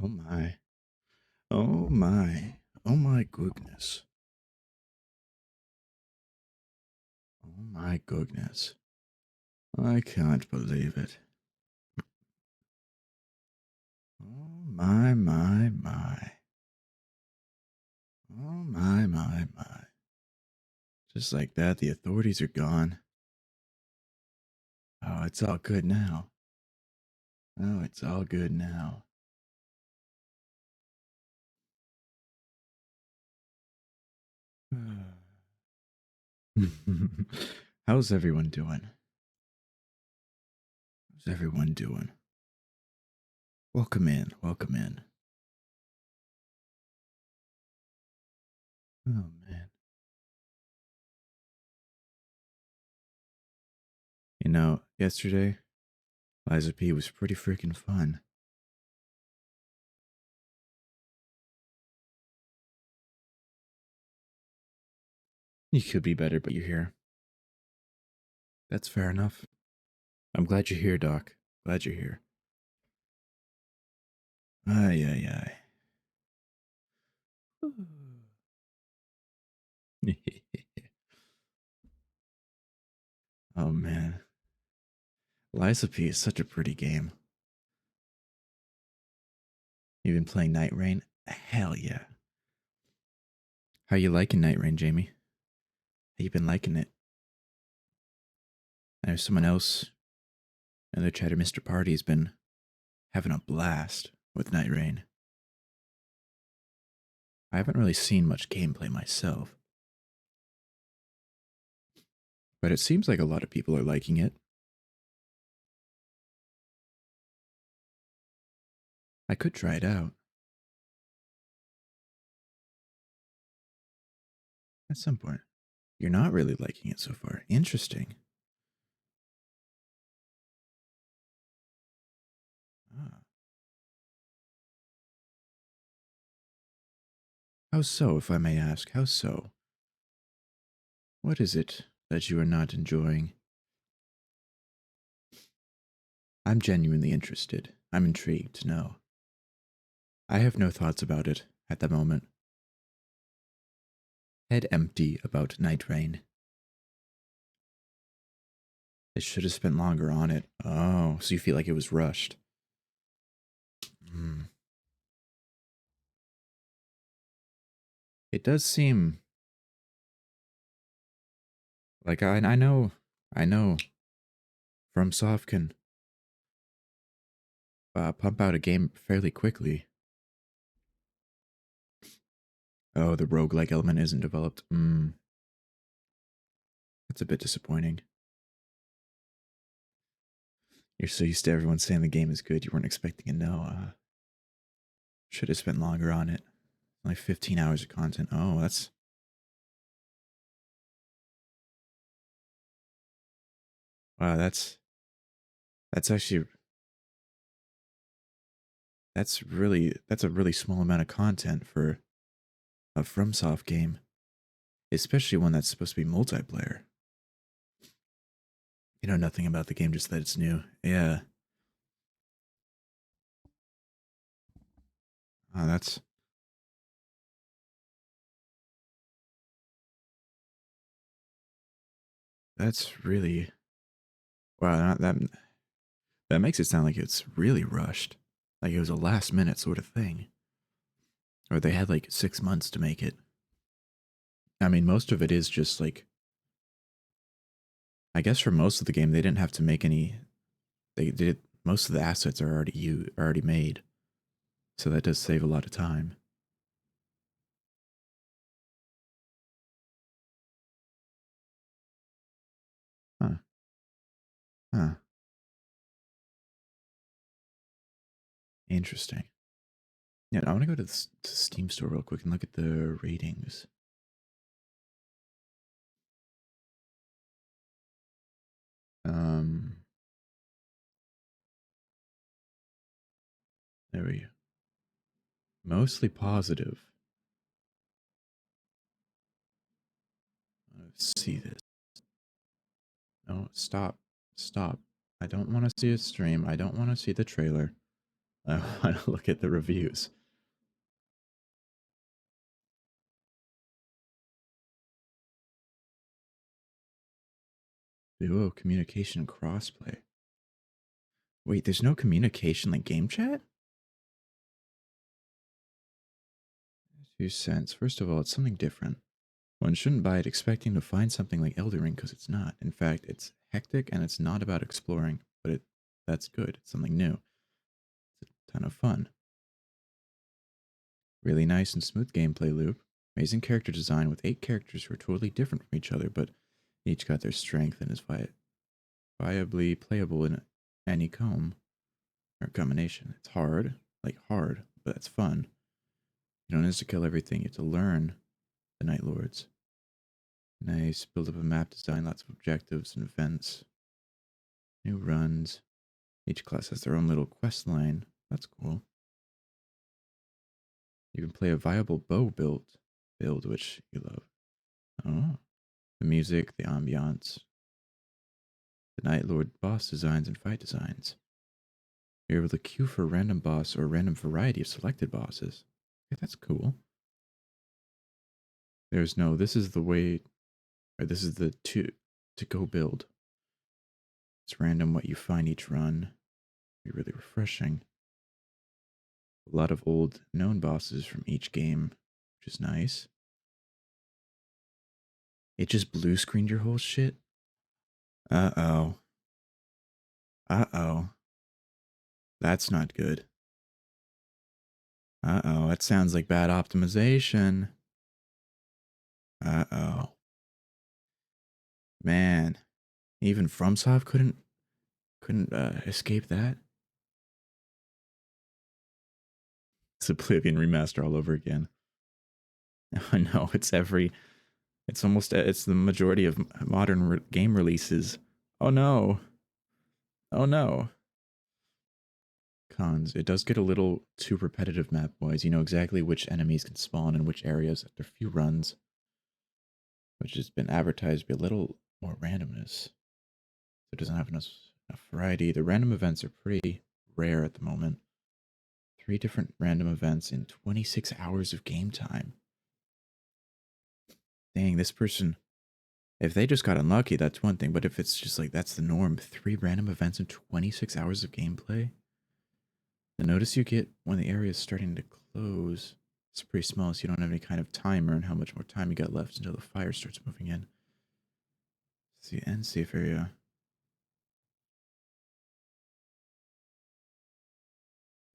Oh my. Oh my. Oh my goodness. Oh my goodness. I can't believe it. Oh my. Oh my. Just like that, the authorities are gone. Oh, it's all good now. Oh, it's all good now. How's everyone doing? How's everyone doing? Welcome in. Welcome in. Oh man. Yesterday, Liza P was pretty freaking fun. You could be better, but you're here. That's fair enough. I'm glad you're here, Doc. Glad you're here. Ay. Oh man. Liza P is such a pretty game. You've been playing Night Rain? Hell yeah. How you liking Night Rain, Jamie? How you been liking it? I know someone else, another chatter, Mr. Party, has been having a blast with Night Rain. I haven't really seen much gameplay myself, but it seems like a lot of people are liking it. I could try it out at some point. You're not really liking it so far. Interesting. Ah. How so, if I may ask? How so? What is it that you are not enjoying? I'm genuinely interested. I'm intrigued to know. I have no thoughts about it at the moment. Head empty about Night Rain. I should have spent longer on it. Oh, so you feel like it was rushed. Hmm. It does seem like I know FromSoft can pump out a game fairly quickly. Oh, the roguelike element isn't developed. That's a bit disappointing. You're so used to everyone saying the game is good, you weren't expecting a no. Should have spent longer on it. Only 15 hours of content. Oh, wow. That's actually that's a really small amount of content for a FromSoft game, especially one that's supposed to be multiplayer. You know nothing about the game, just that it's new. Yeah. Oh, that's really wow. That makes it sound like it's really rushed, like it was a last minute sort of thing, or they had like 6 months to make it. I mean, most of it is just like I guess for most of the game they didn't have to make any. They did most of the assets are already made, so that does save a lot of time. Huh? Huh? Interesting. Yeah, I want to go to to Steam store real quick and look at the ratings. Um, there we go. Mostly positive. Let's see this. No, stop. Stop. I don't want to see a stream. I don't want to see the trailer. I want to look at the reviews. Duo communication crossplay. Wait, there's no communication like game chat? 2 cents. First of all, it's something different. One shouldn't buy it expecting to find something like Elden Ring because it's not. In fact, it's hectic and it's not about exploring, but that's good. It's something new. It's a ton of fun. Really nice and smooth gameplay loop. Amazing character design with 8 characters who are totally different from each other, but each got their strength and is viably playable in any comb or combination. It's hard, like hard, but it's fun. You don't insta kill everything. You have to learn the Night Lords. Nice. Build up a map design, lots of objectives and events. New runs. Each class has their own little quest line. That's cool. You can play a viable bow build which you love. Oh. The music, the ambiance. The Night Lord boss designs and fight designs. You're able to queue for a random boss or a random variety of selected bosses. Okay, that's cool. There's no, this is the way, or this is the to go build. It's random what you find each run. Be really refreshing. A lot of old known bosses from each game, which is nice. It just blue screened your whole shit. Uh-oh. Uh-oh. That's not good. Uh-oh. That sounds like bad optimization. Uh-oh. Man. Even FromSoft couldn't escape that. It's Oblivion remaster all over again. Oh no, it's the majority of modern game releases. Oh no. Oh no. Cons. It does get a little too repetitive map wise. You know exactly which enemies can spawn in which areas after a few runs, which has been advertised to be a little more randomness. It doesn't have enough variety. The random events are pretty rare at the moment. 3 different random events in 26 hours of game time. Dang, this person, if they just got unlucky, that's one thing. But if it's just like that's the norm, 3 random events in 26 hours of gameplay. The notice you get when the area is starting to close, it's pretty small, so you don't have any kind of timer and how much more time you got left until the fire starts moving in. It's the end safe area.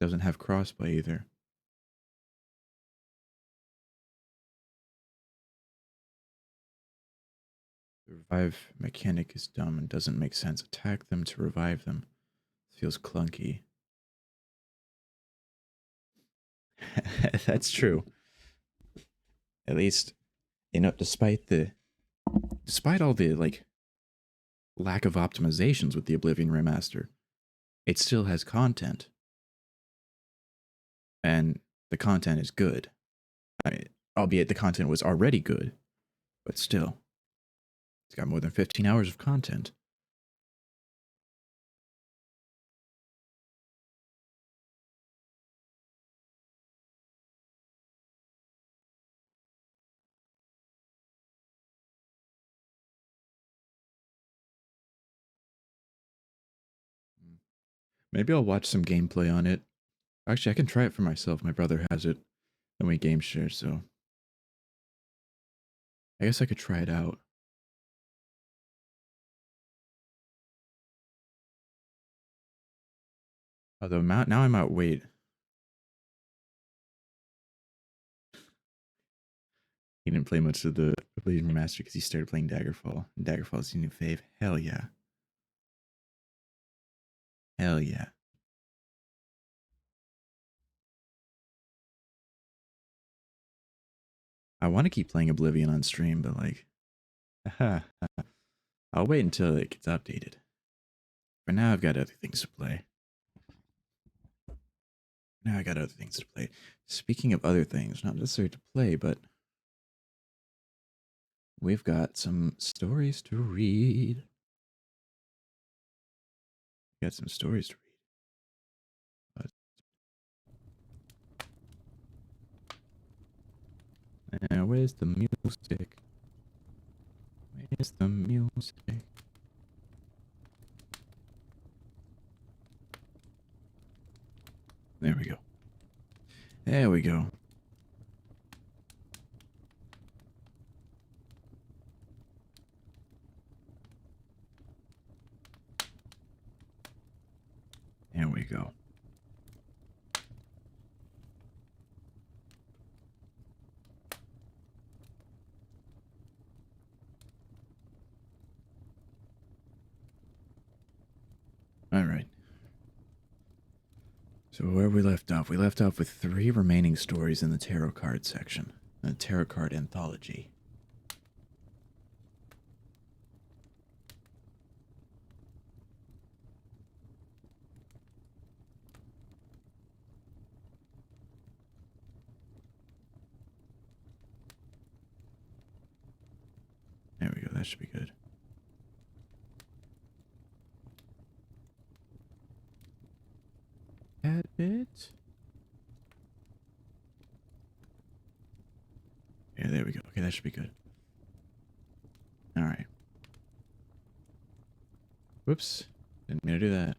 Doesn't have crossplay either. The revive mechanic is dumb and doesn't make sense. Attack them to revive them. It feels clunky. That's true. At least, despite all the like lack of optimizations with the Oblivion remaster, it still has content. And the content is good. I mean, albeit the content was already good, but still, it's got more than 15 hours of content. Maybe I'll watch some gameplay on it. Actually, I can try it for myself. My brother has it, and we game share, so I guess I could try it out. Although now I might wait. He didn't play much of the Oblivion Remaster because he started playing Daggerfall. And Daggerfall is his new fave. Hell yeah. Hell yeah. I want to keep playing Oblivion on stream, but like, I'll wait until it gets updated. For now, I've got other things to play. Now I got other things to play. Speaking of other things, not necessarily to play, but we've got some stories to read. We got some stories to read. Now, where's the music? Where's the music? There we go. There we go. There we go. All right. So where we left off with 3 remaining stories in the tarot card section, the tarot card anthology. There we go, that should be good. That it? Yeah, there we go. Okay, that should be good. All right. Whoops. Didn't mean to do that.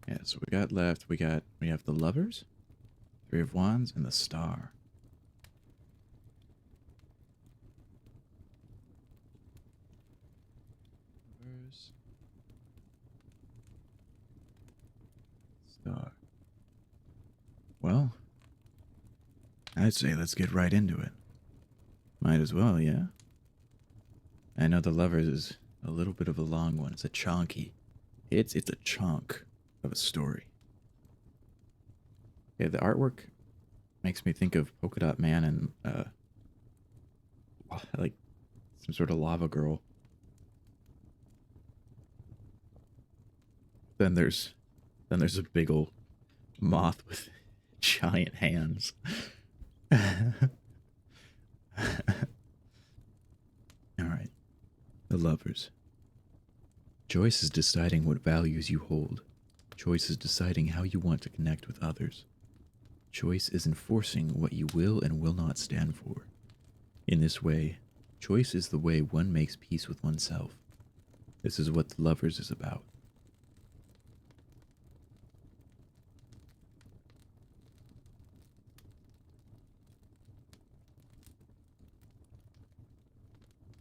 Yeah, so we got left. We have the Lovers, 3 of Wands, and the Star. Lovers. Star. Well, I'd say let's get right into it. Might as well, yeah? I know the Lovers is a little bit of a long one. It's a chunky. It's a chunk of a story. Yeah, the artwork makes me think of Polka Dot Man and like some sort of lava girl. Then there's a big old moth with giant hands. All right. The Lovers. Choice is deciding what values you hold. Choice is deciding how you want to connect with others. Choice is enforcing what you will and will not stand for. In this way, choice is the way one makes peace with oneself. This is what the Lovers is about.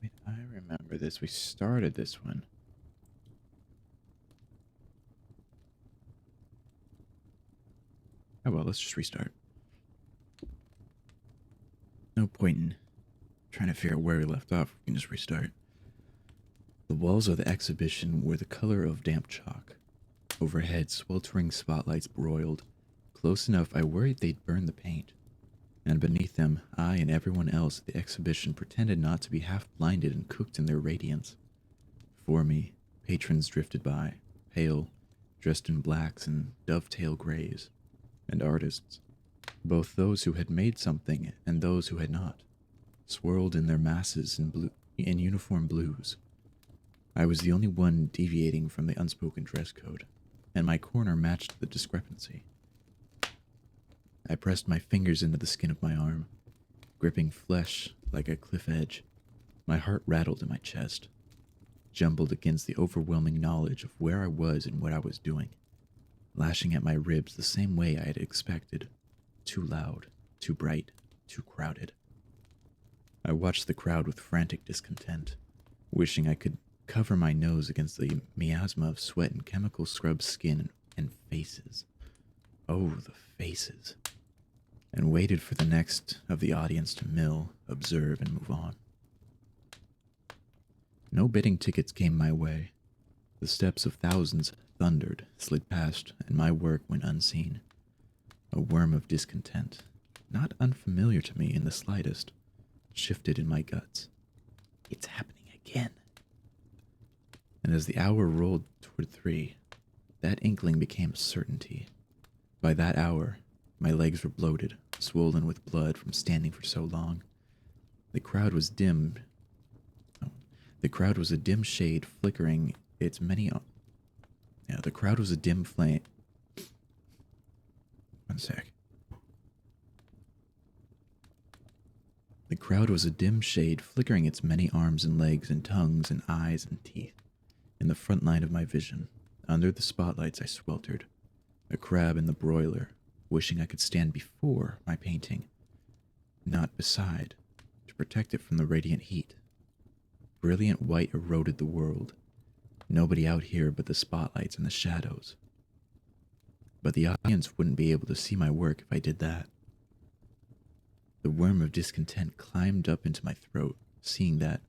Wait, I remember this. We started this one. Oh well, let's just restart. No point in trying to figure out where we left off. We can just restart. The walls of the exhibition were the color of damp chalk. Overhead, sweltering spotlights broiled. Close enough I worried they'd burn the paint. And beneath them, I and everyone else at the exhibition pretended not to be half blinded and cooked in their radiance. Before me, patrons drifted by, pale, dressed in blacks and dovetail grays, and artists, both those who had made something and those who had not, swirled in their masses in uniform blues. I was the only one deviating from the unspoken dress code, and my corner matched the discrepancy. I pressed my fingers into the skin of my arm, gripping flesh like a cliff edge. My heart rattled in my chest, jumbled against the overwhelming knowledge of where I was and what I was doing, lashing at my ribs the same way I had expected. Too loud, too bright, too crowded. I watched the crowd with frantic discontent, wishing I could cover my nose against the miasma of sweat and chemical scrubbed skin and faces. Oh, the faces. And waited for the next of the audience to mill, observe, and move on. No bidding tickets came my way. The steps of thousands thundered, slid past, and my work went unseen. A worm of discontent, not unfamiliar to me in the slightest, shifted in my guts. It's happening again. And as the hour rolled toward 3, that inkling became a certainty. By that hour, my legs were bloated, swollen with blood from standing for so long. The crowd was dimmed. The crowd was a dim shade flickering its many... the crowd was a dim flame... One sec. crowd was a dim shade flickering its many arms and legs and tongues and eyes and teeth. In the front line of my vision, under the spotlights I sweltered, a crab in the broiler, wishing I could stand before my painting, not beside, to protect it from the radiant heat. Brilliant white eroded the world. Nobody out here but the spotlights and the shadows. But the audience wouldn't be able to see my work if I did that. The worm of discontent climbed up into my throat, seeing that,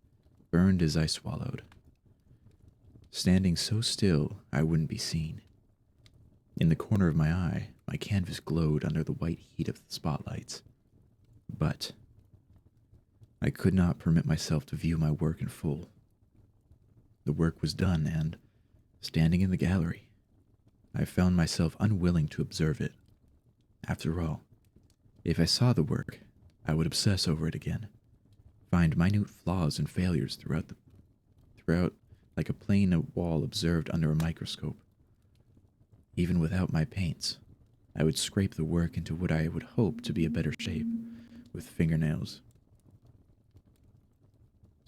burned as I swallowed. Standing so still, I wouldn't be seen. In the corner of my eye, my canvas glowed under the white heat of the spotlights. But I could not permit myself to view my work in full. The work was done, and, standing in the gallery, I found myself unwilling to observe it. After all, if I saw the work, I would obsess over it again, find minute flaws and failures throughout like a plane wall observed under a microscope. Even without my paints, I would scrape the work into what I would hope to be a better shape, with fingernails.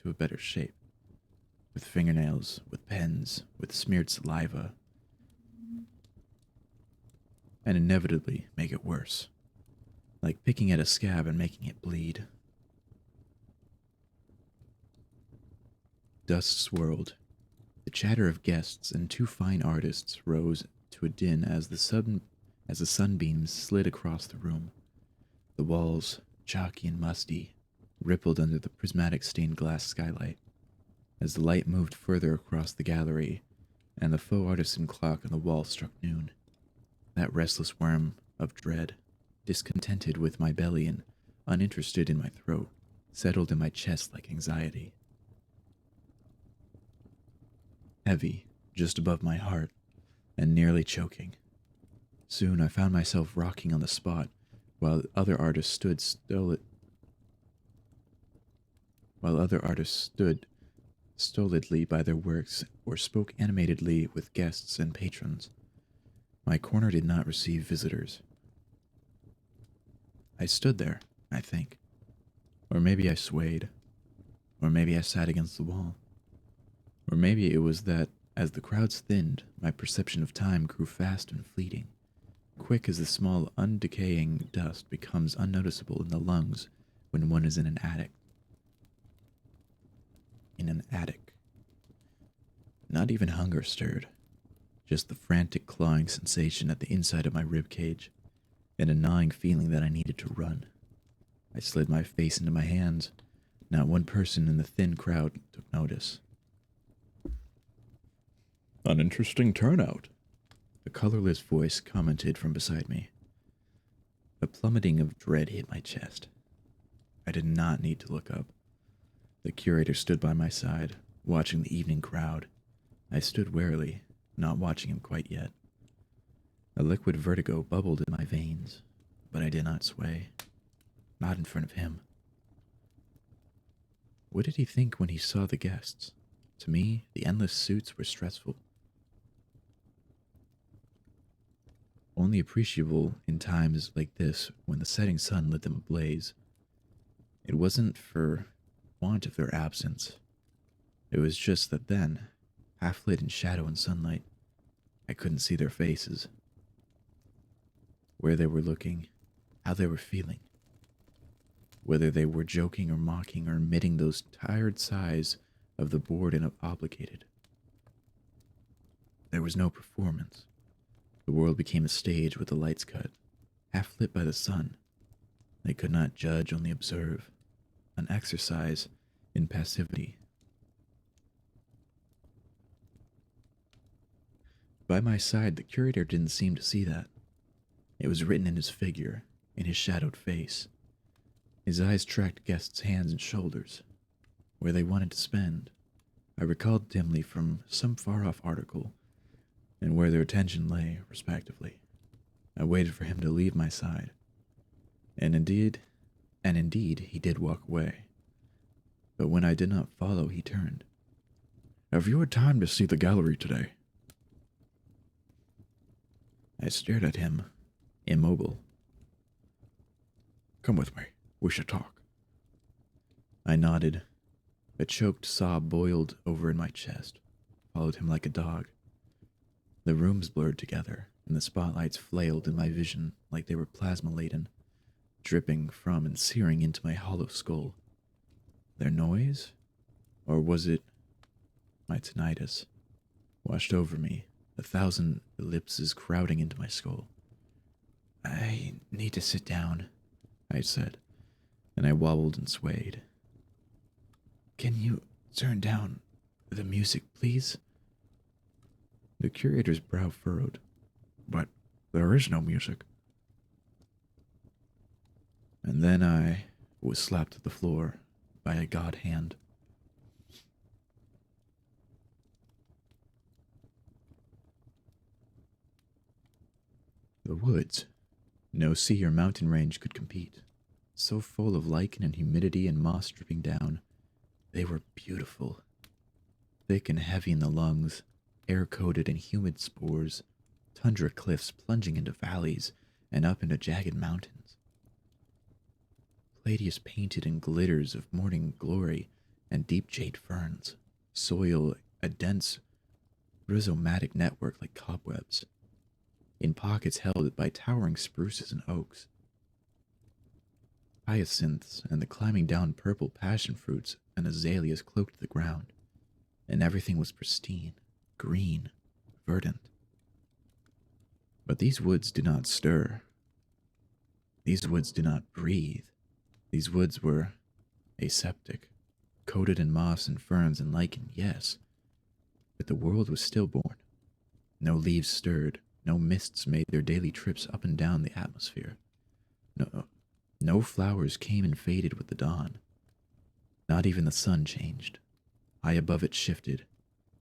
To a better shape. With fingernails, with pens, with smeared saliva, and inevitably make it worse, like picking at a scab and making it bleed. Dust swirled. The chatter of guests and two fine artists rose to a din as the sunbeams slid across the room. The walls, chalky and musty, rippled under the prismatic stained glass skylight. As the light moved further across the gallery, and the faux artisan clock on the wall struck noon, that restless worm of dread, discontented with my belly and uninterested in my throat, settled in my chest like anxiety. Heavy, just above my heart, and nearly choking. Soon I found myself rocking on the spot, while other artists stood stolidly by their works or spoke animatedly with guests and patrons. My corner did not receive visitors. I stood there, I think. Or maybe I swayed. Or maybe I sat against the wall. Or maybe it was that, as the crowds thinned, my perception of time grew fast and fleeting, quick as the small, undecaying dust becomes unnoticeable in the lungs when one is in an attic. Not even hunger stirred, just the frantic clawing sensation at the inside of my rib cage, and a gnawing feeling that I needed to run. I slid my face into my hands. Not one person in the thin crowd took notice. "An interesting turnout," a colorless voice commented from beside me. A plummeting of dread hit my chest. I did not need to look up. The curator stood by my side, watching the evening crowd. I stood warily, not watching him quite yet. A liquid vertigo bubbled in my veins, but I did not sway. Not in front of him. What did he think when he saw the guests? To me, the endless suits were stressful. Only appreciable in times like this when the setting sun lit them ablaze. It wasn't for want of their absence. It was just that then, half lit in shadow and sunlight, I couldn't see their faces. Where they were looking, how they were feeling. Whether they were joking or mocking or emitting those tired sighs of the bored and obligated. There was no performance. The world became a stage with the lights cut, half lit by the sun. They could not judge, only observe. An exercise in passivity. By my side, the curator didn't seem to see that. It was written in his figure, in his shadowed face. His eyes tracked guests' hands and shoulders, where they wanted to spend. I recalled dimly from some far-off article, and where their attention lay, respectively. I waited for him to leave my side. And indeed, he did walk away. But when I did not follow, he turned. "Have you had time to see the gallery today?" I stared at him, immobile. "Come with me. We should talk." I nodded. A choked sob boiled over in my chest, followed him like a dog. The rooms blurred together, and the spotlights flailed in my vision like they were plasma-laden, dripping from and searing into my hollow skull. Their noise? Or was it my tinnitus? Washed over me, 1,000 ellipses crowding into my skull. I need to sit down, I said, and I wobbled and swayed. Can you turn down the music, please? The curator's brow furrowed. But there is no music. And then I was slapped to the floor by a god hand. The woods. No sea or mountain range could compete. So full of lichen and humidity and moss dripping down. They were beautiful. Thick and heavy in the lungs, air-coated in humid spores, tundra cliffs plunging into valleys and up into jagged mountains. Palladius painted in glitters of morning glory and deep jade ferns, soil a dense rhizomatic network like cobwebs, in pockets held by towering spruces and oaks. Hyacinths and the climbing down purple passion fruits and azaleas cloaked the ground, and everything was pristine, green, verdant. But these woods did not stir. These woods did not breathe. These woods were aseptic, coated in moss and ferns and lichen, yes, but the world was stillborn. No leaves stirred, no mists made their daily trips up and down the atmosphere. No flowers came and faded with the dawn. Not even the sun changed. High above it shifted,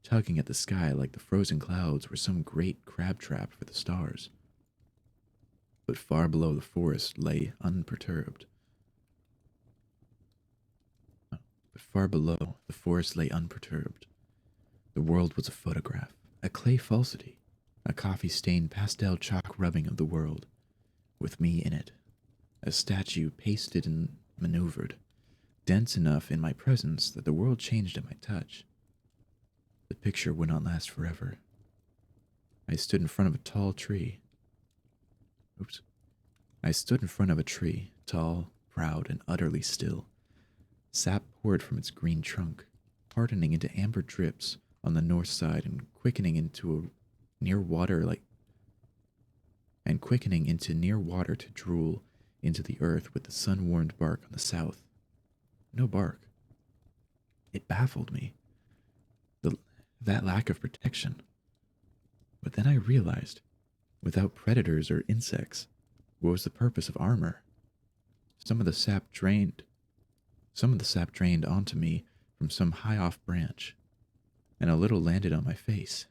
tugging at the sky like the frozen clouds were some great crab trap for the stars. But far below the forest lay unperturbed. The world was a photograph, a clay falsity, a coffee-stained pastel chalk rubbing of the world, with me in it, a statue pasted and maneuvered, dense enough in my presence that the world changed at my touch. The picture would not last forever. I stood in front of a tree, tall, proud, and utterly still. Sap poured from its green trunk, hardening into amber drips on the north side and quickening into near water to drool into the earth with the sun-warmed bark on the south. No bark. It baffled me. That lack of protection. But then I realized, without predators or insects, what was the purpose of armor? Some of the sap drained onto me from some high-off branch, and a little landed on my face,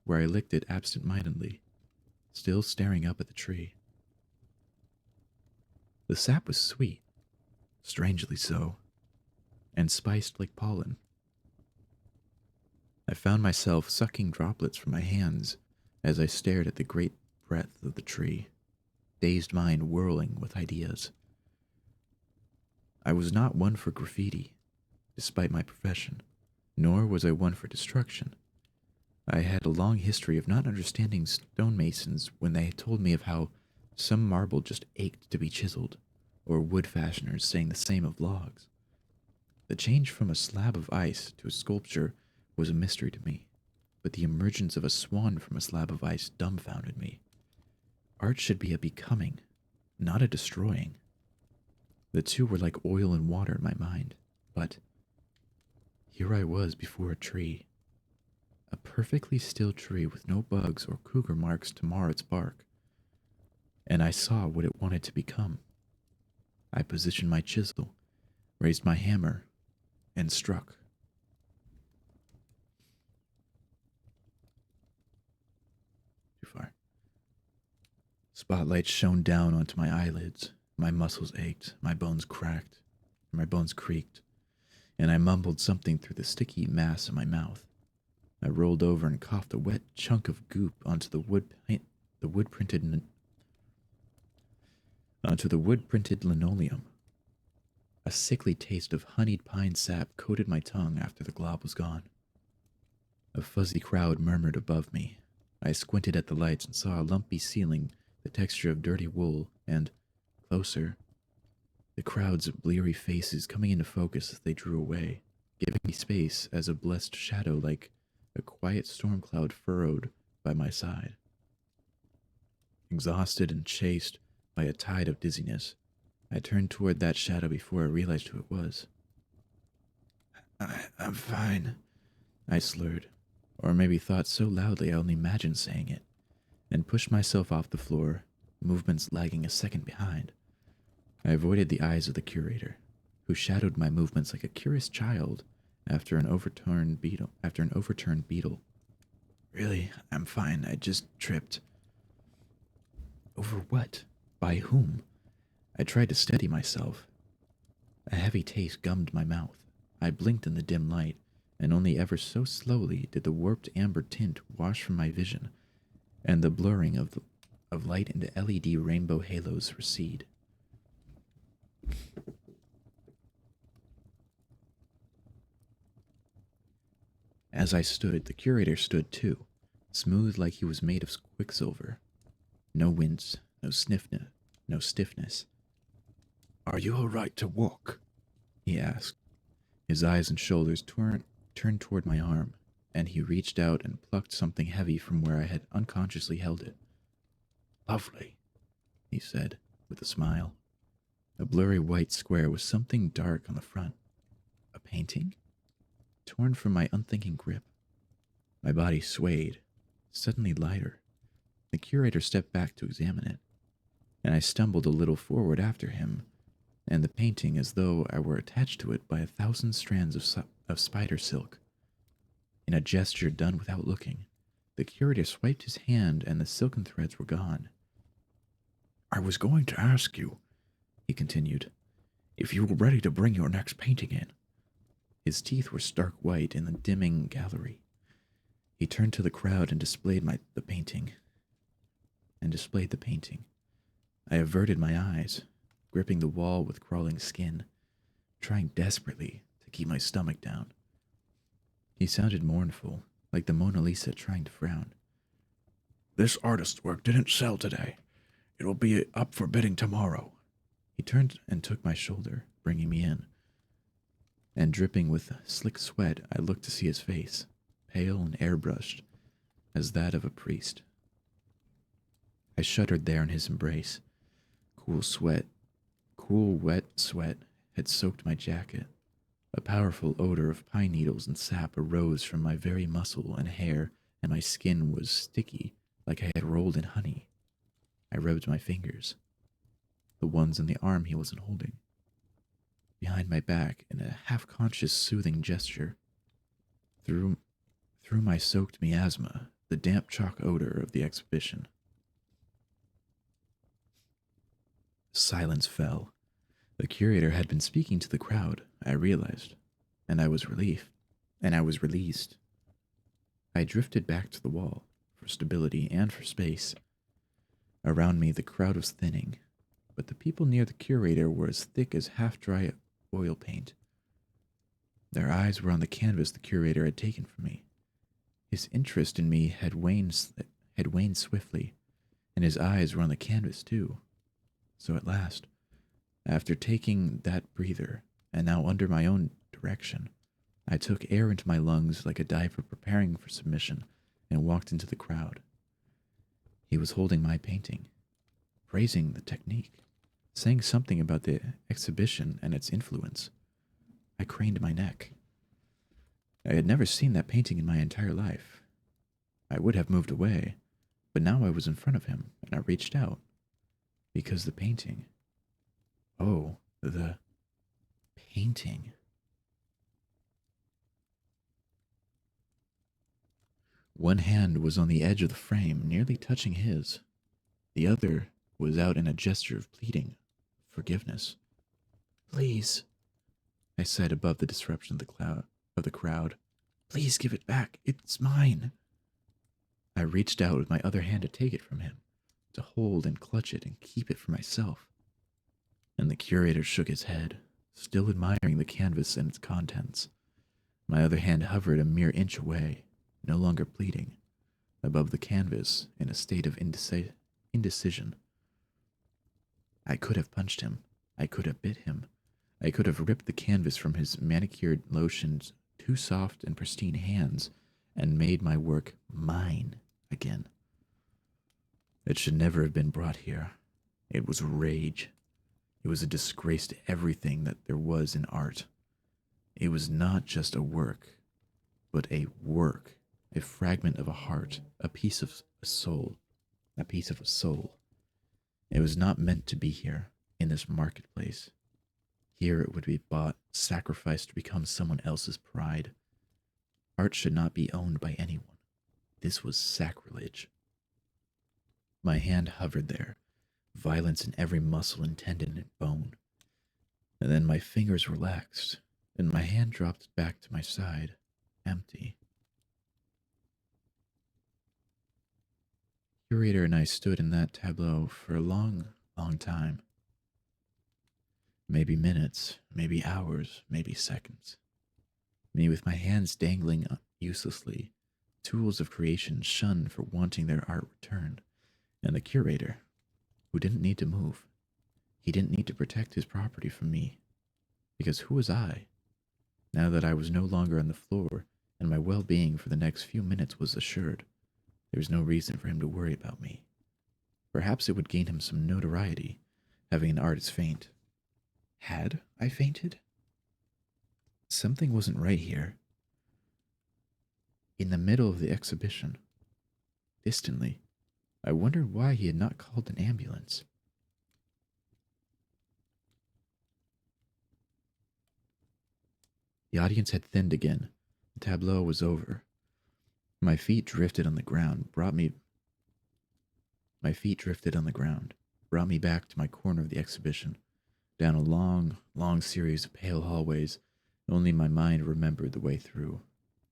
where I licked it absent-mindedly, still staring up at the tree. The sap was sweet, strangely so, and spiced like pollen. I found myself sucking droplets from my hands as I stared at the great breadth of the tree, dazed mind whirling with ideas. I was not one for graffiti, despite my profession, nor was I one for destruction. I had a long history of not understanding stonemasons when they told me of how some marble just ached to be chiseled, or wood fashioners saying the same of logs. The change from a slab of ice to a sculpture was a mystery to me, but the emergence of a swan from a slab of ice dumbfounded me. Art should be a becoming, not a destroying. The two were like oil and water in my mind, but here I was before a tree. A perfectly still tree with no bugs or cougar marks to mar its bark. And I saw what it wanted to become. I positioned my chisel, raised my hammer, and struck. Too far. Spotlight shone down onto my eyelids. My muscles ached, my bones creaked, and I mumbled something through the sticky mass in my mouth. I rolled over and coughed a wet chunk of goop onto the wood-printed linoleum. A sickly taste of honeyed pine sap coated my tongue after the glob was gone. A fuzzy crowd murmured above me. I squinted at the lights and saw a lumpy ceiling, the texture of dirty wool, and, closer, the crowd's bleary faces coming into focus as they drew away, giving me space as a blessed shadow like a quiet storm cloud furrowed by my side. Exhausted and chased by a tide of dizziness, I turned toward that shadow before I realized who it was. I'm fine, I slurred, or maybe thought so loudly I only imagined saying it, and pushed myself off the floor, movements lagging a second behind. I avoided the eyes of the curator, who shadowed my movements like a curious child after an overturned beetle. Really, I'm fine. I just tripped. Over what? By whom? I tried to steady myself. A heavy taste gummed my mouth. I blinked in the dim light, and only ever so slowly did the warped amber tint wash from my vision, and the blurring of light into LED rainbow halos recede. As I stood, the curator stood too, smooth like he was made of quicksilver. No wince, no stiffness. Are you all right to walk? He asked. His eyes and shoulders turned toward my arm, and he reached out and plucked something heavy from where I had unconsciously held it. Lovely, he said, with a smile. A blurry white square with something dark on the front. A painting? Torn from my unthinking grip. My body swayed, suddenly lighter. The curator stepped back to examine it, and I stumbled a little forward after him, and the painting as though I were attached to it by 1,000 strands of spider silk. In a gesture done without looking, the curator swiped his hand and the silken threads were gone. I was going to ask you, he continued, if you were ready to bring your next painting in. His teeth were stark white in the dimming gallery. He turned to the crowd and displayed the painting. I averted my eyes, gripping the wall with crawling skin, trying desperately to keep my stomach down. He sounded mournful, like the Mona Lisa trying to frown. This artist's work didn't sell today. It will be up for bidding tomorrow. He turned and took my shoulder, bringing me in. And dripping with slick sweat, I looked to see his face, pale and airbrushed, as that of a priest. I shuddered there in his embrace. Cool, wet sweat had soaked my jacket. A powerful odor of pine needles and sap arose from my very muscle and hair, and my skin was sticky like I had rolled in honey. I rubbed my fingers, the ones on the arm he wasn't holding, behind my back in a half-conscious soothing gesture. Through my soaked miasma, the damp chalk odor of the exhibition. Silence fell. The curator had been speaking to the crowd, I realized, and I was released. I drifted back to the wall, for stability and for space. Around me, the crowd was thinning, but the people near the curator were as thick as half-dry oil paint. Their eyes were on the canvas the curator had taken from me. His interest in me had waned swiftly, and his eyes were on the canvas too. So at last, after taking that breather, and now under my own direction, I took air into my lungs like a diver preparing for submission and walked into the crowd. He was holding my painting, praising the technique, saying something about the exhibition and its influence. I craned my neck. I had never seen that painting in my entire life. I would have moved away, but now I was in front of him, and I reached out. Because the painting... Oh, the painting. One hand was on the edge of the frame, nearly touching his. The other was out in a gesture of pleading, forgiveness. Please, I said above the disruption of the crowd. Please give it back. It's mine. I reached out with my other hand to take it from him, to hold and clutch it and keep it for myself. And the curator shook his head, still admiring the canvas and its contents. My other hand hovered a mere inch away, no longer pleading, above the canvas in a state of indecision. I could have punched him. I could have bit him. I could have ripped the canvas from his manicured, lotioned, too soft and pristine hands and made my work mine again. It should never have been brought here. It was rage. It was a disgrace to everything that there was in art. It was not just a work, but a work, a fragment of a heart, a piece of a soul, a piece of a soul. It was not meant to be here, in this marketplace. Here it would be bought, sacrificed to become someone else's pride. Art should not be owned by anyone. This was sacrilege. My hand hovered there, violence in every muscle and tendon and bone. And then my fingers relaxed, and my hand dropped back to my side, empty. The curator and I stood in that tableau for a long, long time. Maybe minutes, maybe hours, maybe seconds. Me with my hands dangling uselessly, tools of creation shunned for wanting their art returned, and the curator, who didn't need to move. He didn't need to protect his property from me, because who was I? Now that I was no longer on the floor, and my well-being for the next few minutes was assured, there was no reason for him to worry about me. Perhaps it would gain him some notoriety, having an artist faint. Had I fainted? Something wasn't right here. In the middle of the exhibition, distantly, I wondered why he had not called an ambulance. The audience had thinned again. The tableau was over. My feet drifted on the ground, brought me back to my corner of the exhibition, down a long, long series of pale hallways. Only my mind remembered the way through,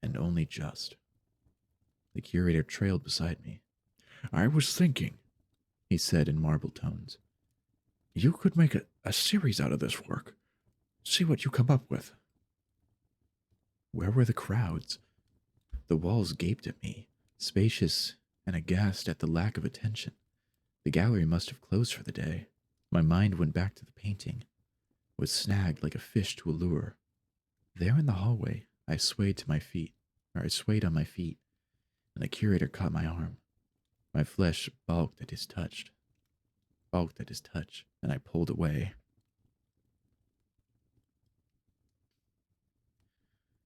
and only just. The curator trailed beside me. I was thinking, he said in marble tones. You could make a series out of this work. See what you come up with. Where were the crowds? The walls gaped at me, spacious and aghast at the lack of attention. The gallery must have closed for the day. My mind went back to the painting, was snagged like a fish to a lure. There in the hallway, I swayed on my feet, and the curator caught my arm. My flesh balked at his touch, and I pulled away.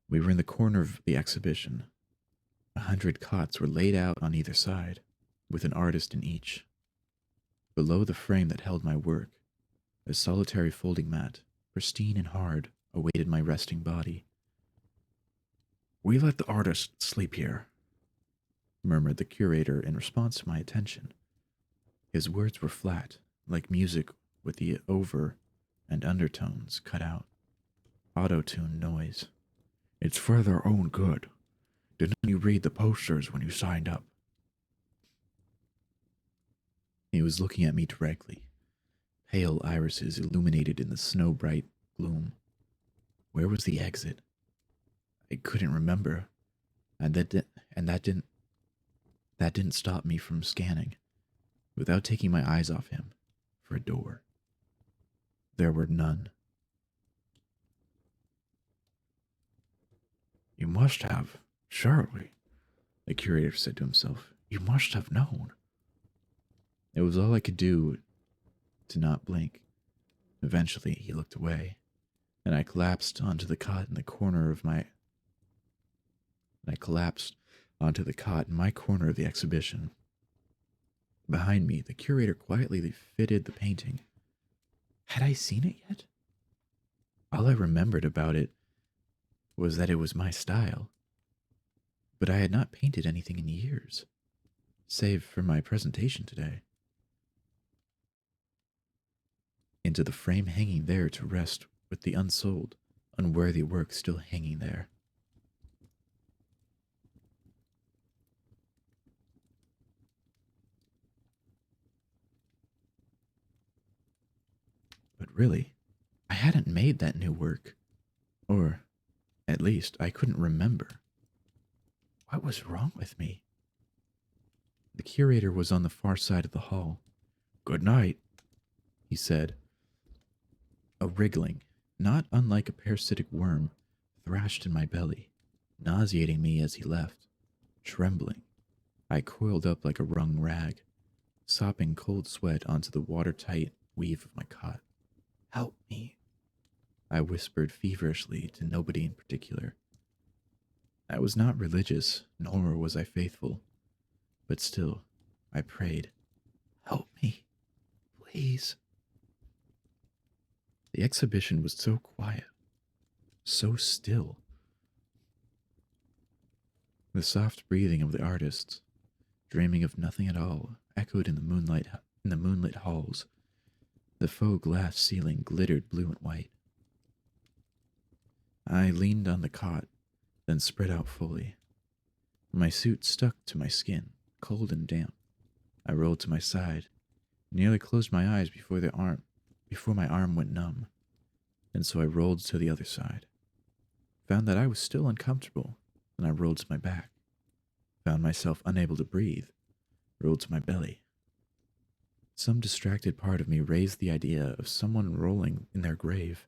We were in the corner of the exhibition. 100 cots were laid out on either side, with an artist in each. Below the frame that held my work, a solitary folding mat, pristine and hard, awaited my resting body. We let the artist sleep here, murmured the curator in response to my attention. His words were flat, like music with the over and undertones cut out. Auto-tune noise. It's for their own good. Didn't you read the posters when you signed up? He was looking at me directly, pale irises illuminated in the snow-bright gloom. Where was the exit? I couldn't remember, and that didn't stop me from scanning, without taking my eyes off him, for a door. There were none. You must have, surely, the curator said to himself. You must have known. It was all I could do to not blink. Eventually, he looked away, and I collapsed onto the cot in my corner of the exhibition. Behind me, the curator quietly fitted the painting. Had I seen it yet? All I remembered about it was that it was my style. But I had not painted anything in years, save for my presentation today. Into the frame hanging there to rest with the unsold, unworthy work still hanging there. But really, I I hadn't made that new work. Or, at least, I couldn't remember. What was wrong with me? The curator was on the far side of the hall. "Good night," he said. A wriggling, not unlike a parasitic worm, thrashed in my belly, nauseating me as he left. Trembling, I coiled up like a wrung rag, sopping cold sweat onto the watertight weave of my cot. "Help me," I whispered feverishly to nobody in particular. I was not religious, nor was I faithful, but still, I prayed. "Help me, please." The exhibition was so quiet, so still. The soft breathing of the artists, dreaming of nothing at all, echoed in the moonlit halls. The faux glass ceiling glittered blue and white. I leaned on the cot, then spread out fully. My suit stuck to my skin, cold and damp. I rolled to my side, nearly closed my eyes before my arm went numb, and so I rolled to the other side. Found that I was still uncomfortable, and I rolled to my back. Found myself unable to breathe, rolled to my belly. Some distracted part of me raised the idea of someone rolling in their grave,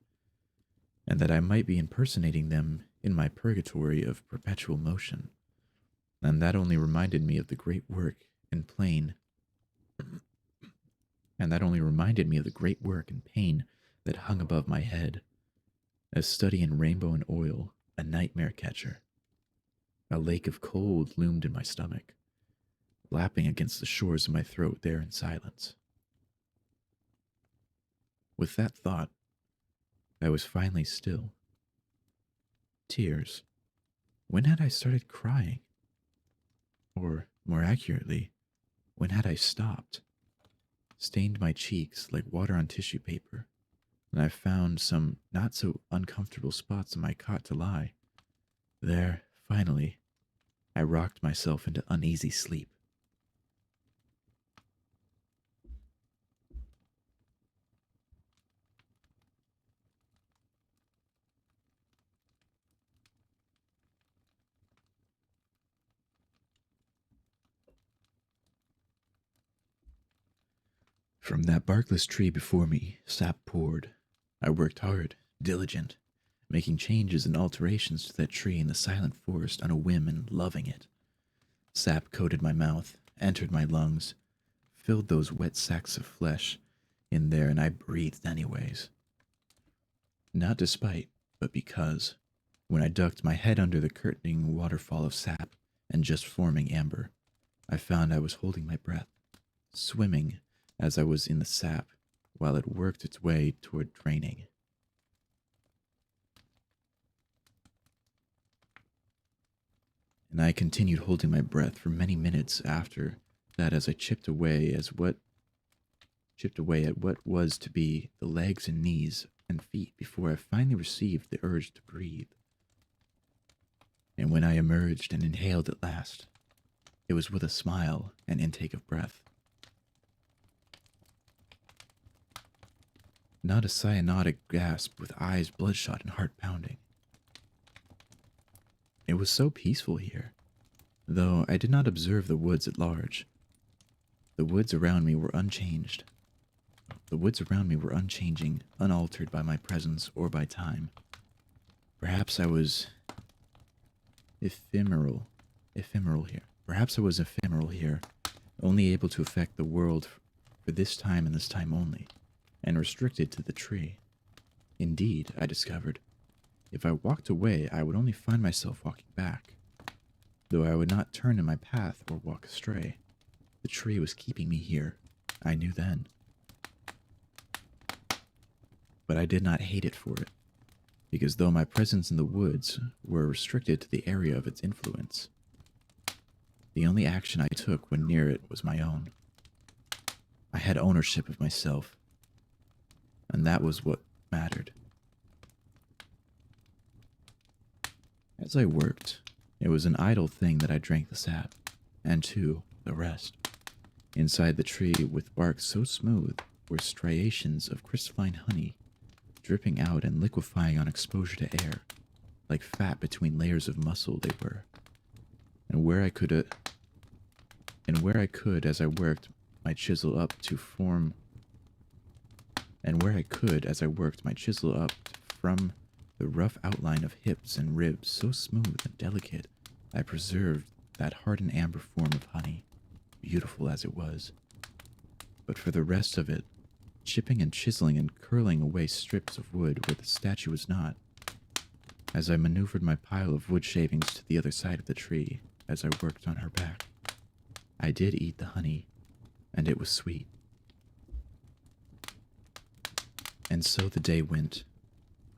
and that I might be impersonating them in my purgatory of perpetual motion, and that only reminded me of the great work and pain that hung above my head, a study in rainbow and oil, a nightmare catcher. A lake of cold loomed in my stomach, lapping against the shores of my throat there in silence. With that thought, I was finally still. Tears. When had I started crying? Or, more accurately, when had I stopped? Stained my cheeks like water on tissue paper, and I found some not so uncomfortable spots on my cot to lie. There, finally, I rocked myself into uneasy sleep. From that barkless tree before me, sap poured. I worked hard, diligent, making changes and alterations to that tree in the silent forest on a whim and loving it. Sap coated my mouth, entered my lungs, filled those wet sacks of flesh in there, and I breathed anyways. Not despite, but because, when I ducked my head under the curtaining waterfall of sap and just forming amber, I found I was holding my breath, swimming as I was in the sap while it worked its way toward draining. And I continued holding my breath for many minutes after that as I chipped away at what was to be the legs and knees and feet before I finally received the urge to breathe. And when I emerged and inhaled at last, it was with a smile and intake of breath. Not a cyanotic gasp with eyes bloodshot and heart pounding. It was so peaceful here, though I did not observe the woods at large. The woods around me were unchanging, unaltered by my presence or by time. Perhaps I was ephemeral here. Perhaps I was ephemeral here, only able to affect the world for this time and this time only, and restricted to the tree. Indeed, I discovered, if I walked away, I would only find myself walking back, though I would not turn in my path or walk astray. The tree was keeping me here, I knew then. But I did not hate it for it, because though my presence in the woods were restricted to the area of its influence, the only action I took when near it was my own. I had ownership of myself, and that was what mattered. As I worked, it was an idle thing that I drank the sap, and too, the rest. Inside the tree, with bark so smooth, were striations of crystalline honey, dripping out and liquefying on exposure to air, like fat between layers of muscle they were. And where I could, as I worked my chisel up to form, and where I could, as I worked my chisel up from the rough outline of hips and ribs so smooth and delicate, I preserved that hardened amber form of honey, beautiful as it was. But for the rest of it, chipping and chiseling and curling away strips of wood where the statue was not, as I maneuvered my pile of wood shavings to the other side of the tree as I worked on her back, I did eat the honey, and it was sweet. And so the day went,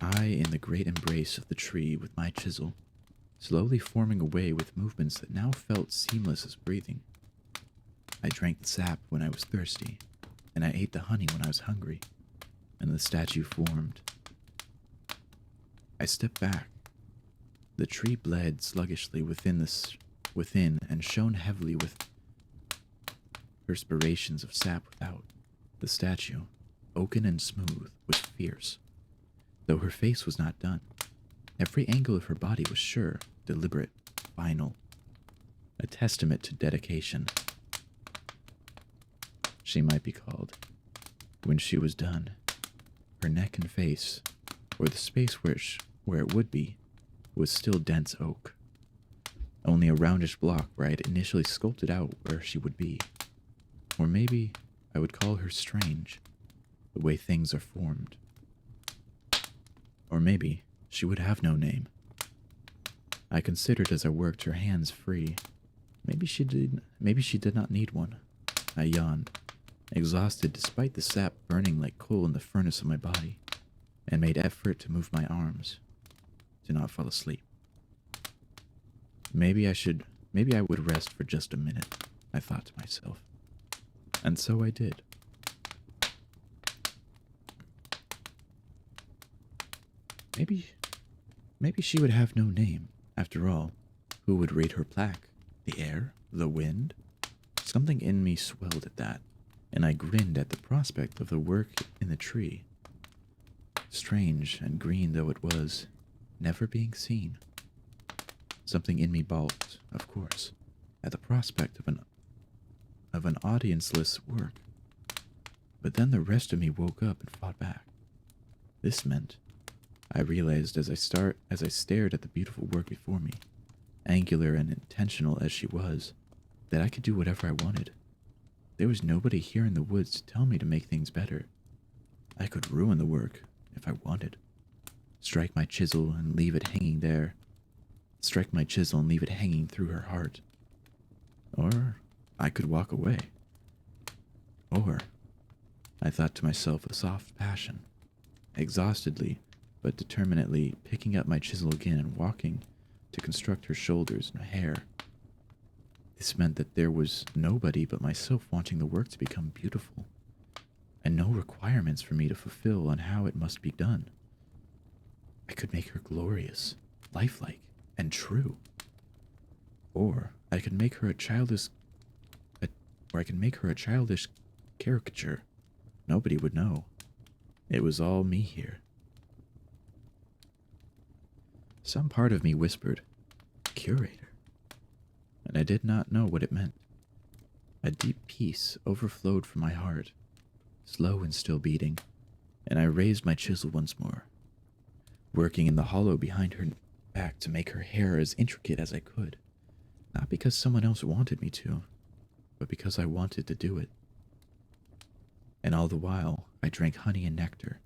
I in the great embrace of the tree with my chisel, slowly forming away with movements that now felt seamless as breathing. I drank the sap when I was thirsty, and I ate the honey when I was hungry, and the statue formed. I stepped back. The tree bled sluggishly within and shone heavily with perspirations of sap without. The statue, oaken and smooth, was fierce, though her face was not done. Every angle of her body was sure, deliberate, final, a testament to dedication. She might be called. When she was done, her neck and face, or the space where it would be, was still dense oak. Only a roundish block where I had initially sculpted out where she would be. Or maybe I would call her strange, the way things are formed. Or maybe she would have no name. I considered as I worked her hands free. Maybe she did not need one. I yawned, exhausted despite the sap burning like coal in the furnace of my body, and made effort to move my arms, to not fall asleep. Maybe I would rest for just a minute, I thought to myself. And so I did. Maybe she would have no name. After all, who would read her plaque? The air? The wind? Something in me swelled at that, and I grinned at the prospect of the work in the tree. Strange and green though it was, never being seen. Something in me balked, of course, at the prospect of an audienceless work. But then the rest of me woke up and fought back. This meant, I realized as I stared at the beautiful work before me, angular and intentional as she was, that I could do whatever I wanted. There was nobody here in the woods to tell me to make things better. I could ruin the work if I wanted. Strike my chisel and leave it hanging there. Strike my chisel and leave it hanging through her heart. Or I could walk away. Or, I thought to myself with soft passion, exhaustedly but determinedly picking up my chisel again and walking to construct her shoulders and hair. This meant that there was nobody but myself wanting the work to become beautiful, and no requirements for me to fulfill on how it must be done. I could make her glorious, lifelike, and true. Or I could make her a childish caricature. Nobody would know. It was all me here. Some part of me whispered, "Curator," and I did not know what it meant. A deep peace overflowed from my heart, slow and still beating, and I raised my chisel once more, working in the hollow behind her back to make her hair as intricate as I could, not because someone else wanted me to, but because I wanted to do it. And all the while, I drank honey and nectar,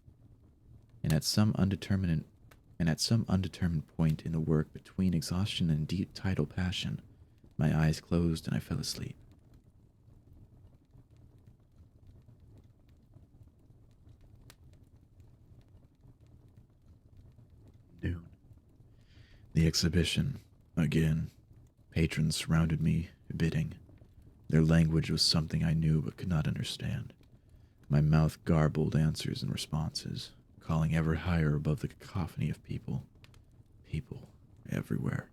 and at some undetermined point in the work between exhaustion and deep tidal passion, my eyes closed and I fell asleep. Noon. The exhibition. Again. Patrons surrounded me, bidding. Their language was something I knew but could not understand. My mouth garbled answers and responses, calling ever higher above the cacophony of people. People everywhere.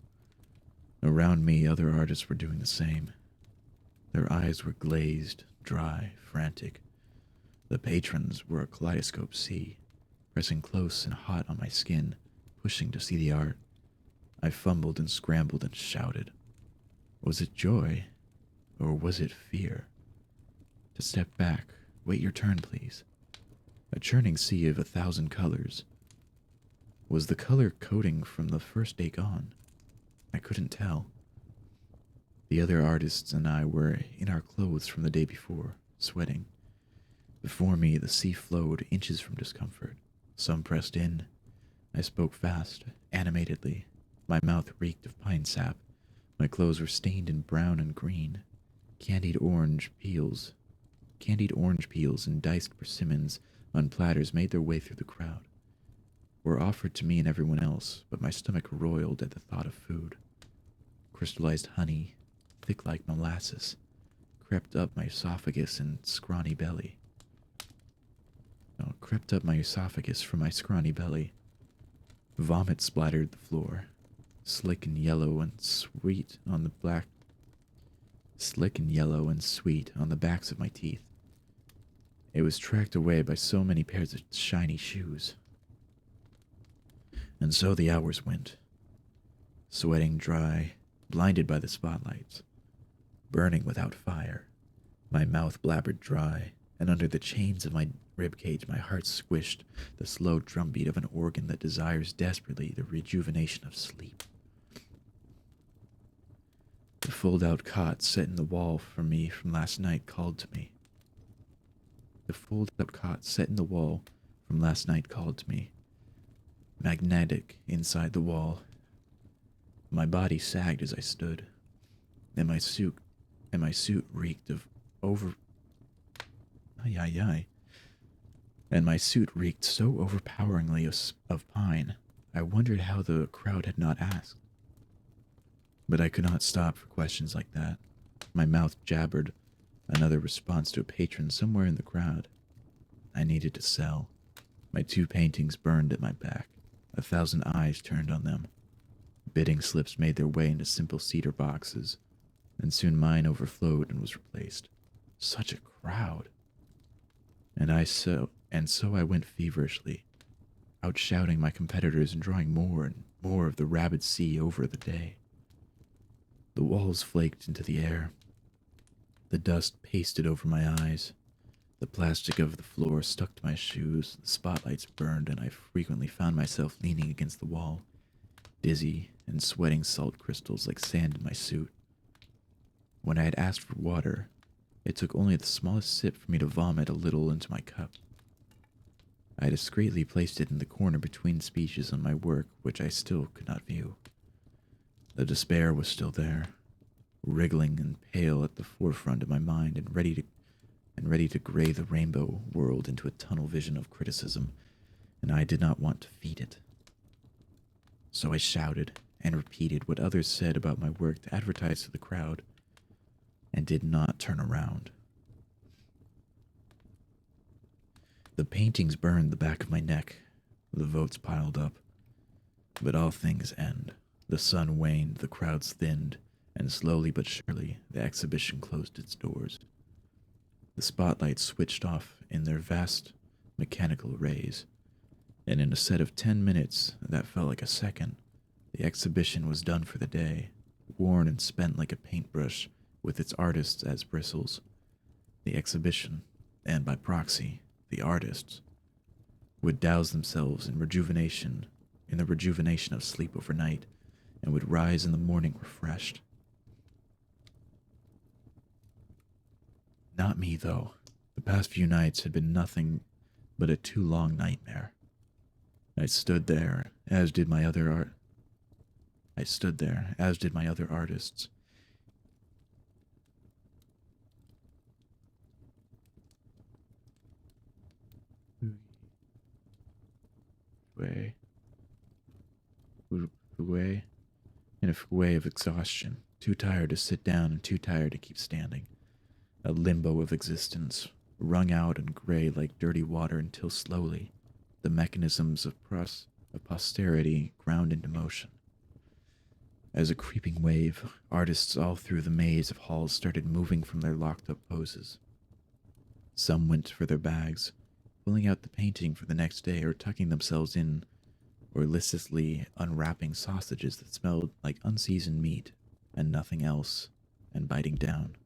Around me, other artists were doing the same. Their eyes were glazed, dry, frantic. The patrons were a kaleidoscope sea, pressing close and hot on my skin, pushing to see the art. I fumbled and scrambled and shouted. Was it joy, or was it fear? To step back, wait your turn, please. A churning sea of 1,000 colors. Was the color coding from the first day gone? I couldn't tell. The other artists and I were in our clothes from the day before, sweating. Before me, the sea flowed inches from discomfort. Some pressed in. I spoke fast, animatedly. My mouth reeked of pine sap. My clothes were stained in brown and green. Candied orange peels and diced persimmons on platters made their way through the crowd. Were offered to me and everyone else, but my stomach roiled at the thought of food. Crystallized honey, thick like molasses, crept up my esophagus and scrawny belly. Crept up my esophagus from my scrawny belly. Vomit splattered the floor, slick and yellow and sweet on the backs of my teeth. It was tracked away by so many pairs of shiny shoes. And so the hours went, sweating dry, blinded by the spotlights, burning without fire. My mouth blabbered dry, and under the chains of my ribcage my heart squished the slow drumbeat of an organ that desires desperately the rejuvenation of sleep. The fold-out cot set in the wall for me from last night called to me. Magnetic inside the wall. My body sagged as I stood, and my suit reeked of and my suit reeked so overpoweringly of pine, I wondered how the crowd had not asked. But I could not stop for questions like that. My mouth jabbered, another response to a patron somewhere in the crowd. I needed to sell. My 2 paintings burned at my back. 1,000 eyes turned on them. Bidding slips made their way into simple cedar boxes, and soon mine overflowed and was replaced. Such a crowd. And so I went feverishly, out shouting my competitors and drawing more and more of the rabid sea over the day. The walls flaked into the air. The dust pasted over my eyes. The plastic of the floor stuck to my shoes. The spotlights burned, and I frequently found myself leaning against the wall, dizzy and sweating salt crystals like sand in my suit. When I had asked for water, it took only the smallest sip for me to vomit a little into my cup. I discreetly placed it in the corner between speeches on my work, which I still could not view. The despair was still there, wriggling and pale at the forefront of my mind and ready to gray the rainbow world into a tunnel vision of criticism, and I did not want to feed it. So I shouted and repeated what others said about my work to advertise to the crowd, and did not turn around. The paintings burned the back of my neck. The votes piled up. But all things end. The sun waned, the crowds thinned, and slowly but surely the exhibition closed its doors. The spotlights switched off in their vast mechanical rays, and in a set of 10 minutes that felt like a second, the exhibition was done for the day, worn and spent like a paintbrush with its artists as bristles. The exhibition, and by proxy, the artists, would douse themselves in the rejuvenation of sleep overnight, and would rise in the morning refreshed. Not me, though. The past few nights had been nothing but a too long nightmare. I stood there, as did my other artists. Fouet, in a fouet of exhaustion, too tired to sit down and too tired to keep standing. A limbo of existence, wrung out and gray like dirty water until slowly the mechanisms of posterity ground into motion. As a creeping wave, artists all through the maze of halls started moving from their locked-up poses. Some went for their bags, pulling out the painting for the next day or tucking themselves in, or listlessly unwrapping sausages that smelled like unseasoned meat and nothing else, and biting down.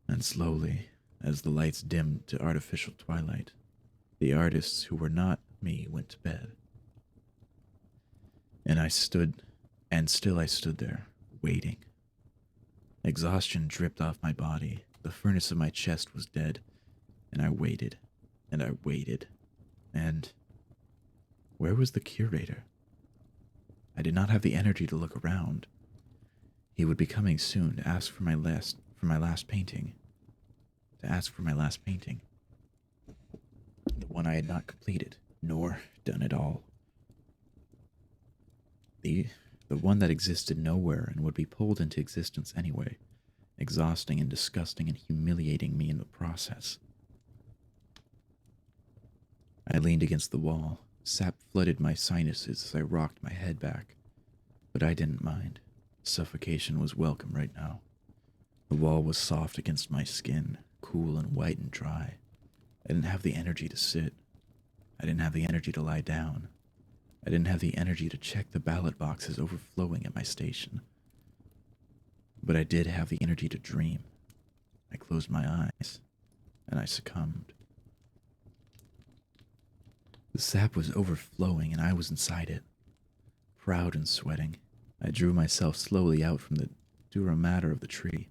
And slowly, as the lights dimmed to artificial twilight, the artists who were not me went to bed. And I stood, and still I stood there, waiting. Exhaustion dripped off my body. The furnace of my chest was dead, and I waited, and I waited, and where was the curator? I did not have the energy to look around. He would be coming soon to ask for my last painting. To ask for my last painting. The one I had not completed, nor done at all. The one that existed nowhere and would be pulled into existence anyway, exhausting and disgusting and humiliating me in the process. I leaned against the wall. Sap flooded my sinuses as I rocked my head back. But I didn't mind. Suffocation was welcome right now. The wall was soft against my skin, cool and white and dry. I didn't have the energy to sit. I didn't have the energy to lie down. I didn't have the energy to check the ballot boxes overflowing at my station. But I did have the energy to dream. I closed my eyes, and I succumbed. The sap was overflowing, and I was inside it. Proud and sweating, I drew myself slowly out from the dura mater of the tree,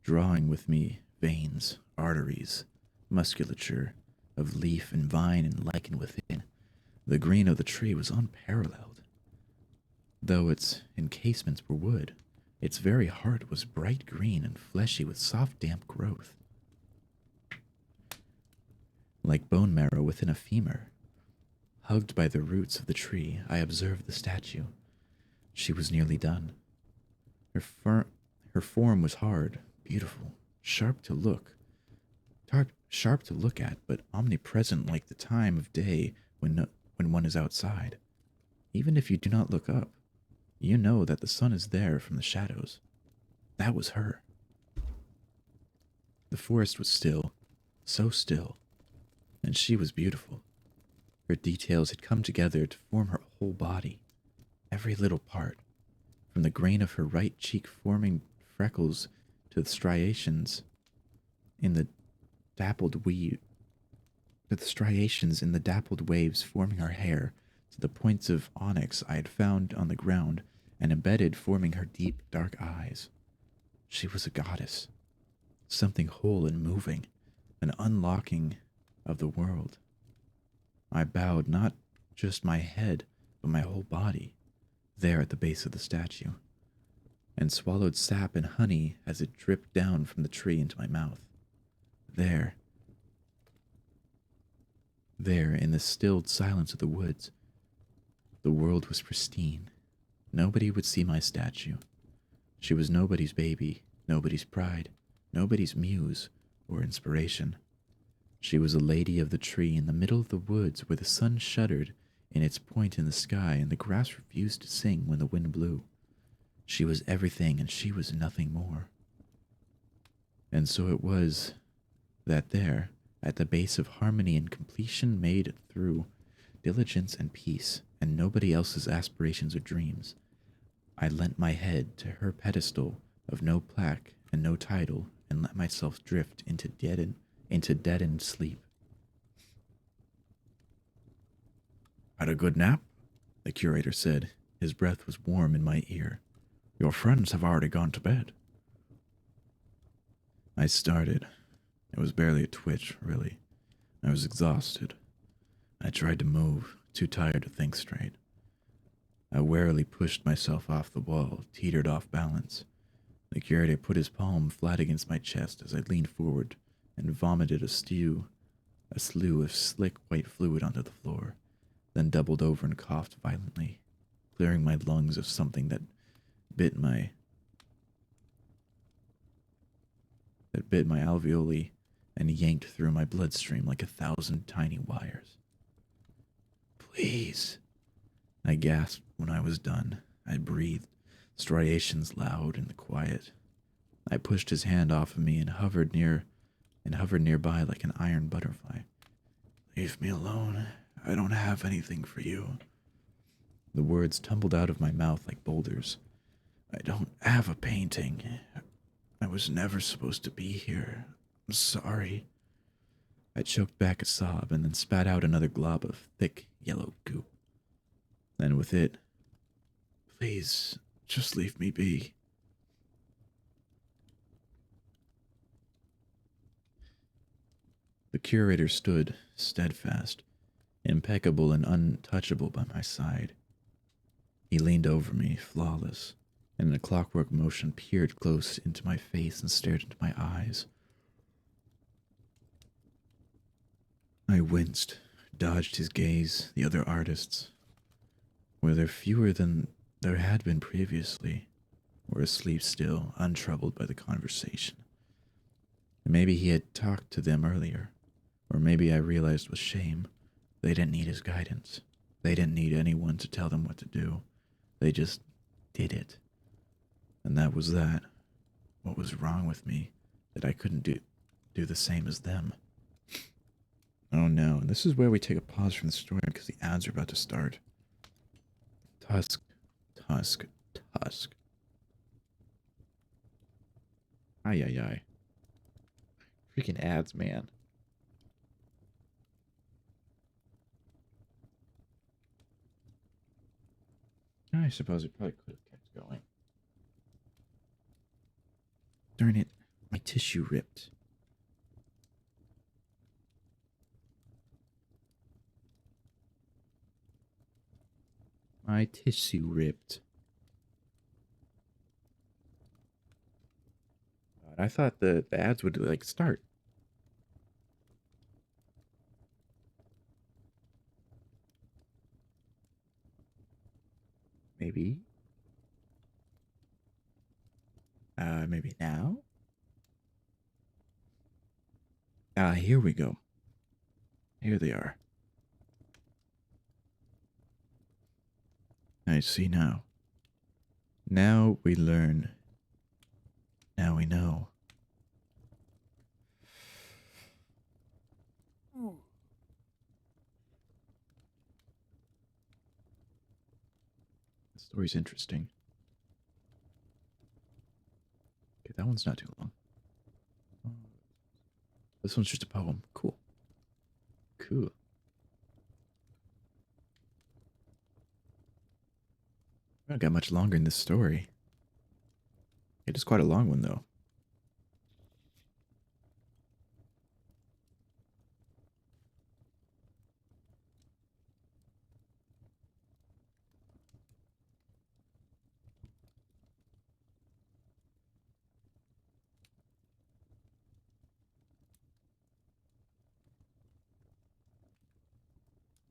drawing with me veins, arteries, musculature of leaf and vine and lichen within. The green of the tree was unparalleled. Though its encasements were wood, its very heart was bright green and fleshy with soft, damp growth. Like bone marrow within a femur, hugged by the roots of the tree, I observed the statue. She was nearly done. Her form was hard, beautiful, sharp to look at, but omnipresent like the time of day when one is outside. Even if you do not look up, you know that the sun is there from the shadows. That was her. The forest was still, so still, and she was beautiful. Her details had come together to form her whole body, every little part, from the grain of her right cheek forming freckles to the striations in the dappled waves forming her hair, to the points of onyx I had found on the ground and embedded forming her deep, dark eyes. She was a goddess, something whole and moving, an unlocking of the world. I bowed not just my head, but my whole body, there at the base of the statue, and swallowed sap and honey as it dripped down from the tree into my mouth. There, in the stilled silence of the woods, the world was pristine. Nobody would see my statue. She was nobody's baby, nobody's pride, nobody's muse or inspiration. She was a lady of the tree in the middle of the woods where the sun shuddered in its point in the sky and the grass refused to sing when the wind blew. She was everything and she was nothing more. And so it was that there, at the base of harmony and completion made through diligence and peace, and nobody else's aspirations or dreams, I lent my head to her pedestal of no plaque and no title and let myself drift into deadened sleep. Had a good nap? The curator said. His breath was warm in my ear. Your friends have already gone to bed. I started. It was barely a twitch, really. I was exhausted. I tried to move, too tired to think straight. I warily pushed myself off the wall, teetered off balance. The curator put his palm flat against my chest as I leaned forward and vomited a slew of slick white fluid onto the floor, then doubled over and coughed violently, clearing my lungs of something that bit my alveoli and yanked through my bloodstream like 1,000 tiny wires. Please, I gasped when I was done. I breathed, striations loud in the quiet. I pushed his hand off of me and hovered nearby like an iron butterfly. Leave me alone. I don't have anything for you. The words tumbled out of my mouth like boulders. I don't have a painting. I was never supposed to be here. I'm sorry. I choked back a sob and then spat out another glob of thick yellow goop. Then with it, please, just leave me be. The curator stood, steadfast, impeccable and untouchable by my side. He leaned over me, flawless, and in a clockwork motion peered close into my face and stared into my eyes. I winced, dodged his gaze, the other artists. Were there fewer than there had been previously, were asleep still, untroubled by the conversation. Maybe he had talked to them earlier, or maybe I realized with shame they didn't need his guidance. They didn't need anyone to tell them what to do. They just did it. And that was that. What was wrong with me that I couldn't do the same as them? Oh no, this is where we take a pause from the story because the ads are about to start. Tusk, tusk, tusk. Ay, ay, ay. Freaking ads, man. I suppose it probably could have kept going. Darn it, my tissue ripped. My tissue ripped. God, I thought the ads would like start. Maybe. Maybe now? Here we go. Here they are. I see now. Now we learn. Now we know. The story's interesting. Okay, that one's not too long. This one's just a poem. Cool. Cool. I don't got much longer in this story. It is quite a long one, though.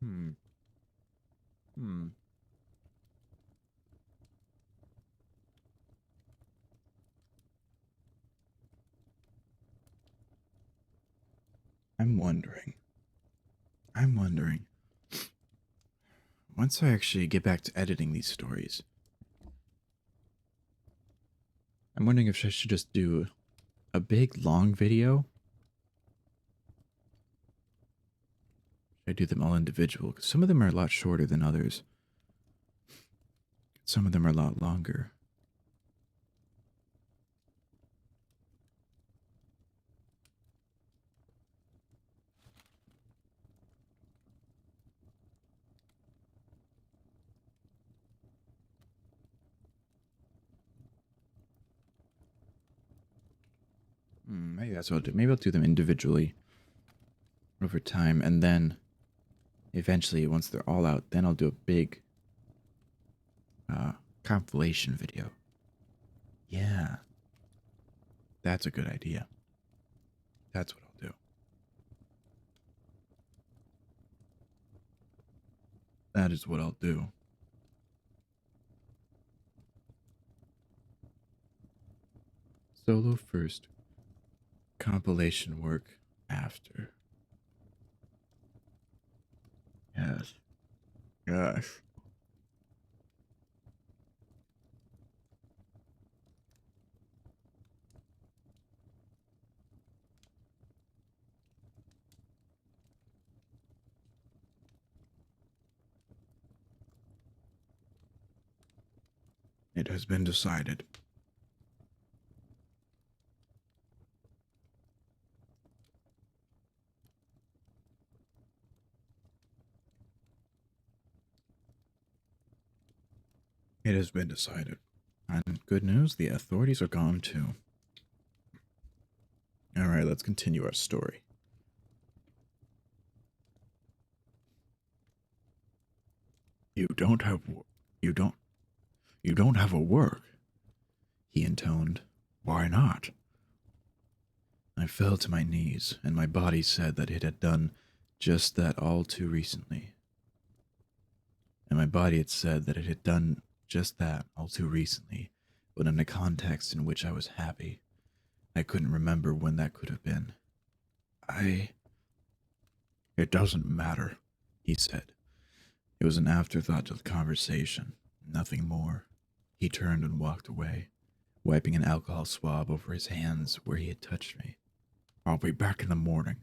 Hmm. Hmm. I'm wondering. I'm wondering. Once I actually get back to editing these stories, I'm wondering if I should just do a big long video. Should I do them all individual? Because some of them are a lot shorter than others. Some of them are a lot longer. Maybe that's what I'll do. Maybe I'll do them individually over time, and then eventually, once they're all out, then I'll do a big compilation video. Yeah, that's a good idea. That's what I'll do. That is what I'll do. Solo first, compilation work after. Yes. Yes. It has been decided. It has been decided. And good news, the authorities are gone too. Alright, let's continue our story. You don't have you don't you don't have a work, he intoned. Why not? I fell to my knees, and my body said that it had done just that all too recently. And my body had said that it had done just that all too recently, but in a context in which I was happy. I couldn't remember when that could have been. It doesn't matter, he said. It was an afterthought to the conversation, nothing more. He turned and walked away, wiping an alcohol swab over his hands where he had touched me. I'll be back in the morning.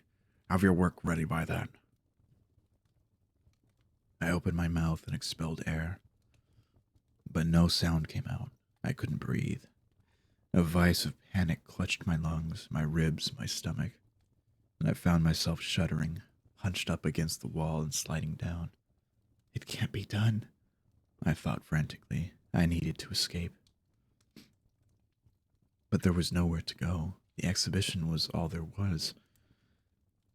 Have your work ready by then. I opened my mouth and expelled air, but no sound came out. I couldn't breathe. A vice of panic clutched my lungs, my ribs, my stomach, and I found myself shuddering, hunched up against the wall and sliding down. It can't be done, I thought frantically. I needed to escape. But there was nowhere to go. The exhibition was all there was.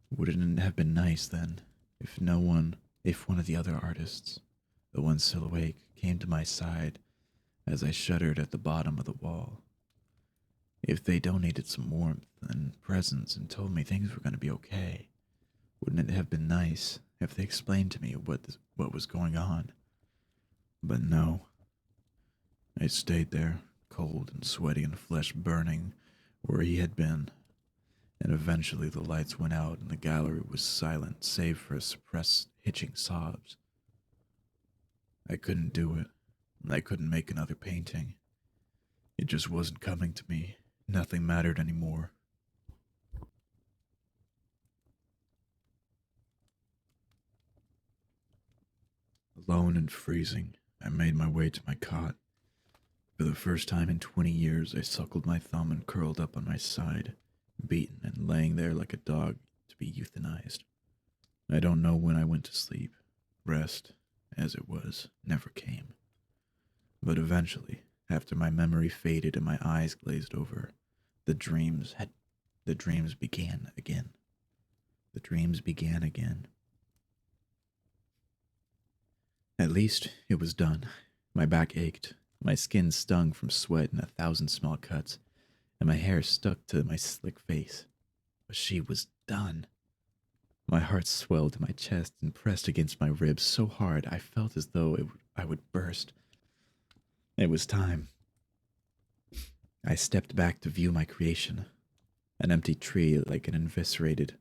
Wouldn't it have been nice then, if one of the other artists, the one still awake, came to my side as I shuddered at the bottom of the wall? If they donated some warmth and presents and told me things were going to be okay, wouldn't it have been nice if they explained to me what was going on? But no. I stayed there, cold and sweaty and flesh burning, where he had been, and eventually the lights went out and the gallery was silent save for suppressed hitching sobs. I couldn't do it. I couldn't make another painting. It just wasn't coming to me. Nothing mattered anymore. Alone and freezing, I made my way to my cot. For the first time in 20 years, I suckled my thumb and curled up on my side, beaten and laying there like a dog to be euthanized. I don't know when I went to sleep. Rest, as it was, never came. But eventually, after my memory faded and my eyes glazed over, the dreams began again. The dreams began again. At least it was done. My back ached. My skin stung from sweat and 1,000 small cuts, and my hair stuck to my slick face. But she was done. My heart swelled to my chest and pressed against my ribs so hard I felt as though I would burst. It was time. I stepped back to view my creation. An empty tree like an eviscerated.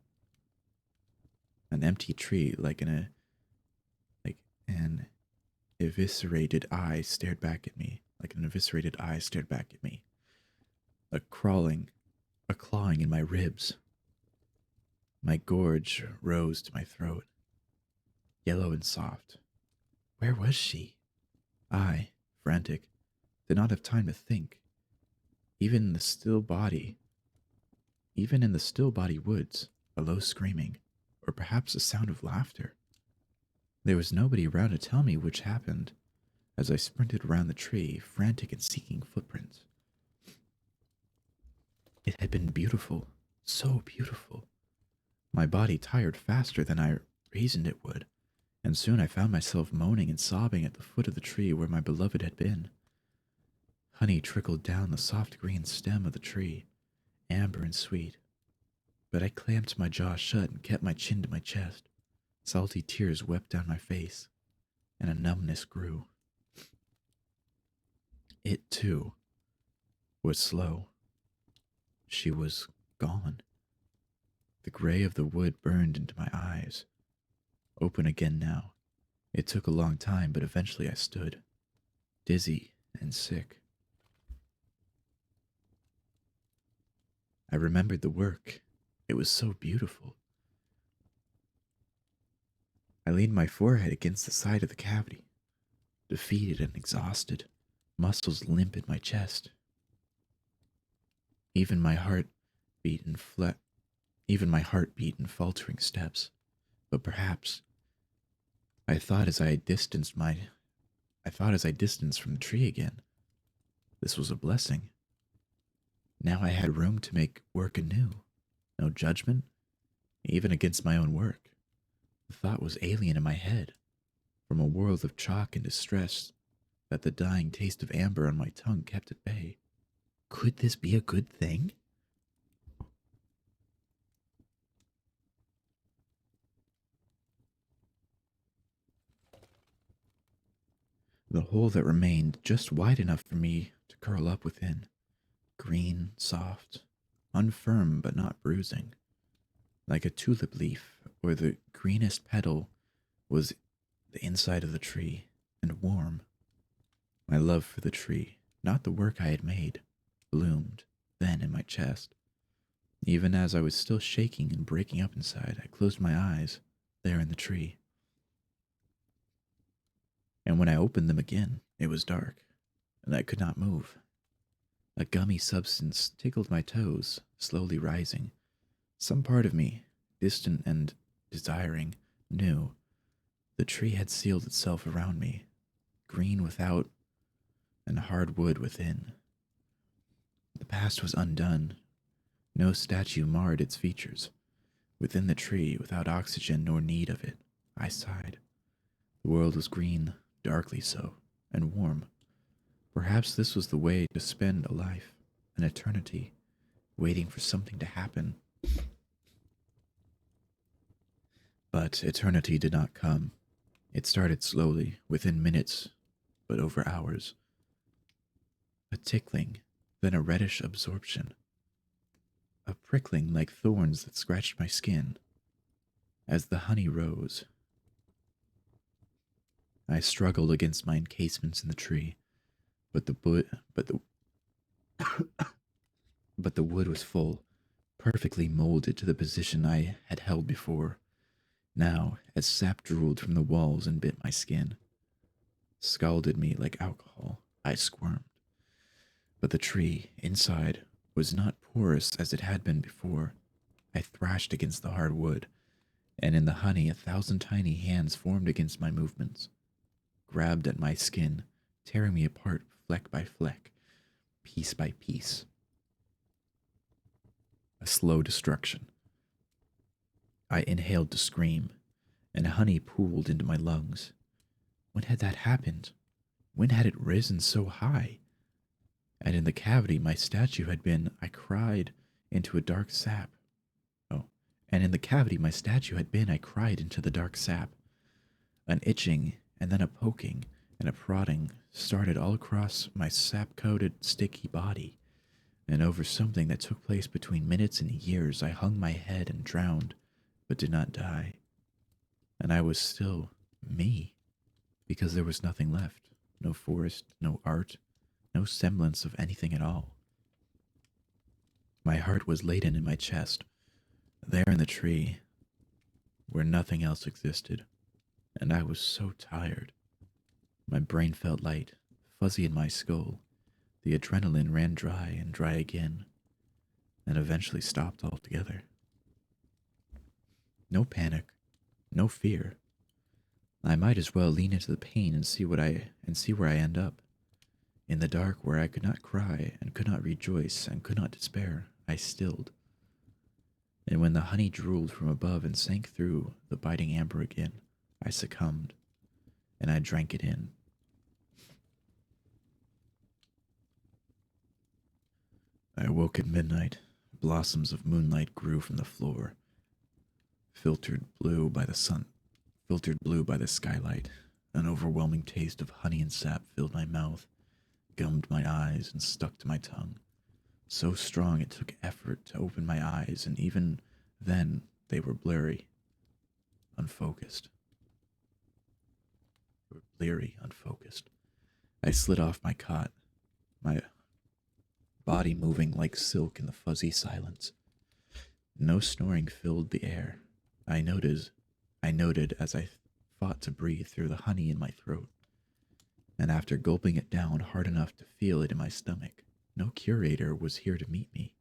An empty tree like an eviscerated eye stared back at me. Like an eviscerated eye stared back at me. A clawing in my ribs. My gorge rose to my throat, yellow and soft. Where was she? I, frantic, did not have time to think. Even in the still body woods, a low screaming, or perhaps a sound of laughter. There was nobody around to tell me which happened, as I sprinted around the tree, frantic and seeking footprints. It had been beautiful, so beautiful. My body tired faster than I reasoned it would, and soon I found myself moaning and sobbing at the foot of the tree where my beloved had been. Honey trickled down the soft green stem of the tree, amber and sweet. But I clamped my jaw shut and kept my chin to my chest. Salty tears wept down my face, and a numbness grew. It, too, was slow. She was gone. The gray of the wood burned into my eyes. Open again now. It took a long time, but eventually I stood, dizzy and sick. I remembered the work. It was so beautiful. I leaned my forehead against the side of the cavity, defeated and exhausted. muscles limp in my chest. Even my heart beat in fle- Even my heart beat in faltering steps. But perhaps I thought as I distanced my I thought as I distanced from the tree again, this was a blessing. Now I had room to make work anew. No judgment, even against my own work. The thought was alien in my head, from a world of chalk and distress that the dying taste of amber on my tongue kept at bay. Could this be a good thing? The hole that remained just wide enough for me to curl up within. Green, soft, unfirm but not bruising. Like a tulip leaf or the greenest petal was the inside of the tree, and warm. My love for the tree, not the work I had made, bloomed then in my chest. Even as I was still shaking and breaking up inside, I closed my eyes, there in the tree. And when I opened them again, it was dark, and I could not move. A gummy substance tickled my toes, slowly rising. Some part of me, distant and desiring, knew the tree had sealed itself around me, green without and hard wood within. The past was undone. No statue marred its features. Within the tree, without oxygen nor need of it, I sighed. The world was green, darkly so, and warm. Perhaps this was the way to spend a life, an eternity, waiting for something to happen. But eternity did not come. It started slowly, within minutes, but over hours. A tickling, then a reddish absorption. A prickling like thorns that scratched my skin. As the honey rose, I struggled against my encasements in the tree, but but the wood was full, perfectly molded to the position I had held before. Now, as sap drooled from the walls and bit my skin, scalded me like alcohol, I squirmed. But the tree, inside, was not porous as it had been before. I thrashed against the hard wood, and in the honey 1,000 tiny hands formed against my movements, grabbed at my skin, tearing me apart fleck by fleck, piece by piece. A slow destruction. I inhaled to scream, and honey pooled into my lungs. When had that happened? When had it risen so high? And in the cavity my statue had been, I cried into a dark sap. Oh, and in the cavity my statue had been, I cried into the dark sap. An itching, and then a poking, and a prodding started all across my sap-coated, sticky body. And over something that took place between minutes and years, I hung my head and drowned, but did not die. And I was still me, because there was nothing left. No forest, no art, no semblance of anything at all. My heart was laden in my chest, there in the tree, where nothing else existed, and I was so tired. My brain felt light, fuzzy in my skull. The adrenaline ran dry and dry again, and eventually stopped altogether. No panic, no fear. I might as well lean into the pain and see where I end up. In the dark where I could not cry and could not rejoice and could not despair, I stilled. And when the honey drooled from above and sank through the biting amber again, I succumbed, and I drank it in. I awoke at midnight. Blossoms of moonlight grew from the floor, filtered blue by the sun, filtered blue by the skylight. An overwhelming taste of honey and sap filled my mouth, gummed my eyes, and stuck to my tongue. So strong it took effort to open my eyes, and even then they were blurry, unfocused. They were bleary, unfocused. I slid off my cot, my body moving like silk in the fuzzy silence. No snoring filled the air. I noted as I fought to breathe through the honey in my throat. and after gulping it down hard enough to feel it in my stomach, no curator was here to meet me.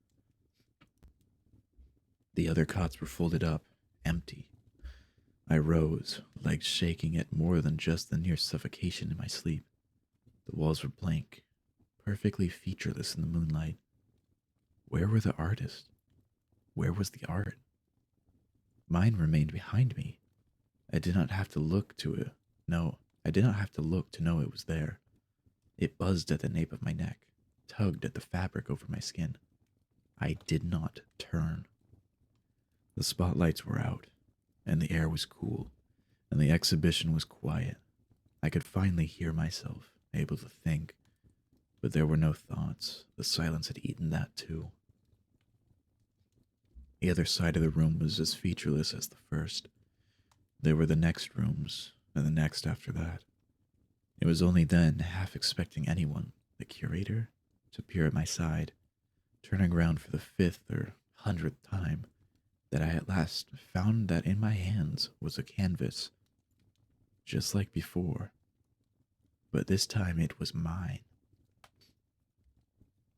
The other cots were folded up, empty. I rose, legs shaking at more than just the near suffocation in my sleep. The walls were blank, perfectly featureless in the moonlight. Where were the artists? Where was the art? Mine remained behind me. I did not have to look to it. No, I did not have to look to know it was there. It buzzed at the nape of my neck, tugged at the fabric over my skin. I did not turn. The spotlights were out, and the air was cool, and the exhibition was quiet. I could finally hear myself, able to think, but there were no thoughts. The silence had eaten that too. The other side of the room was as featureless as the first. There were the next rooms, and the next after that. It was only then, half expecting anyone, the curator, to appear at my side, turning around for the 5th or 100th time, that I at last found that in my hands was a canvas, just like before, but this time it was mine.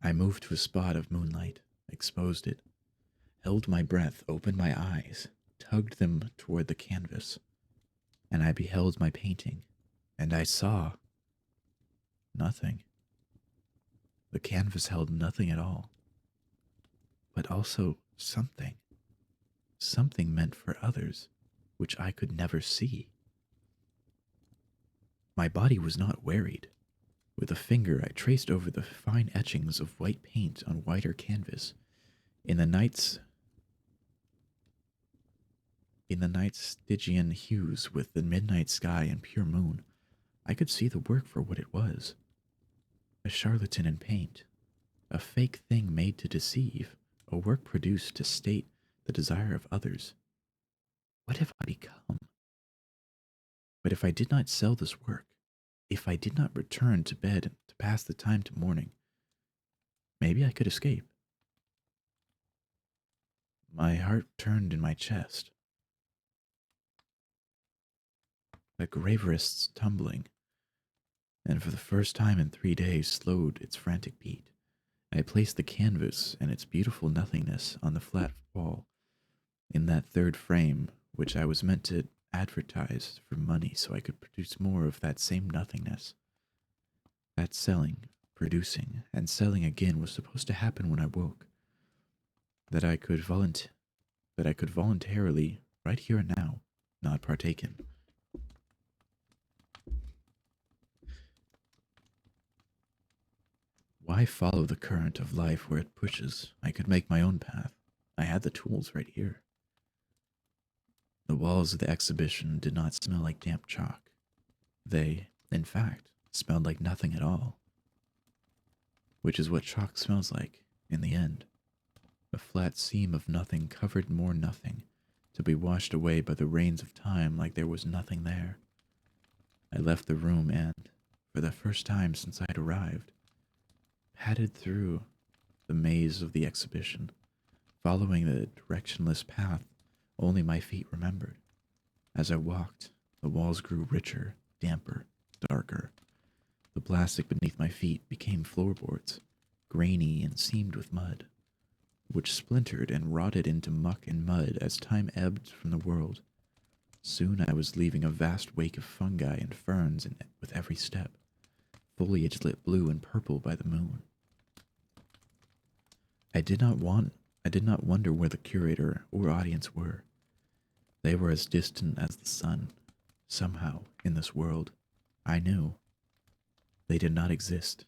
I moved to a spot of moonlight, exposed it, held my breath, opened my eyes, tugged them toward the canvas, and I beheld my painting, and I saw nothing. The canvas held nothing at all, but also something. Something meant for others, which I could never see. My body was not wearied. With a finger I traced over the fine etchings of white paint on whiter canvas. In the night's Stygian hues with the midnight sky and pure moon, I could see the work for what it was. A charlatan in paint, a fake thing made to deceive, a work produced to state the desire of others. What have I become? But if I did not sell this work, if I did not return to bed to pass the time to morning, maybe I could escape. My heart turned in my chest. The graverist's tumbling, and for the first time in 3 days slowed its frantic beat. I placed the canvas and its beautiful nothingness on the flat wall in that third frame which I was meant to advertise for money so I could produce more of that same nothingness. That selling, producing, and selling again was supposed to happen when I woke. That I could voluntarily, right here and now, not partake in. Why follow the current of life where it pushes? I could make my own path. I had the tools right here. The walls of the exhibition did not smell like damp chalk. They, in fact, smelled like nothing at all. Which is what chalk smells like, in the end. A flat seam of nothing covered more nothing, to be washed away by the rains of time like there was nothing there. I left the room and, for the first time since I had arrived, padded through the maze of the exhibition, following the directionless path only my feet remembered. As I walked, the walls grew richer, damper, darker. The plastic beneath my feet became floorboards, grainy and seamed with mud, which splintered and rotted into muck and mud as time ebbed from the world. Soon I was leaving a vast wake of fungi and ferns with every step, foliage lit blue and purple by the moon. I did not wonder where the curator or audience were. They were as distant as the sun. Somehow, in this world, I knew they did not exist,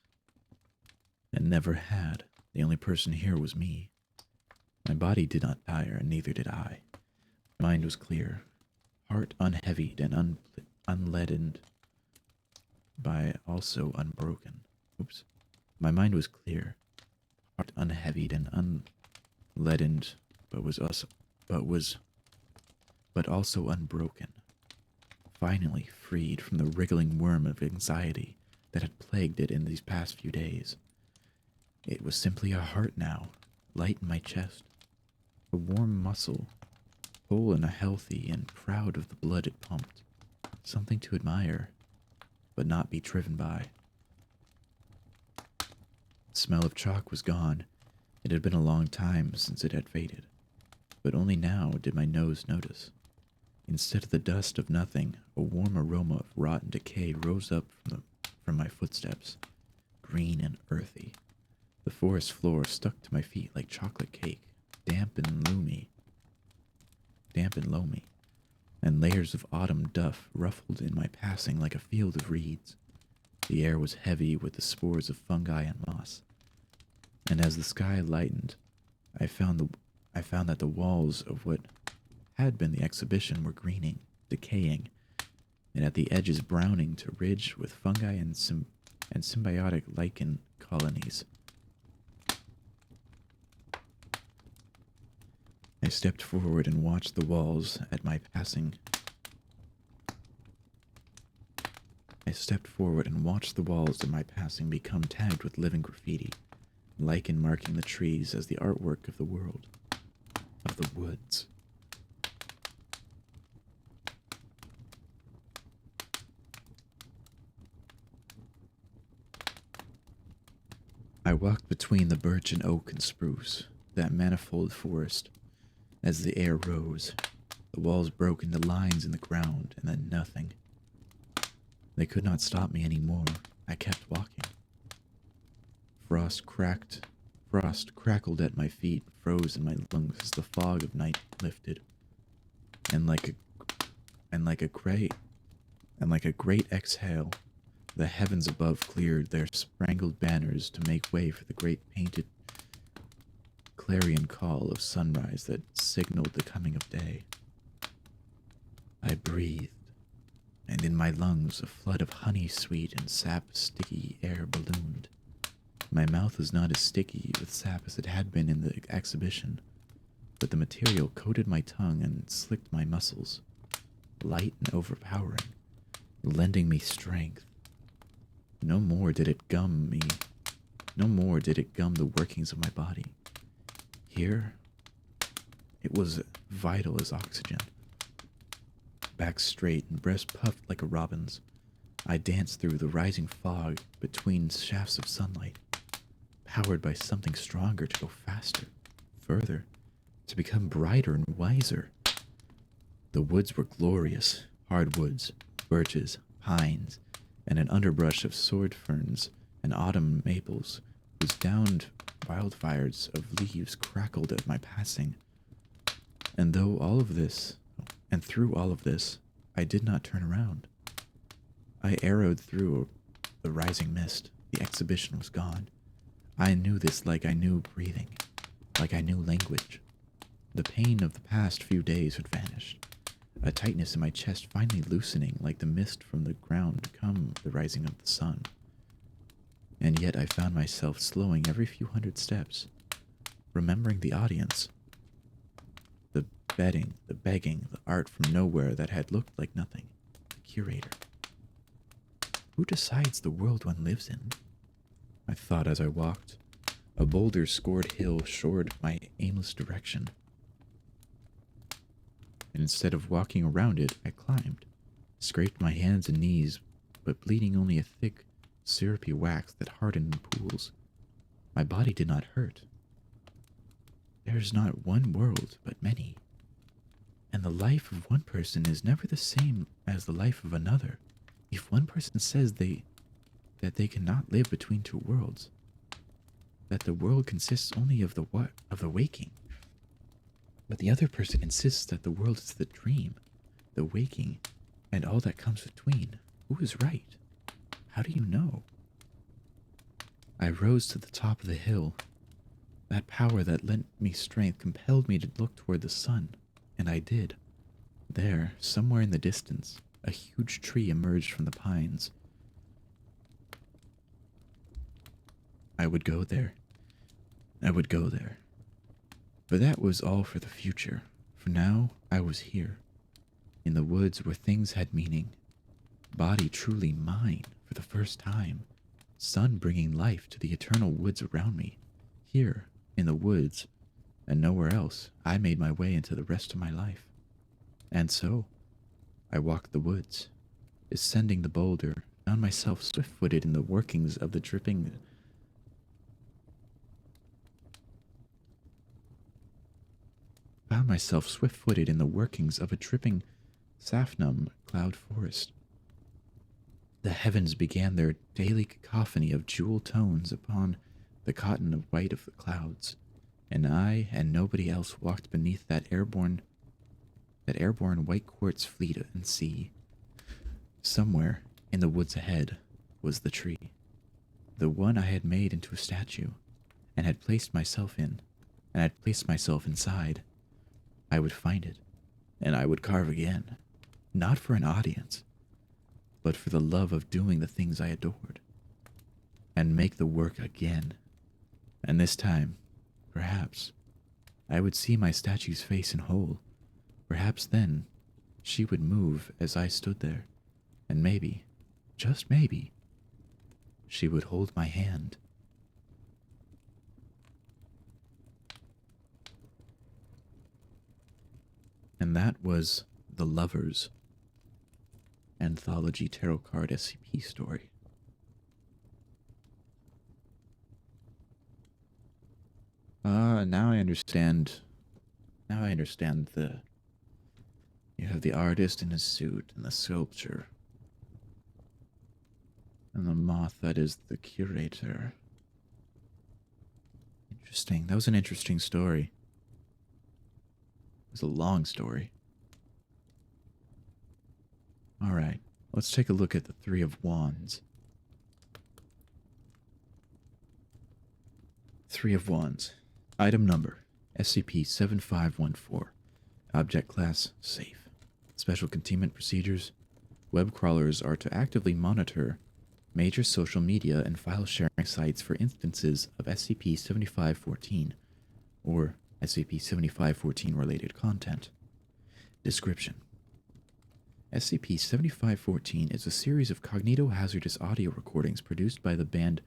and never had. The only person here was me. My body did not tire, and neither did I. My mind was clear, heart unheavied and unleadened, by also unbroken. My mind was clear, heart unheavied and unleadened, but also unbroken. Finally freed from the wriggling worm of anxiety that had plagued it in these past few days. It was simply a heart now, light in my chest, a warm muscle, whole and healthy and proud of the blood it pumped, something to admire. but not be driven by. The smell of chalk was gone. It had been a long time since it had faded, but only now did my nose notice. Instead of the dust of nothing, a warm aroma of rotten decay rose up from my footsteps, green and earthy. The forest floor stuck to my feet like chocolate cake, damp and loamy, and layers of autumn duff ruffled in my passing like a field of reeds. The air was heavy with the spores of fungi and moss, and as the sky lightened, I found that the walls of what had been the exhibition were greening, decaying, and at the edges browning to ridge with fungi and symbiotic lichen colonies. I stepped forward and watched the walls at my passing. Become tagged with living graffiti, lichen marking the trees as the artwork of the world, of the woods. I walked between the birch and oak and spruce, that manifold forest. As the air rose, the walls broke into lines in the ground, and then nothing. They could not stop me any more. I kept walking. Frost crackled at my feet, froze in my lungs as the fog of night lifted, and like a great exhale, the heavens above cleared their spangled banners to make way for the great painted clarion call of sunrise that signaled the coming of day. I breathed, and in my lungs a flood of honey-sweet and sap-sticky air ballooned. My mouth was not as sticky with sap as it had been in the exhibition, but the material coated my tongue and slicked my muscles, light and overpowering, lending me strength. No more did it gum the workings of my body. Here, it was vital as oxygen. Back straight and breast puffed like a robin's, I danced through the rising fog between shafts of sunlight, powered by something stronger to go faster, further, to become brighter and wiser. The woods were glorious, hardwoods, birches, pines, and an underbrush of sword ferns and autumn maples whose downed wildfires of leaves crackled at my passing. And through all of this, I did not turn around. I arrowed through the rising mist. The exhibition was gone. I knew this like I knew breathing, like I knew language. The pain of the past few days had vanished, a tightness in my chest finally loosening like the mist from the ground come the rising of the sun. And yet I found myself slowing every few hundred steps, remembering the audience, the begging, the art from nowhere that had looked like nothing, the curator. Who decides the world one lives in? I thought as I walked. A boulder-scored hill shored my aimless direction. And instead of walking around it, I climbed, scraped my hands and knees, but bleeding only a thick, syrupy wax that hardened in pools. My body did not hurt. There is not one world, but many. And the life of one person is never the same as the life of another. If one person says that they cannot live between two worlds, that the world consists only of the waking, but the other person insists that the world is the dream, the waking, and all that comes between, who is right? How do you know? I rose to the top of the hill. That power that lent me strength compelled me to look toward the sun, and I did. There, somewhere in the distance, a huge tree emerged from the pines. I would go there. But that was all for the future. For now, I was here, in the woods where things had meaning. Body truly mine for the first time. Sun bringing life to the eternal woods around me. Here, in the woods, and nowhere else, I made my way into the rest of my life. And so, I walked the woods, descending the boulder Found myself swift-footed in the workings of the dripping... Found myself swift-footed in the workings of a dripping Safnum cloud forest. The heavens began their daily cacophony of jewel tones upon the cotton of white of the clouds, and I and nobody else walked beneath that airborne white quartz fleet and sea. Somewhere in the woods ahead was the tree, the one I had made into a statue, and had placed myself in, and had placed myself inside. I would find it, and I would carve again, not for an audience, but for the love of doing the things I adored, and make the work again. And this time, perhaps, I would see my statue's face in whole. Perhaps then, she would move as I stood there, and maybe, just maybe, she would hold my hand. And that was The Lovers Anthology Tarot Card SCP story. Now I understand. Now I understand the... You have the artist in his suit and the sculpture. And the moth that is the curator. Interesting. That was an interesting story. It was a long story. Alright, let's take a look at the Three of Wands. Three of Wands. Item number, SCP-7514. Object class, safe. Special containment procedures. Web crawlers are to actively monitor major social media and file sharing sites for instances of SCP-7514 or SCP-7514 related content. Description. SCP-7514 is a series of cognitohazardous audio recordings produced by the band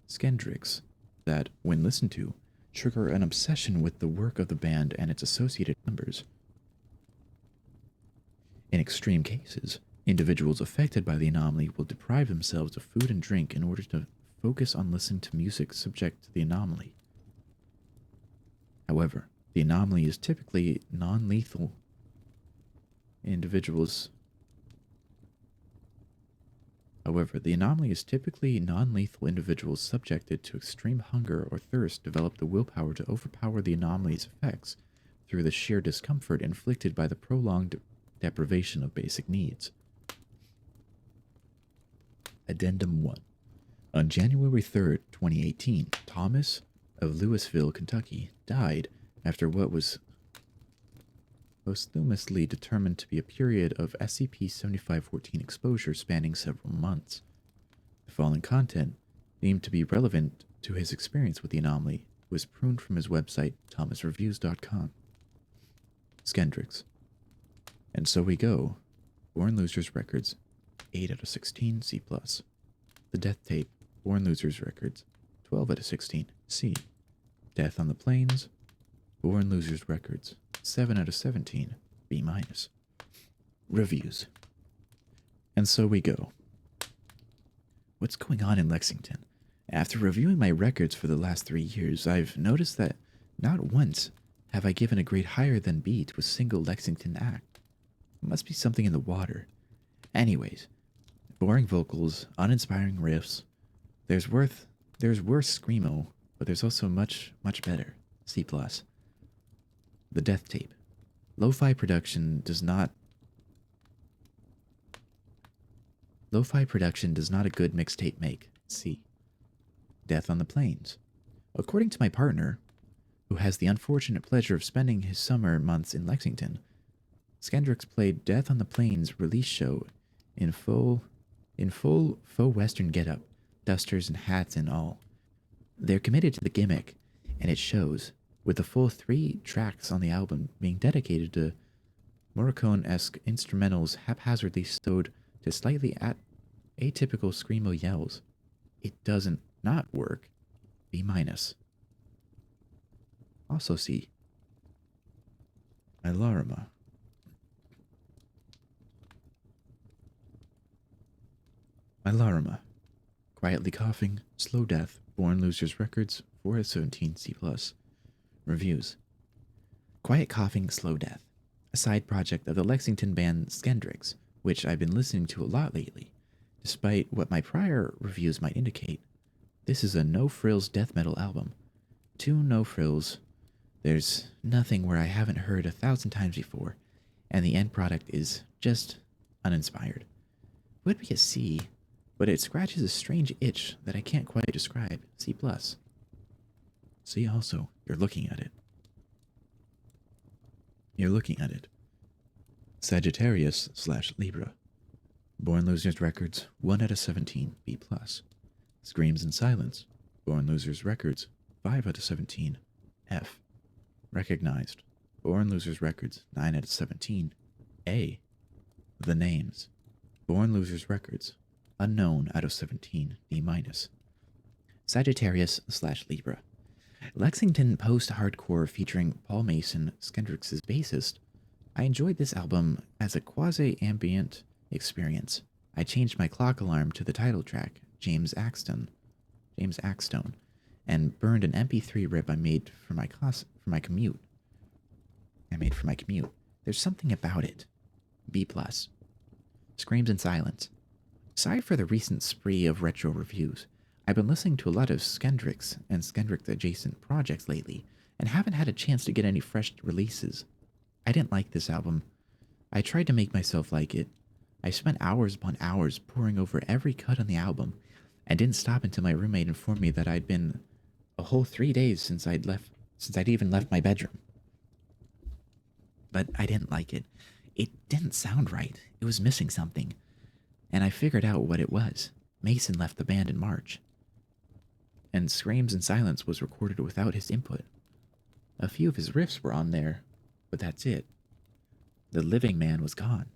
Skendrix that, when listened to, trigger an obsession with the work of the band and its associated members. In extreme cases, individuals affected by the anomaly will deprive themselves of food and drink in order to focus on listening to music subject to the anomaly. However, the anomaly is typically non-lethal. Individuals subjected to extreme hunger or thirst develop the willpower to overpower the anomaly's effects through the sheer discomfort inflicted by the prolonged deprivation of basic needs. Addendum 1. On January 3rd, 2018, Thomas of Louisville, Kentucky, died after what was posthumously determined to be a period of SCP-7514 exposure spanning several months. The following content, deemed to be relevant to his experience with the anomaly, was pruned from his website, thomasreviews.com. Skendrix. And so we go. Born Losers Records, 8 out of 16, C+. The Death Tape, Born Losers Records, 12 out of 16, C. Death on the Plains, Born Losers Records, 7 out of 17, B-. Reviews. And so we go. What's going on in Lexington? After reviewing my records for the last 3 years, I've noticed that not once have I given a grade higher than B to a single Lexington act. It must be something in the water. Anyways, boring vocals, uninspiring riffs. There's worse screamo, but there's also much better. C+. The Death Tape. Lo-fi production does not a good mixtape make. C. Death on the Plains. According to my partner, who has the unfortunate pleasure of spending his summer months in Lexington, Skendrix played Death on the Plains release show in full faux western getup, dusters and hats and all. They're committed to the gimmick, and it shows, with the full 3 tracks on the album being dedicated to Morricone-esque instrumentals haphazardly stowed to slightly atypical screamo yells. It doesn't not work. B-. Also C. Ilarima. Alarma. Quietly coughing, slow death, Born Losers Records, 4 out of 17 C+. Reviews. Quiet coughing, slow death. A side project of the Lexington band Skendrix, which I've been listening to a lot lately. Despite what my prior reviews might indicate, this is a no-frills death metal album. Two no-frills. There's nothing where I haven't heard 1,000 times before, and the end product is just uninspired. Would be a C, but it scratches a strange itch that I can't quite describe. C+. See also, you're looking at it. You're looking at it. Sagittarius/Libra. Born Losers Records, 1 out of 17, B+. Screams in Silence. Born Losers Records, 5 out of 17, F. Recognized. Born Losers Records, 9 out of 17, A. The Names. Born Losers Records, Unknown out of 17, D-. Sagittarius/Libra. Lexington post-hardcore featuring Paul Mason, Skendrix's bassist. I enjoyed this album as a quasi-ambient experience. I changed my clock alarm to the title track, James Axstone, and burned an MP3 rip I made for my commute. There's something about it. B+. Screams in Silence. Sorry for the recent spree of retro reviews. I've been listening to a lot of Skendrix and Skendrix-adjacent projects lately, and haven't had a chance to get any fresh releases. I didn't like this album. I tried to make myself like it. I spent hours upon hours poring over every cut on the album, and didn't stop until my roommate informed me that I'd been a whole 3 days since I'd even left my bedroom. But I didn't like it. It didn't sound right. It was missing something. And I figured out what it was. Mason left the band in March. And Screams in Silence was recorded without his input. A few of his riffs were on there, but that's it. The living man was gone.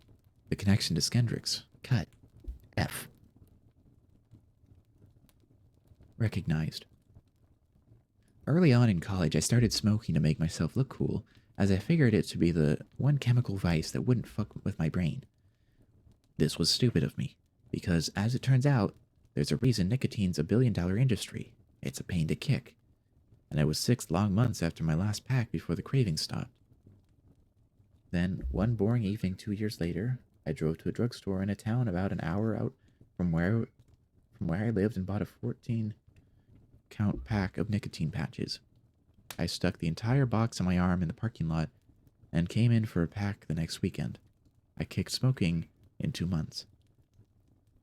The connection to Skendrix, cut. F. Recognized. Early on in college, I started smoking to make myself look cool, as I figured it to be the one chemical vice that wouldn't fuck with my brain. This was stupid of me, because as it turns out, there's a reason nicotine's a billion-dollar industry. It's a pain to kick. And I was 6 long months after my last pack before the craving stopped. Then, one boring evening 2 years later, I drove to a drugstore in a town about an hour out from where I lived and bought a 14-count pack of nicotine patches. I stuck the entire box on my arm in the parking lot and came in for a pack the next weekend. I kicked smoking in 2 months.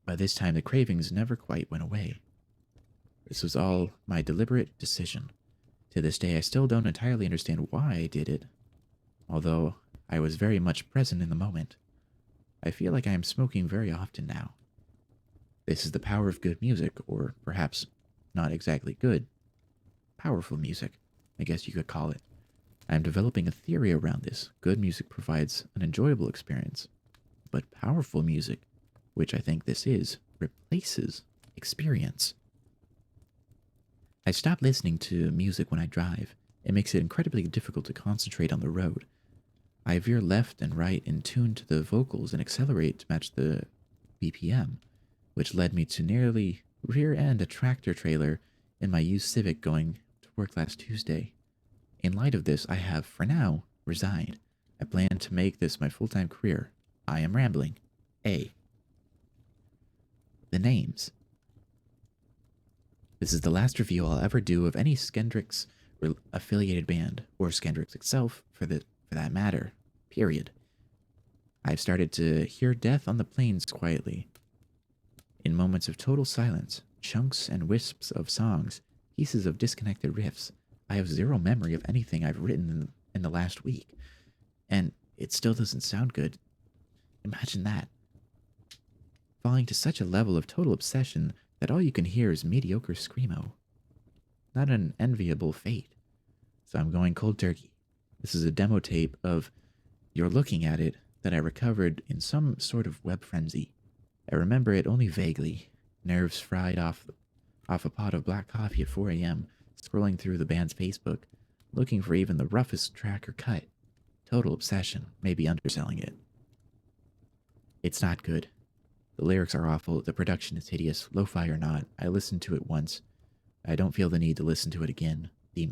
By this time, the cravings never quite went away. This was all my deliberate decision. To this day, I still don't entirely understand why I did it, although I was very much present in the moment. I feel like I am smoking very often now. This is the power of good music, or perhaps not exactly good. Powerful music, I guess you could call it. I am developing a theory around this. Good music provides an enjoyable experience, but powerful music, which I think this is, replaces experience. I stop listening to music when I drive. It makes it incredibly difficult to concentrate on the road. I veer left and right in tune to the vocals and accelerate to match the BPM, which led me to nearly rear-end a tractor trailer in my used Civic going to work last Tuesday. In light of this, I have, for now, resigned. I plan to make this my full-time career. I am rambling. A. The Names. This is the last review I'll ever do of any Skendrix affiliated band, or Skendrix itself, for that matter, period. I've started to hear death on the plains quietly. In moments of total silence, chunks and wisps of songs, pieces of disconnected riffs, I have zero memory of anything I've written in the last week. And it still doesn't sound good. Imagine that. Falling to such a level of total obsession that all you can hear is mediocre screamo. Not an enviable fate. So I'm going cold turkey. This is a demo tape of You're Looking at It that I recovered in some sort of web frenzy. I remember it only vaguely, nerves fried off a pot of black coffee at 4 a.m., scrolling through the band's Facebook, looking for even the roughest track or cut. Total obsession, maybe underselling it. It's not good. The lyrics are awful, the production is hideous, lo-fi or not. I listened to it once. I don't feel the need to listen to it again. D-.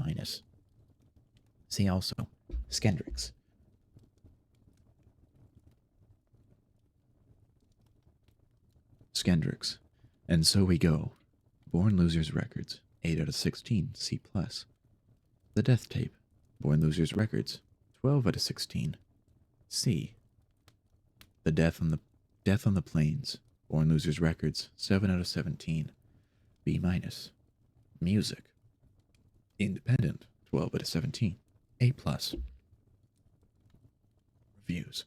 See also, Skendrix. Skendrix. And so we go. Born Losers Records, 8 out of 16, C+. The Death Tape. Born Losers Records, 12 out of 16, C. The Death on the Plains. Born Losers Records, 7 out of 17, B-. Music. Independent, 12 out of 17, A+. Reviews.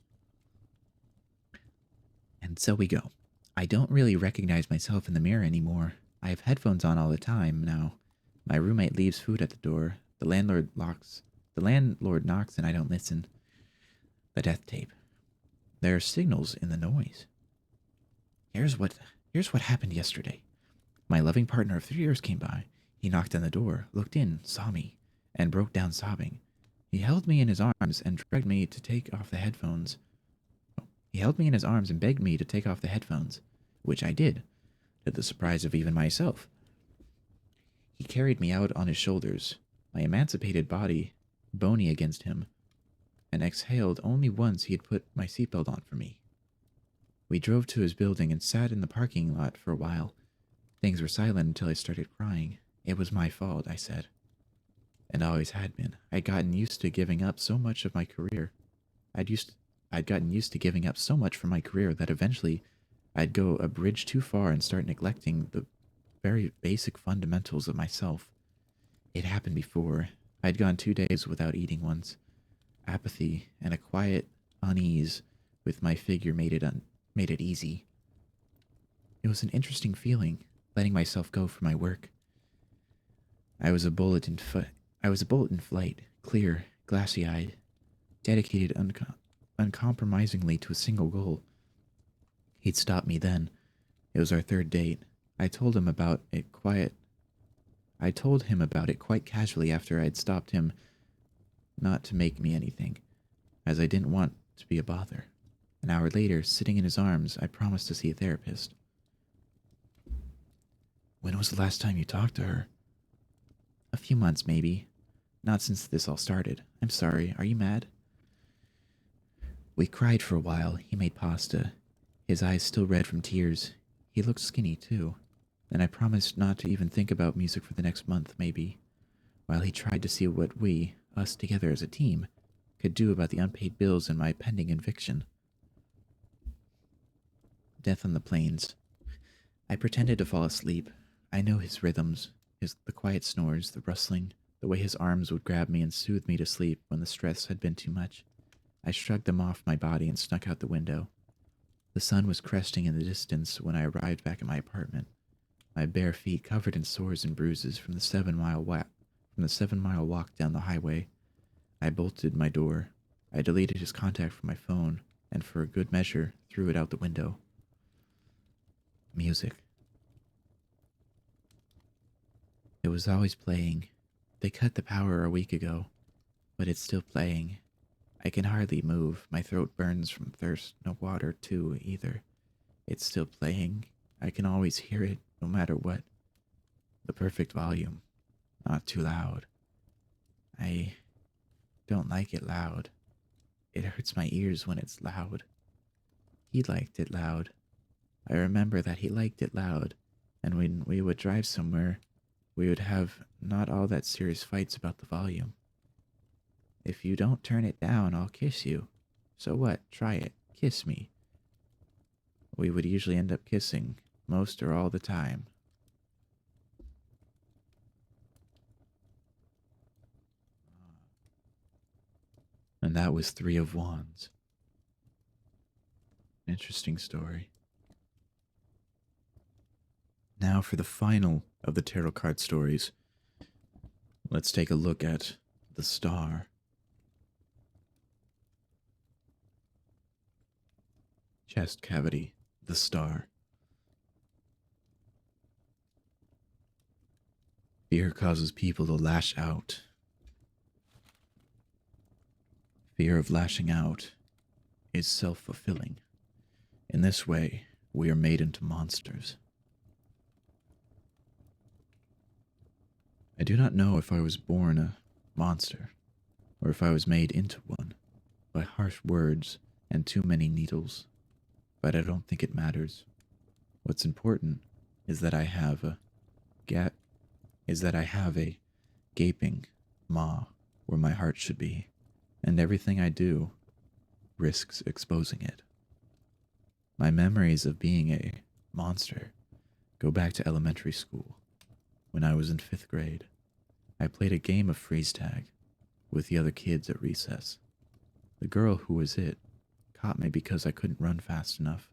And so we go. I don't really recognize myself in the mirror anymore. I have headphones on all the time now. My roommate leaves food at the door. The landlord knocks and I don't listen. The Death Tape. There are signals in the noise. Here's what happened yesterday. My loving partner of 3 years came by. He knocked on the door, looked in, saw me, and broke down sobbing. He held me in his arms and begged me to take off the headphones. Which I did, to the surprise of even myself. He carried me out on his shoulders, my emancipated body bony against him, and exhaled only once he had put my seatbelt on for me. We drove to his building and sat in the parking lot for a while. Things were silent until I started crying. It was my fault, I said. And always had been. I'd gotten used to giving up so much of my career. I'd gotten used to giving up so much from my career that eventually I'd go a bridge too far and start neglecting the very basic fundamentals of myself. It happened before. I'd gone 2 days without eating once. Apathy and a quiet unease with my figure made it easy. It was an interesting feeling, letting myself go for my work. I was a bullet in flight, clear, glassy-eyed, dedicated uncompromisingly to a single goal. He'd stopped me then. It was our third date. I told him about it quite casually after I'd stopped him, not to make me anything, as I didn't want to be a bother. An hour later, sitting in his arms, I promised to see a therapist. When was the last time you talked to her? A few months, maybe. Not since this all started. I'm sorry. Are you mad? We cried for a while. He made pasta, his eyes still red from tears. He looked skinny, too. And I promised not to even think about music for the next month, maybe, while he tried to see what we, us together as a team, could do about the unpaid bills and my pending eviction. Death on the Plains. I pretended to fall asleep. I know his rhythms, the quiet snores, the rustling, the way his arms would grab me and soothe me to sleep when the stress had been too much. I shrugged them off my body and snuck out the window. The sun was cresting in the distance when I arrived back at my apartment, my bare feet covered in sores and bruises from the 7-mile walk down the highway. I bolted my door. I deleted his contact from my phone, and for a good measure, threw it out the window. Music. It was always playing. They cut the power a week ago, but it's still playing. I can hardly move. My throat burns from thirst. No water, too, either. It's still playing. I can always hear it, no matter what. The perfect volume. Not too loud. I don't like it loud. It hurts my ears when it's loud. He liked it loud. I remember that he liked it loud, and when we would drive somewhere, we would have not all that serious fights about the volume. If you don't turn it down, I'll kiss you. So what? Try it. Kiss me. We would usually end up kissing, most or all the time. And that was Three of Wands. Interesting story. Now for the final of the tarot card stories. Let's take a look at the Star. Chest cavity, the Star. Fear causes people to lash out. Fear of lashing out is self-fulfilling. In this way, we are made into monsters. I do not know if I was born a monster, or if I was made into one by harsh words and too many needles, but I don't think it matters. What's important is that I have a gap is that I have a gaping maw where my heart should be, and everything I do risks exposing it. My memories of being a monster go back to elementary school. When I was in 5th grade, I played a game of freeze tag with the other kids at recess. The girl who was it caught me because I couldn't run fast enough,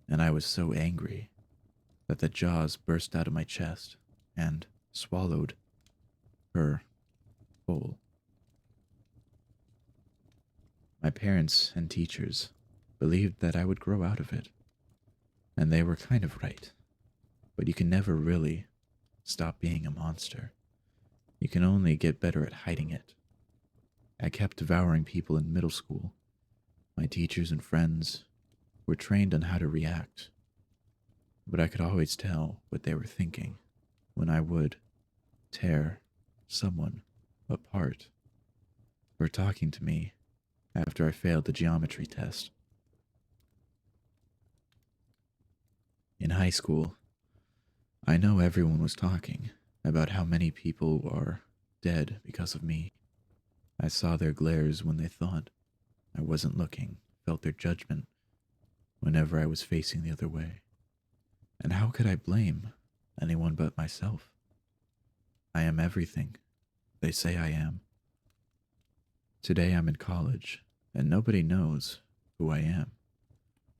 and I was so angry that the jaws burst out of my chest and swallowed her whole. My parents and teachers believed that I would grow out of it, and they were kind of right. But you can never really stop being a monster. You can only get better at hiding it. I kept devouring people in middle school. My teachers and friends were trained on how to react, but I could always tell what they were thinking when I would tear someone apart for talking to me after I failed the geometry test. In high school, I know everyone was talking about how many people are dead because of me. I saw their glares when they thought I wasn't looking, felt their judgment whenever I was facing the other way. And how could I blame anyone but myself? I am everything they say I am. Today I'm in college, and nobody knows who I am.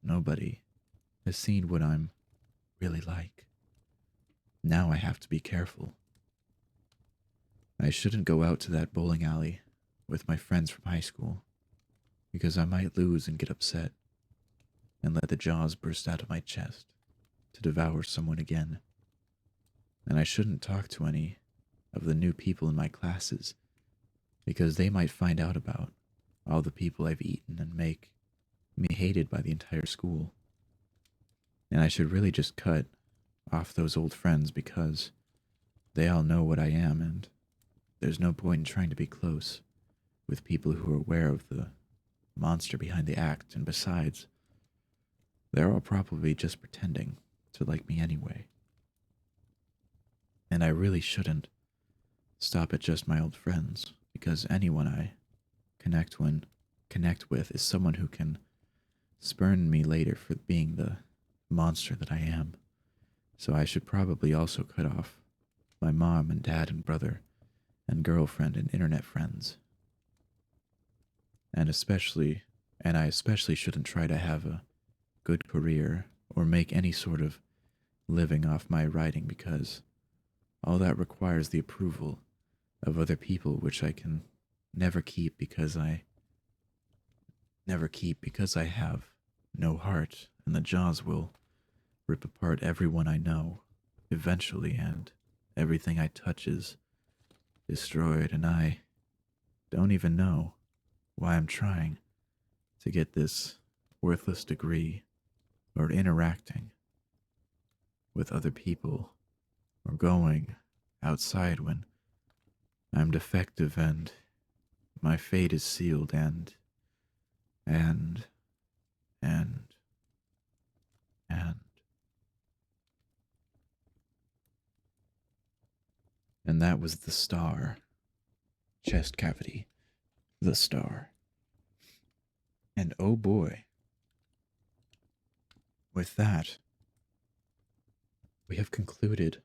Nobody has seen what I'm really like. Now I have to be careful. I shouldn't go out to that bowling alley with my friends from high school, because I might lose and get upset and let the jaws burst out of my chest to devour someone again. And I shouldn't talk to any of the new people in my classes, because they might find out about all the people I've eaten and make me hated by the entire school. And I should really just cut off those old friends, because they all know what I am, and there's no point in trying to be close with people who are aware of the monster behind the act, and besides, they're all probably just pretending to like me anyway. And I really shouldn't stop at just my old friends, because anyone I connect with is someone who can spurn me later for being the monster that I am. So I should probably also cut off my mom and dad and brother and girlfriend and internet friends. And I especially shouldn't try to have a good career or make any sort of living off my writing, because all that requires the approval of other people, which I can never keep because I have no heart, and the jaws will rip apart everyone I know eventually, and everything I touch is destroyed, and I don't even know why I'm trying to get this worthless degree or interacting with other people or going outside when I'm defective and my fate is sealed and and and and that was the star. Chest cavity. The star. And oh boy, with that, we have concluded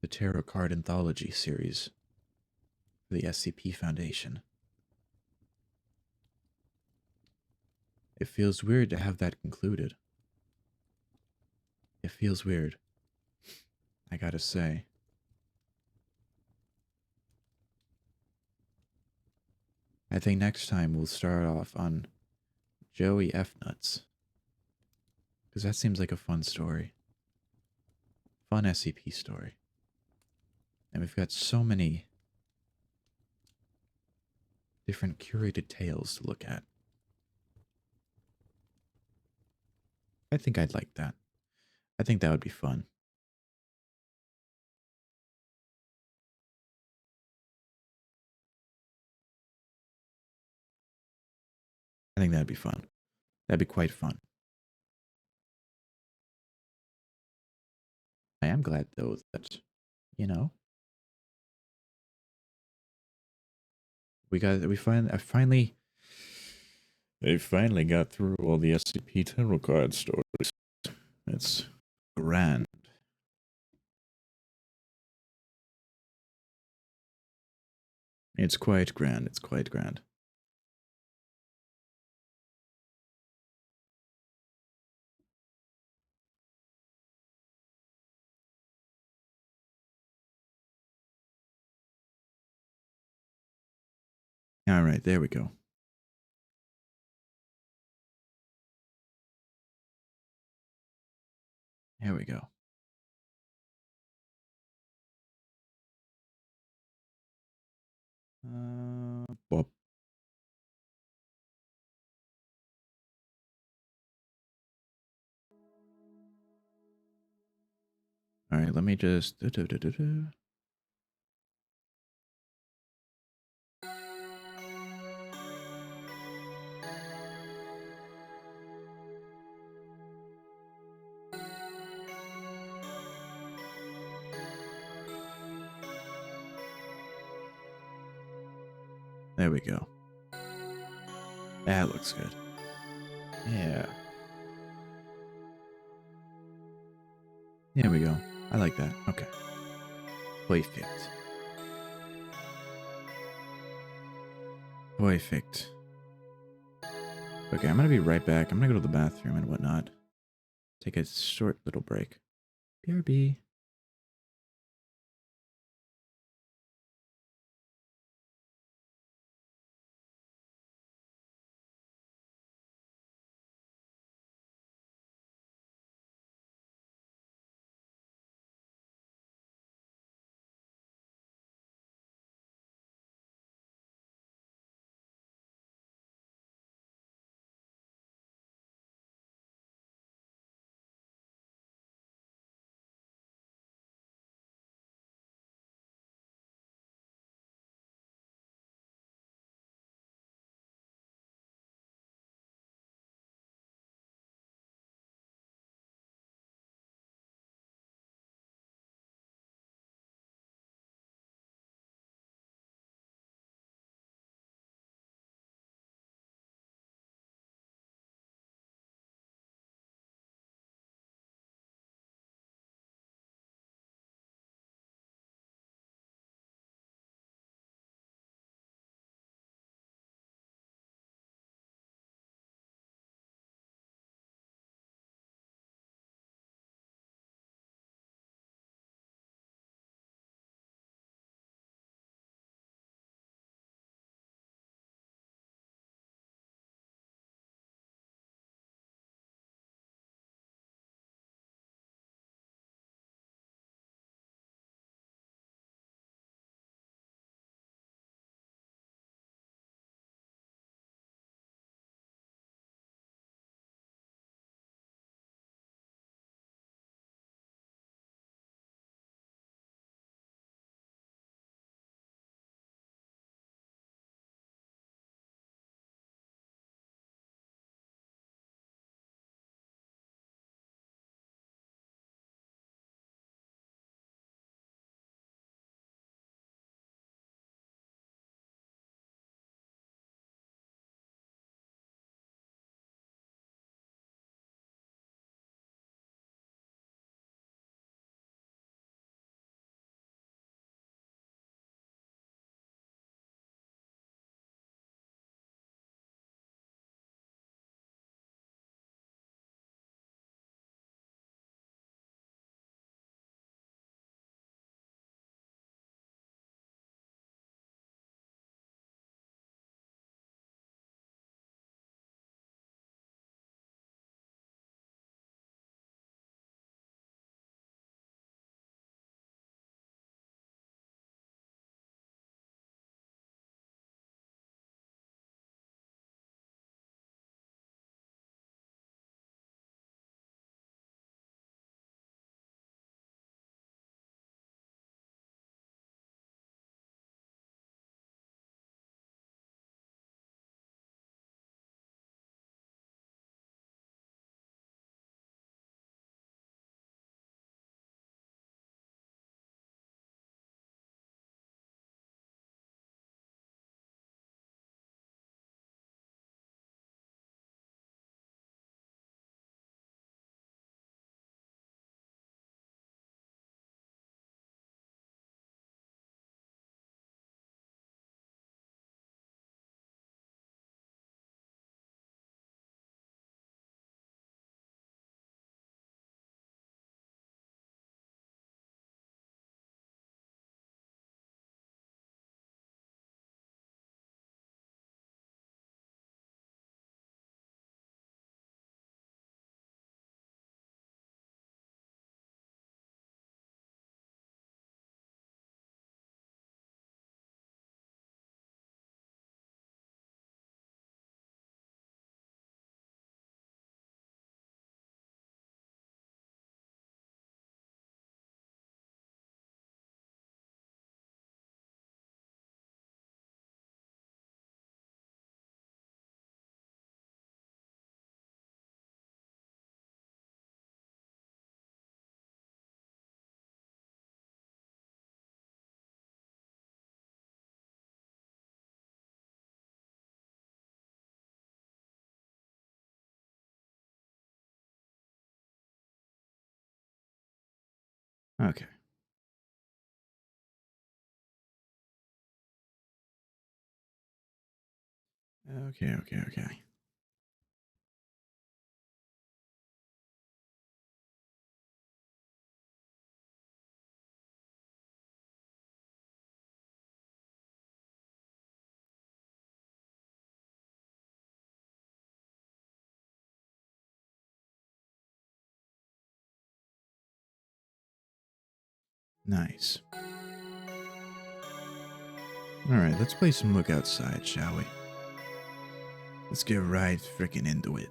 the Tarot Card Anthology series for the SCP Foundation. It feels weird to have that concluded. It feels weird, I gotta say. I think next time we'll start off on Joey F. Nuts, because that seems like a fun story. Fun SCP story. And we've got so many different curated tales to look at. I think I'd like that. I think that would be fun. I think that'd be fun. That'd be quite fun. I am glad though that, you know, I finally they finally got through all the SCP tarot card stories. It's grand. It's quite grand. It's quite grand. All right, there we go. There we go. Bop. All right, let me just. There we go. That looks good. Yeah. There we go. I like that. Okay. Perfect. Perfect. Okay, I'm gonna be right back. I'm gonna go to the bathroom and whatnot. Take a short little break. BRB. Okay. Okay. Nice. Alright, let's play some Look Outside, shall we? Let's get right frickin' into it.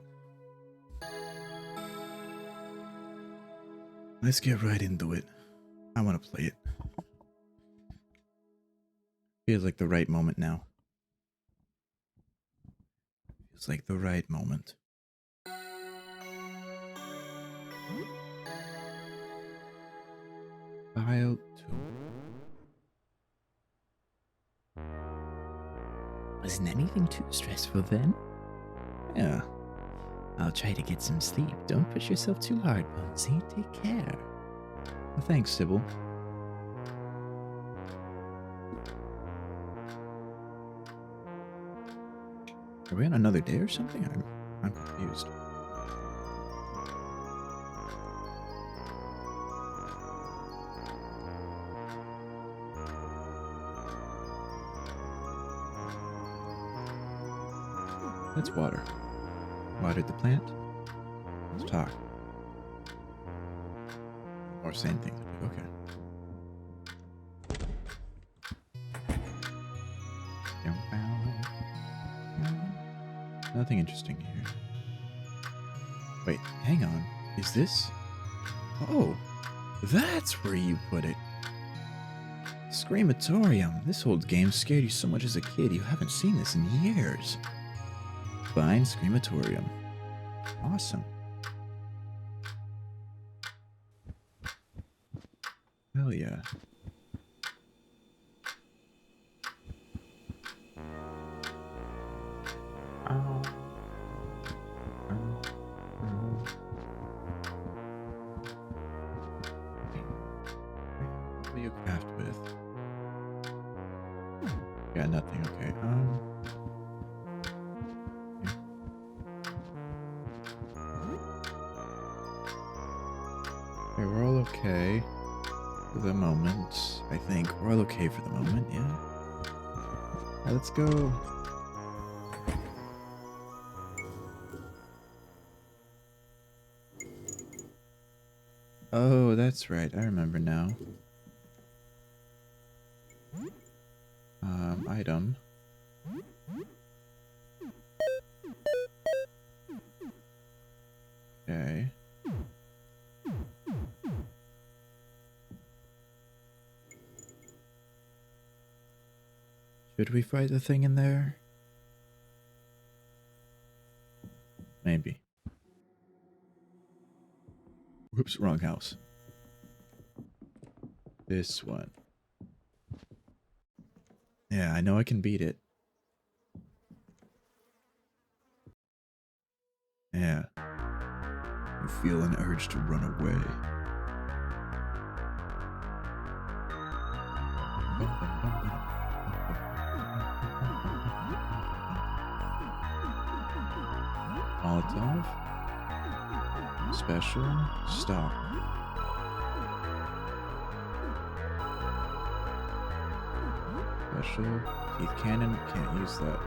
Let's get right into it. I want to play it. Feels like the right moment now. Feels like the right moment. File 2. Wasn't anything too stressful then? Yeah. I'll try to get some sleep. Don't push yourself too hard, Bonesy. Take care. Well, thanks, Sybil. Are we on another day or something? I'm confused. Let's water. Watered the plant. Let's talk. Or same thing. Okay. Nothing interesting here. Wait, hang on. Is this? Oh, that's where you put it. Screamatorium. This old game scared you so much as a kid you haven't seen this in years. Fine, Screamatorium. Awesome. Hell yeah. What do you craft with? Yeah, nothing. Okay. Okay, we're all okay for the moment. I think we're all okay for the moment. Yeah. All right, let's go. Oh, that's right. I remember now. Item. Okay. Should we fight the thing in there? Maybe. Whoops, wrong house. This one. Yeah, I know I can beat it. Yeah. You feel an urge to run away. Molotov. Special. Stop. Special. Teeth cannon. Can't use that.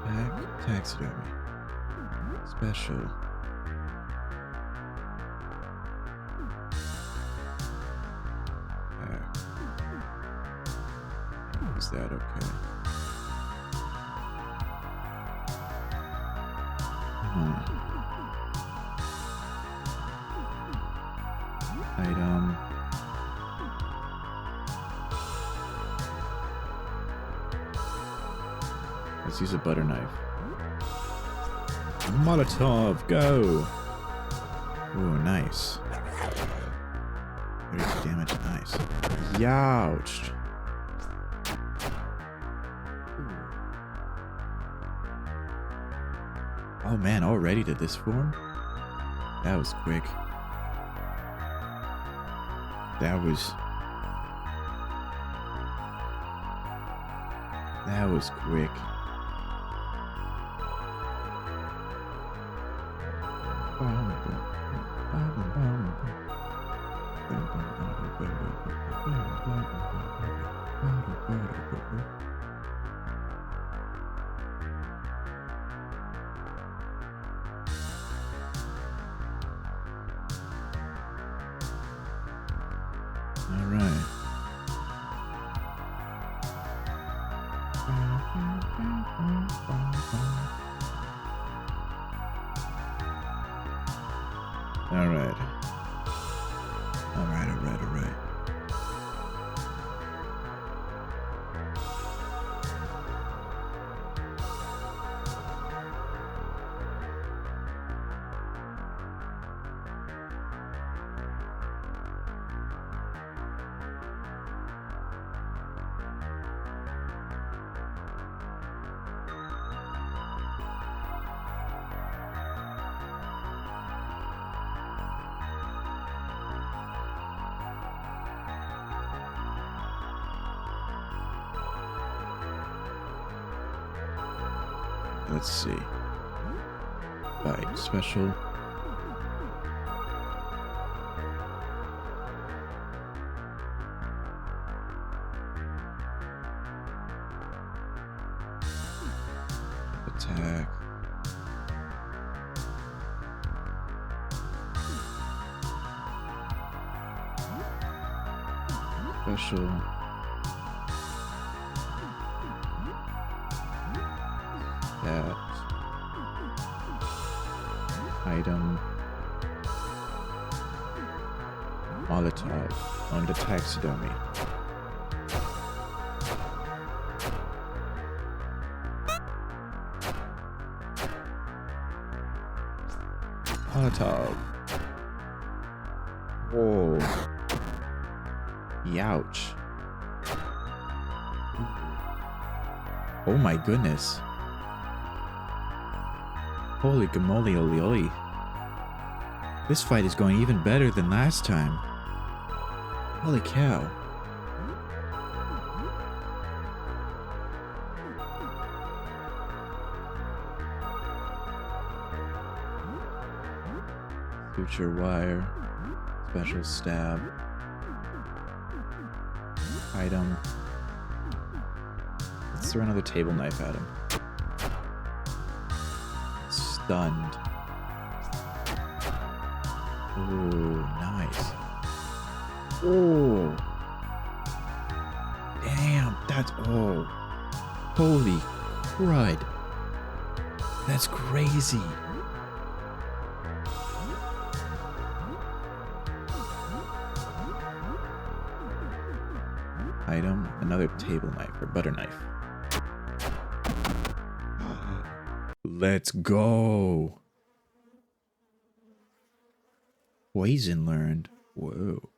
Pack. Taxidermy. Special. Is that okay? Item. Let's use a butter knife. Molotov, go! Ooh, nice. 32 damage, nice. Youch! Oh man, already to this form? That was quick. That was quick. All right. All right. All right, all right, all right. Let's see. Fight special. Attack. Special. That. Item. Molotov on the taxidermy. Molotov. Whoa. Youch. Oh my goodness. Holy gamoli oli. This fight is going even better than last time. Holy cow. Suture wire. Special stab. Item. Let's throw another table knife at him. Stunned. Ooh, nice. Oh. Damn, that's... Oh. Holy crud. That's crazy. Item, another table knife or butter knife. Let's go. Poison learned. Whoa.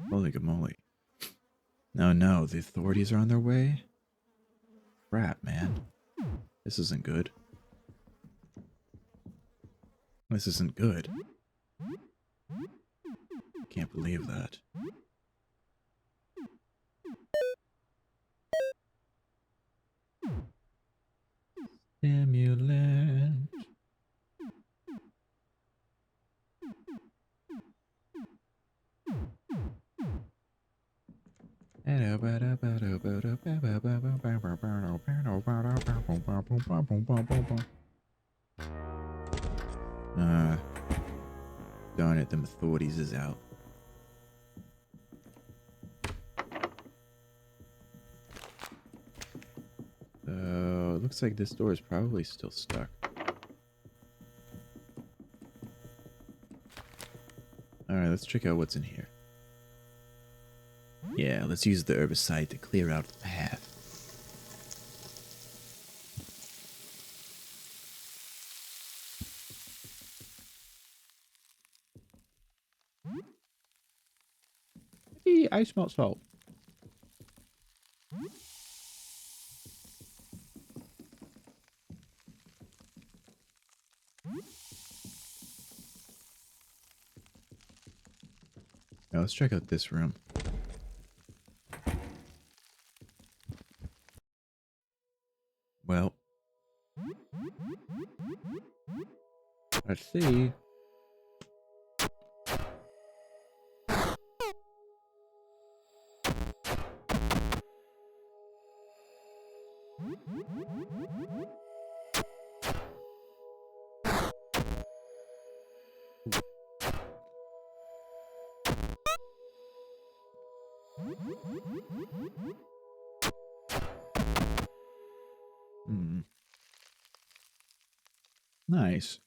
Holy gamoly. No, the authorities are on their way? Crap, man. This isn't good. This isn't good. Can't believe that. Stimulant. Darn it, them authorities is out. So, it looks like this door is probably still stuck. Alright, let's check out what's in here. Yeah, let's use the herbicide to clear out the path. I smell salt. Now let's check out this room. Well, let's see. Hmm. Nice.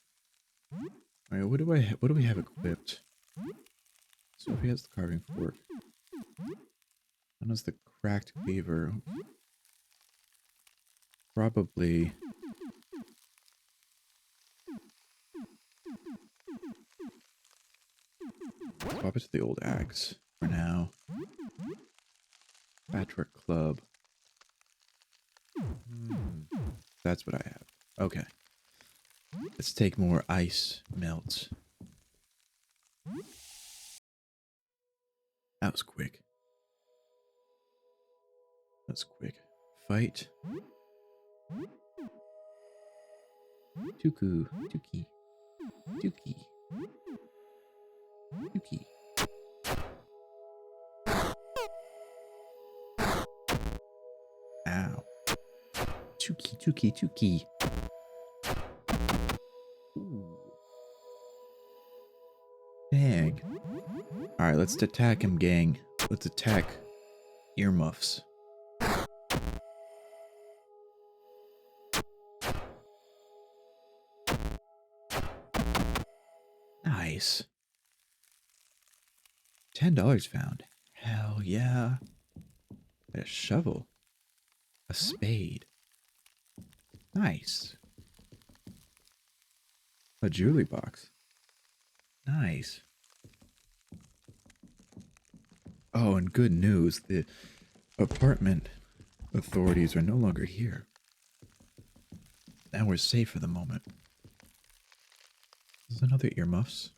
All right, what do we have equipped? So if he has the carving fork, and has the cracked cleaver, probably. Swap it to the old axe for now. Patchwork club. That's what I have. Okay. Let's take more ice melt. That was quick. That's quick. Fight. Tuku. Tuki. Tuki. Tuki. Ow. Tuki, Tuki, Tuki. Ooh. Dang. Alright, let's attack him, gang. Let's attack earmuffs. Nice. $10 found. Hell yeah. A shovel. A spade. Nice. A jewelry box. Nice. Oh, and good news. The apartment authorities are no longer here. Now we're safe for the moment. There's another earmuffs.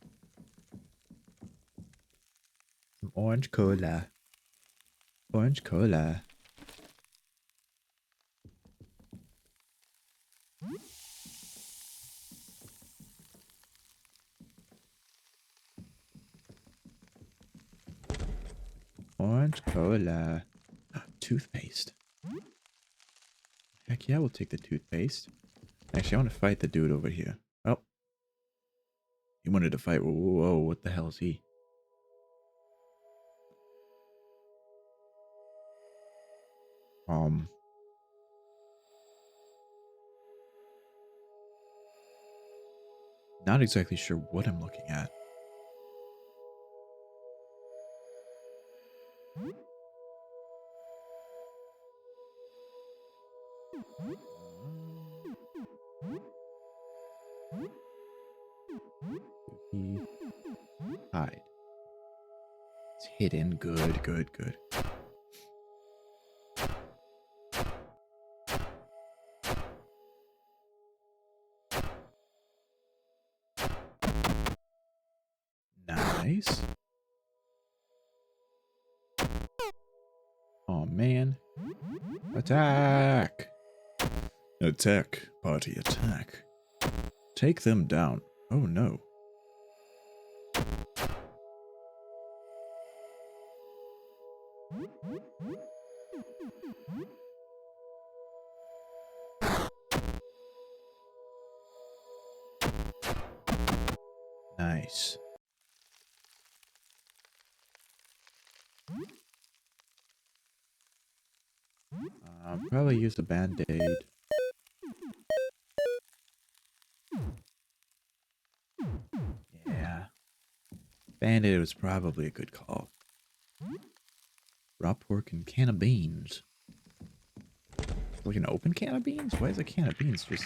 Some orange cola. Orange cola. Orange cola. Toothpaste. Heck yeah, we'll take the toothpaste. Actually, I want to fight the dude over here. Oh. He wanted to fight. Whoa, what the hell is he? Not exactly sure what I'm looking at. Hide. It's hidden. Good, good, good. Nice. Oh man. Attack! Attack, party attack. Take them down. Oh no. Nice. Probably use a band-aid. Yeah. Band-aid was probably a good call. Raw pork and can of beans. Like an open can of beans? Why is a can of beans just...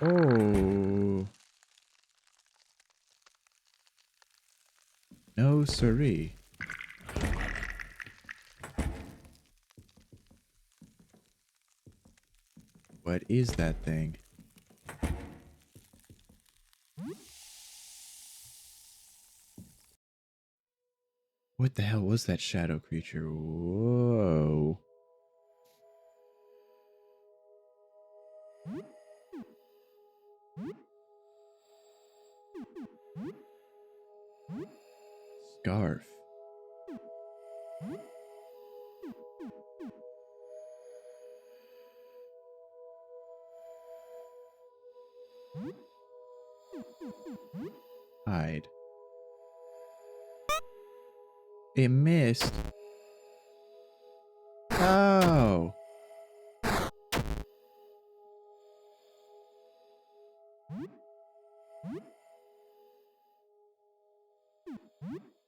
Oh. No siree. What is that thing? What the hell was that shadow creature? Whoa. Scarf. Hide. It missed. Oh.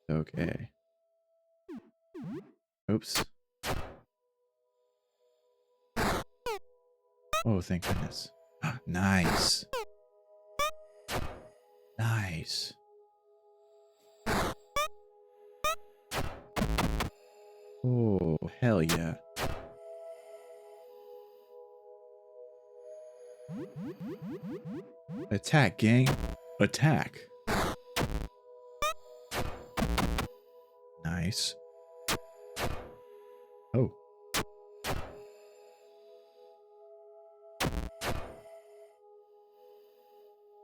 Okay. Oops. Oh, thank goodness. Nice. Nice. Oh, hell yeah. Attack, gang. Attack. Nice. Oh.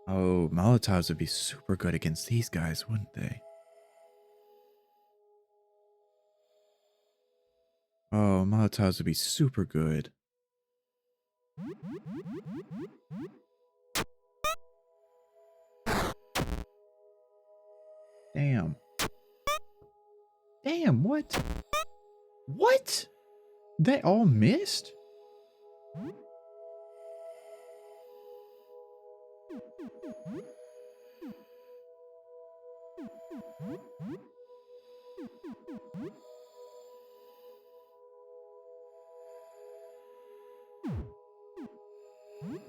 Oh, Molotovs would be super good against these guys, wouldn't they? Oh, Molotovs would be super good. Damn. Damn, what? What? They all missed?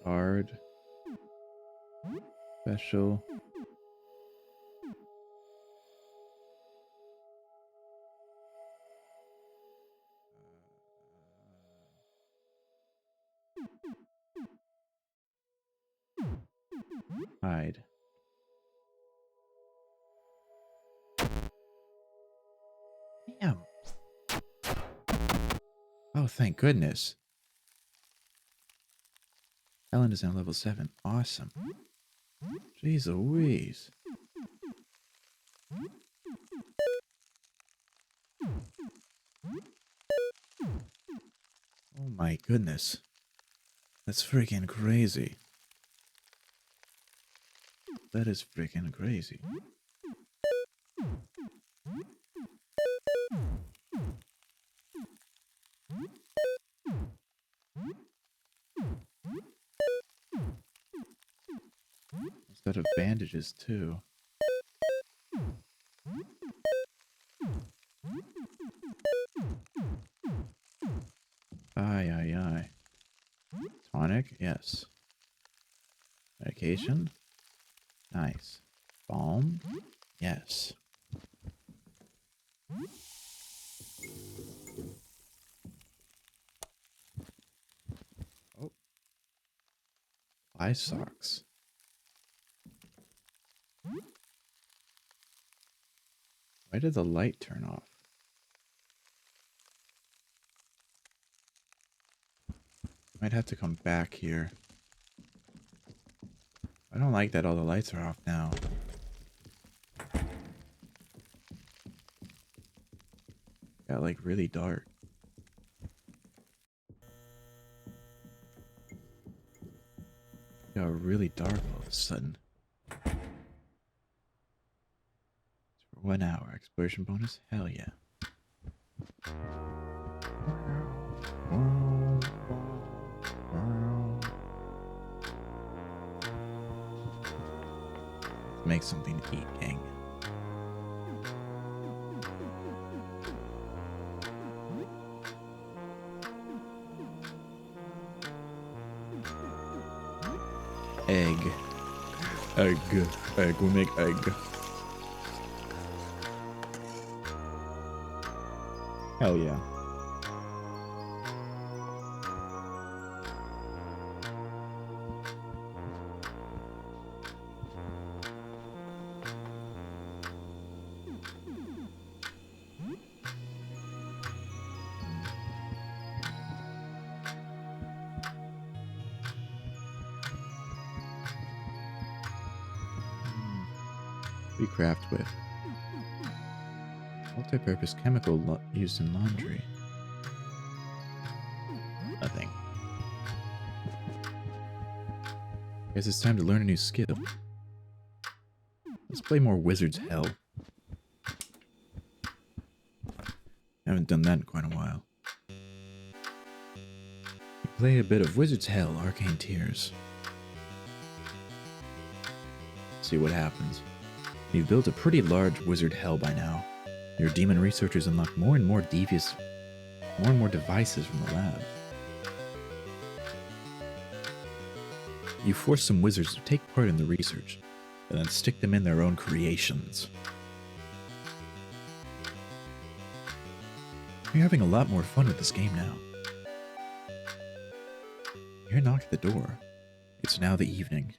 Hard. Special. Hide. Damn. Oh, thank goodness. Ellen is now level 7. Awesome. Jeez Louise. Oh my goodness. That's freaking crazy. That is freaking crazy. Instead of bandages too. Aye, aye, aye. Tonic, yes. Medication? Nice. Balm? Yes. Oh. Eye socks. Why did the light turn off? Might have to come back here. I don't like that all the lights are off now. Got like really dark. Got really dark all of a sudden. For 1 hour. Exploration bonus? Hell yeah. Let's make something to eat, gang. Egg. Egg. Egg. We'll make egg. Hell yeah. We craft with. Multi-purpose chemical used in laundry. Nothing. Guess it's time to learn a new skill. Let's play more Wizard's Hell. I haven't done that in quite a while. You play a bit of Wizard's Hell, Arcane Tears. See what happens. You've built a pretty large Wizard Hell by now. Your demon researchers unlock more and more devices from the lab. You force some wizards to take part in the research, and then stick them in their own creations. You're having a lot more fun with this game now. You hear a knock at the door. It's now the evening.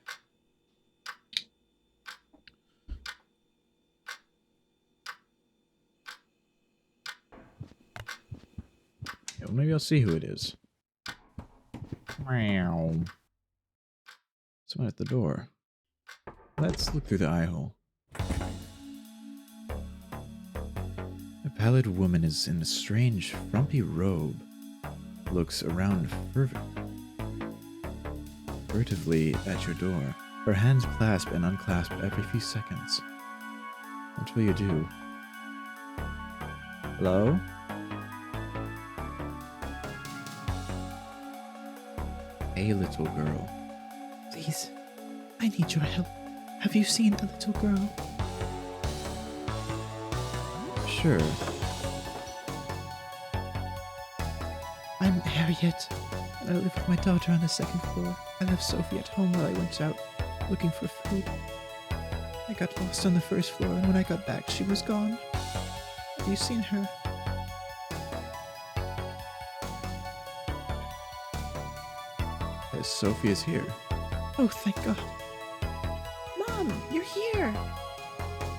Yeah, well, maybe I'll see who it is. Meow. Someone at the door. Let's look through the eye hole. A pallid woman is in a strange, frumpy robe. Looks around furtively at your door. Her hands clasp and unclasp every few seconds. What will you do? Hello? Hey, little girl. Please, I need your help. Have you seen a little girl? Sure. I'm Harriet, and I live with my daughter on the second floor. I left Sophie at home while I went out looking for food. I got lost on the first floor, and when I got back, she was gone. Have you seen her? Sophie is here. Oh, thank God. Mom, you're here.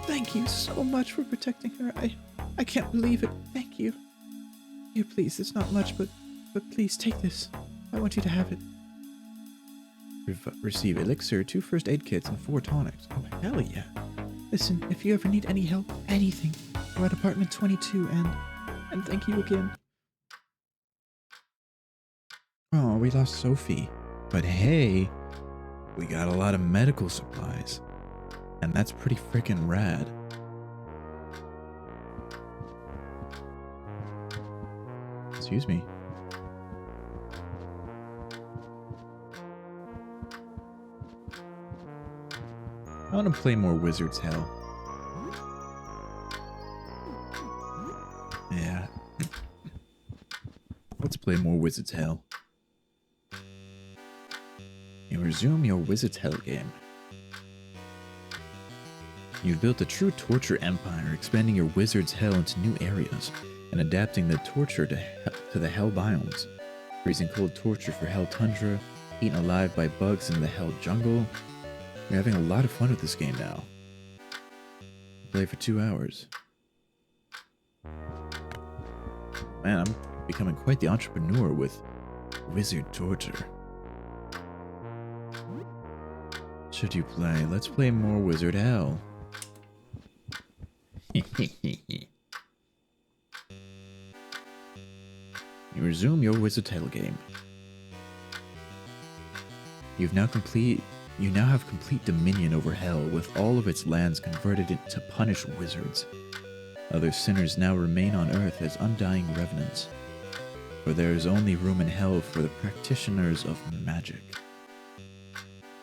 Thank you so much for protecting her. I can't believe it. Thank you. Here, please, it's not much, but please take this. I want you to have it. Receive elixir, 2 first aid kits, and 4 tonics. Oh, hell yeah. Listen, if you ever need any help, anything, we're at apartment 22, and thank you again. Oh, we lost Sophie. But hey, we got a lot of medical supplies. And that's pretty freaking rad. Excuse me. I want to play more Wizard's Hell. Yeah. Let's play more Wizard's Hell. You resume your Wizard's Hell game. You've built a true torture empire, expanding your Wizard's Hell into new areas, and adapting the torture to the Hell biomes. Freezing cold torture for Hell Tundra, eaten alive by bugs in the Hell Jungle. You're having a lot of fun with this game now. Play for 2 hours. Man, I'm becoming quite the entrepreneur with Wizard Torture. Should you play? Let's play more Wizard Hell. You resume your Wizard Hell game. You now have complete dominion over Hell, with all of its lands converted to punish wizards. Other sinners now remain on Earth as undying revenants, for there is only room in Hell for the practitioners of magic.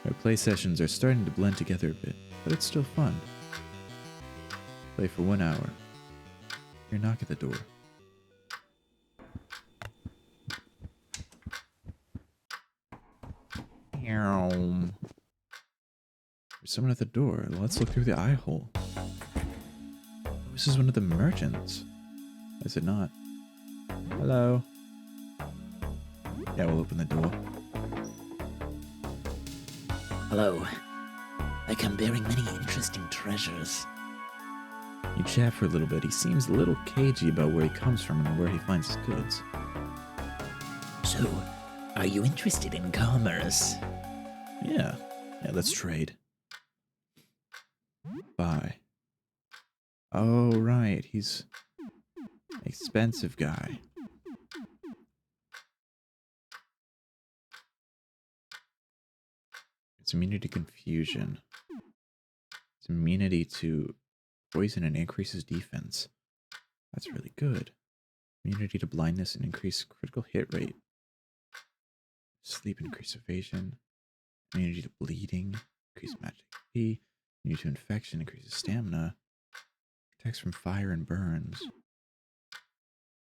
Our play sessions are starting to blend together a bit, but it's still fun. Play for 1 hour. Hear a knock at the door. There's someone at the door. Let's look through the eye hole. Oh, this is one of the merchants. Is it not? Hello? Yeah, we'll open the door. Hello. I come bearing many interesting treasures. You chat for a little bit. He seems a little cagey about where he comes from and where he finds his goods. So, are you interested in commerce? Yeah, let's trade. Bye. Oh, right. He's expensive guy. It's immunity to confusion. It's immunity to poison and increases defense. That's really good. Immunity to blindness and increased critical hit rate. Sleep and increase evasion. Immunity to bleeding. Increase magic HP. Immunity to infection. Increases stamina. Protects from fire and burns.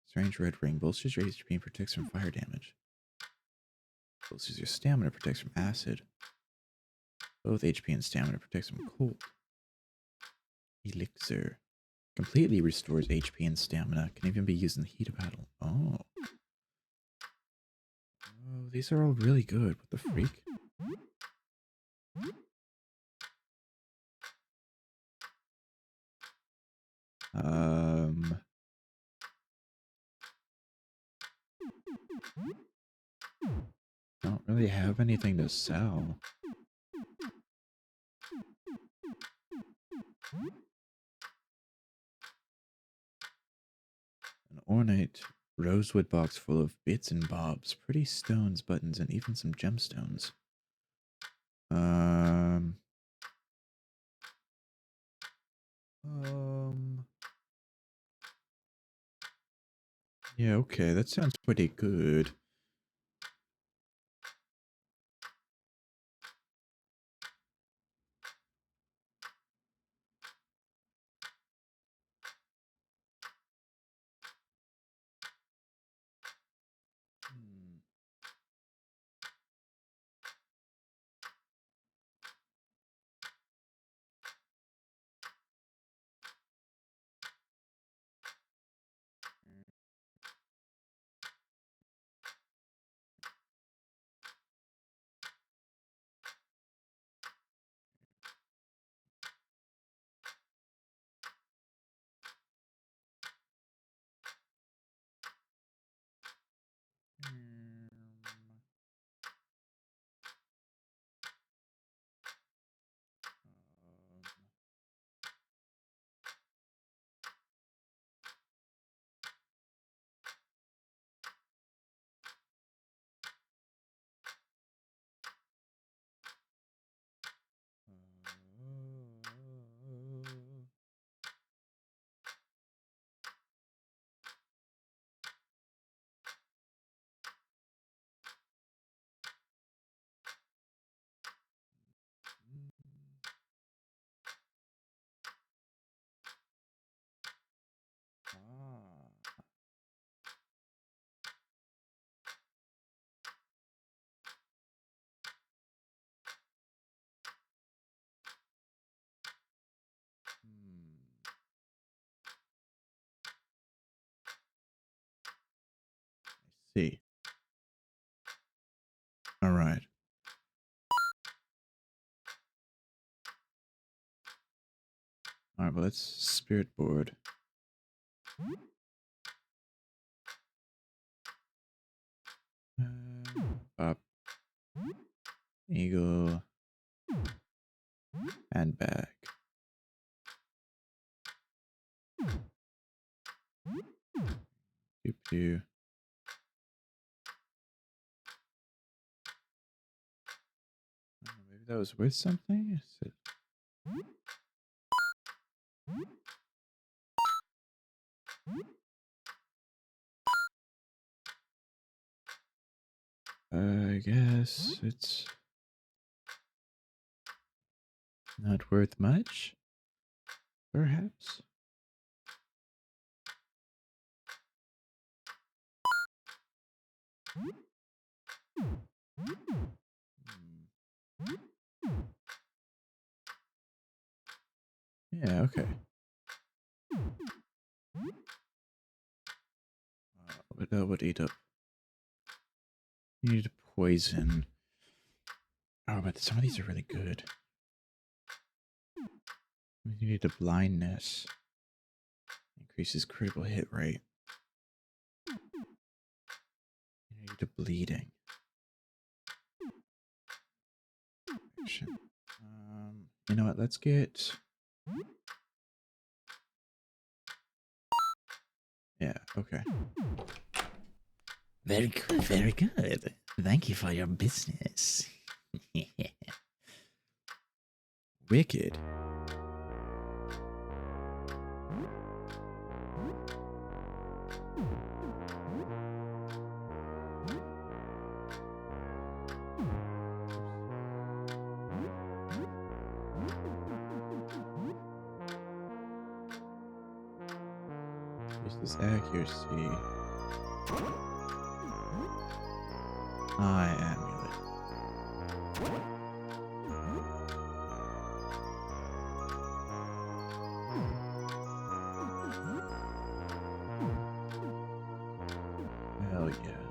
Strange red ring. Bolsters your HP and protects from fire damage. Bolsters your stamina. Protects from acid. Both HP and stamina protects from cold. Elixir. Completely restores HP and stamina. Can even be used in the heat of battle. Oh. Oh, these are all really good. What the freak? Um. Don't really have anything to sell. An ornate rosewood box full of bits and bobs, pretty stones, buttons, and even some gemstones. Um. Um. Yeah, okay, that sounds pretty good. Hmm, um, ah. Hmm. I see. All right. All right, well, let's spirit board. Up, eagle, and back. Pew pew. I don't know, maybe that was with something? Is it... I guess it's not worth much, perhaps. Hmm. Yeah, okay. But that would eat up. You need poison. Oh, but some of these are really good. You need a blindness. Increases critical hit rate. You need a bleeding. Action. You know what? Let's get Yeah, okay. Very good, very good. Thank you for your business. Wicked. This accuracy. Eye amulet. Hell yeah.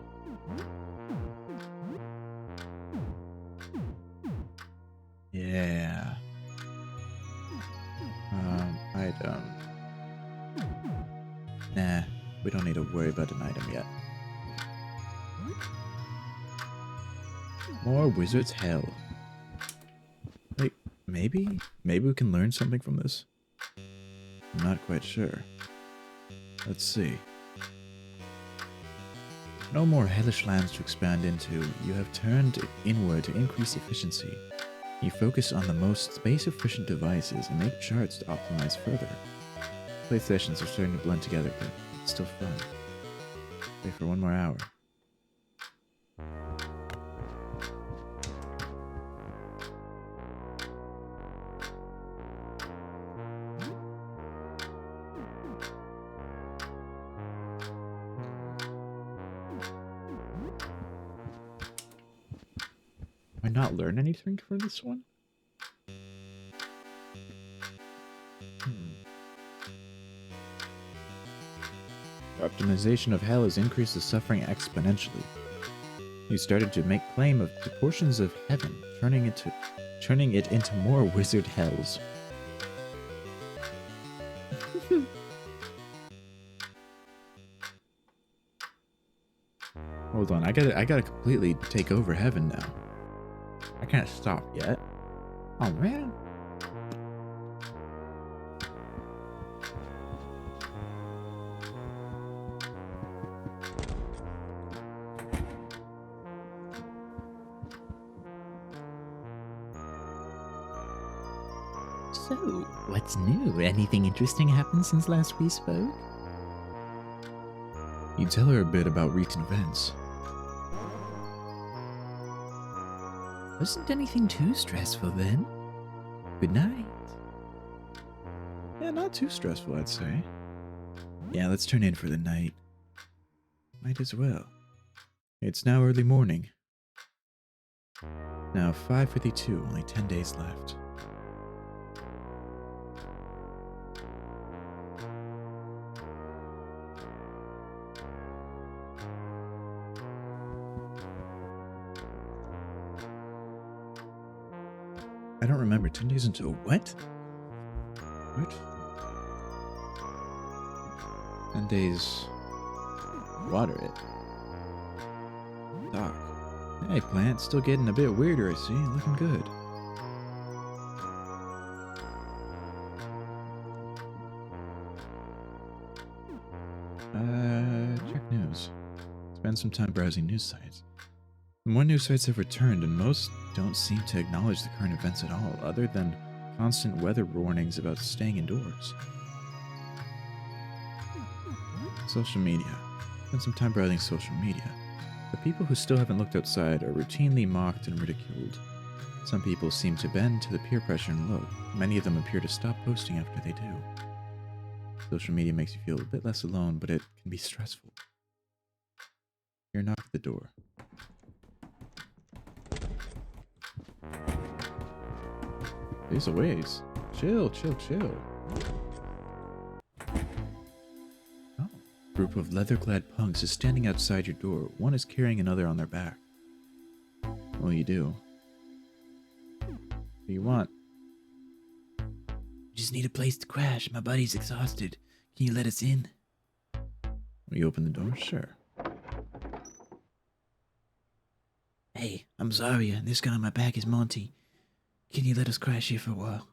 Yeah. Item. Nah, we don't need to worry about an item yet. More wizard's hell. Like, maybe we can learn something from this? I'm not quite sure. Let's see. No more hellish lands to expand into. You have turned inward to increase efficiency. You focus on the most space-efficient devices and make charts to optimize further. Play sessions are starting to blend together, but it's still fun. Play for one more hour. I not learn anything from this one? Optimization of hell has increased the suffering exponentially. You started to make claim of the portions of heaven, turning it into more wizard hells. Hold on, I gotta completely take over heaven now. I can't stop yet. Oh man. So, what's new? Anything interesting happened since last we spoke? You tell her a bit about recent events. Wasn't anything too stressful then? Good night. Yeah, not too stressful, I'd say. Yeah, let's turn in for the night. Might as well. It's now early morning. Now 5:52, only 10 days left. I don't remember. 10 days until what? What? 10 days. Water it. Doc. Hey, plant. Still getting a bit weirder, I see. Looking good. Check news. Spend some time browsing news sites. More news sites have returned, and most don't seem to acknowledge the current events at all, other than constant weather warnings about staying indoors. Social media. Spend some time browsing social media. The people who still haven't looked outside are routinely mocked and ridiculed. Some people seem to bend to the peer pressure and look. Many of them appear to stop posting after they do. Social media makes you feel a bit less alone, but it can be stressful. Hear a knock at the door. These ways. Chill. Oh. Group of leather-clad punks is standing outside your door. One is carrying another on their back. Well, you do. What do you want? Just need a place to crash. My buddy's exhausted. Can you let us in? Will you open the door? Sure. Hey, I'm Zarya, and this guy on my back is Monty. Can you let us crash here for a while?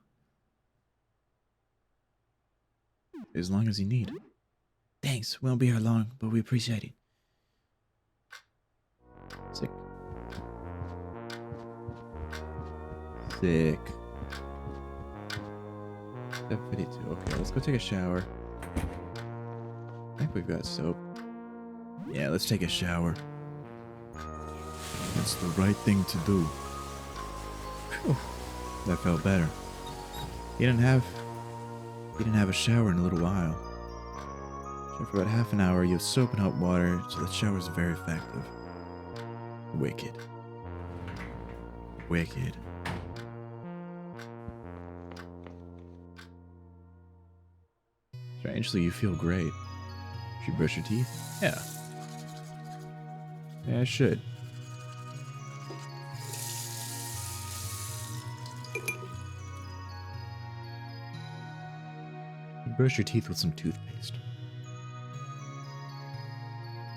As long as you need. Thanks. We won't be here long, but we appreciate it. Sick. Sick. Step 52. Okay, let's go take a shower. I think we've got soap. Yeah, let's take a shower. It's the right thing to do. Whew. That felt better. He didn't have a shower in a little while. So for about half an hour, you have soap and hot water, so the shower is very effective. Wicked. Wicked. Strangely, you feel great. Should you brush your teeth? Yeah. Yeah, I should. You brush your teeth with some toothpaste.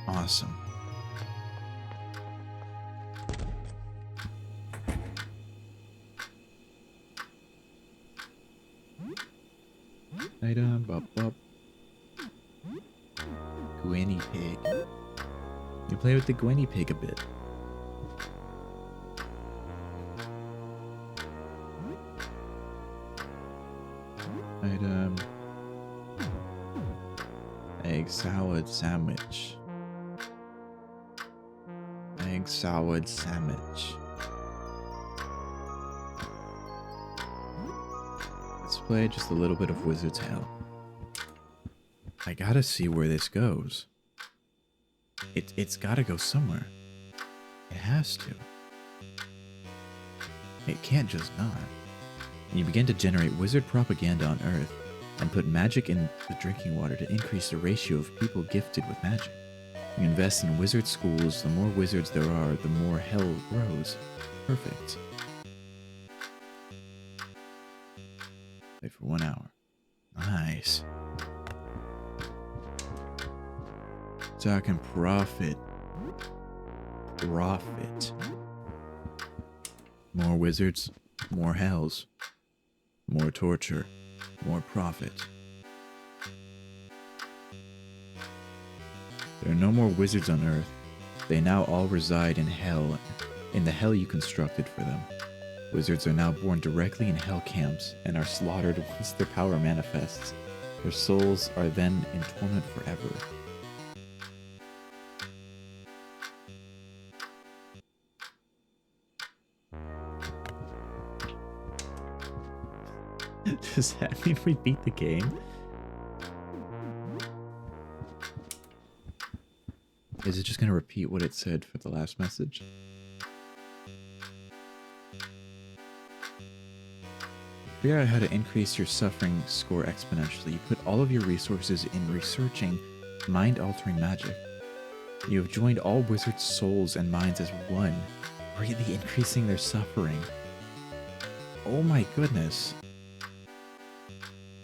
Awesome. Item, bop, bop. Guinea pig. You play with the guinea pig a bit. Item. Egg salad sandwich. Egg salad sandwich. Let's play just a little bit of Wizard's Hell. I gotta see where this goes. It's gotta go somewhere. It has to. It can't just not. And you begin to generate wizard propaganda on Earth and put magic in the drinking water to increase the ratio of people gifted with magic. You invest in wizard schools. The more wizards there are, the more hell grows. Perfect. Play for 1 hour. Nice. So I can profit. Profit. More wizards, more hells. More torture, more profit. There are no more wizards on Earth. They now all reside in hell, in the hell you constructed for them. Wizards are now born directly in hell camps and are slaughtered once their power manifests. Their souls are then in torment forever. Does that mean we beat the game? Is it just going to repeat what it said for the last message? Figure out how to increase your suffering score exponentially. You put all of your resources in researching mind-altering magic. You have joined all wizards' souls and minds as one, greatly increasing their suffering. Oh my goodness.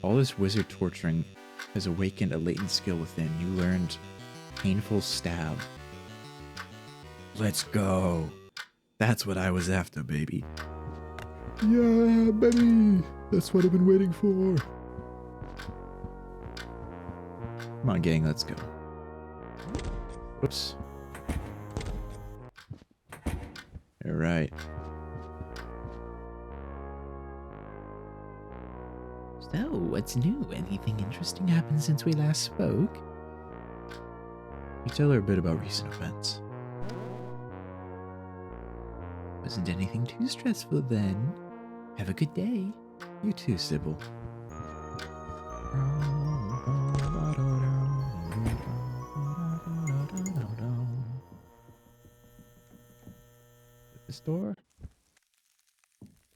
All this wizard torturing has awakened a latent skill within. You learned painful stab. Let's go. That's what I was after, baby. Yeah, baby. That's what I've been waiting for. Come on, gang, let's go. Whoops. All right. So, what's new? Anything interesting happened since we last spoke? You tell her a bit about recent events. Wasn't anything too stressful then. Have a good day. You too, Sybil. This door?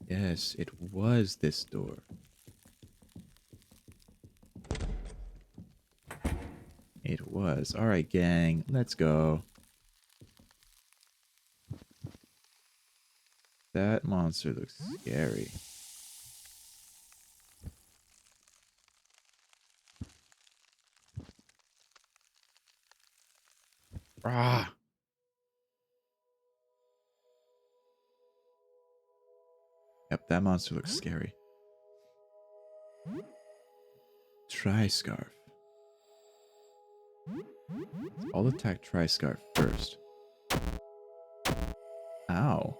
Yes, it was this door. It was. Alright, gang. Let's go. That monster looks scary. Ah! Yep, that monster looks scary. Tri-scarf. I'll attack Tri-Scarf first. Ow.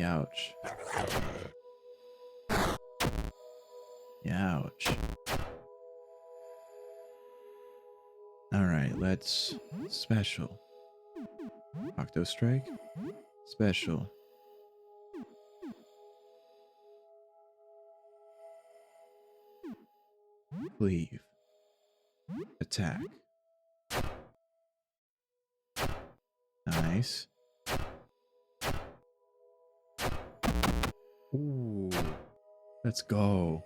Youch. Youch. Alright, let's... Special. Octo Strike. Special. Cleave. Attack. Nice. Ooh. Let's go.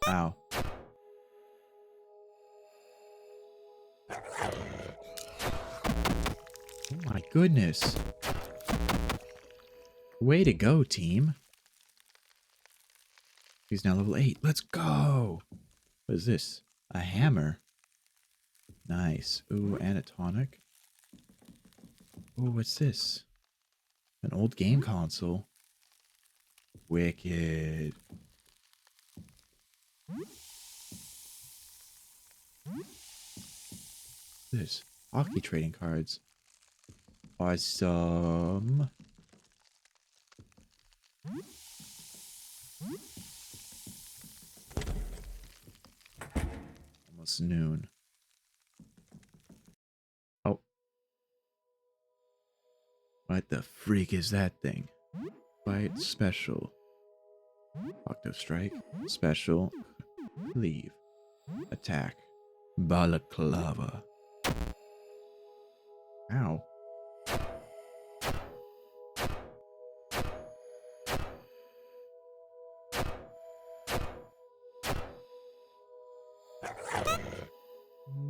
Ow. Oh my goodness. Way to go, team. He's now level 8. Let's go. What is this? A hammer. Nice. Ooh, and a tonic. Ooh, what's this? An old game console. Wicked. This. Hockey trading cards. Awesome. Almost noon. Oh. What the freak is that thing? Fight special. Octo Strike. Special. Cleave. Attack. Balaclava. Ow.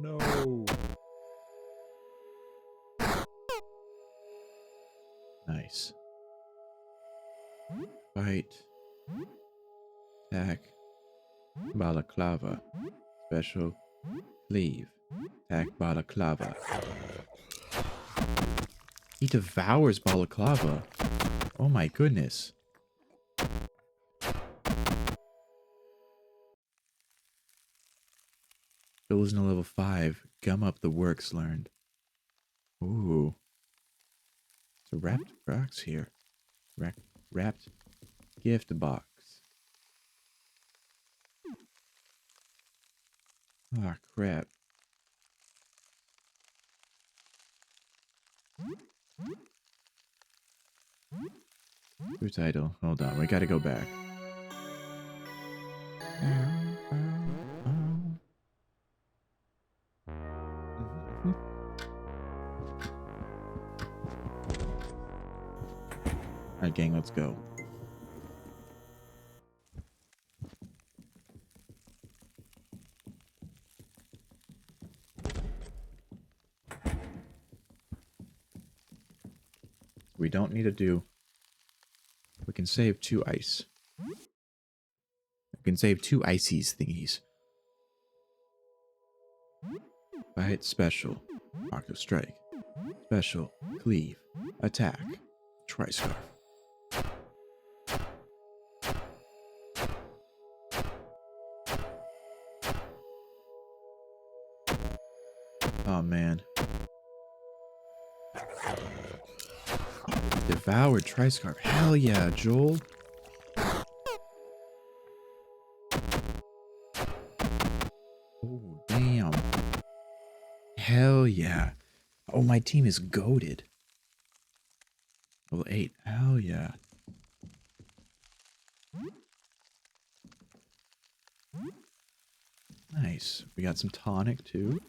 No. Nice. Fight. Attack. Balaclava. Special. Leave. Attack Balaclava. He devours Balaclava. Oh my goodness. Still isn't a level 5. Gum up the works learned. Ooh. It's a wrapped box here. Wrapped gift box. Ah, crap. True title. Hold on, we gotta go back. Alright, gang, let's go. We don't need to do... We can save 2 ice. We can save 2 ices thingies. Fight special. Octo Strike. Special. Cleave. Attack. Tri-Scarf. Oh man. Devoured Tri-Scarf. Hell yeah, Joel. Oh, damn. Hell yeah. Oh, my team is goated. Level 8. Hell yeah. Nice. We got some tonic too.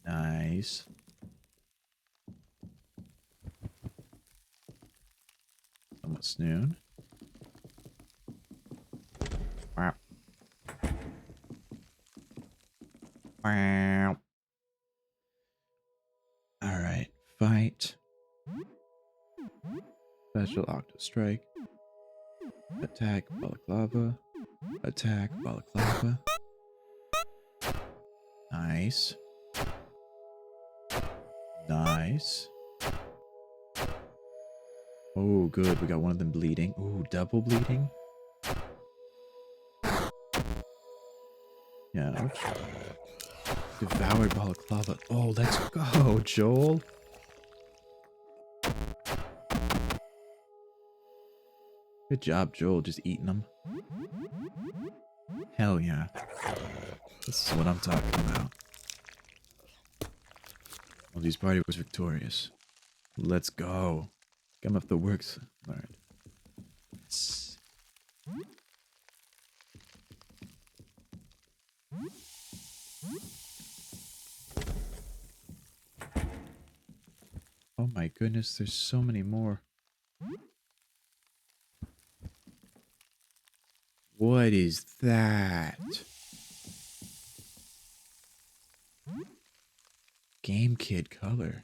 Nice. Almost noon. Wow. Wow. Alright. Fight. Special Octo Strike. Attack Balaclava. Attack Balaclava. Nice. Nice. Oh, good. We got one of them bleeding. Ooh, double bleeding. Yeah. Oops. Devoured balaclava. Oh, let's go, Joel. Good job, Joel. Just eating them. Hell yeah. This is what I'm talking about. Well, this party was victorious. Let's go. Come up the works. Alright. Oh my goodness, there's so many more. What is that? Game Kid color.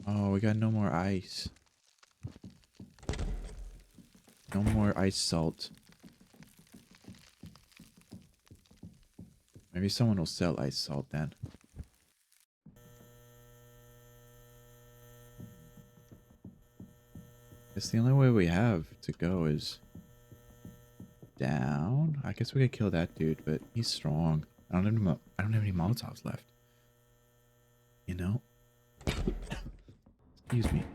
Oh, we got no more ice. No more ice salt. Maybe someone will sell ice salt then. It's the only way we have to go is down. I guess we could kill that dude, but he's strong. I don't have any Molotovs left. You know? Excuse me.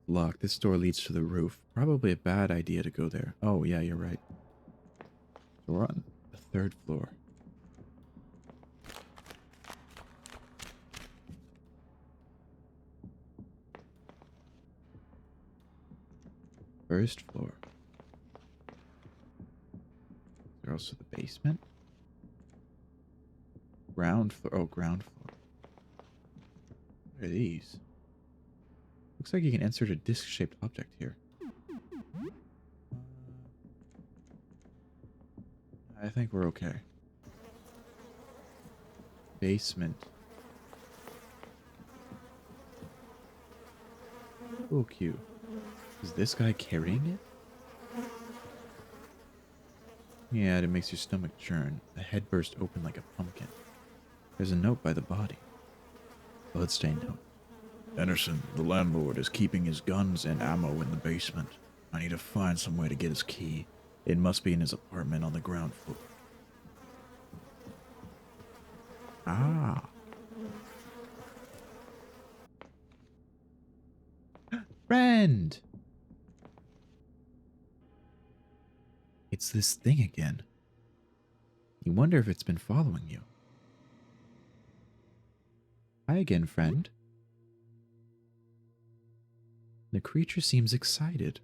Look, this door leads to the roof. Probably a bad idea to go there. Oh, yeah, you're right. So we're on the 3rd floor. First floor. Is there also the basement? Ground floor. Oh, ground floor. What are these? Looks like you can insert a disc-shaped object here. I think we're okay. Basement. Oh, cute. Is this guy carrying it? Yeah, it makes your stomach churn. The head burst open like a pumpkin. There's a note by the body. Bloodstained note. Anderson, the landlord, is keeping his guns and ammo in the basement. I need to find some way to get his key. It must be in his apartment on the ground floor. Ah. Friend! It's this thing again. You wonder if it's been following you. Hi again, friend. The creature seems excited.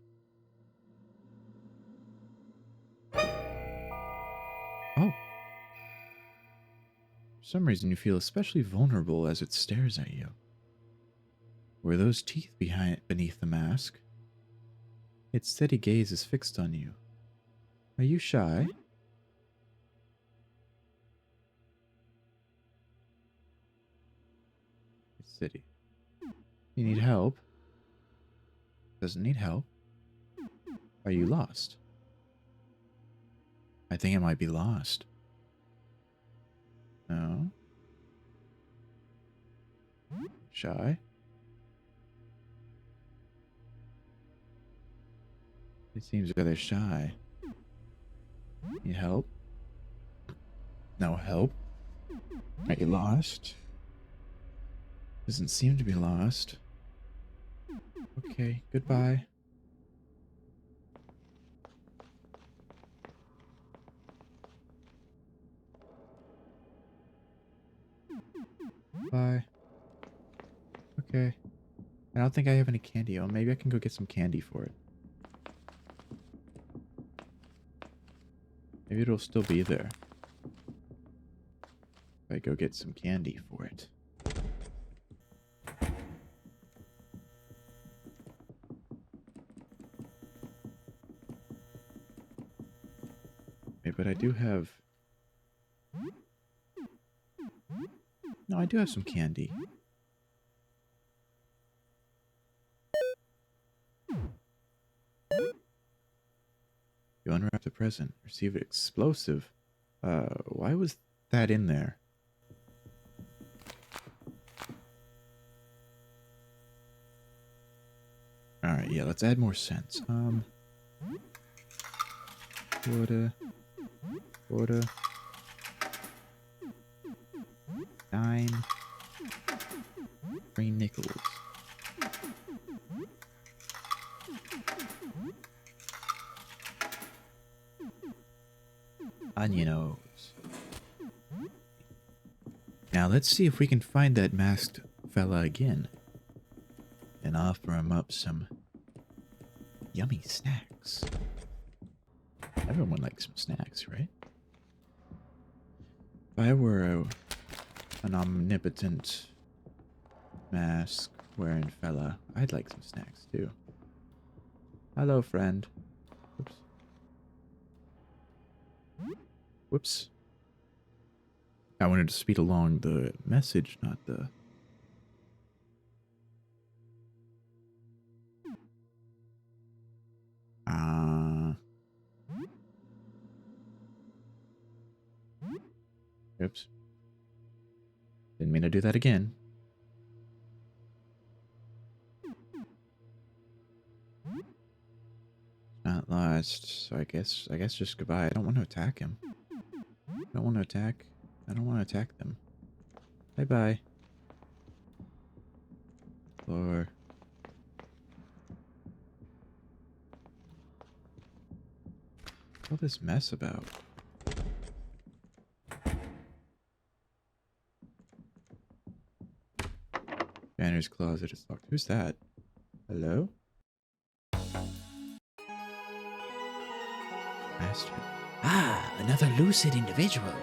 Oh. For some reason you feel especially vulnerable as it stares at you. Were those teeth beneath the mask? Its steady gaze is fixed on you. Are you shy? It's steady. You need help? Doesn't need help. Are you lost? I think it might be lost. No? Shy? It seems rather shy. Need help? No help? Are you lost? Doesn't seem to be lost. Okay, goodbye. Bye. Okay. I don't think I have any candy. Oh, maybe I can go get some candy for it. Maybe it'll still be there. If I go get some candy for it. Okay, but I do have... No, I do have some candy. You unwrap the present. Receive an explosive. Why was that in there. Alright, yeah, let's add more scents. Quarter. 9. 3 nickels. Onions. Now let's see if we can find that masked fella again. And offer him up some yummy snacks. Everyone likes some snacks, right? If I were an omnipotent mask-wearing fella, I'd like some snacks too. Hello, friend. Whoops. Whoops. I wanted to speed along the message, not the... Oops. Didn't mean to do that again. Not lost, so I guess just goodbye. I don't want to attack him. I don't want to attack them. Bye-bye. Floor. What's all this mess about? Banner's closet is locked. Who's that? Hello? Master. Ah, another lucid individual.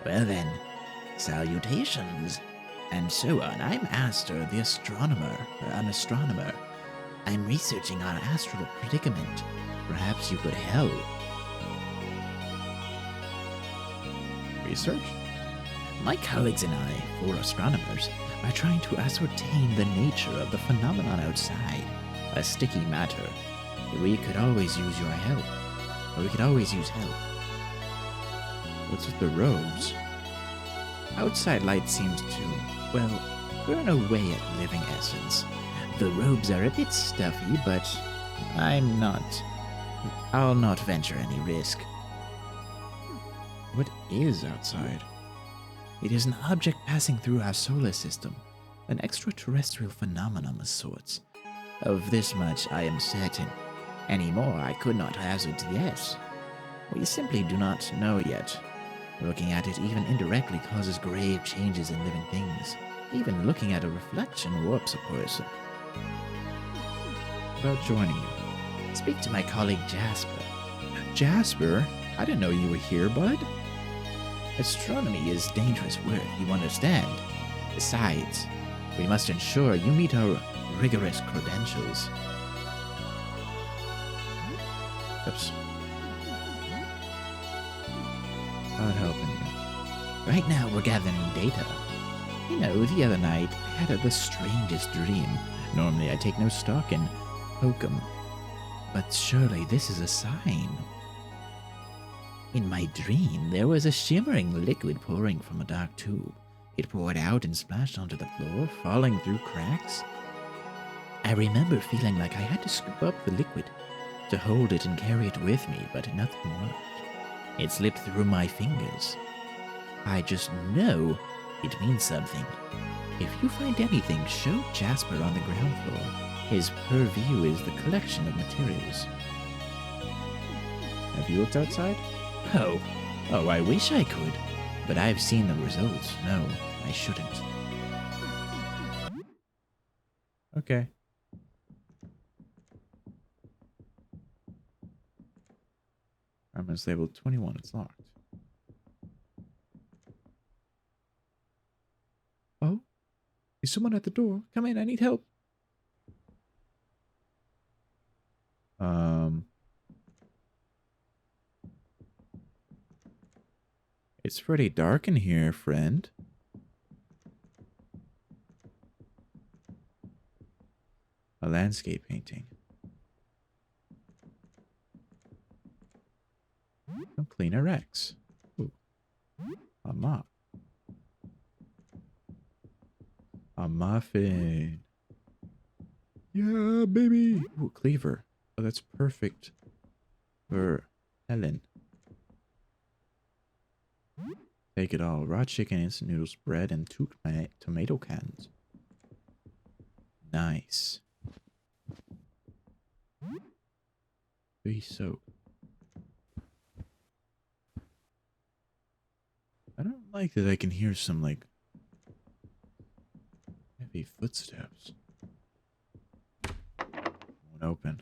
Well then, salutations. And so on. I'm Astor, the astronomer, or an astronomer. I'm researching our astral predicament. Perhaps you could help. Research? My colleagues and I, 4 astronomers, are trying to ascertain the nature of the phenomenon outside, a sticky matter. We could always use your help. Or we could always use help. What's with the robes? Outside light seems to, well, burn away at living essence. The robes are a bit stuffy, but I'll not venture any risk. What is outside? It is an object passing through our solar system, an extraterrestrial phenomenon of sorts. Of this much I am certain. Any more I could not hazard to guess. We simply do not know yet. Looking at it even indirectly causes grave changes in living things. Even looking at a reflection warps a person. About joining you. Speak to my colleague Jasper. Jasper? I didn't know you were here, bud. Astronomy is dangerous work, you understand. Besides, we must ensure you meet our rigorous credentials. Oops. Not helping you. Right now we're gathering data. You know, the other night I had the strangest dream. Normally I take no stock in hokum, but surely this is a sign. In my dream, there was a shimmering liquid pouring from a dark tube. It poured out and splashed onto the floor, falling through cracks. I remember feeling like I had to scoop up the liquid to hold it and carry it with me, but nothing worked. It slipped through my fingers. I just know it means something. If you find anything, show Jasper on the ground floor. His purview is the collection of materials. Have you looked outside? Oh, I wish I could, but I've seen the results. No, I shouldn't. Okay. Room is labeled 21. It's locked. Oh? Is someone at the door? Come in, I need help. It's pretty dark in here, friend. A landscape painting. Some cleaner X. Ooh. A mop. A muffin. Yeah, baby. Ooh, cleaver. Oh, that's perfect for Helen. Take it all. Raw chicken, instant noodles, bread, and two tomato cans. Nice. 3 soap. I don't like that I can hear some, like, heavy footsteps. Won't open.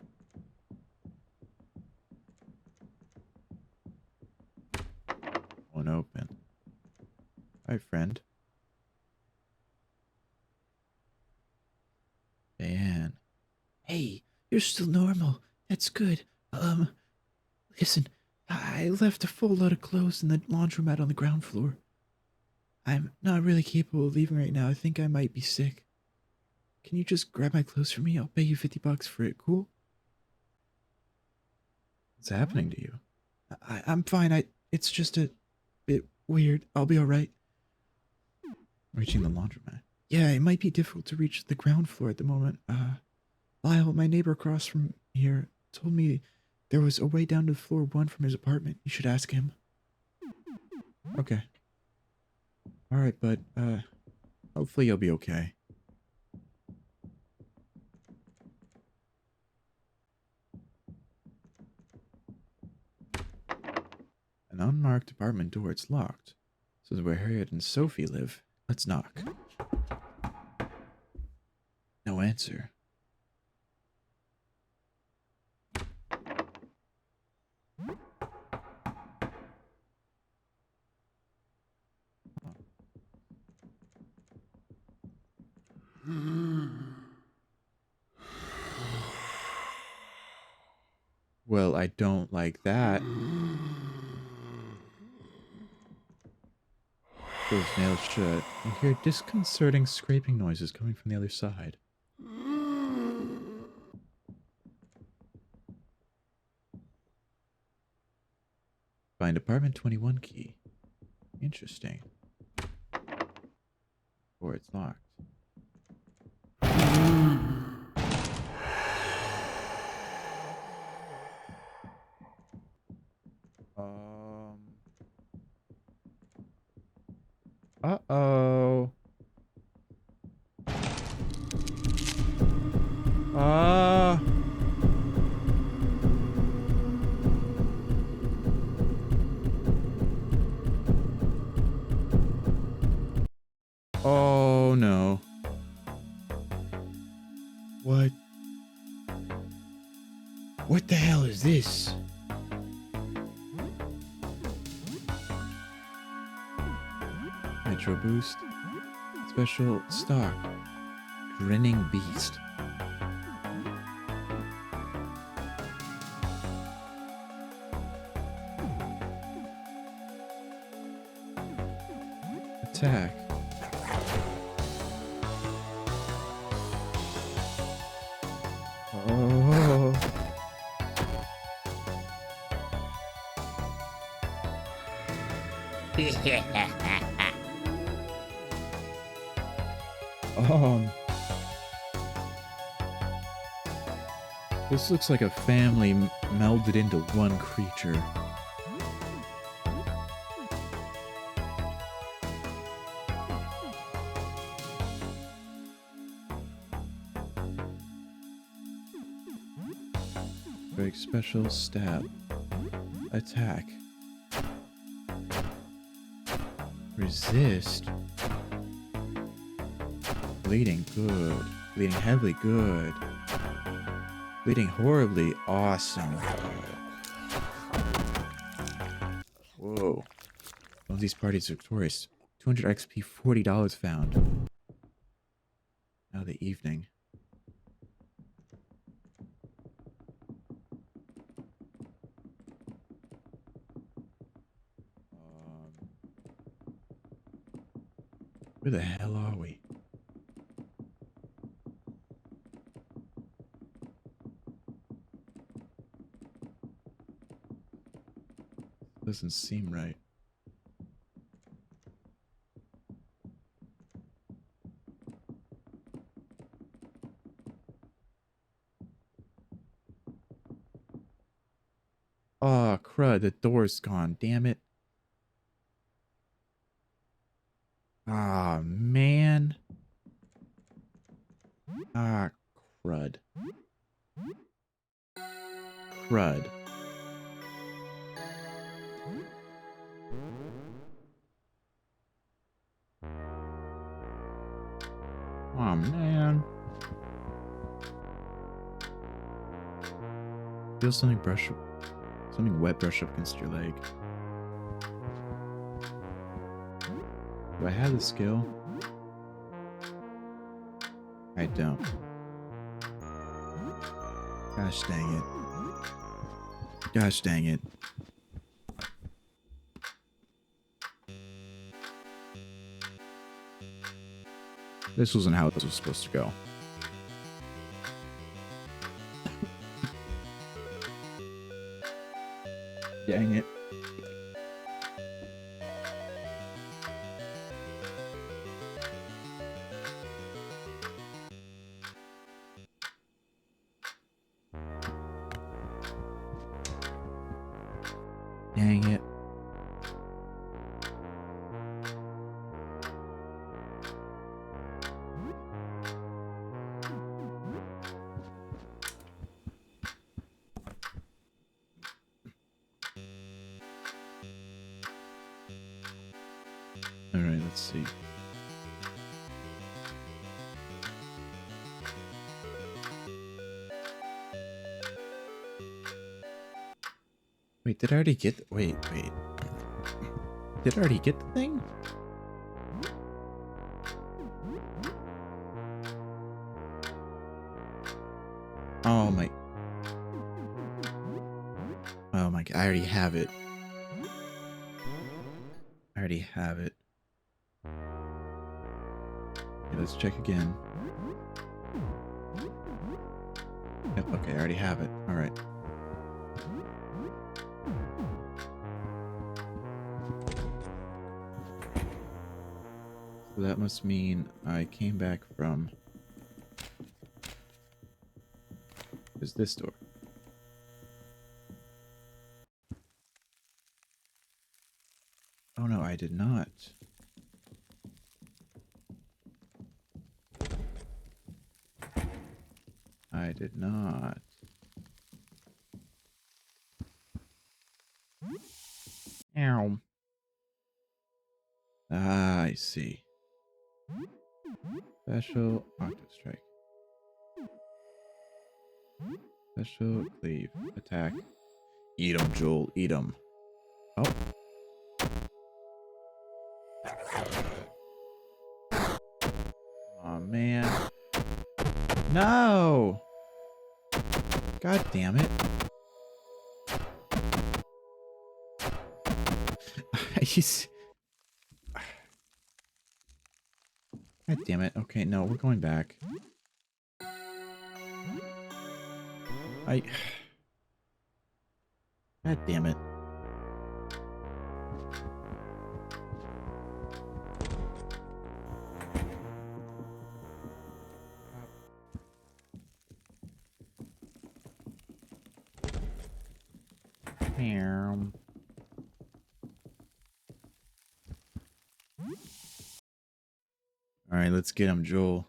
Won't open. Hi, friend. Diane. Hey, you're still normal. That's good. Listen, I left a full load of clothes in the laundromat on the ground floor. I'm not really capable of leaving right now. I think I might be sick. Can you just grab my clothes for me? I'll pay you $50 for it. Cool? What's happening to you? I'm fine. It's just a bit weird. I'll be alright. Reaching the laundromat. Yeah, it might be difficult to reach the ground floor at the moment. Lyle, my neighbor across from here, told me there was a way down to floor 1 from his apartment. You should ask him. Okay. Alright, but, hopefully you'll be okay. An unmarked apartment door. It's locked. This is where Harriet and Sophie live. Let's knock. No answer. Well, I don't like that. Those nails shut. You hear disconcerting scraping noises coming from the other side. Find apartment 21 key. Interesting. Or it's locked. Um. Uh-oh. Ah. Oh no. What? What the hell is this? Metro Boost. Special stock. Grinning Beast. Attack. Oh. This looks like a family melded into one creature. Break special stab. Attack. Resist. Bleeding, good. Bleeding heavily, good. Bleeding horribly, awesome. Whoa. One of these parties victorious. 200 XP, $40 found. Now the evening. Where the hell are we? Doesn't seem right. Oh, crud. The door's gone. Damn it. Ah, man. Ah, crud. Crud. Oh, man. Feel something something wet brush up against your leg. Do I have the skill? I don't. Gosh dang it. Gosh dang it. This wasn't how this was supposed to go. Dang it. Dang it. Alright, let's see. Wait, did I already get wait. Did I already get the thing? Oh my. Oh my god, I already have it. I already have it. Okay, let's check again. Yep, okay, I already have it. Alright. So that must mean I came back from... Is this door? Oh no, I did not. I did not. Ow. Ah, I see. Special Octo Strike. Special Cleave. Attack. Eat 'em, Joel. Eat 'em. Oh. Aw, man. No! God damn it. God damn it. Okay, no, we're going back. God damn it. Alright, let's get him, Joel.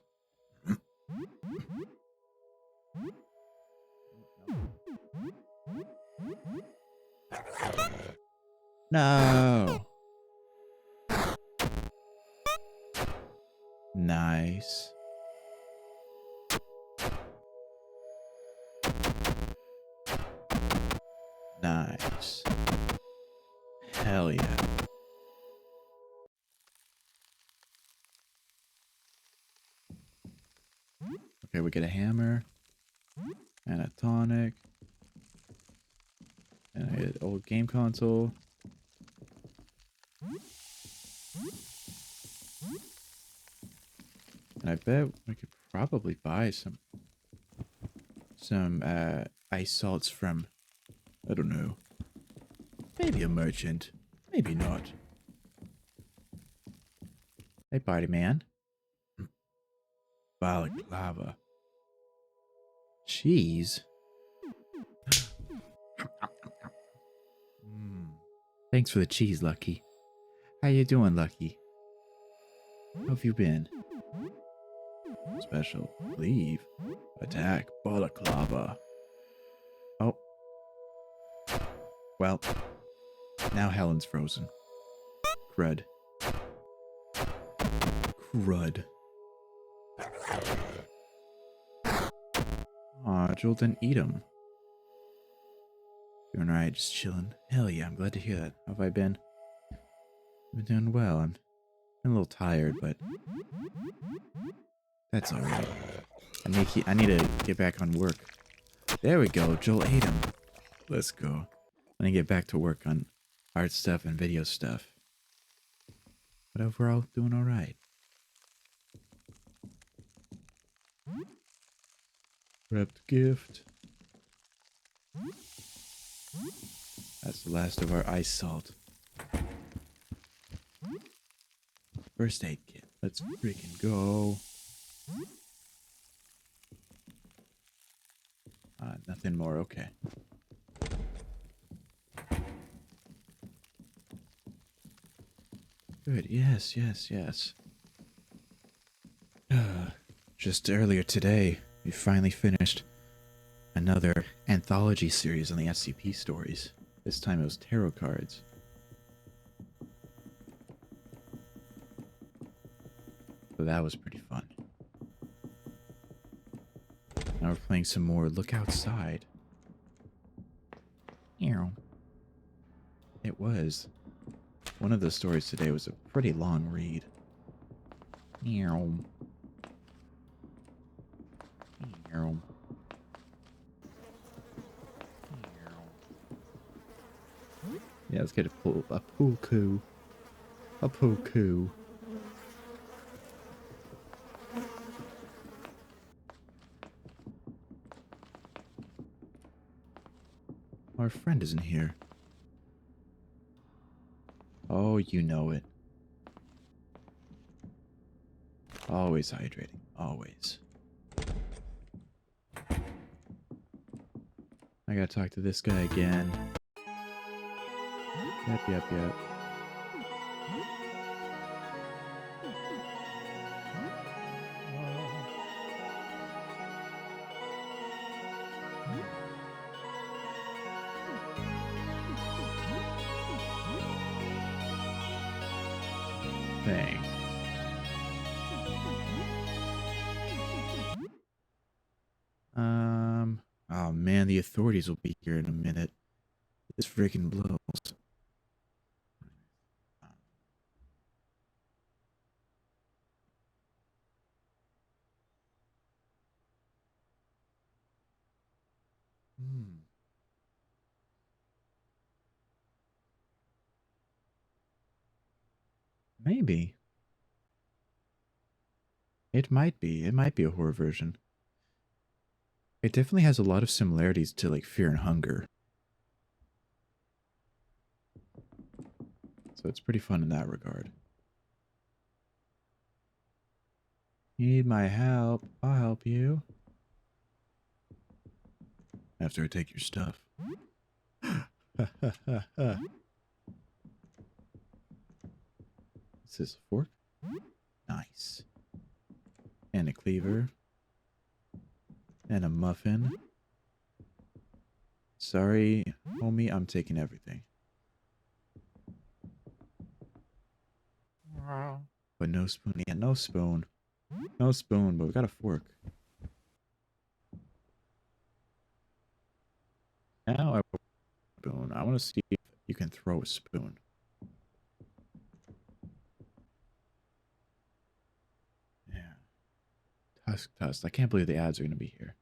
No. Nice. Nice. Hell yeah. Okay, we get a hammer. And a tonic. And I get an old game console. And I bet I could probably buy some ice salts from, I don't know, maybe a merchant, maybe not. Hey, party man. Balaclava. Cheese? Thanks for the cheese, Lucky. How you doing, Lucky? How have you been? Special. Leave. Attack. Balaclava. Oh. Well. Now Helen's frozen. Crud. Crud. Aw, Joel didn't eat him. Doing alright, just chilling. Hell yeah, I'm glad to hear that. How have I been? I've been doing well. I'm a little tired, but that's alright. I need to get back on work. There we go, Joel ate him. Let's go. I need to get back to work on art stuff and video stuff. But overall, doing alright. Wrapped gift. That's the last of our ice salt. First aid kit. Let's freaking go. Nothing more. Okay. Good. Yes, yes, yes. Just earlier today, we finally finished another anthology series on the SCP stories. This time it was tarot cards. So that was pretty fun. Now we're playing some more Look Outside. Ew. It was. One of the stories today was a pretty long read. Ew. Ew. Yeah, let's get a pool coup. A pool coup. Our friend isn't here. Oh, you know it. Always hydrating. Always. I gotta talk to this guy again. Yep. Thing. Oh man, the authorities will be here in a minute. This freaking blows. Maybe. It might be. It might be a horror version. It definitely has a lot of similarities to like Fear and Hunger. So it's pretty fun in that regard. Need my help? I'll help you. After I take your stuff. Is this a fork? Nice. And a cleaver. And a muffin. Sorry, homie, I'm taking everything. But no spoon. Yeah, no spoon. No spoon, but we got a fork. Now I spoon. I want to see if you can throw a spoon. Yeah. Tusk. I can't believe the ads are going to be here.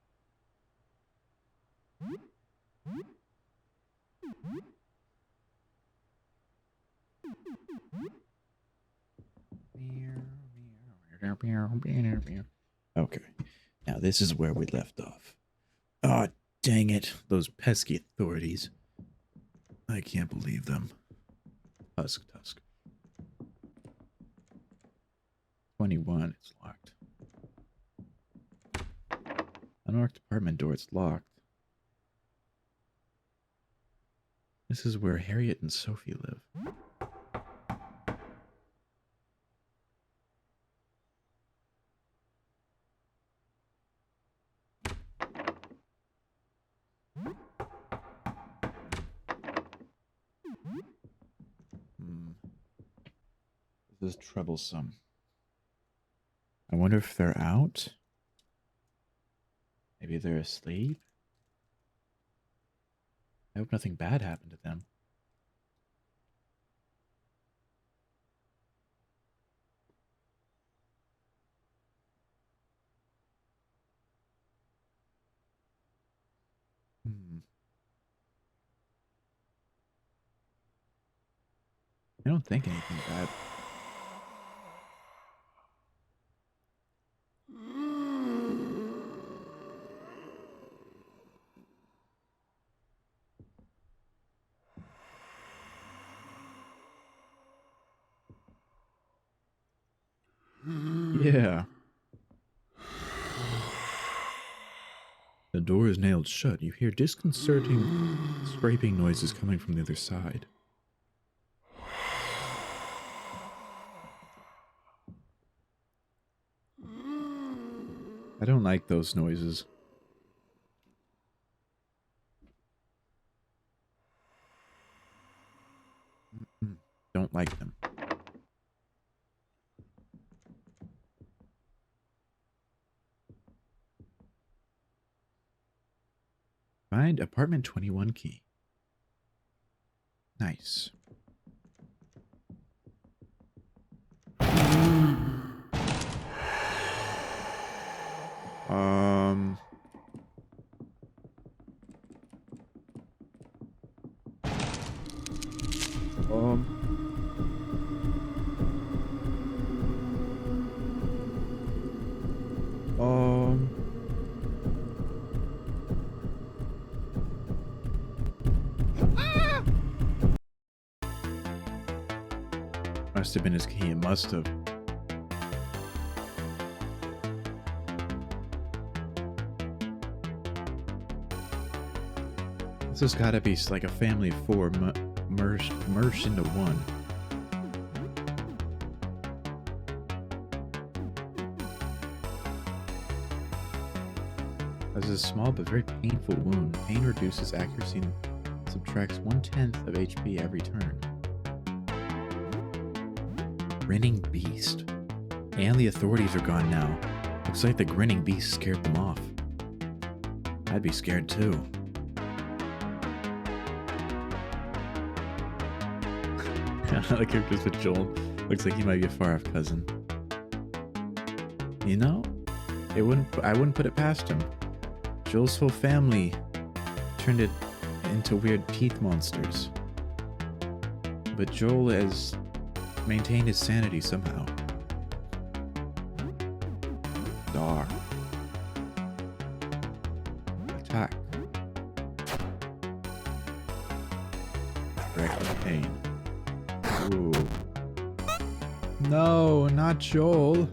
Okay. Now this is where we left off. Oh, dang it. Those pesky authorities. I can't believe them. Tusk. 21. It's locked. Unlocked apartment door. It's locked. This is where Harriet and Sophie live. This is troublesome. I wonder if they're out? Maybe they're asleep? I hope nothing bad happened to them. I don't think anything bad. Yeah. The door is nailed shut. You hear disconcerting scraping noises coming from the other side. I don't like those noises. Don't like them. Find apartment 21 key. Nice. Um. Must have been his key. It must have. This has got to be like a family of four merged into one. This is a small but very painful wound. Pain reduces accuracy and subtracts 1/10 of HP every turn. Grinning beast. And the authorities are gone now. Looks like the grinning beast scared them off. I'd be scared too. The characters with Joel. Looks like he might be a far-off cousin. You know, I wouldn't put it past him. Joel's whole family turned it into weird teeth monsters. But Joel has maintained his sanity somehow. Dar. Attack. Rectal pain. Ooh. No, not Joel.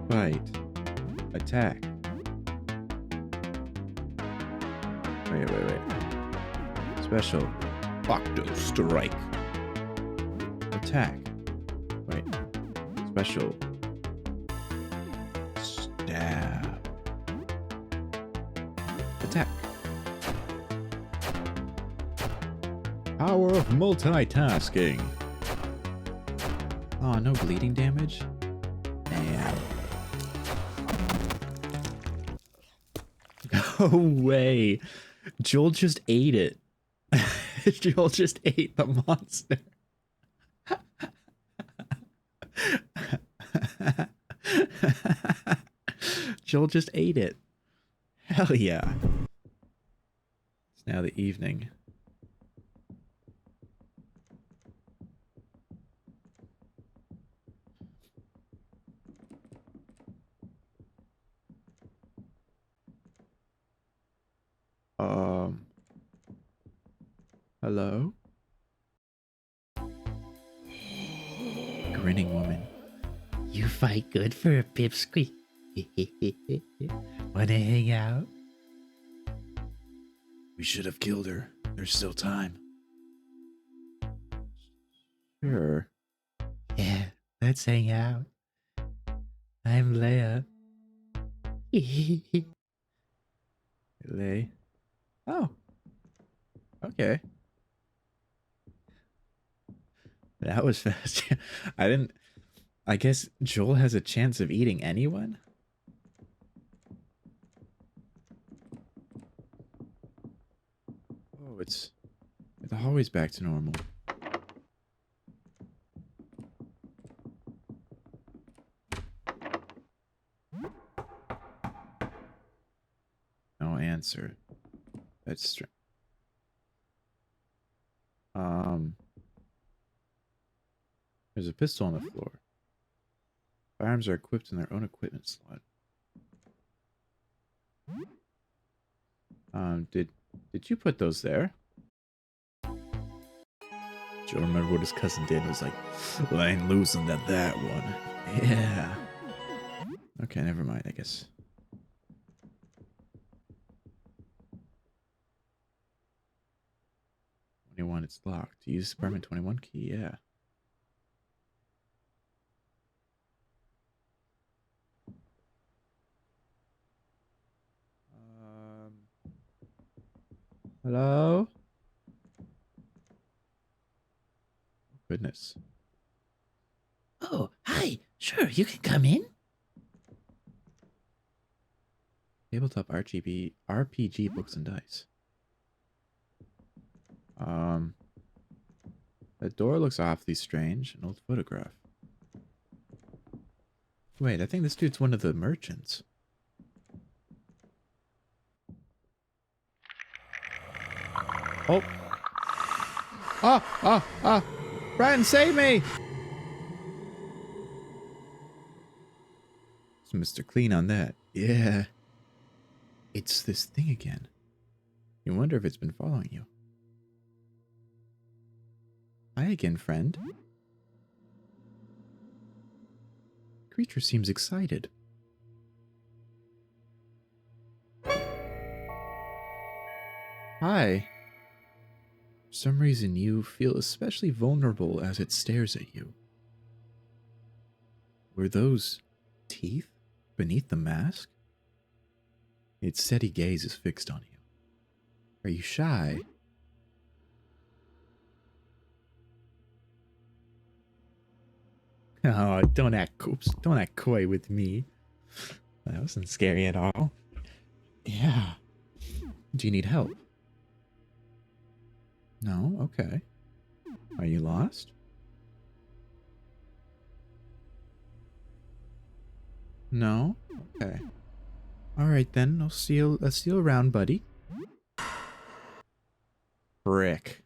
Fight. Attack. Wait. Special. Octo strike. Attack. Wait. Special. Stab. Attack. Power of multitasking. Oh, no bleeding damage? Damn. No way. Joel just ate it. Joel just ate the monster. Joel just ate it. Hell yeah. It's now the evening. Hello? Grinning woman. You fight good for a pipsqueak. Wanna hang out? We should have killed her. There's still time. Sure. Yeah, let's hang out. I'm Leia. Lay. Oh. Okay. That was fast. I didn't. I guess Joel has a chance of eating anyone? Oh, the hallway's back to normal. No answer. That's strange. There's a pistol on the floor. Firearms are equipped in their own equipment slot. Did you put those there? Joe remember what his cousin did and was like, well, I ain't losing to that one. Yeah. Okay, never mind, I guess. It's locked. Use apartment 21 key, yeah. Hello? Goodness. Oh, hi. Sure, you can come in. Tabletop RPG books and dice. The door looks awfully strange. An old photograph. Wait, I think this dude's one of the merchants. Oh. Brian, save me! It's Mr. Clean on that. Yeah. It's this thing again. You wonder if it's been following you. Hi again, friend. Creature seems excited. Hi. For some reason, you feel especially vulnerable as it stares at you. Were those teeth beneath the mask? Its steady gaze is fixed on you. Are you shy? Oh, don't act coy with me. That wasn't scary at all. Yeah. Do you need help? No? Okay. Are you lost? No? Okay. Alright then, I'll see you around, buddy. Frick.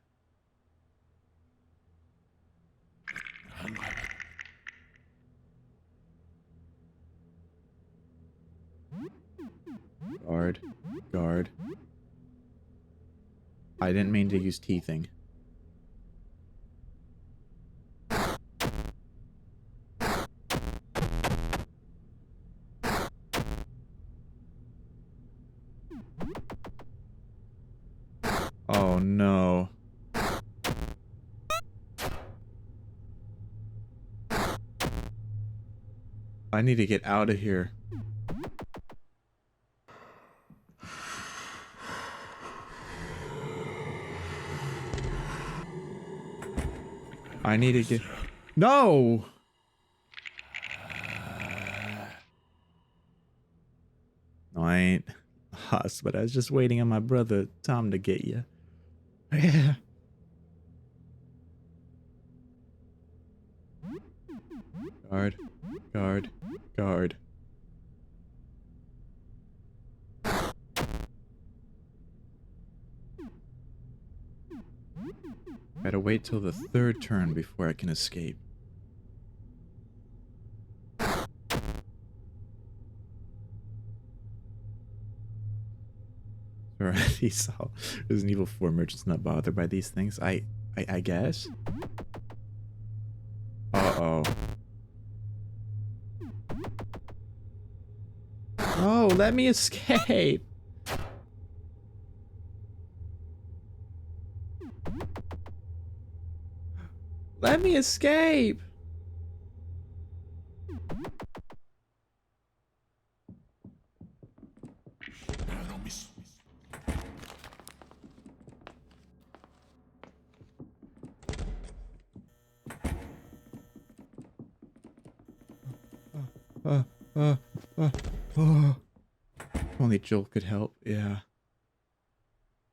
Guard. I didn't mean to use teething. Oh no. I need to get out of here. I need to get... No! No, I ain't lost, but I was just waiting on my brother Tom to get you. Yeah. Guard. Gotta wait till the third turn before I can escape. Alright, he saw Resident Evil 4 merchants not bothered by these things. I guess. Uh-oh. No, let me escape. Let me escape. Uh, uh, oh. Only Joel could help, yeah.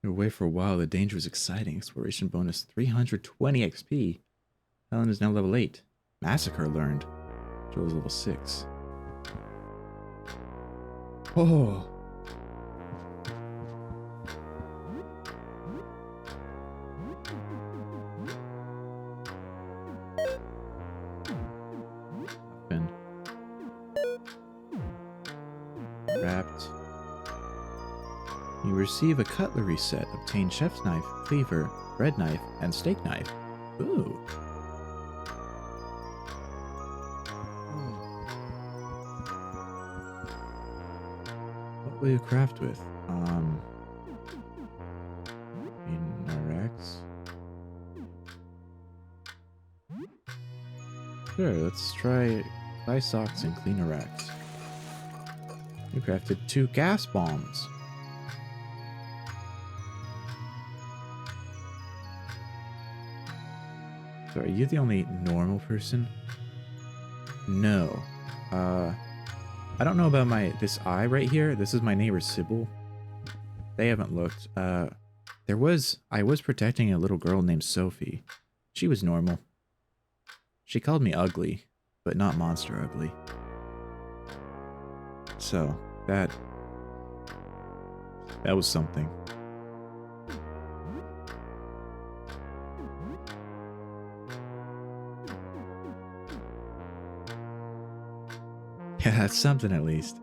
We were away for a while, the danger was exciting. Exploration bonus 320 XP. Helen is now level 8. Massacre learned. Joel's level 6. Oh. Been wrapped. You receive a cutlery set. Obtain chef's knife, cleaver, bread knife, and steak knife. Ooh. What will you craft with? RX. Sure, let's try fly socks and cleaner racks. You crafted 2 gas bombs. So are you the only normal person? No. I don't know about this eye right here. This is my neighbor Sybil. They haven't looked. I was protecting a little girl named Sophie. She was normal. She called me ugly, but not monster ugly. So, that was something. Yeah, that's something at least.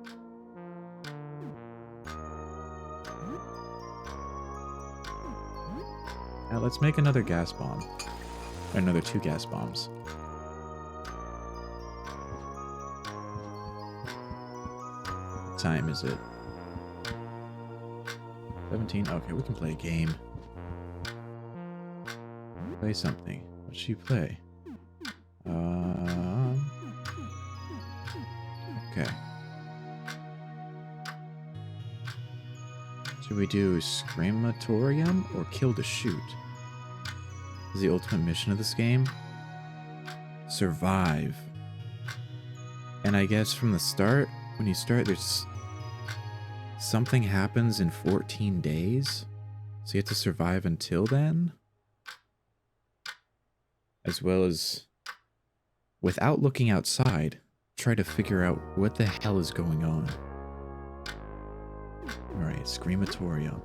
Now let's make another gas bomb. Or another 2 gas bombs. What time is it? 17? Okay, we can play a game. Play something. What should you play? Okay. Should we do Screamatorium or Kill to Shoot? Is the ultimate mission of this game? Survive. And I guess from the start, when you start, there's something happens in 14 days. So you have to survive until then. As well as, without looking outside, try to figure out what the hell is going on. Alright, Screamatorium.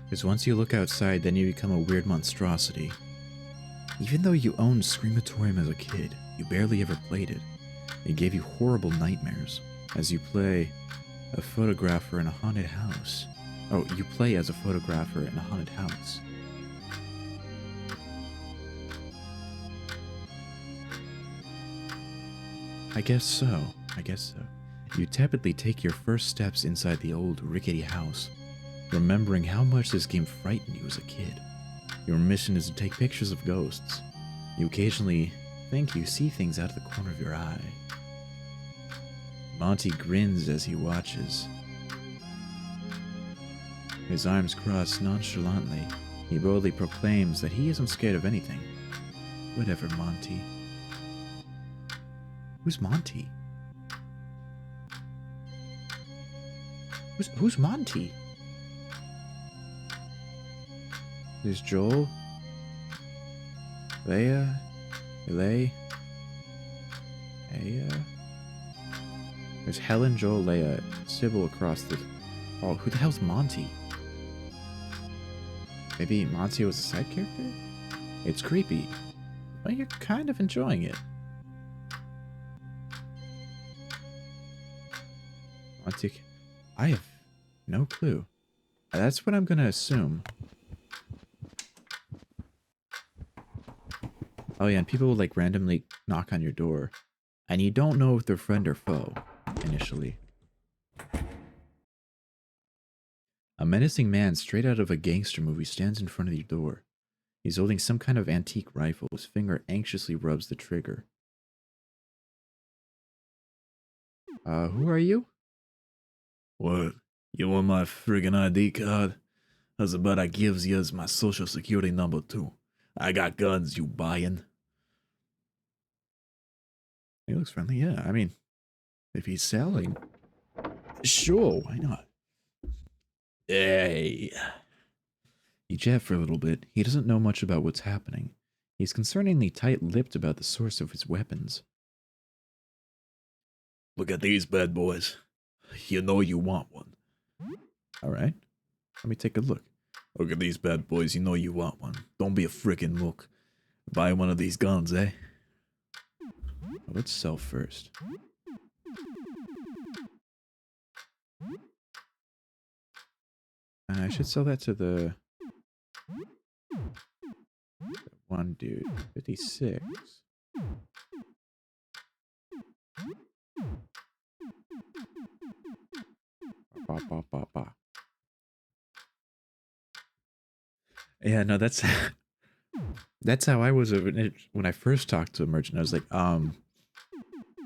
Because once you look outside, then you become a weird monstrosity. Even though you owned Screamatorium as a kid, you barely ever played it. It gave you horrible nightmares as you play a photographer in a haunted house. Oh, you play as a photographer in a haunted house. I guess so. You tepidly take your first steps inside the old rickety house, remembering how much this game frightened you as a kid. Your mission is to take pictures of ghosts. You occasionally think you see things out of the corner of your eye. Monty grins as he watches. His arms crossed nonchalantly, he boldly proclaims that he isn't scared of anything. Whatever, Monty. Who's Monty? Who's Monty? There's Joel, Leia, Aya. There's Helen, Joel, Leia, Sybil across the... Oh, who the hell's Monty? Maybe Monty was a side character? It's creepy, but you're kind of enjoying it. Monty... I have no clue. That's what I'm gonna assume. Oh yeah, and people will like randomly knock on your door, and you don't know if they're friend or foe initially. A menacing man straight out of a gangster movie stands in front of your door. He's holding some kind of antique rifle. His finger anxiously rubs the trigger. Who are you? What? You want my friggin' ID card? How's about I gives you my social security number too? I got guns, you buyin'? He looks friendly, yeah. I mean, if he's selling, sure, why not? Hey. You chat for a little bit. He doesn't know much about what's happening. He's concerningly tight-lipped about the source of his weapons. Look at these bad boys. You know you want one. Alright. Let me take a look. Look at these bad boys, you know you want one. Don't be a frickin' mook. Buy one of these guns, eh? Let's sell first. I should sell that to the one dude. 56. Ba, ba, ba, ba. Yeah, no, that's that's how I was when I first talked to a merchant. I was like,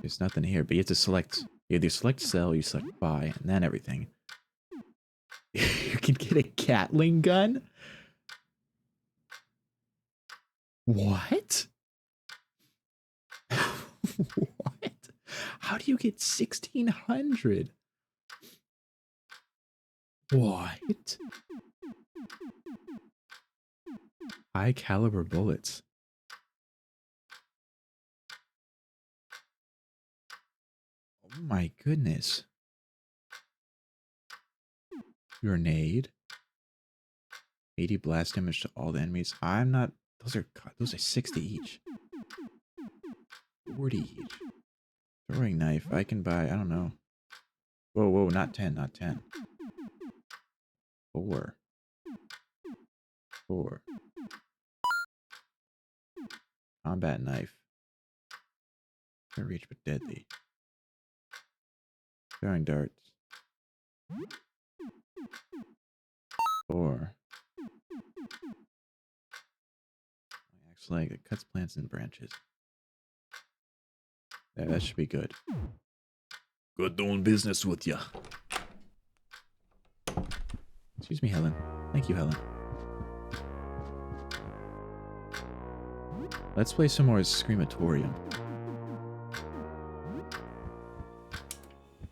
there's nothing here, but you have to select. You either select sell, you select buy, and then everything. You can get a Gatling gun? What? What? How do you get 1,600? What? High caliber bullets. Oh my goodness. Grenade. 80 blast damage to all the enemies. I'm not. Those are 60 each. 40 each. Throwing knife. I can buy. I don't know. Whoa, whoa, not 10, not 10. 4. 4. Combat knife. Can reach but deadly. Throwing darts. 4. Acts like it cuts plants and branches. Yeah, that should be good. Good doing business with ya. Excuse me, Helen. Thank you, Helen. Let's play some more Screamatorium.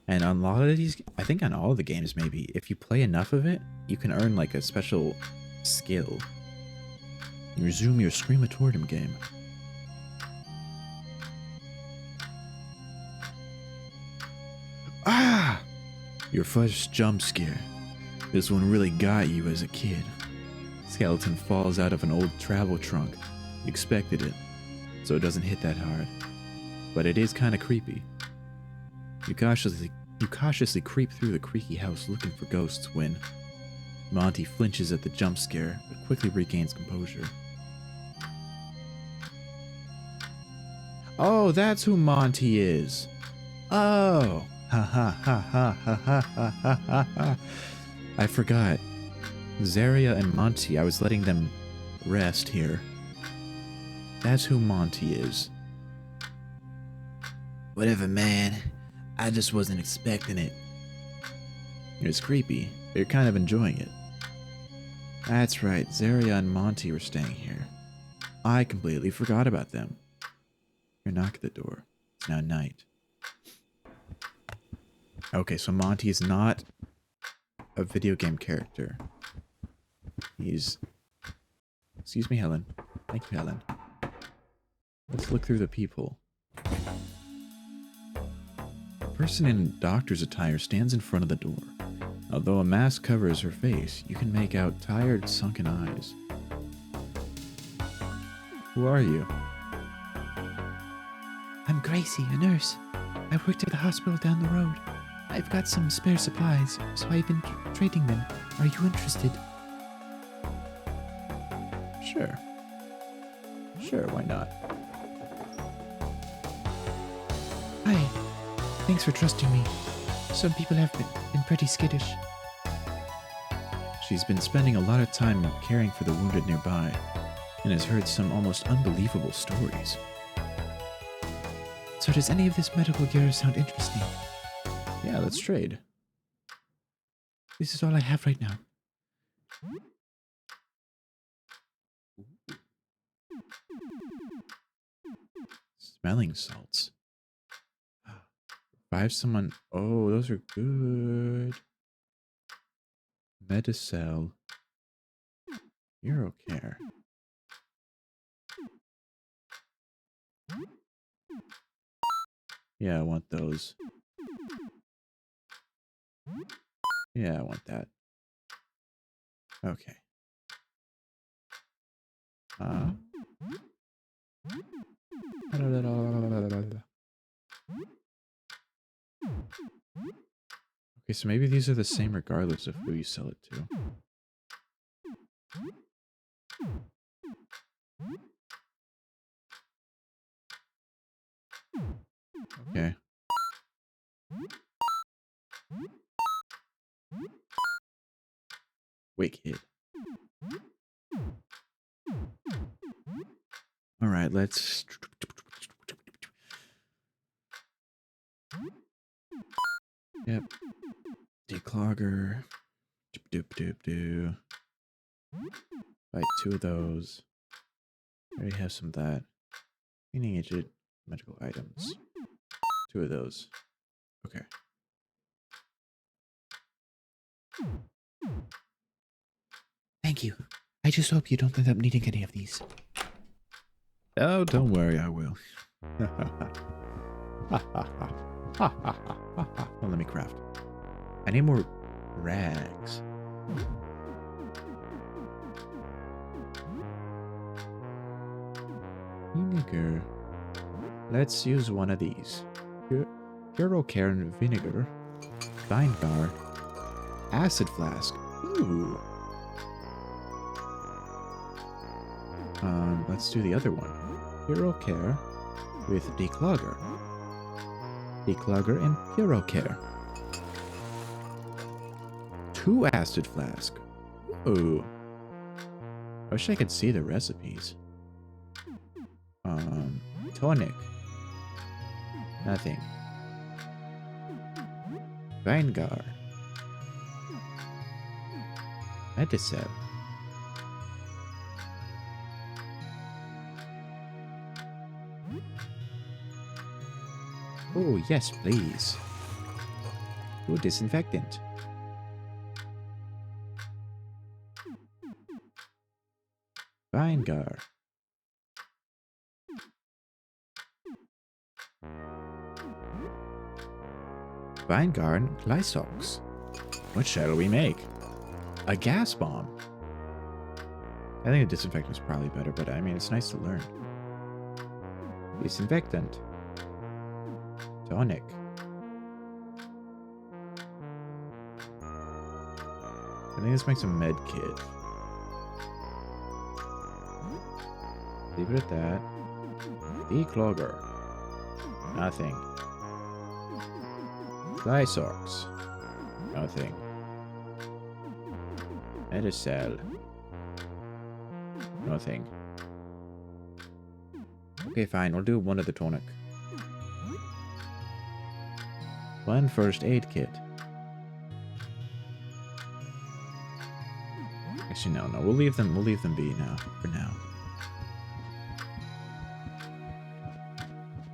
And on a lot of these, I think on all of the games maybe, if you play enough of it, you can earn like a special skill. You resume your Screamatorium game. Ah! Your first jump scare. This one really got you as a kid. Skeleton falls out of an old travel trunk. You expected it, so it doesn't hit that hard. But it is kinda creepy. You cautiously creep through the creaky house looking for ghosts when Monty flinches at the jump scare, but quickly regains composure. Oh, that's who Monty is. Oh. Ha ha ha ha ha ha ha ha ha. I forgot. Zaria and Monty, I was letting them rest here. That's who Monty is. Whatever, man. I just wasn't expecting it. It's creepy, but you're kind of enjoying it. That's right, Zaria and Monty were staying here. I completely forgot about them. You knock at the door. It's now night. Okay, so Monty is not a video game character. He's... Excuse me, Helen. Thank you, Helen. Let's look through the people. A person in doctor's attire stands in front of the door. Although a mask covers her face, you can make out tired, sunken eyes. Who are you? I'm Gracie, a nurse. I worked at the hospital down the road. I've got some spare supplies, so I've been trading them. Are you interested? Sure. Sure, why not? Thanks for trusting me. Some people have been pretty skittish. She's been spending a lot of time caring for the wounded nearby, and has heard some almost unbelievable stories. So does any of this medical gear sound interesting? Yeah, let's trade. This is all I have right now. Smelling salts. Revive someone. Oh, those are good. Medicel. Eurocare. Yeah, I want those. Yeah, I want that. Okay. Okay, so maybe these are the same regardless of who you sell it to. Okay. Wicked. All right, let's. Yep. Declogger. Doop doop doo. Buy 2 of those. I already have some of that. Cleaning agent. Medical items. 2 of those. Okay. Thank you. I just hope you don't end up needing any of these. Oh, don't worry, I will. Well, let me craft. I need more rags. Vinegar. Let's use one of these. Eurocare and vinegar. Vinegar. Acid flask. Ooh. Let's do the other one. Eurocare with declogger. Declogger and Eurocare. 2 acid flask. Ooh. I wish I could see the recipes. Tonic. Nothing. Vanguard. Medicel. Oh, yes, please. Ooh, disinfectant. Vanguard. Vanguard and Lysox. What shall we make? A gas bomb. I think a disinfectant is probably better, but I mean, it's nice to learn. Disinfectant. Tonic. I think this makes a med kit. Leave it at that. Declogger. Nothing. Lysox. Nothing. Medicel. Nothing. Okay, fine. We'll do one of the tonic. 1 first aid kit. Actually, no. We'll leave them be now. For now.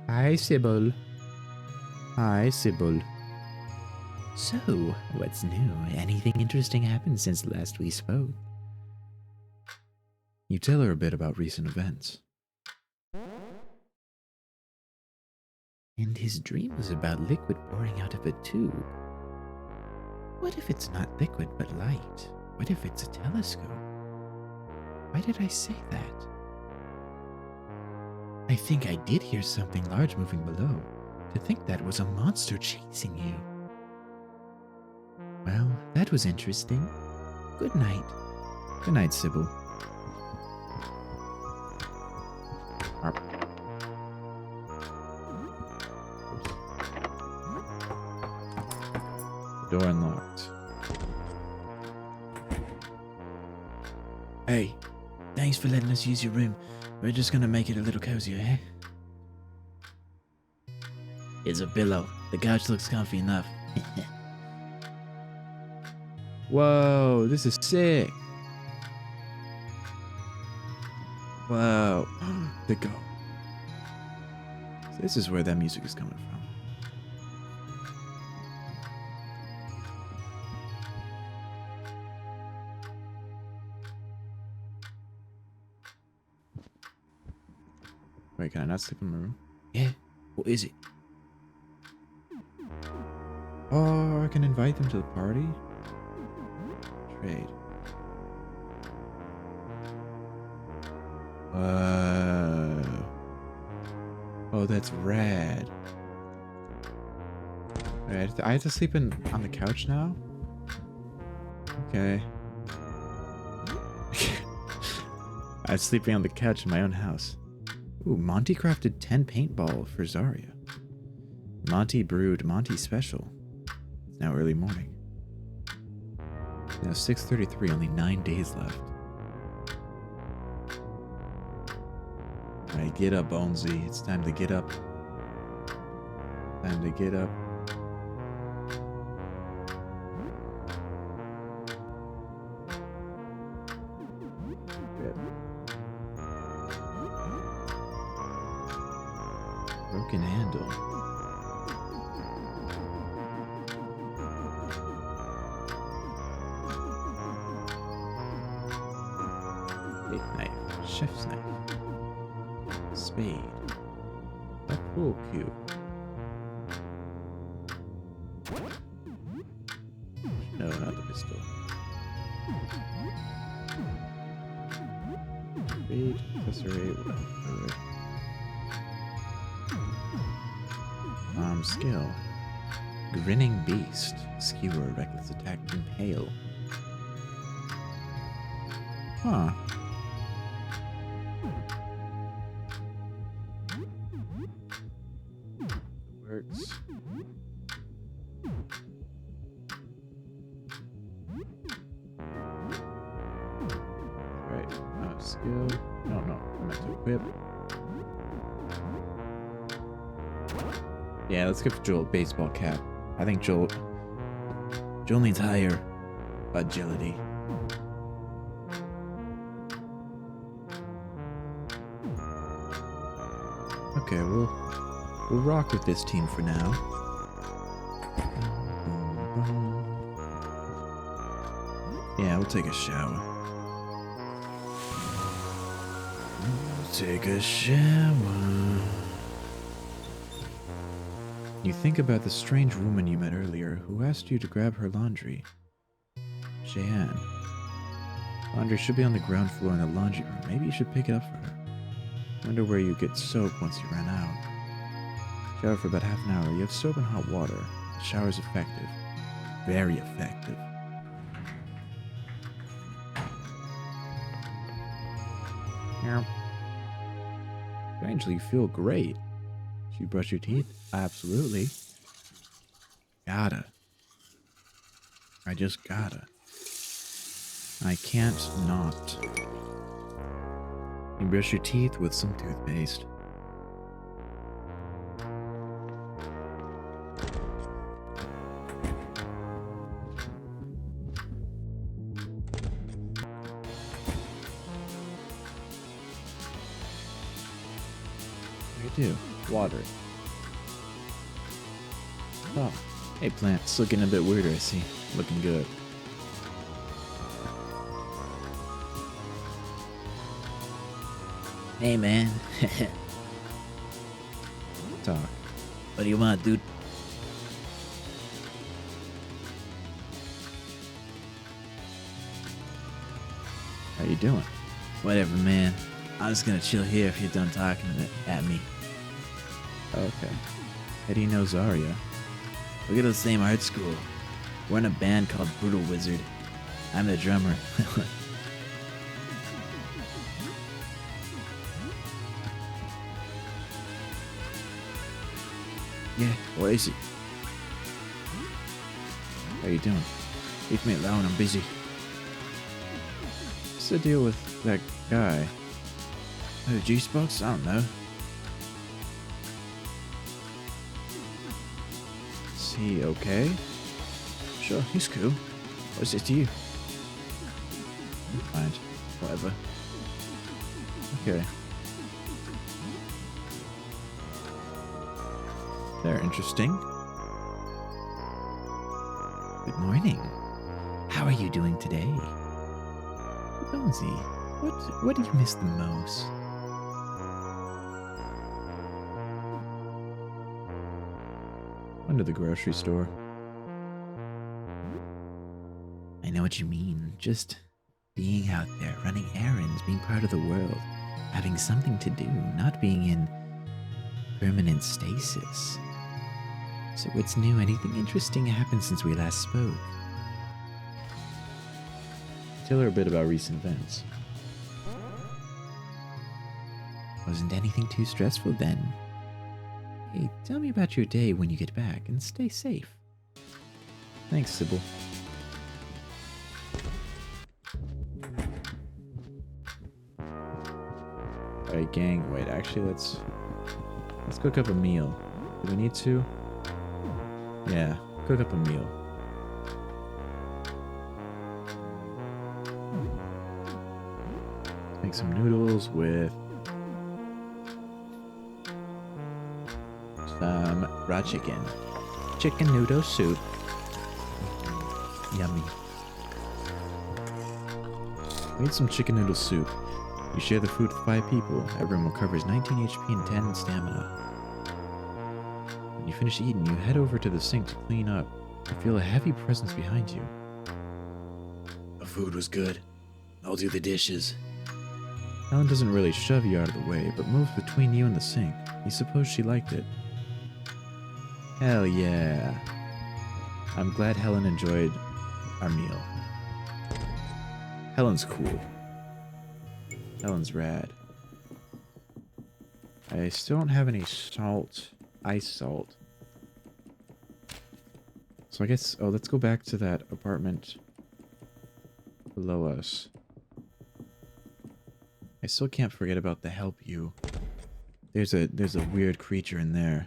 Hi, Sybil. Hi, Sybil. So, what's new? Anything interesting happened since last we spoke? You tell her a bit about recent events. And his dream was about liquid pouring out of a tube. What if it's not liquid but light? What if it's a telescope? Why did I say that? I think I did hear something large moving below. To think that was a monster chasing you. Well, that was interesting. Good night. Good night, Sybil. Door unlocked. Hey, thanks for letting us use your room. We're just gonna make it a little cozier, eh? Here's a pillow. The couch looks comfy enough. Whoa, this is sick. Whoa. The go. This is where that music is coming from. Wait, can I not sleep in my room? Yeah, what is it? Oh, I can invite them to the party? Trade. Oh, that's rad. Alright, I have to sleep on the couch now? Okay. I'm sleeping on the couch in my own house. Ooh, Monty crafted 10 paintball for Zarya. Monty brewed Monty special. It's now early morning. It's now 6:33, only 9 days left. Alright, get up, Bonesy. It's time to get up. Time to get up. Good. Broken handle. Steak knife. Chef's knife. Spade. A pool cue. No, not the pistol. Spade, accessory, whatever. Skill. Grinning beast. Skewer, reckless attack, impale. Huh. Works. Right. Skill. No. I meant to equip. Yeah, let's give Joel a baseball cap. I think Joel needs higher agility. Okay, we'll rock with this team for now. Yeah, we'll take a shower. Take a shower. You think about the strange woman you met earlier who asked you to grab her laundry. Cheyenne. Laundry should be on the ground floor in the laundry room. Maybe you should pick it up for her. Wonder where you get soap once you run out. Shower for about half an hour. You have soap and hot water. The shower's effective. Very effective. Yep. Strangely, you feel great. Should you brush your teeth? Absolutely. Gotta. I just gotta. I can't not. You brush your teeth with some toothpaste. What do you do? Water it. Oh. Hey, plant. It's looking a bit weirder, I see. Looking good. Hey, man. Talk. What do you want, dude? How you doing? Whatever, man. I'm just gonna chill here if you're done talking at me. Okay. How do you know Zarya? We go to the same art school. We're in a band called Brutal Wizard. I'm the drummer. Yeah, what is it? How you doing? Leave me alone, I'm busy. What's the deal with that guy? Oh, G-Spox? I don't know. Is he okay? Sure, he's cool. What's it to you? Fine. Whatever. Okay. They're interesting. Good morning. How are you doing today? Bonesy, what do you miss the most? Went to the grocery store. I know what you mean. Just being out there, running errands, being part of the world, having something to do, not being in permanent stasis. So what's new? Anything interesting happened since we last spoke? Tell her a bit about recent events. Wasn't anything too stressful then? Hey, tell me about your day when you get back, and stay safe. Thanks, Sybil. Alright, gang. Wait, actually, let's cook up a meal. Do we need to? Yeah, cook up a meal. Make some noodles with some raw chicken. Chicken noodle soup. Yummy. We need some chicken noodle soup. You share the food with 5 people. Everyone recovers 19 HP and 10 stamina. When you finish eating, you head over to the sink to clean up. You feel a heavy presence behind you. The food was good. I'll do the dishes. Helen doesn't really shove you out of the way, but moves between you and the sink. You suppose she liked it. Hell yeah. I'm glad Helen enjoyed our meal. Helen's cool. Helen's rad. I still don't have any salt. Ice salt. So I guess... Oh, let's go back to that apartment below us. I still can't forget about the help you. There's a weird creature in there.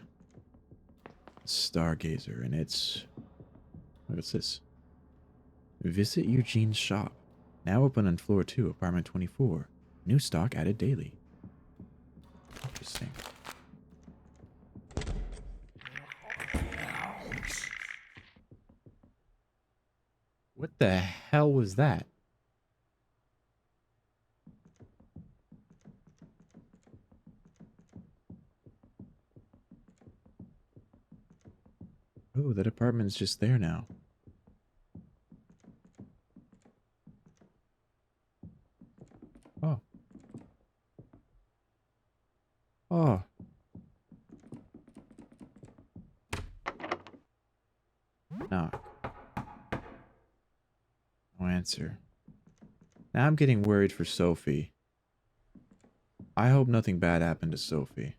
Stargazer, and it's... What's this? Visit Eugene's shop. Now open on floor 2, apartment 24. New stock added daily. Interesting. What the hell was that? Oh, that apartment's just there now. Oh. Oh. Knock. No answer. Now I'm getting worried for Sophie. I hope nothing bad happened to Sophie.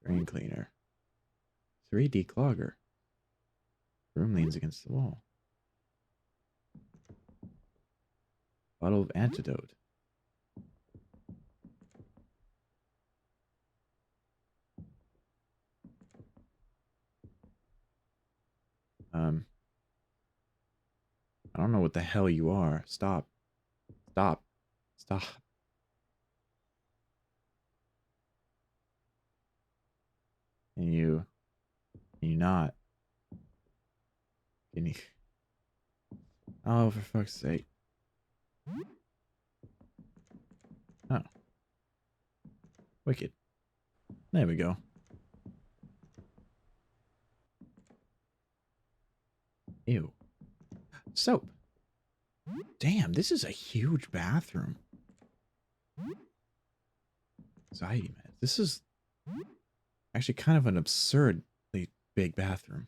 Drain cleaner. 3D clogger. Room leans against the wall. Bottle of antidote. I don't know what the hell you are. Stop. Stop. Stop. Can you not? Can you... Oh, for fuck's sake. Oh. Wicked. There we go. Ew. Soap. Damn, this is a huge bathroom. Anxiety meds. This is actually kind of an absurdly big bathroom.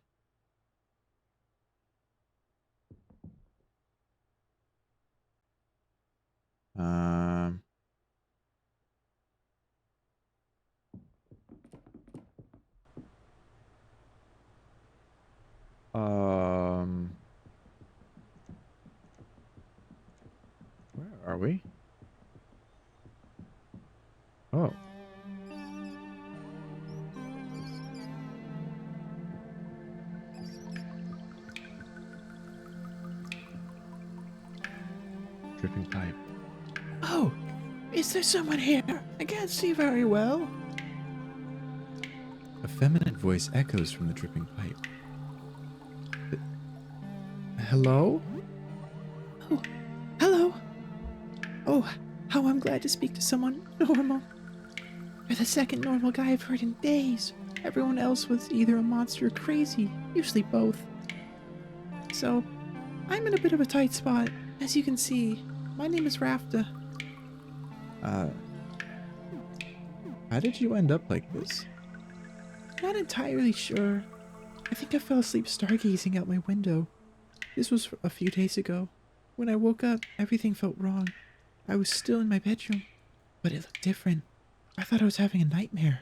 Are we? Oh. Dripping pipe. Oh, is there someone here? I can't see very well. A feminine voice echoes from the dripping pipe. Hello? Oh, hello. Oh, how I'm glad to speak to someone normal. You're the second normal guy I've heard in days. Everyone else was either a monster or crazy, usually both. So, I'm in a bit of a tight spot. As you can see, my name is Rafta. How did you end up like this? Not entirely sure. I think I fell asleep stargazing out my window. This was a few days ago. When I woke up, everything felt wrong. I was still in my bedroom, but it looked different. I thought I was having a nightmare.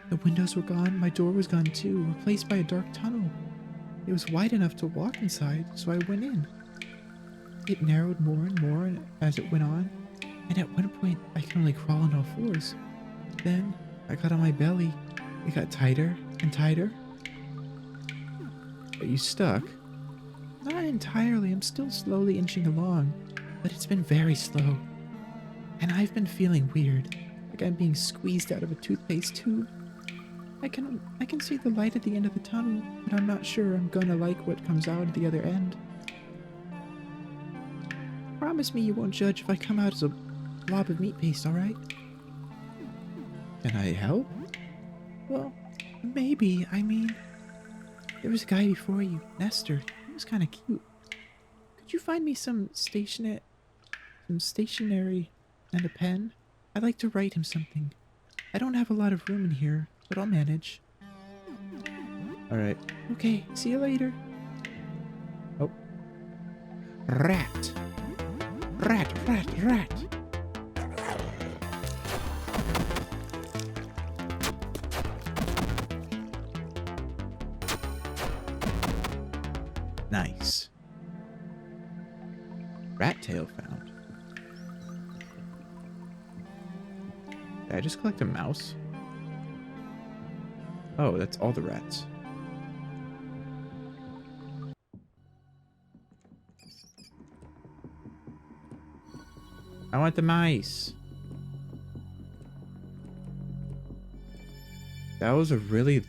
The windows were gone, my door was gone too, replaced by a dark tunnel. It was wide enough to walk inside, so I went in. It narrowed more and more as it went on, and at one point I could only crawl on all fours. Then I got on my belly. It got tighter and tighter. Are you stuck? Not entirely, I'm still slowly inching along, but it's been very slow. And I've been feeling weird, like I'm being squeezed out of a toothpaste tube. I can see the light at the end of the tunnel, but I'm not sure I'm gonna like what comes out at the other end. Promise me you won't judge if I come out as a blob of meat paste, alright? Can I help? Well, maybe. I mean, there was a guy before you, Nestor. He was kind of cute. Could you find me some stationery and a pen? I'd like to write him something. I don't have a lot of room in here, but I'll manage. Alright. Okay, see you later. Oh. Rat. Rat, rat, rat. Nice. Rat tail found. Did I just collect a mouse? Oh, that's all the rats. I want the mice. That's a really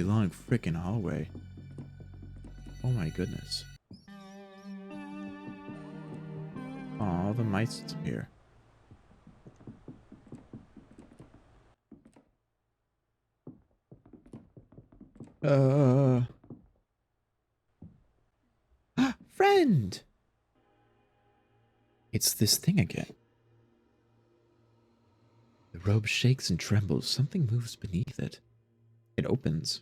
long freaking hallway. Oh my goodness. All the mice disappear. Friend! It's this thing again. The robe shakes and trembles. Something moves beneath it. It opens.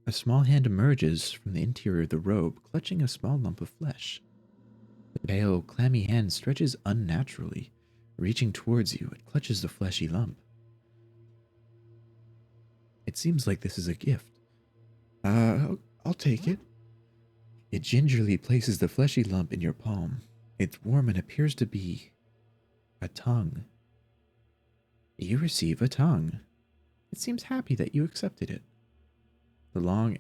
A small hand emerges from the interior of the robe, clutching a small lump of flesh. The pale, clammy hand stretches unnaturally. Reaching towards you, it clutches the fleshy lump. It seems like this is a gift. I'll take it. It gingerly places the fleshy lump in your palm. It's warm and appears to be a tongue. You receive a tongue. It seems happy that you accepted it. The long,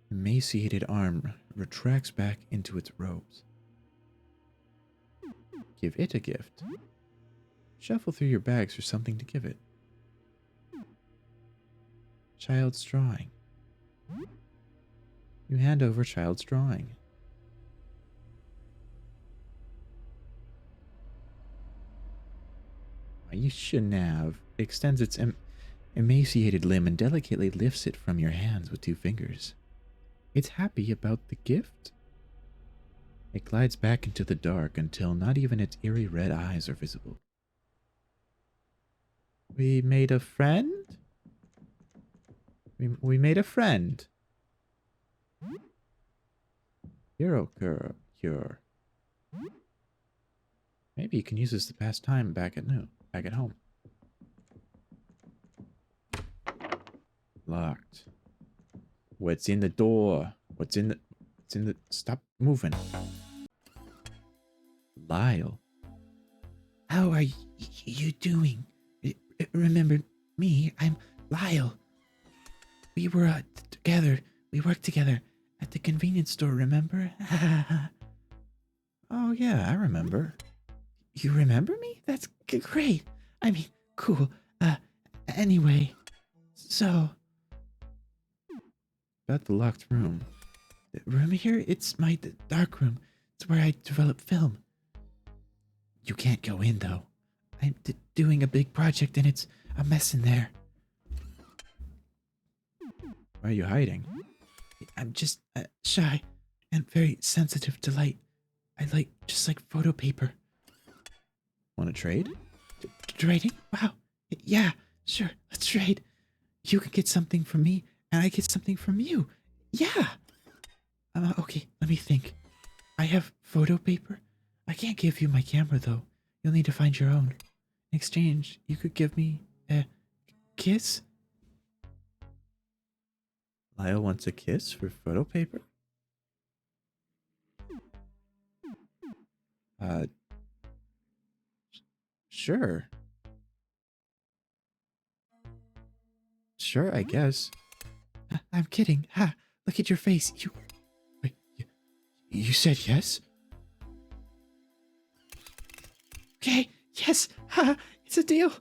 emaciated arm retracts back into its robes. Give it a gift. Shuffle through your bags for something to give it. Child's drawing. You hand over child's drawing. You shouldn't have. It extends its emaciated limb and delicately lifts it from your hands with 2 fingers. It's happy about the gift. It glides back into the dark until not even its eerie red eyes are visible. We made a friend? We made a friend. Hero cure. Maybe you can use this to pass time back at home. Locked. What's in the door? Stop moving. Lyle. How are you doing? Remember me? I'm Lyle. We were together. We worked together at the convenience store, remember? Oh, yeah, I remember. You remember me? That's great. I mean, cool. Anyway, so. About the locked room. The room here, it's my dark room. It's where I develop film. You can't go in, though. I'm doing a big project and it's a mess in there. Why are you hiding? I'm just shy and very sensitive to light. I just like photo paper. Want to trade? Trading? Wow. Yeah, sure. Let's trade. You can get something from me and I get something from you. Yeah. Okay, let me think. I have photo paper. I can't give you my camera, though. You'll need to find your own. In exchange, you could give me a kiss? Lyle wants a kiss for photo paper? Sure. Sure, I guess. I'm kidding. Ha! Look at your face. Wait, you said yes? Okay, yes! Ha! It's a deal!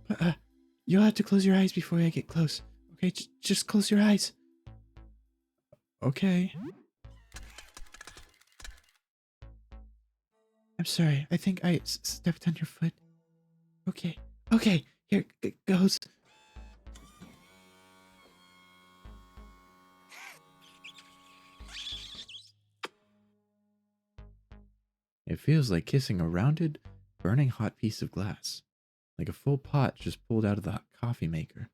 But, you'll have to close your eyes before I get close. Okay, just close your eyes. Okay. I'm sorry. I think I stepped on your foot. Okay. Okay, here goes. It feels like kissing a rounded, burning hot piece of glass. Like a full pot just pulled out of the coffee maker.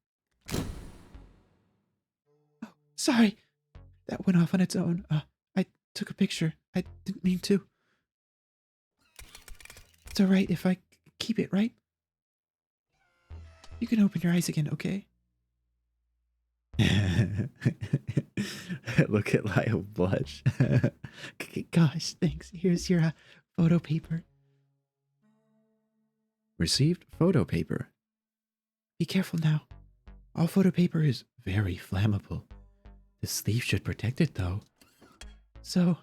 Oh, sorry. That went off on its own. I took a picture. I didn't mean to. It's alright if I keep it, right? You can open your eyes again, okay? Look at Lyle blush. Gosh, thanks. Here's your photo paper. Received photo paper. Be careful now. All photo paper is very flammable. The sleeve should protect it, though. So,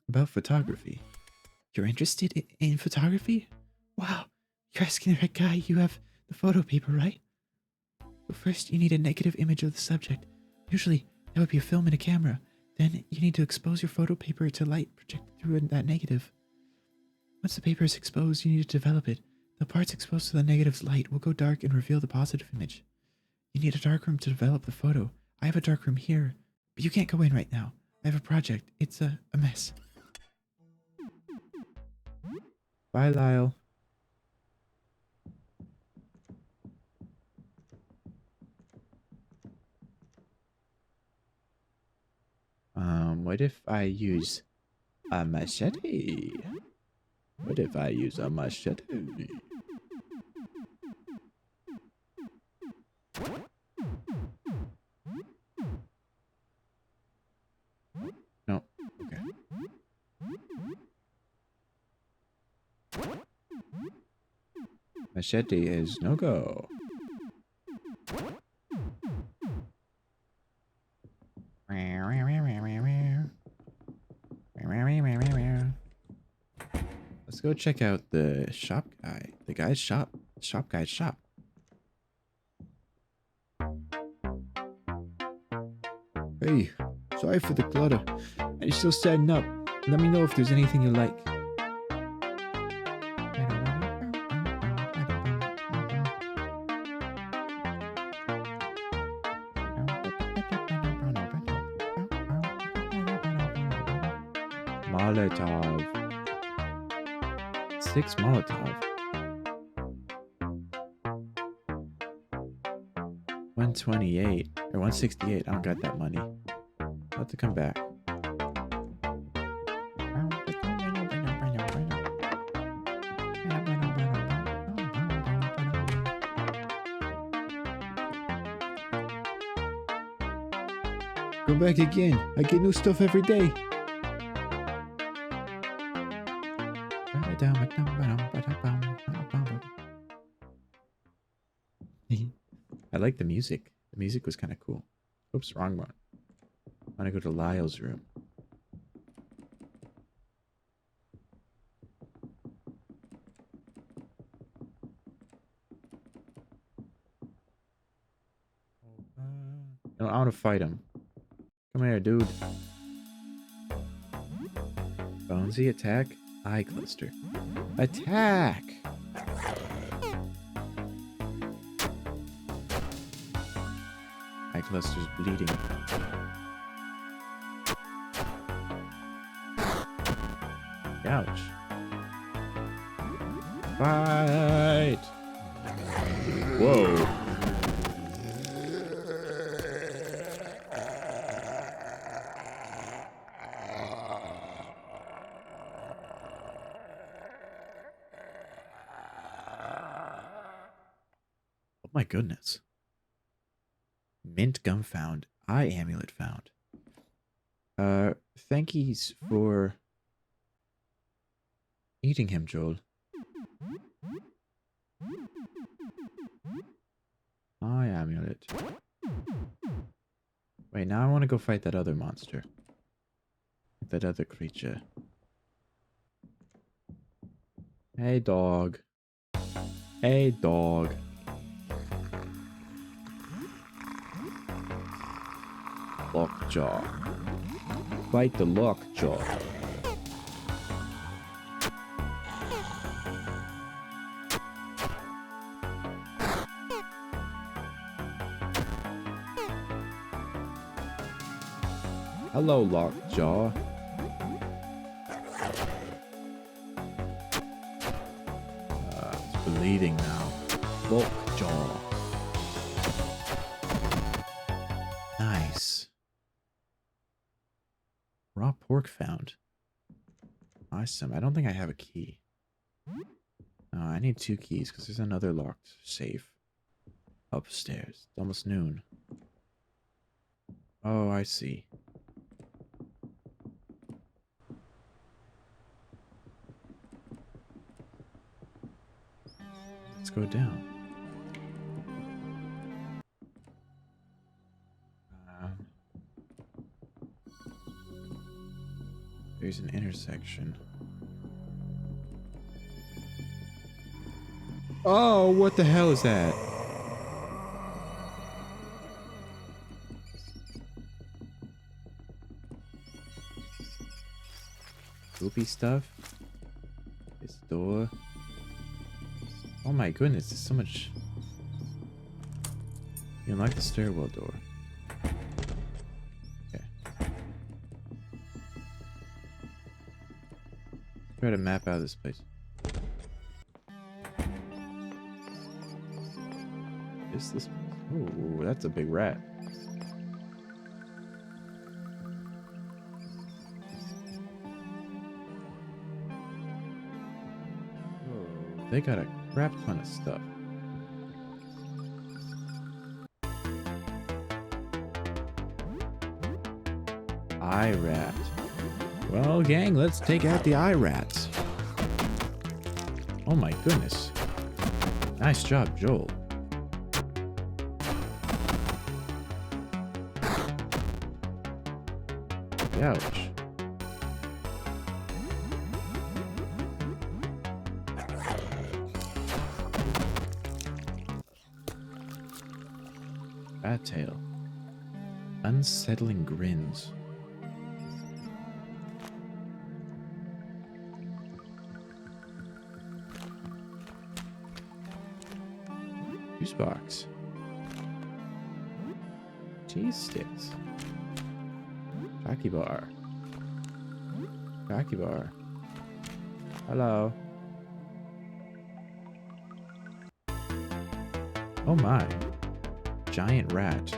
About photography. you're interested in photography? Wow, you're asking the right guy. You have the photo paper, right? But first, you need a negative image of the subject. Usually, that would be a film and a camera. Then, you need to expose your photo paper to light projected through that negative. Once the paper is exposed, you need to develop it. The parts exposed to the negative's light will go dark and reveal the positive image. You need a darkroom to develop the photo. I have a darkroom here, but you can't go in right now. I have a project. It's a mess. Bye, Lyle. What if I use a machete? What if I use a machete? No. Okay. Machete is no go. Let's go check out the shop guy. The guy's shop. Shop guy's shop. Hey, sorry for the clutter. Are you still standing up? Let me know if there's anything you like. Molotov. 6 Molotov. 128 or 168. I don't got that money. I'll have to come back. Go back again. I get new stuff every day. I like the music. The music was kind of cool. Oops, wrong one. I want to go to Lyle's room. No, I want to fight him. Come here, dude. Bonesy, attack. Eye cluster. Attack! Eye cluster's bleeding. Ouch. Fight! Whoa. Oh my goodness. Mint gum found. Eye amulet found. Thankies for eating him, Joel. Eye amulet. Wait, now I want to go fight that other monster. That other creature. Hey, dog. Hey, dog. Lockjaw. Fight the lockjaw. Hello, Lockjaw. It's bleeding now. Lockjaw. Nice. Raw pork found. Awesome. I don't think I have a key. No, I need 2 keys because there's another locked safe upstairs. It's almost noon. Oh, I see. Let's go down. There's an intersection. Oh, what the hell is that? Goopy stuff? This door. Oh my goodness, there's so much. You unlock the stairwell door. Okay. Try to map out this place. Is this? Ooh, that's a big rat. Whoa, they got a crap ton of stuff. Eye rat. Well, gang, let's take out the eye rats. Oh my goodness. Nice job, Joel. Ouch. Rat tail. Unsettling grins. Juice box. Cheese sticks. Jockey bar. Jockey bar. Hello. Oh my. Giant rat.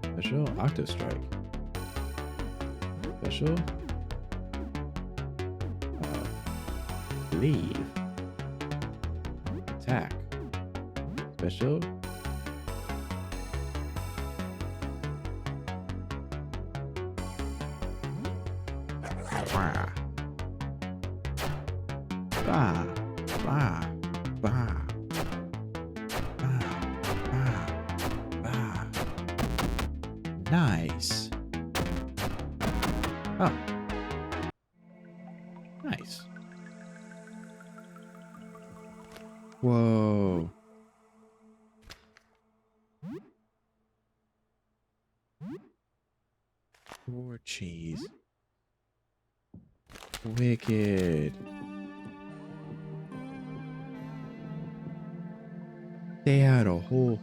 Special Octo Strike. Special. Leave. Attack. Special. Bah. Bah. Bah. Bah. Bah. Bah. Bah. Nice. Oh. Nice. Whoa. Poor cheese. Wicked. They had a whole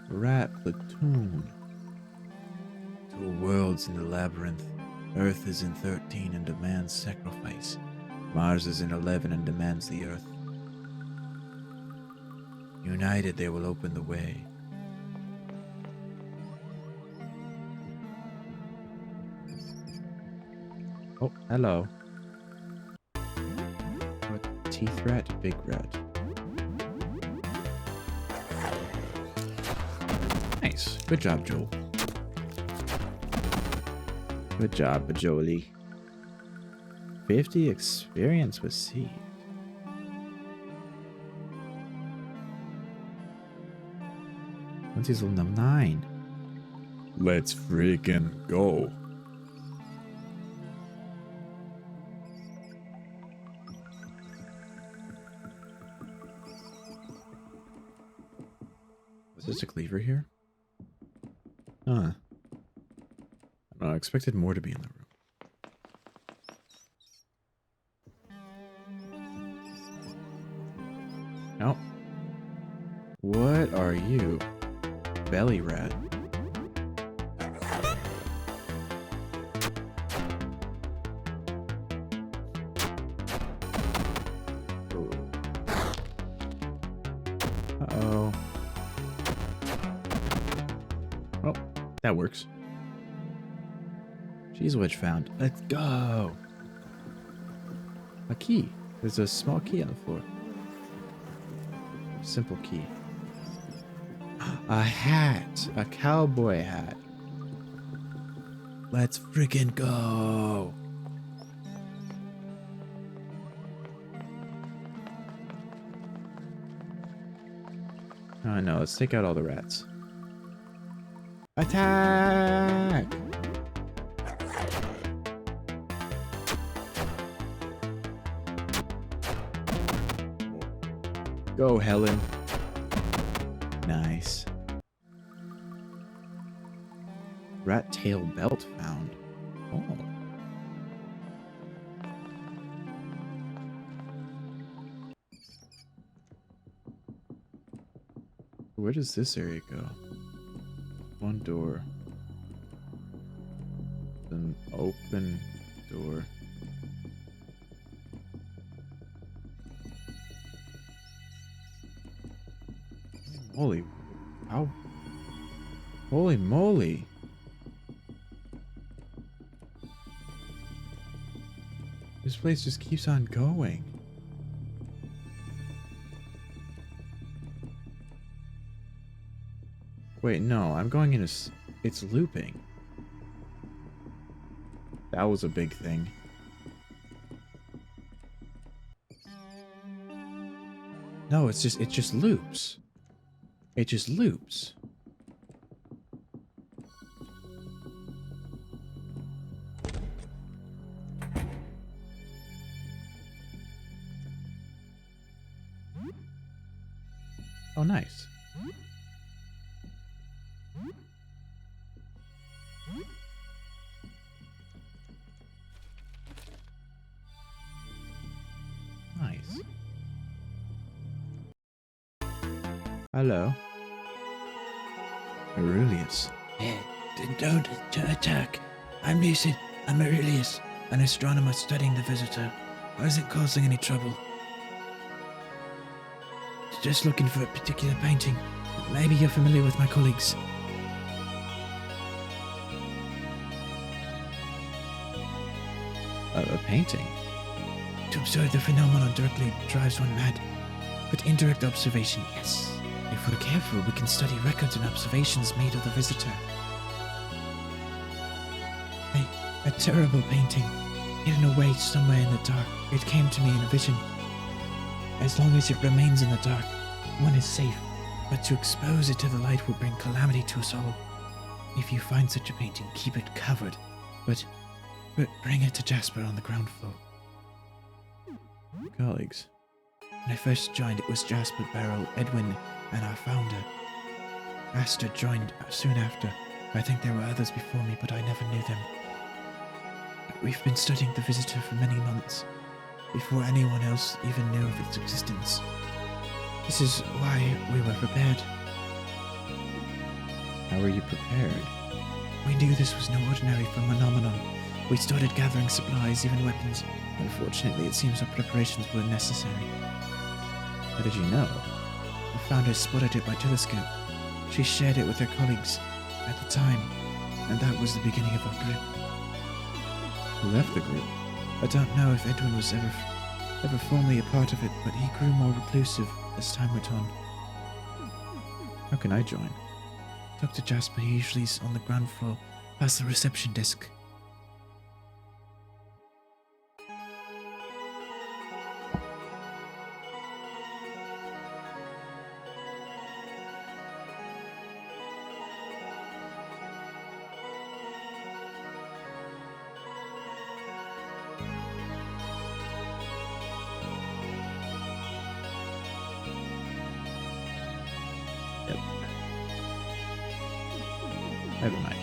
rat platoon. 2 worlds in the labyrinth. Earth is in 13 and demands sacrifice. Mars is in 11 and demands the earth. United, they will open the way. Oh, hello. What? Teeth rat, big rat. Nice. Good job, Joel. Good job, Jolie. 50 experience received. Once he's level 9. Let's freaking go. Was this a cleaver here? Huh. I don't know, I expected more to be in the room. No. What are you? Belly rat. Uh-oh. Oh, that works. Cheese wedge found. Let's go. A key. There's a small key on the floor. Simple key. A hat. A cowboy hat. Let's freaking go. Oh no, let's take out all the rats. Attack! Go, Helen. Nice. Rat tail belt found. Oh. Where does this area go? One door. An open door. Holy, how? Holy moly! This place just keeps on going. Wait, no, I'm going in it's looping. That was a big thing. No, it just loops. It just loops. Oh, nice. Nice. Hello. Aurelius. Hey, don't attack. I'm Lucid. I'm Aurelius, an astronomer studying the visitor. Or is it causing any trouble? Just looking for a particular painting. Maybe you're familiar with my colleagues. A painting? To observe the phenomenon directly drives one mad. But indirect observation, yes. If we're careful, we can study records and observations made of the visitor. A terrible painting. hidden away somewhere in the dark. It came to me in a vision. As long as it remains in the dark, one is safe, but to expose it to the light will bring calamity to us all. If you find such a painting, keep it covered, but bring it to Jasper on the ground floor. Colleagues. When I first joined, it was Jasper, Beryl, Edwin, and our founder. Asta joined soon after. I think there were others before me, but I never knew them. We've been studying the visitor for many months, before anyone else even knew of its existence. This is why we were prepared. How were you prepared? We knew this was no ordinary phenomenon. We started gathering supplies, even weapons. Unfortunately, it seems our preparations were necessary. How did you know? The founder spotted it by telescope. She shared it with her colleagues at the time, and that was the beginning of our group. Who left the group? I don't know if Edwin was ever formally a part of it, but he grew more reclusive as time went on. How can I join? Dr. Jasper usually is on the ground floor, past the reception desk. Yep. Never mind.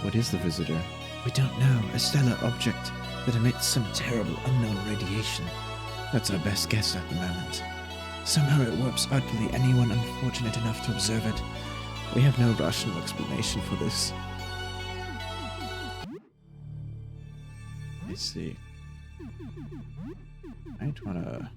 What is the visitor? We don't know. A stellar object that emits some terrible unknown radiation. That's our best guess at the moment. Somehow it warps utterly anyone unfortunate enough to observe it. We have no rational explanation for this. I see. I don't wanna...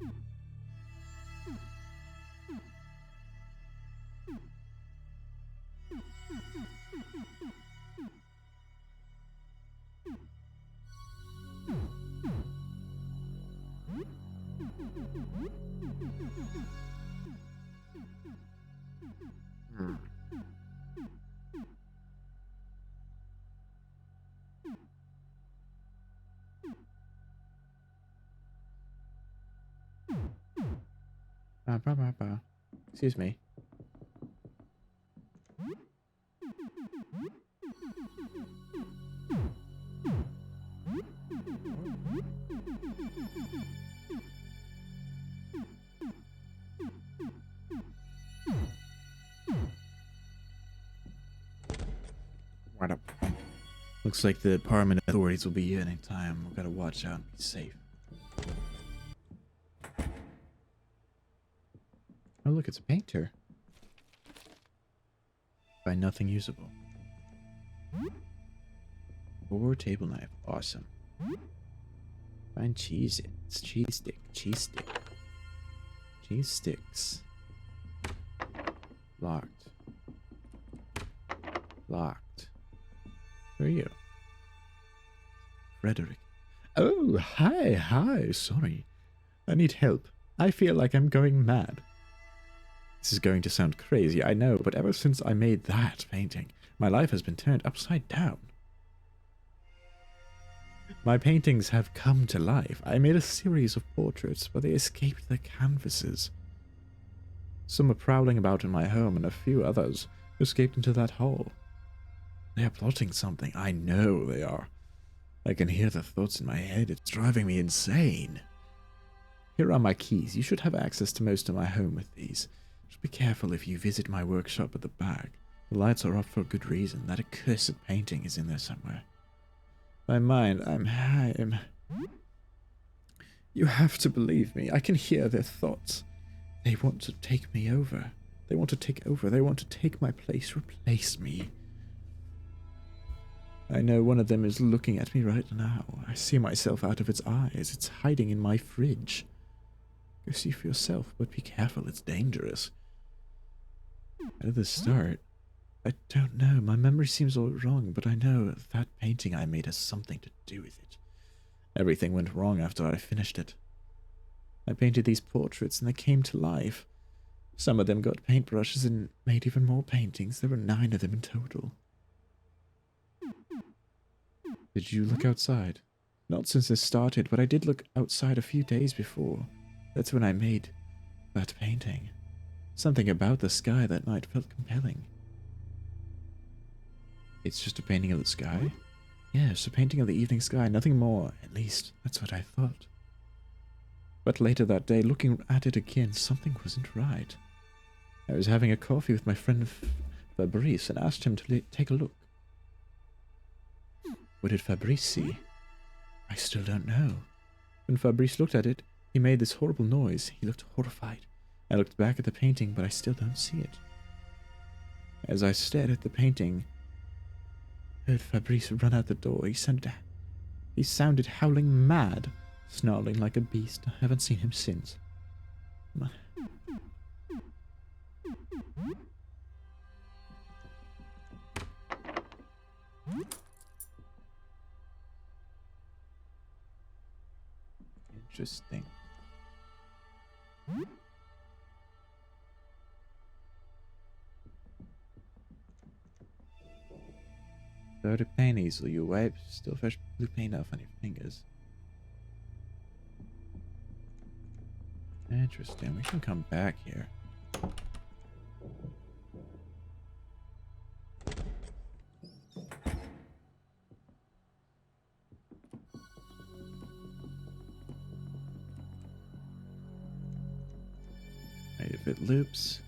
Excuse me. What a... Looks like the Parliament authorities will be here any time. We've got to watch out and be safe. Oh, look, it's a painter. Find nothing usable. Or table knife. Awesome. Find cheese. It's cheese stick. Cheese stick. Cheese sticks. Locked. Locked. Who are you? Frederick. Oh, hi. Sorry. I need help. I feel like I'm going mad. This is going to sound crazy, I know, but ever since I made that painting, my life has been turned upside down. My paintings have come to life. I made a series of portraits, but they escaped the canvases. Some are prowling about in my home, and a few others escaped into that hole. They are plotting something. I know they are. I can hear the thoughts in my head. It's driving me insane. Here are my keys. You should have access to most of my home with these. Just be careful if you visit my workshop at the back. The lights are up for a good reason. That accursed painting is in there somewhere. My mind, I'm... You have to believe me. I can hear their thoughts. They want to take me over. They want to take over. They want to take my place, replace me. I know one of them is looking at me right now. I see myself out of its eyes. It's hiding in my fridge. Go see for yourself, but be careful. It's dangerous. How did this start? I don't know. My memory seems all wrong, but I know that painting I made has something to do with it. Everything went wrong after I finished it. I painted these portraits and they came to life. Some of them got paintbrushes and made even more paintings. There were 9 of them in total. Did you look outside? Not since this started, but I did look outside a few days before. That's when I made that painting. Something about the sky that night felt compelling. It's just a painting of the sky? Yes, a painting of the evening sky, nothing more. At least, that's what I thought. But later that day, looking at it again, something wasn't right. I was having a coffee with my friend Fabrice and asked him to take a look. What did Fabrice see? I still don't know. When Fabrice looked at it, he made this horrible noise. He looked horrified. I looked back at the painting, but I still don't see it. As I stared at the painting, I heard Fabrice run out the door. He sounded howling mad, snarling like a beast. I haven't seen him since. Interesting. Dirty paint easily. You wipe still fresh blue paint off on your fingers. Interesting. We can come back here. Right, if it loops,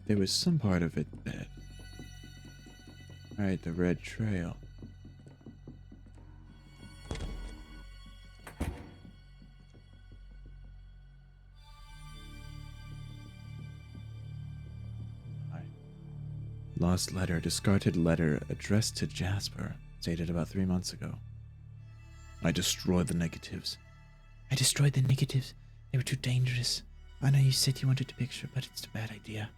there was some part of it that... Alright, the red trail. Lost letter, discarded letter, addressed to Jasper, dated about 3 months ago. I destroyed the negatives. I destroyed the negatives. They were too dangerous. I know you said you wanted a picture, but it's a bad idea.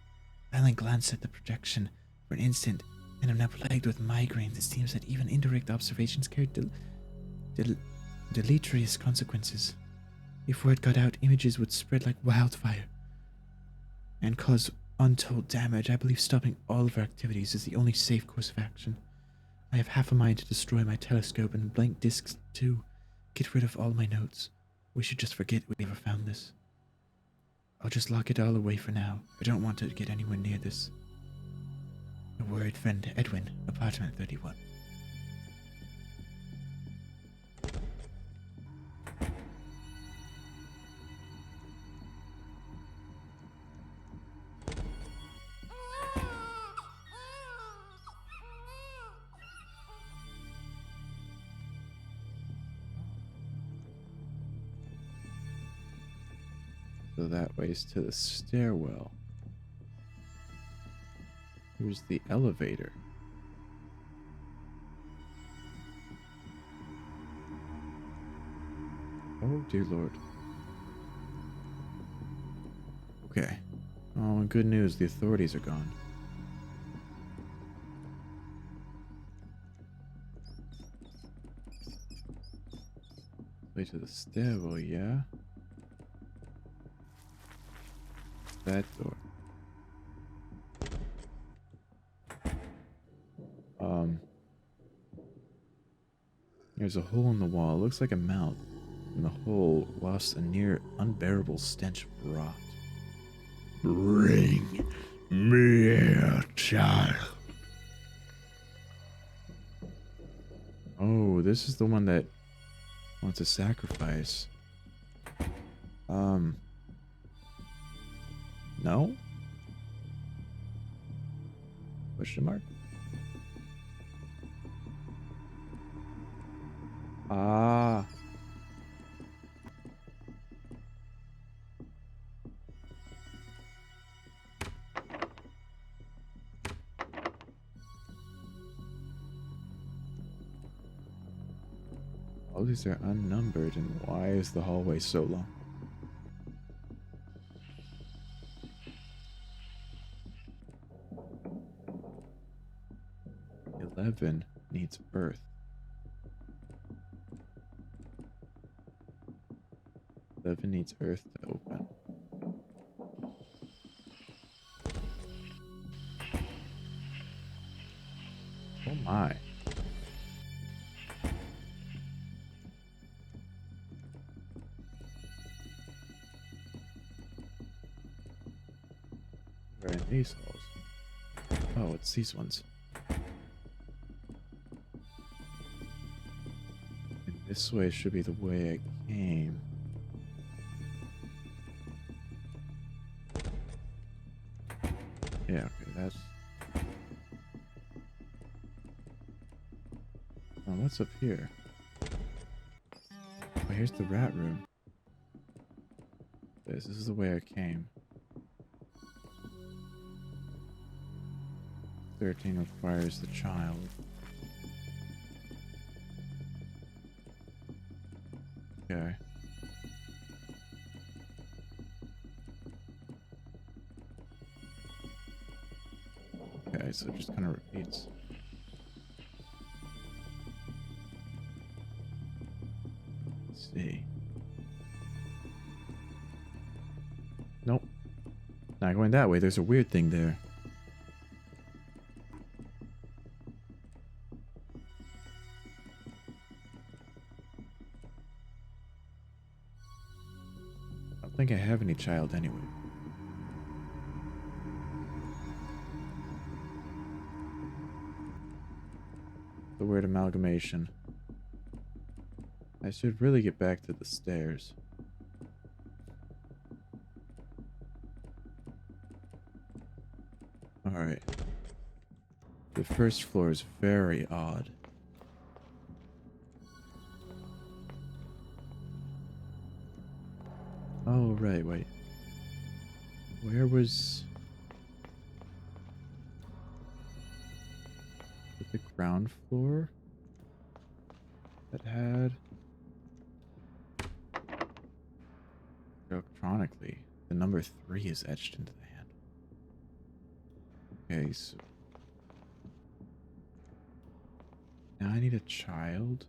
I only glanced at the projection for an instant, and I'm now plagued with migraines. It seems that even indirect observations carry deleterious consequences. If word got out, images would spread like wildfire and cause untold damage. I believe stopping all of our activities is the only safe course of action. I have half a mind to destroy my telescope and blank discs too. Get rid of all my notes. We should just forget we ever found this. I'll just lock it all away for now. I don't want to get anywhere near this. A worried friend, Edwin, apartment 31. So that way's to the stairwell. Here's the elevator. Oh, dear Lord. Okay. Oh, and good news, the authorities are gone. Way to the stairwell, yeah? That door. There's a hole in the wall. It looks like a mouth. And the hole wafts a near unbearable stench of rot. Bring me a child. Oh, this is the one that wants a sacrifice. No? Question mark? Ah. All these are unnumbered, and why is the hallway so long? Eleven needs earth. 11 needs earth to open. Oh my. These holes. Oh, it's these ones. And this way should be the way I came. Yeah, okay, that's... Oh, what's up here? Oh, here's the rat room. This is the way I came. 13 requires the child. Okay. Okay, so it just kind of repeats. Let's see. Nope. Not going that way. There's a weird thing there. I don't think I have any child anyway. The word amalgamation. I should really get back to the stairs. Alright. The first floor is very odd. Oh, right, wait. Where was... the ground floor that had electronically the number 3 is etched into the handle. Okay, so now I need a child.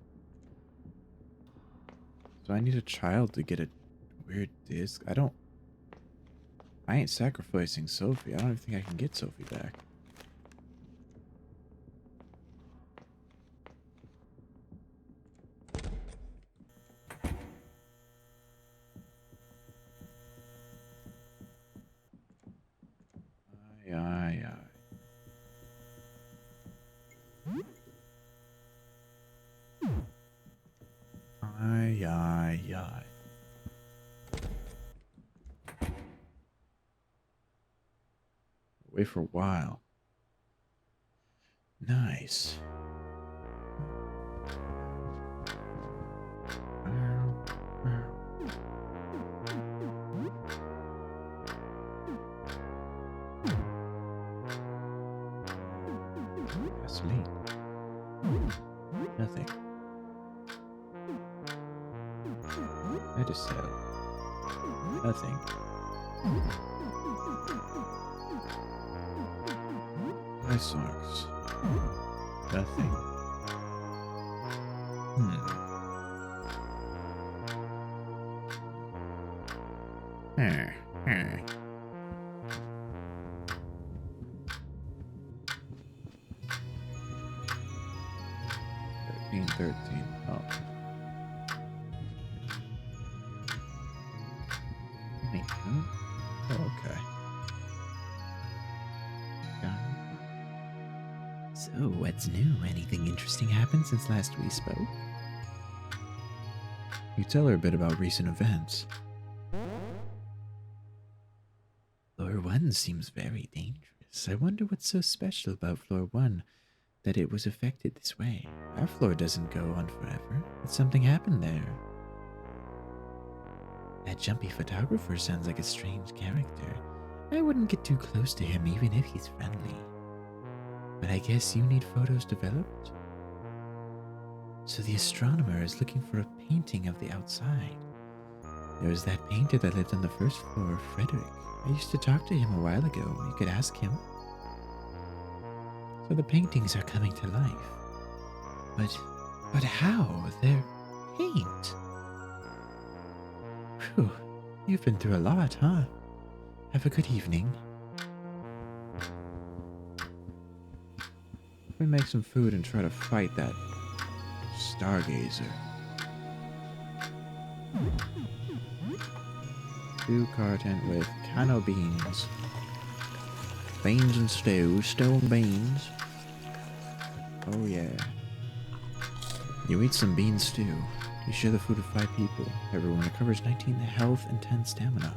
So I need a child to get a weird disc. I ain't sacrificing Sophie. I don't even think I can get Sophie back. Aye. Aye. Wait for a while. Nice. Gasoline. Nothing. Medicine. Nothing. Eye socks. Nothing. Hmm. 13. Oh. Oh, okay. So, what's new? Anything interesting happened since last we spoke? You tell her a bit about recent events. Floor 1 seems very dangerous. I wonder what's so special about Floor 1 that it was affected this way. Our floor doesn't go on forever, but something happened there. That jumpy photographer sounds like a strange character. I wouldn't get too close to him even if he's friendly. But I guess you need photos developed? So the astronomer is looking for a painting of the outside. There was that painter that lived on the first floor, Frederick. I used to talk to him a while ago. You could ask him. So the paintings are coming to life. But how? They're paint. Phew, you've been through a lot, huh? Have a good evening. We make some food and try to fight that stargazer. 2 carton with cano beans. Beans and stew. Stew and beans. Oh, yeah. You eat some bean stew. You share the food of 5 people. Everyone recovers 19 health and 10 stamina.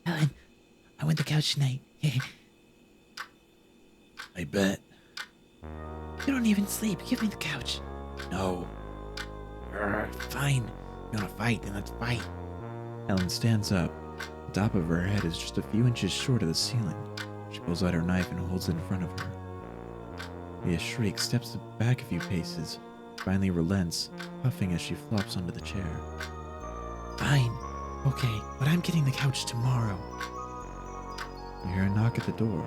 Helen, I want the couch tonight. I bet. You don't even sleep. Give me the couch. No. Fine. You want to fight? Then let's fight. Helen stands up. The top of her head is just a few inches short of the ceiling. She pulls out her knife and holds it in front of her. Mia shrieks, steps back a few paces, finally relents, puffing as she flops onto the chair. Fine. Okay, but I'm getting the couch tomorrow. You hear a knock at the door.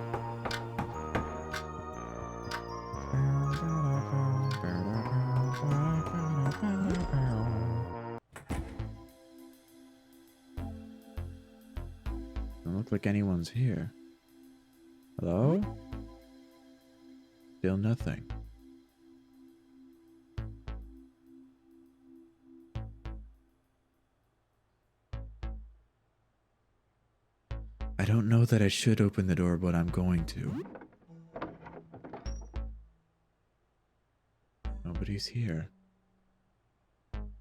Doesn't look like anyone's here. Hello? Still nothing. I don't know that I should open the door, but I'm going to. Nobody's here.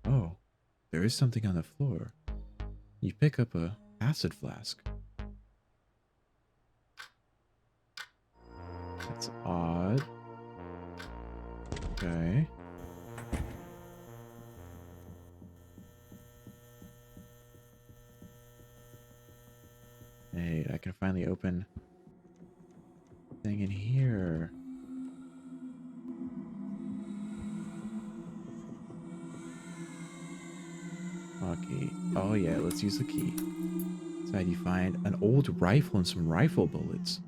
Oh, there is something on the floor. You pick up a acid flask. That's odd. Okay. Hey, I can finally open thing in here. Okay. Oh yeah, let's use the key. Inside you find an old rifle and some rifle bullets.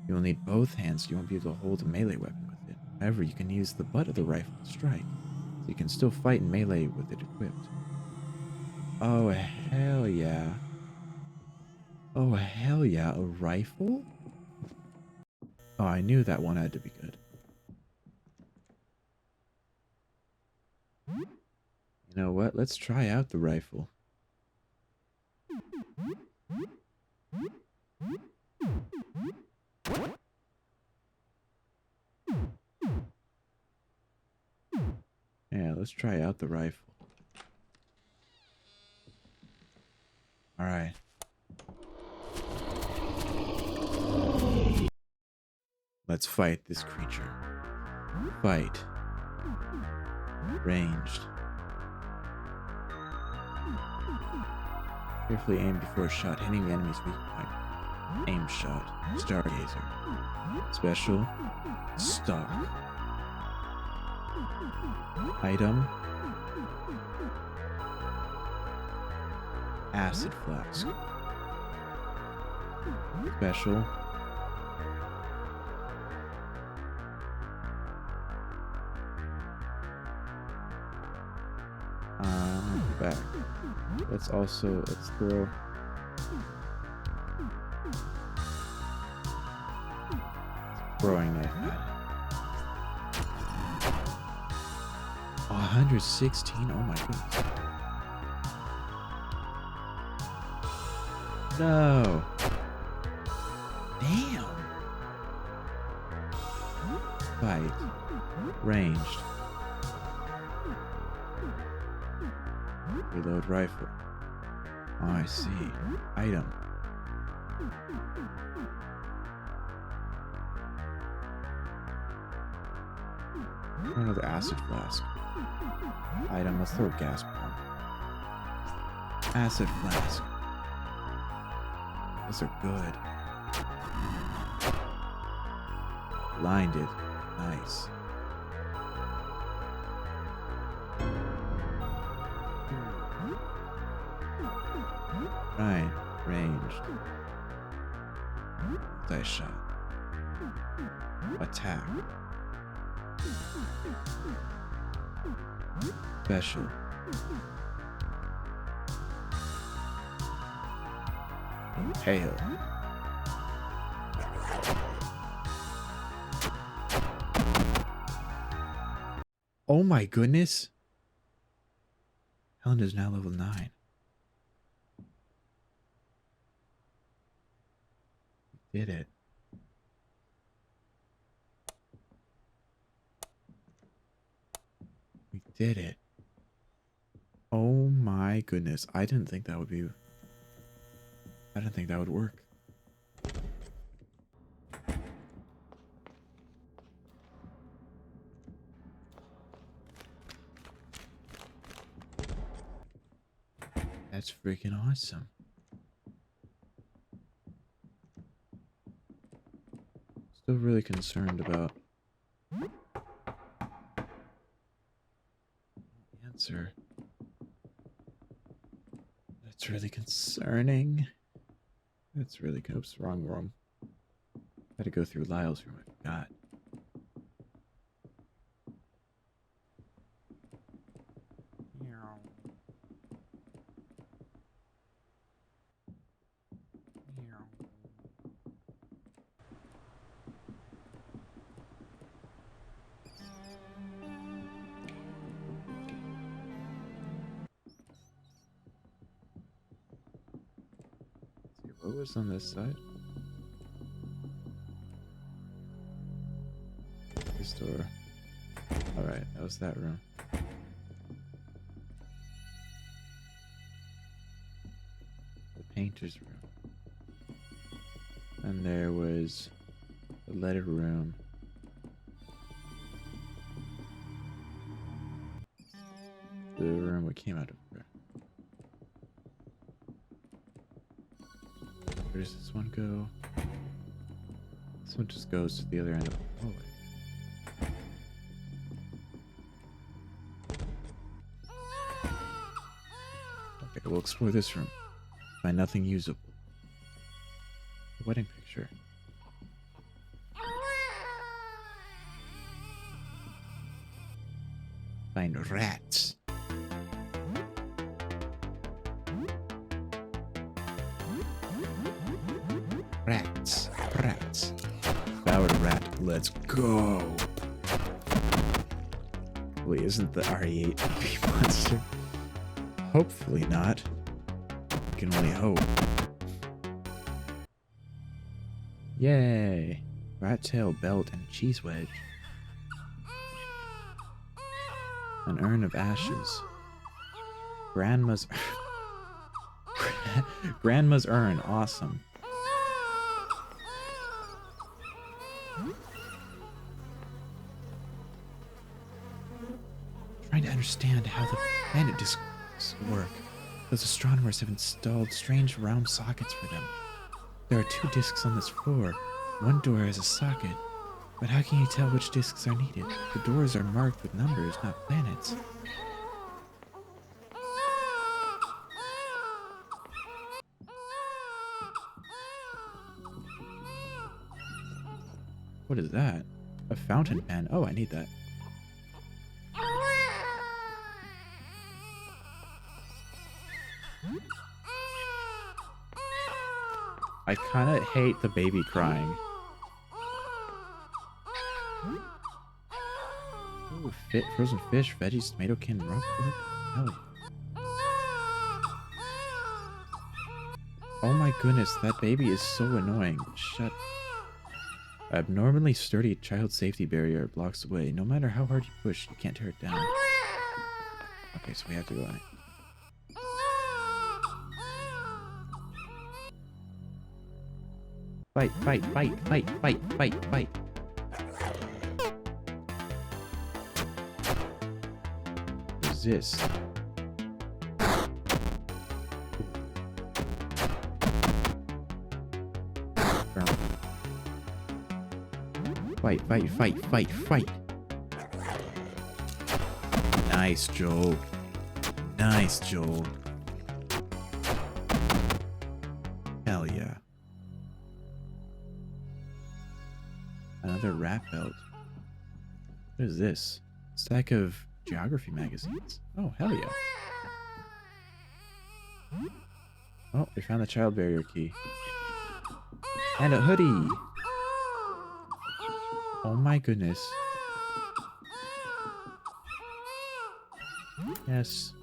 You will need both hands, so you won't be able to hold a melee weapon with it. However, you can use the butt of the rifle to strike, so you can still fight in melee with it equipped. Oh, hell yeah. Oh, hell yeah, a rifle? Oh, I knew that one had to be good. You know what? Let's try out the rifle. Yeah, let's try out the rifle. Alright. Let's fight this creature. Fight. Ranged. Carefully aim before shot, hitting the enemy's weak point. Aim shot. Stargazer. Special. Stalk. Item. Acid flask. Special. Back. Let's throw. Throwing knife at it. Oh, 116? Oh my goodness. No. Damn. Fight. Ranged. Reload rifle. Oh, I see. Item. Another acid flask. Item. Let's throw a gas bomb. Acid flask. Those are good. Blinded. Nice. Right. Ranged. Dice shot. Attack. Special. Hail. Oh my goodness. Helen is now level 9. Did it. We did it. Oh my goodness. I didn't think that would be... I didn't think that would work. That's freaking awesome. Still really concerned about answer. That's really concerning. That's really oops, wrong room. Had to go through Lyle's room. I forgot. See, what was on this side? This door. Alright, that was that room. The painter's room. And there was the letter room. The room we came out of. Where does this one go? This one just goes to the other end of the hallway. Okay, we'll explore this room. Find nothing usable. The wedding picture. Find rats. Rats. Rats. Power rat. Let's go. Wait, isn't the RE8 a monster? Hopefully not. I can only hope. Yay. Rat tail belt and cheese wedge. An urn of ashes. Grandma's... Grandma's urn. Awesome. Trying to understand how the planet discs work. Those astronomers have installed strange round sockets for them. There are 2 discs on this floor. One door has a socket. But how can you tell which discs are needed? The doors are marked with numbers, not planets. What is that? A fountain pen. Oh, I need that. I kind of hate the baby crying. Ooh, frozen fish, veggies, tomato can, rope. Hell yeah. Oh my goodness, that baby is so annoying. Shut. Abnormally sturdy child safety barrier blocks away. No matter how hard you push, you can't tear it down. Okay, so we have to go on it. Fight, fight, fight, fight, fight, fight, fight. Resist. Fight, fight, fight, fight, fight. Nice, Joel. Nice, Joel. Hell yeah. Another rat belt. What is this? Stack of geography magazines. Oh, hell yeah. Oh, we found the child barrier key. And a hoodie. Oh my goodness. Yes.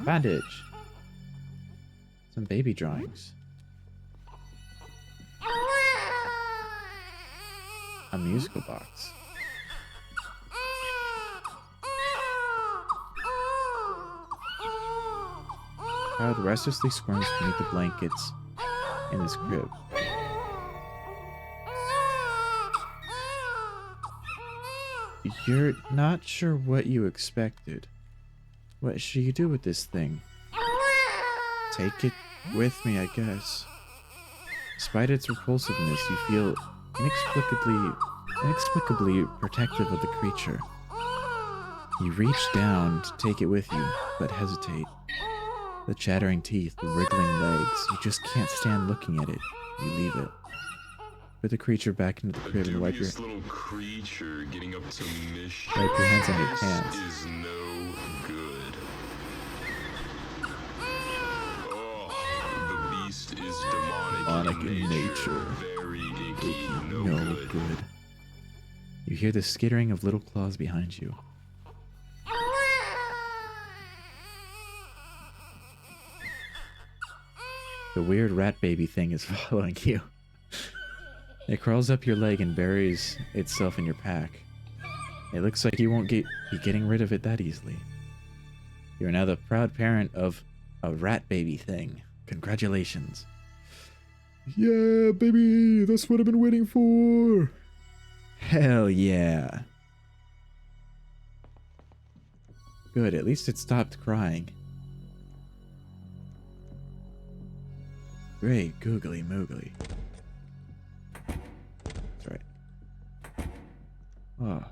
Bandage. Some baby drawings. A musical box. Child restlessly squirms beneath the blankets in his crib. You're not sure what you expected. What should you do with this thing? Take it with me, I guess. Despite its repulsiveness, you feel inexplicably protective of the creature. You reach down to take it with you, but hesitate. The chattering teeth, the wriggling legs, you just can't stand looking at it. You leave it. Put the creature back into the crib and wipe your little creature getting up to mission. Wipe your hands on your pants. Is no good. Oh, the beast is demonic in nature. Very icky, no good. You hear the skittering of little claws behind you. The weird rat baby thing is following you. It crawls up your leg and buries itself in your pack. It looks like you won't be getting rid of it that easily. You are now the proud parent of a rat baby thing. Congratulations. Yeah, baby, that's what I've been waiting for. Hell yeah. Good, at least it stopped crying. Great googly moogly. That's right. Oh.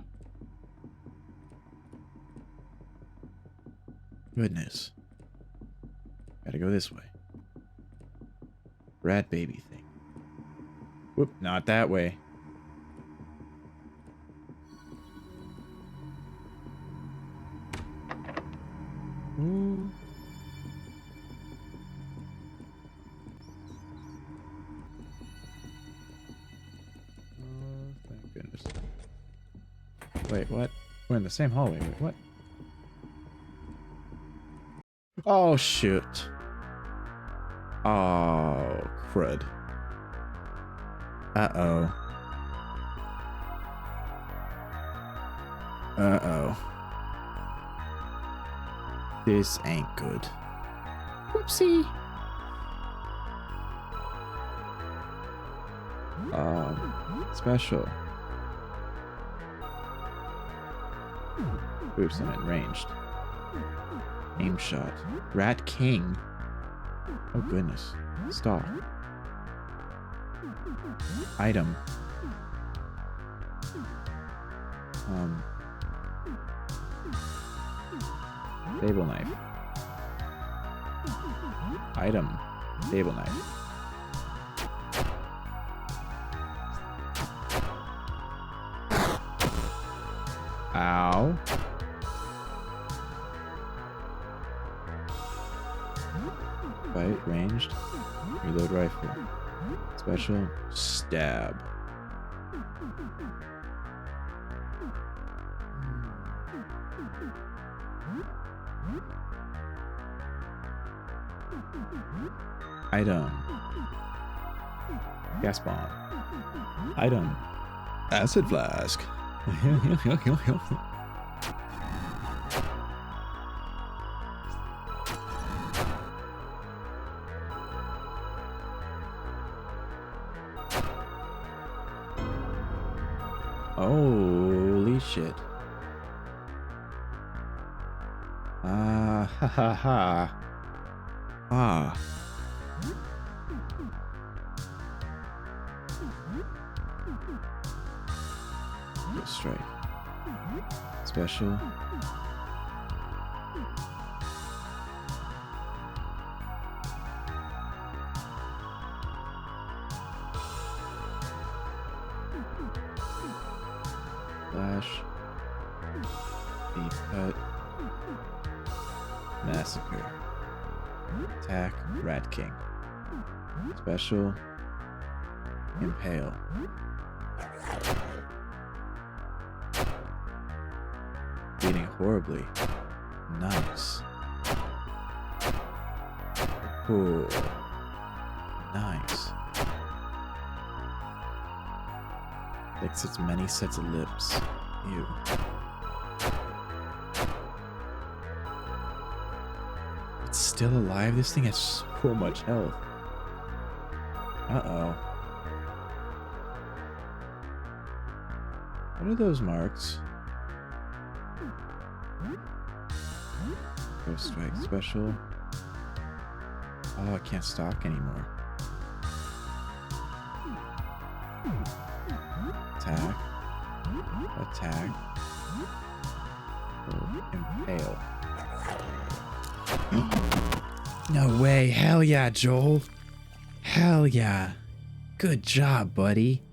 Goodness. Gotta go this way. Rat baby thing. Whoop, not that way. Ooh. Oh, thank goodness. Wait, what? We're in the same hallway. Wait, what? Oh, shoot. Oh, crud. Uh-oh. Uh-oh. This ain't good. Whoopsie. Special. Oops, I'm in ranged. Aim shot. Rat King. Oh goodness. Stop. Item. Table knife. Item. Table knife. Ow. Fight, ranged, reload rifle. Special, stab. Item. Gas bomb. Item. Acid flask. Holy shit. Ah, ha ha ha. Ah. Good strike. Special. Flash. Deep cut. Massacre. Attack. Rat King. Special. Impale. Bleeding horribly. Nice. Ooh. Nice. Licks its many sets of lips. Ew. It's still alive? This thing has so much health. Uh-oh. What are those marks? Ghost Strike Special. Oh, I can't stalk anymore. Attack. Attack. Oh, impale. No way. Hell yeah, Joel. Hell yeah. Good job, buddy.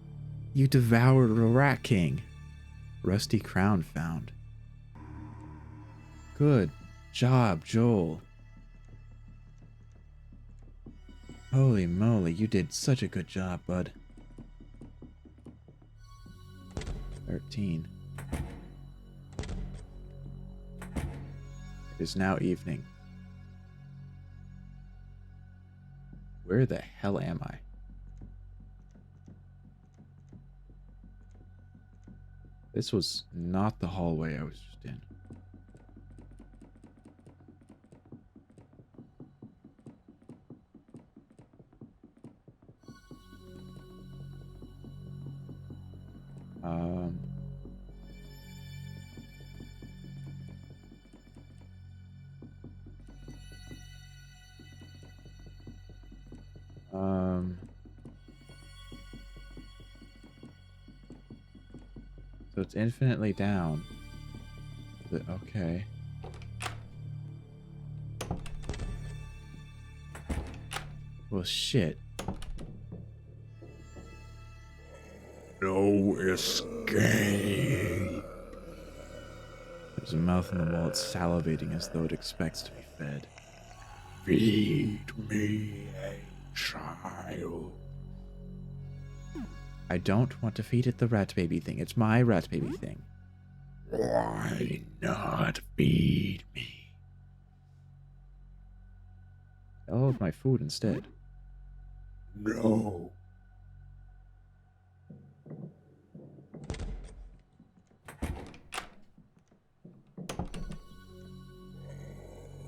You devoured a rat king. Rusty crown found. Good job, Joel. Holy moly, you did such a good job, bud. 13. It is now evening. Where the hell am I? This was not the hallway I was just in. Um... So it's infinitely down. Okay. Well, shit. No escape. There's a mouth in the wall. It's salivating as though it expects to be fed. Feed me a child. I don't want to feed it the rat baby thing. It's my rat baby thing. Why not feed me? All of my food instead. No.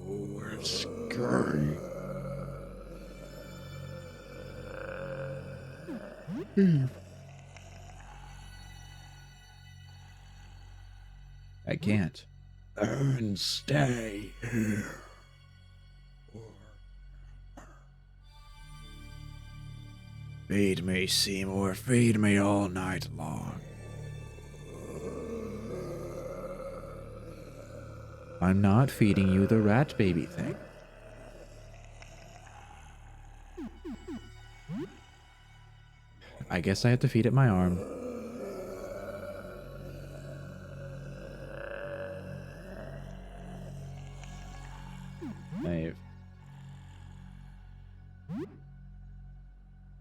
No escape. I can't. And stay here. Feed me, Seymour. Feed me all night long. I'm not feeding you the rat baby thing. I guess I have to feed it my arm. Save.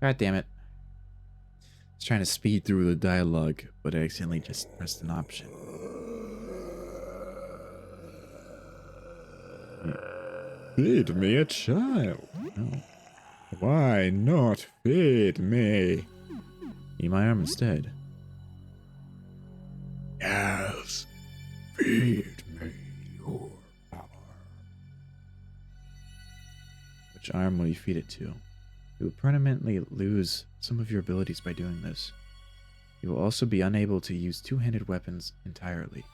God damn it. I was trying to speed through the dialogue, but I accidentally just pressed an option. Feed me a child. No. Why not feed me? Eat my arm instead. Yes. Feed me your power. Which arm will you feed it to? You will permanently lose some of your abilities by doing this. You will also be unable to use two-handed weapons entirely.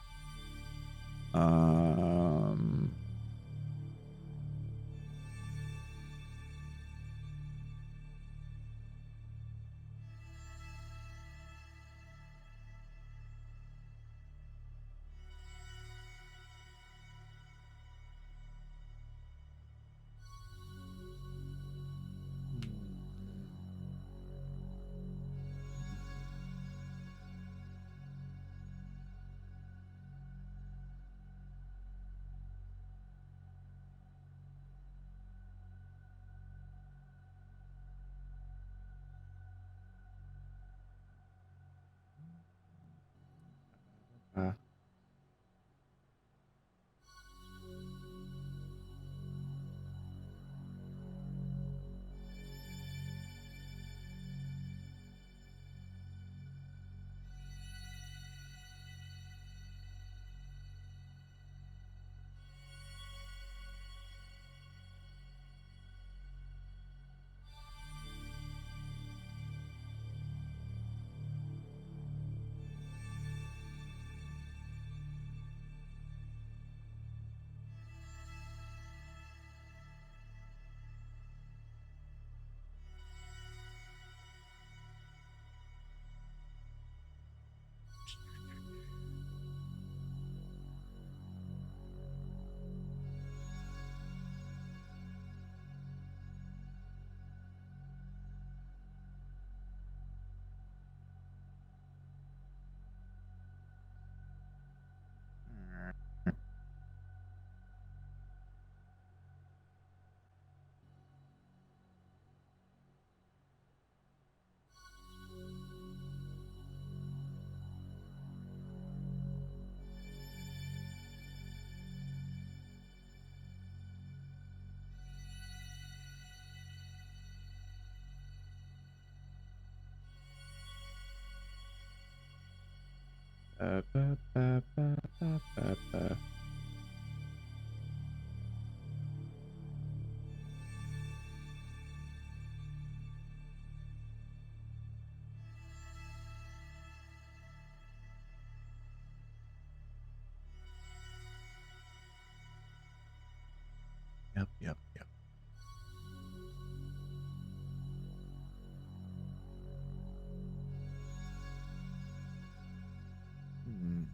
Ba, ba, ba, ba, ba, ba. Yep, yep, yep. Hmm.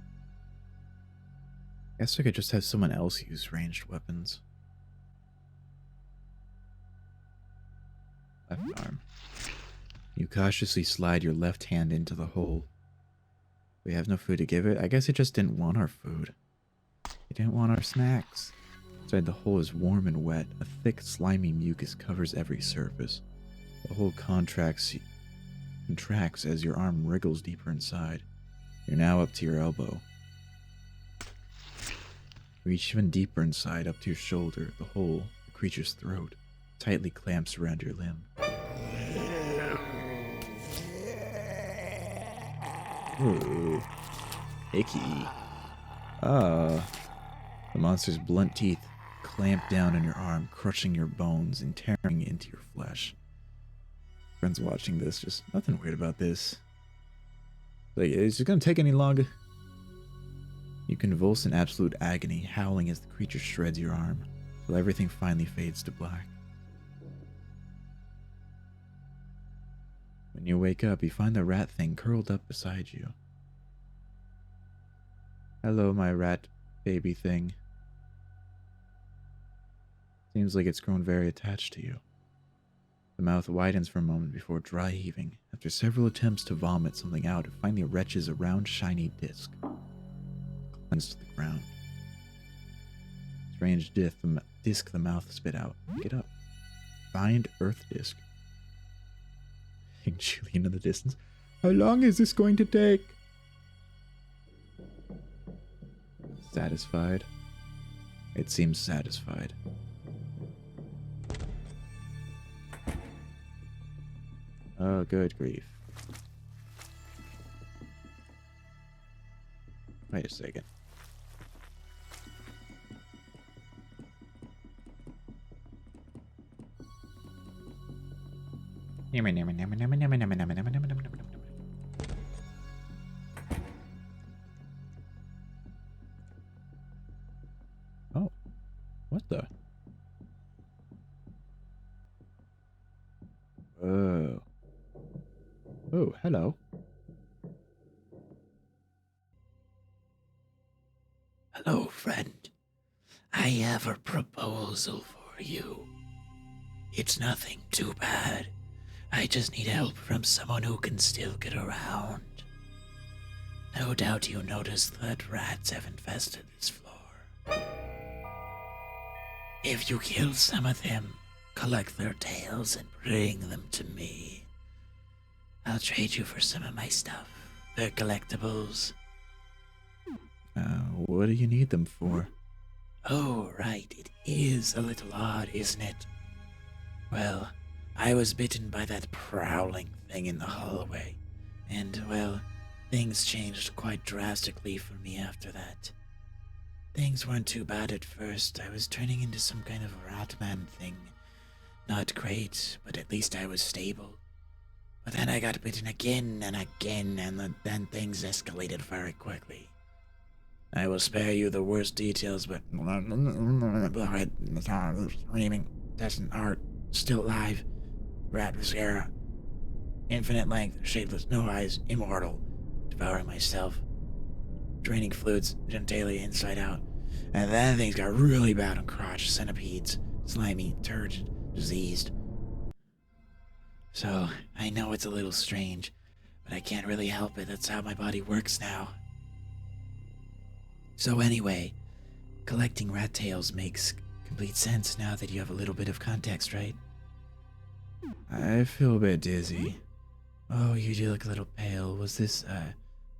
Guess I could just have someone else use ranged weapons. Left arm. You cautiously slide your left hand into the hole. We have no food to give it. I guess it just didn't want our food. It didn't want our snacks. Inside the hole is warm and wet. A thick, slimy mucus covers every surface. The hole contracts as your arm wriggles deeper inside. You're now up to your elbow. Reach even deeper inside, up to your shoulder. The hole, the creature's throat, tightly clamps around your limb. Ooh. Icky. The monster's blunt teeth clamp down on your arm, crushing your bones and tearing into your flesh. Friends watching this, just nothing weird about this. Like, is it gonna take any longer? You convulse in absolute agony, howling as the creature shreds your arm, till everything finally fades to black. When you wake up, you find the rat thing curled up beside you. Hello, my rat baby thing. Seems like it's grown very attached to you. The mouth widens for a moment before dry heaving. After several attempts to vomit something out, it finally retches a round, shiny disc. Cleansed to the ground. Strange disc the mouth spit out. Pick it up. Find Earth disc. Chilly into the distance. How long is this going to take? Satisfied. It seems satisfied. Oh, good grief. Wait a second. Oh, what the? Oh. Oh, hello. Hello, friend. I have a proposal for you. It's nothing too bad. I just need help from someone who can still get around. No doubt you noticed that rats have infested this floor. If you kill some of them, collect their tails and bring them to me, I'll trade you for some of my stuff. They're collectibles. What do you need them for? Oh, right, it is a little odd, isn't it? Well, I was bitten by that prowling thing in the hallway, and, well, things changed quite drastically for me after that. Things weren't too bad at first. I was turning into some kind of rat-man thing. Not great, but at least I was stable. But then I got bitten again, and then things escalated very quickly. I will spare you the worst details, but screaming, destined art, still alive, rat viscera, infinite length, shapeless, no eyes, immortal, devouring myself, draining fluids, genitalia inside out, and then things got really bad on crotch, centipedes, slimy, turgid, diseased. So, I know it's a little strange, but I can't really help it. That's how my body works now. So anyway, collecting rat tails makes complete sense now that you have a little bit of context, right? I feel a bit dizzy. Oh, you do look a little pale. Was this,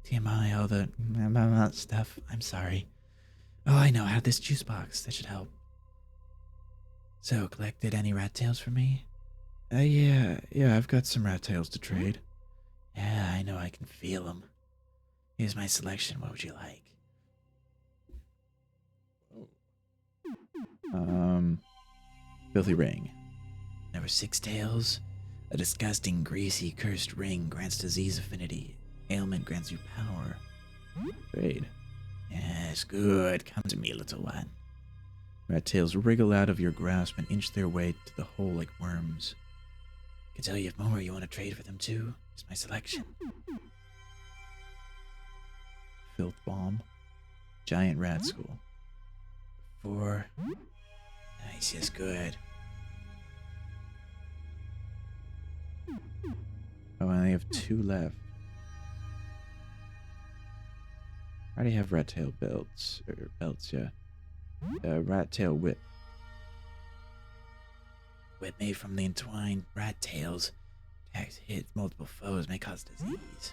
TMI, all the stuff? I'm sorry. Oh, I know. I have this juice box. That should help. So, collected any rat tails for me? Yeah, I've got some rat tails to trade. Yeah, I know. I can feel them. Here's my selection. What would you like? Filthy ring. Number 6 tails. A disgusting, greasy, cursed ring grants disease affinity. Ailment grants you power. Trade. Yes, good. Come to me, little one. Rat tails wriggle out of your grasp and inch their way to the hole like worms. I can tell you if more you want to trade for them too. It's my selection. Filth bomb. Giant rat school. 4. Nice, yes, good. Oh, I only have 2 left. I already have rat tail belts. Or belts, yeah. Rat tail whip. Whip made from the entwined rat tails. Attacks, hits multiple foes, may cause disease.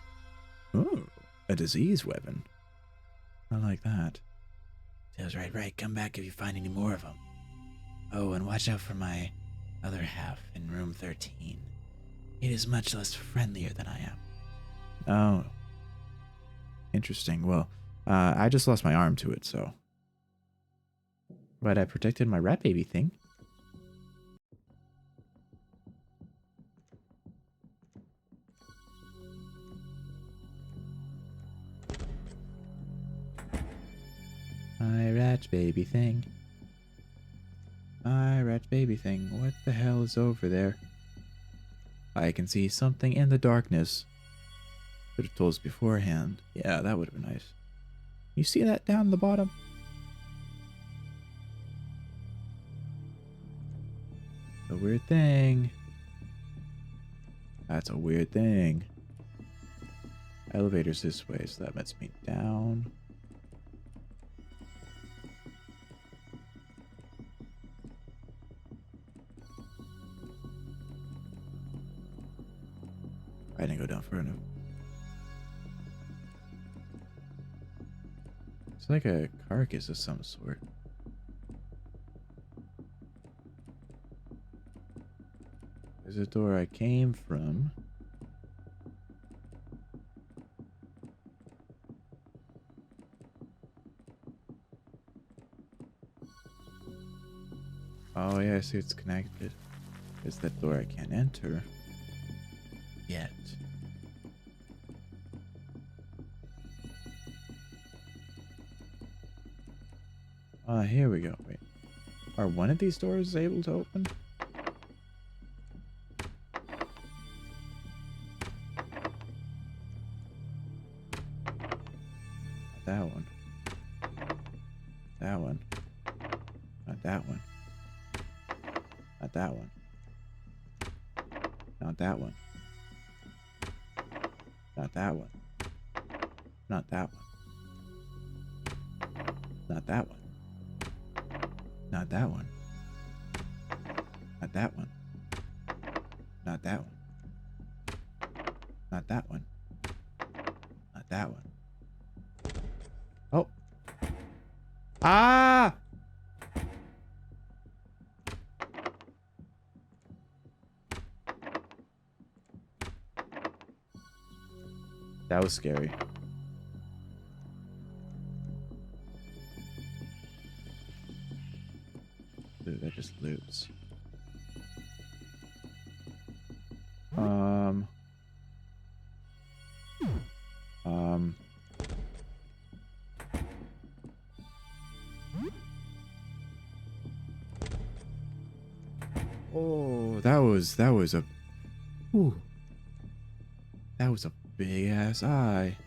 Oh, a disease weapon. I like that. Tails, right. Come back if you find any more of them. Oh, and watch out for my other half in room 13. It is much less friendlier than I am. Oh. Interesting. Well, I just lost my arm to it, so. But I protected my rat baby thing. My rat baby thing. My rat baby thing. What the hell is over there? I can see something in the darkness. Could have told us beforehand. Yeah, that would have been nice. You see that down the bottom? A weird thing. That's a weird thing. Elevator's this way, so that lets me down. I didn't go down far enough. It's like a carcass of some sort. There's a door I came from. Oh yeah, I see it's connected. There's that door I can't enter yet. Here we go. Wait. Are one of these doors able to open? That one. That one. Not that one. Not that one. Not that one. Not that one. Not that one. Not that one. Not that one. Not that one. Not that one. Not that one. Not that one. Oh. Ah! That was scary. Dude, that just loops. Oh, that was a, ooh, that was a big ass eye.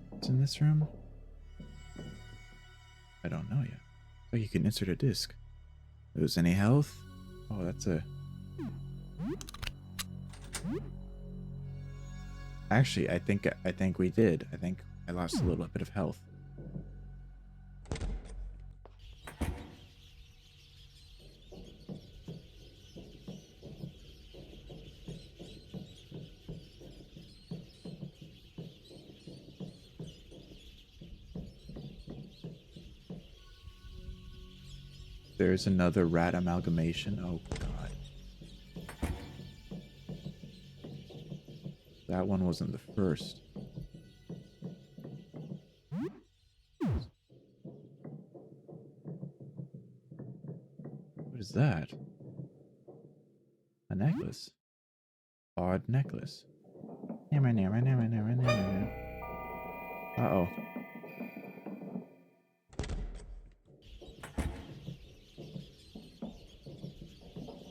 What's in this room? I don't know yet. Oh, you can insert a disc. Lose any health? Oh, that's a. Actually, I think we did. I think I lost a little bit of health. There's another rat amalgamation. Oh god. That one wasn't the first. that? A necklace. Odd necklace. Uh-oh.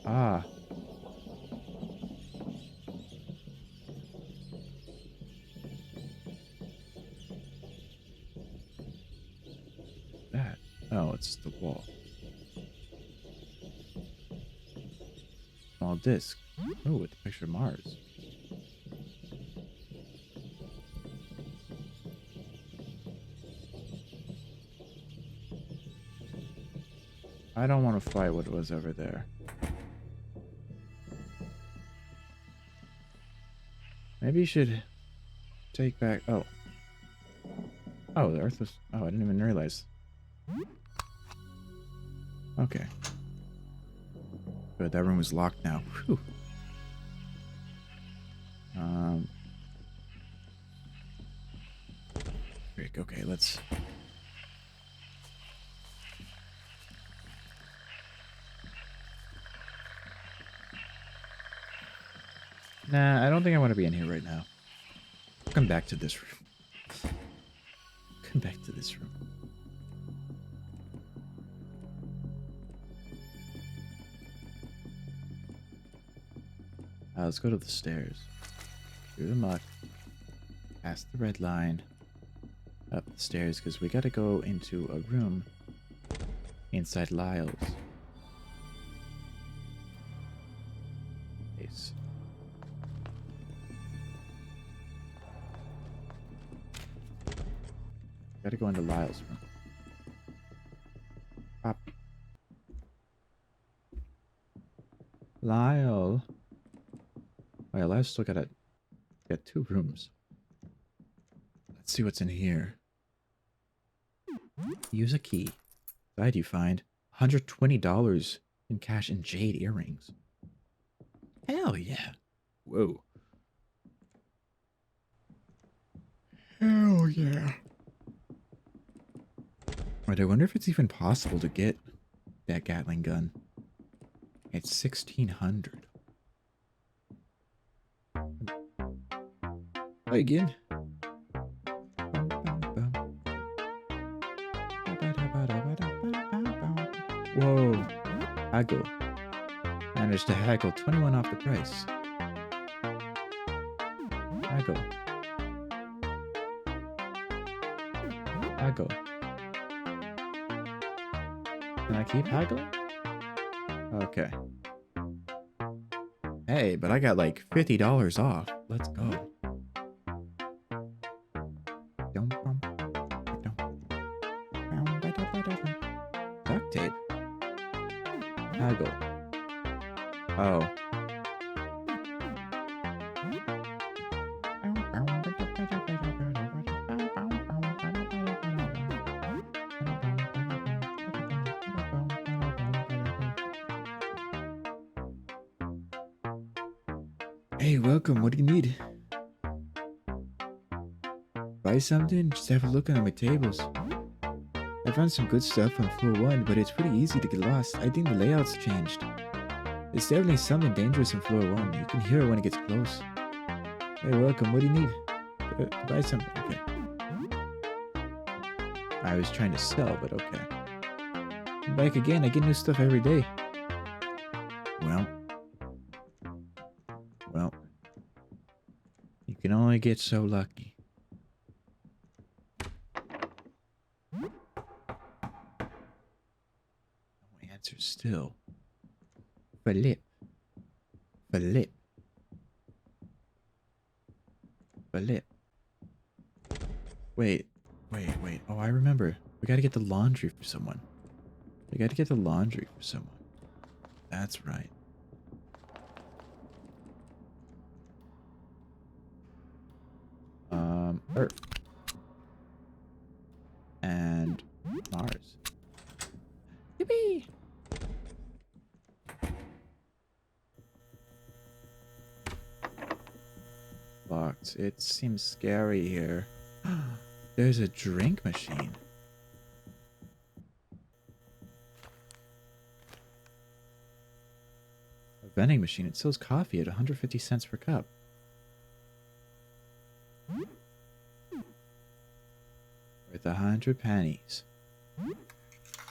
Ah. That. Oh, it's the wall. Small disc. Oh, it's a picture of Mars. I don't want to fight what was over there. Maybe you should take back... Oh. Oh, the Earth was... Oh, I didn't even realize. Okay. Good, that room is locked now. Whew. Frick, okay, let's... Nah, I don't think I want to be in here right now. Come back to this room. Come back to this room. Let's go to the stairs. Through the muck. Past the red line. Up the stairs, because we gotta go into a room inside Lyle's. Ace. Gotta go into Lyle's room. Pop. Lyle. Oh yeah, Lyle's still got two rooms. Let's see what's in here. Use a key. Inside you find $120 in cash and jade earrings. Hell yeah. Whoa. Hell yeah. Right, I wonder if it's even possible to get that Gatling gun. It's 1600. Play again. Whoa. Haggle. Managed to haggle 21 off the price. Haggle. Haggle. Can I keep haggling? Okay. Hey, but I got like $50 off. Let's go. Duct tape. Haggle. Oh. Hey, welcome. What do you need? Buy something? Just have a look on my tables. I found some good stuff on floor 1, but it's pretty easy to get lost. I think the layout's changed. There's definitely something dangerous on floor 1. You can hear it when it gets close. Hey, welcome. What do you need? To buy something. Okay. I was trying to sell, but okay. I'm back again. I get new stuff every day. Well. You can only get so lucky. No answer still. Philip. Wait. Oh, I remember. We gotta get the laundry for someone. That's right. Earth. And Mars. Yippee! Locked. It seems scary here. There's a drink machine. vending machine. It sells coffee at 150 cents per cup. Worth 100 pennies.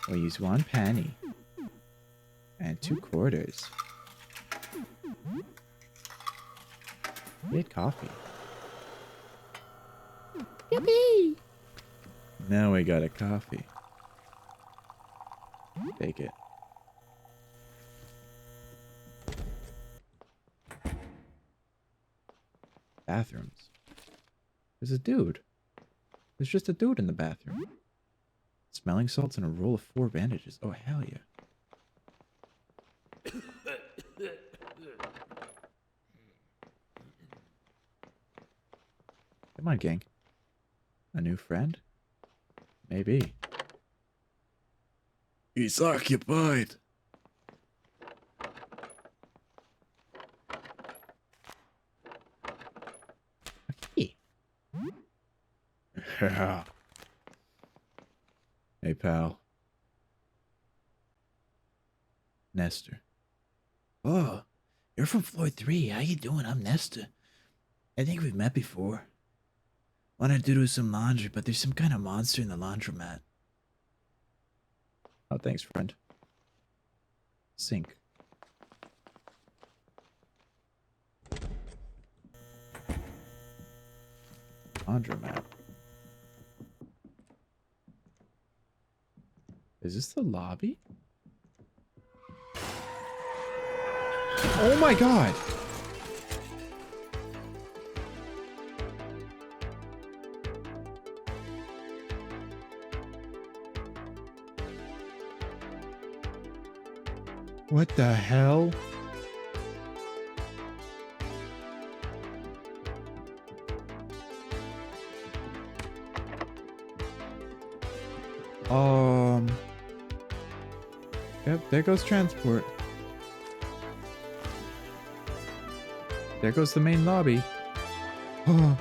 We'll use 1 penny. And 2 quarters. Get coffee. Yippee! Now we got a coffee. Take it. Bathrooms. There's a dude. There's just a dude in the bathroom. Smelling salts and a roll of 4 bandages. Oh, hell yeah. Come on, gang. A new friend? Maybe. He's occupied. Okay. Hey, pal. Nestor. Oh, you're from Floor 3. How you doing? I'm Nesta. I think we've met before. Wanted to do some laundry, but there's some kind of monster in the laundromat. Oh, thanks, friend. Sink. Laundromat. Is this the lobby? Oh my god! What the hell? Yep, there goes transport. There goes the main lobby. Oh.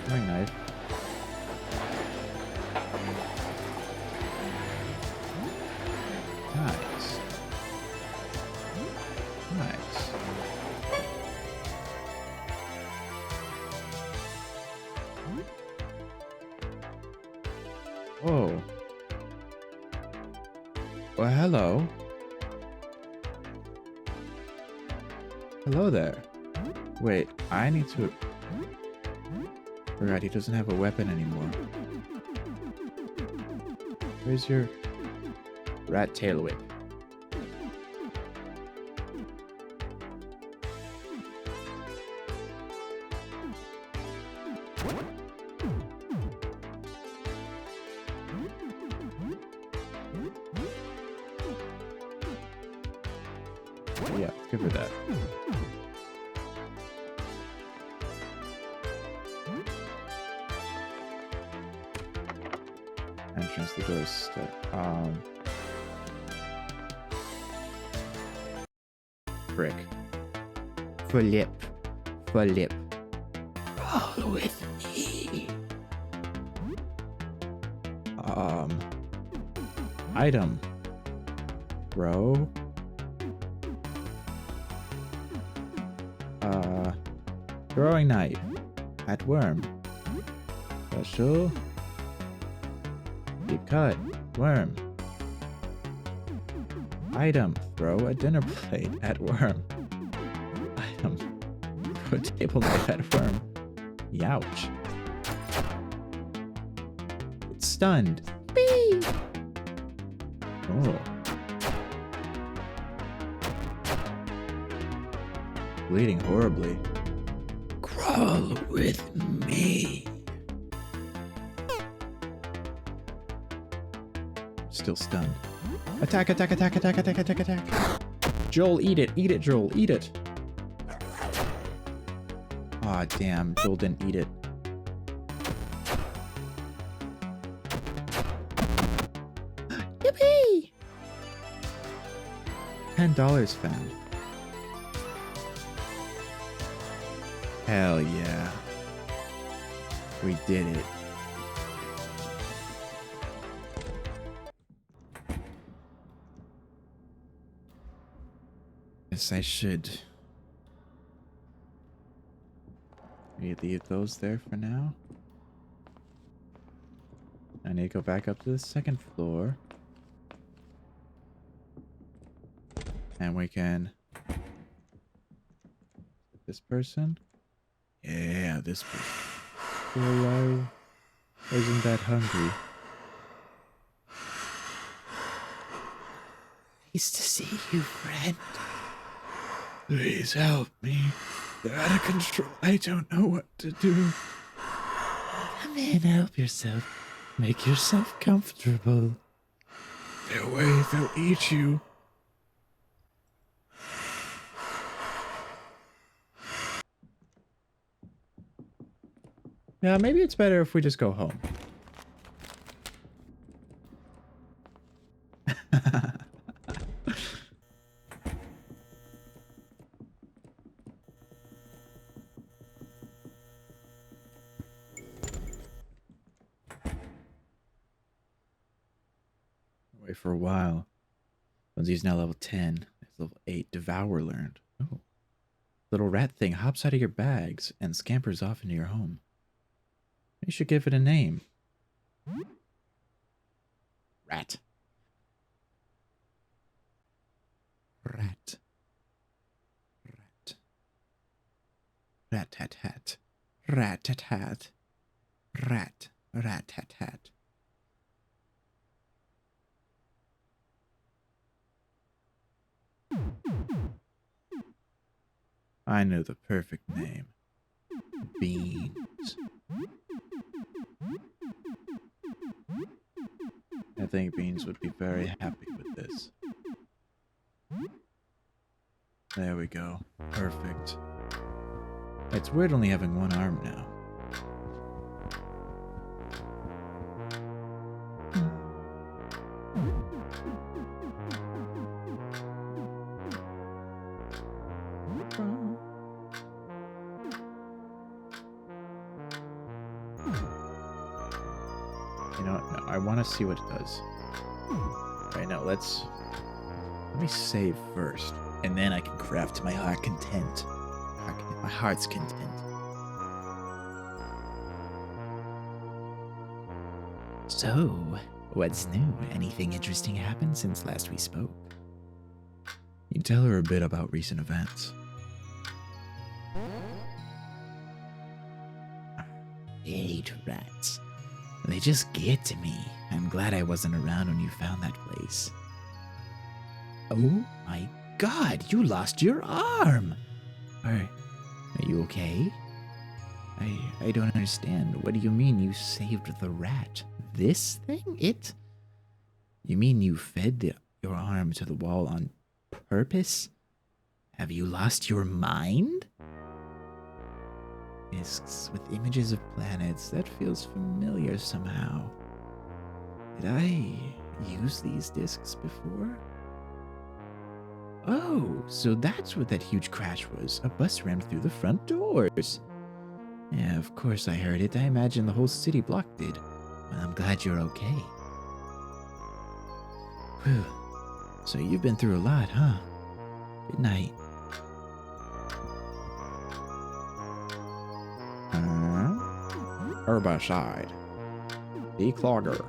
My knife. Nice. Nice. Oh. Well, hello. Hello there. Wait, I need to... Right, he doesn't have a weapon anymore. Where's your... rat tail whip? Yeah, let's give her that. Entrance, the door's stuck. Brick. Flip. Flip. Roll with me. Item. Bro. Throwing knife. At worm. Special. Deep cut. Worm. Item. Throw a dinner plate at worm. Item. Throw a table knife at worm. Youch. It's stunned. Bee! Oh. Bleeding horribly. Crawl with me. Still stunned. Attack, attack, attack, attack, attack, attack, attack. Joel, eat it. Eat it, Joel. Eat it. Aw, damn. Joel didn't eat it. Yippee! $10 found. Hell yeah. We did it. guess I should maybe leave those there for now. I need to go back up to the second floor. And we can... This person? Yeah, this person. Hello. Isn't that hungry? Nice to see you, friend. Please help me. They're out of control. I don't know what to do. Come in, help yourself. Make yourself comfortable. They're away, they'll eat you. Yeah, maybe it's better if we just go home. Wait for a while. Lindsay's now level 10. It's level 8. Devour learned. Oh. Little rat thing hops out of your bags and scampers off into your home. You should give it a name. Rat. Rat. Rat. Rat-tat-tat. Rat-tat-tat. Rat. Rat-tat-tat. I know the perfect name. Beans. I think Beans would be very happy with this. There we go. Perfect. It's weird only having one arm now. You know what? No, I want to see what it does. Right now, let me save first, and then I can craft to my heart content. My heart's content. So, what's new? Anything interesting happened since last we spoke? You tell her a bit about recent events. Hate rats. They just get to me. I'm glad I wasn't around when you found that place. Oh my god, you lost your arm! Are you okay? I don't understand. What do you mean you saved the rat? This thing? It? You mean you fed your arm to the wall on purpose? Have you lost your mind? Discs with images of planets. That feels familiar somehow. Did I use these discs before? Oh, so that's what that huge crash was. A bus rammed through the front doors. Yeah, of course I heard it. I imagine the whole city block did. Well, I'm glad you're okay. Whew. So you've been through a lot, huh? Good night. Herbicide. Declogger.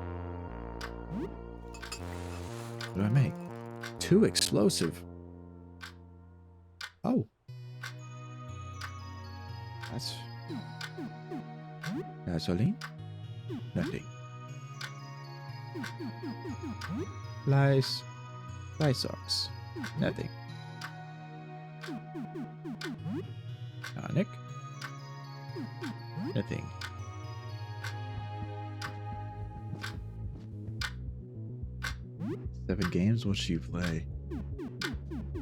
What do I make? 2 explosive. Oh. That's... gasoline? Nothing. Fly socks. Nothing. Tonic? Nothing. Seven games? What should you play?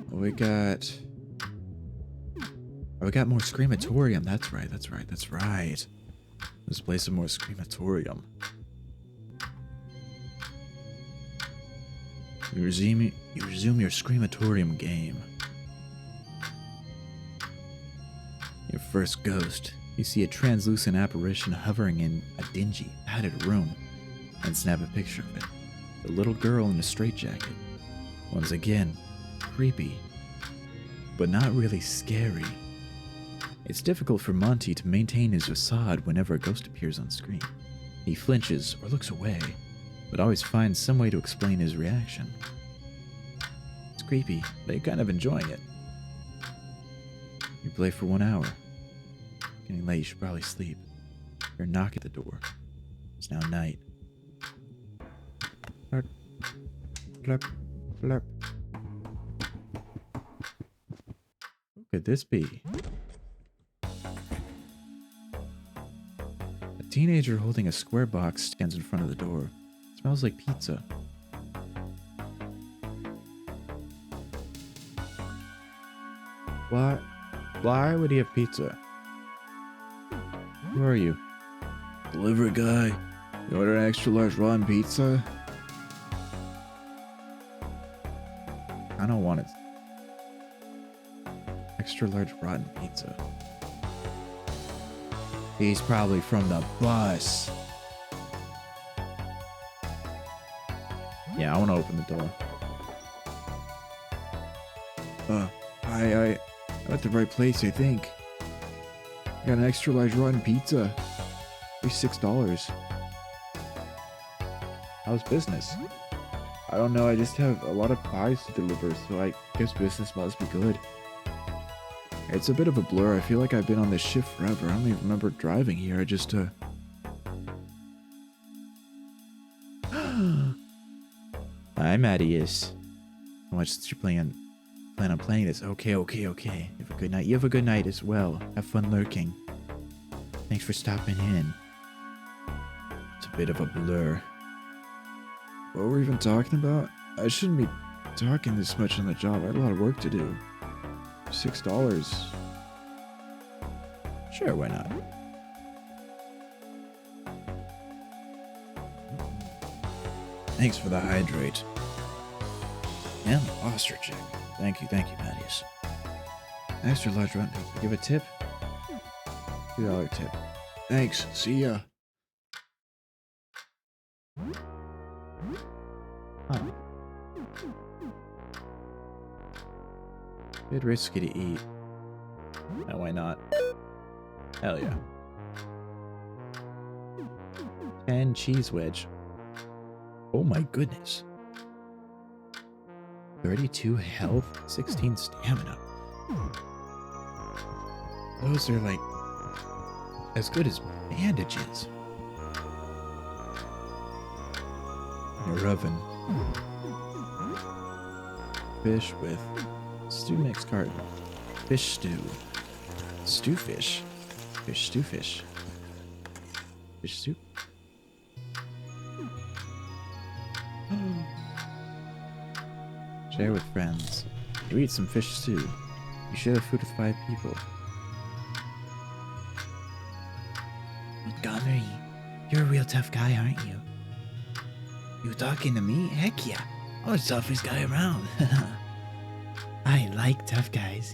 We got more Screamatorium. That's right. Let's play some more Screamatorium. You resume your Screamatorium game. Your first ghost. You see a translucent apparition hovering in a dingy, padded room, and snap a picture of it. A little girl in a straitjacket. Once again, creepy. but not really scary. It's difficult for Monty to maintain his facade whenever a ghost appears on screen. He flinches or looks away, but always finds some way to explain his reaction. It's creepy, but you're kind of enjoying it. You play for 1 hour. Getting late, you should probably sleep. Hear a knock at the door. It's now night. Flip, flip. Who could this be? A teenager holding a square box stands in front of the door. It smells like pizza. Why would he have pizza? Who are you? Delivery guy. You order an extra large rotten pizza? I don't want it. Extra large rotten pizza. He's probably from the bus. Yeah, I want to open the door. I'm at the right place, I think. I got an extra large rotten pizza. $6. How's business? I don't know, I just have a lot of pies to deliver, so I guess business must be good. It's a bit of a blur. I feel like I've been on this shift forever. I don't even remember driving here. I just, Hi, Mattias. How much did you plan on playing this? Okay. You have a good night. You have a good night as well. Have fun lurking. Thanks for stopping in. It's a bit of a blur. what were we even talking about? I shouldn't be talking this much on the job. I had a lot of work to do. $6. Sure, why not? Thanks for the hydrate. And the ostrich egg. Thank you, Mattias. Extra large rotten pizza. Give a tip? $2 tip. Thanks. See ya. Huh. Bit risky to eat. No, why not? Hell yeah. 10 cheese wedge. Oh my goodness. 32 health, 16 stamina. Those are like as good as bandages. Your oven. Fish with stew mix carton. Fish stew. Stew fish. Fish stew fish. Fish soup. Share with friends. You eat some fish stew. You share the food with 5 people. Montgomery, you're a real tough guy, aren't you? You talking to me? Heck yeah. I'm the toughest guy around. I like tough guys.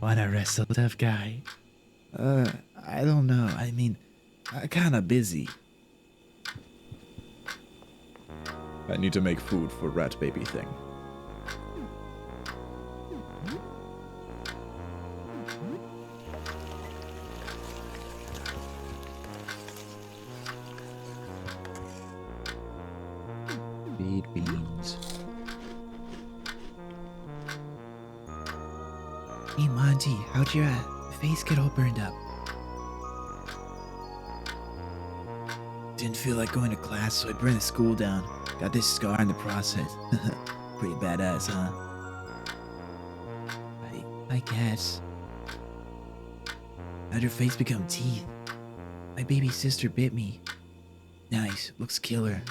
Wanna wrestle, tough guy? I don't know. I mean, I'm kinda busy. I need to make food for rat baby thing. Feed beans. Hey, Monty, how'd your face get all burned up? Didn't feel like going to class, so I burned the school down. Got this scar in the process. Pretty badass, huh? I guess. How'd your face become teeth? My baby sister bit me. Nice, looks killer.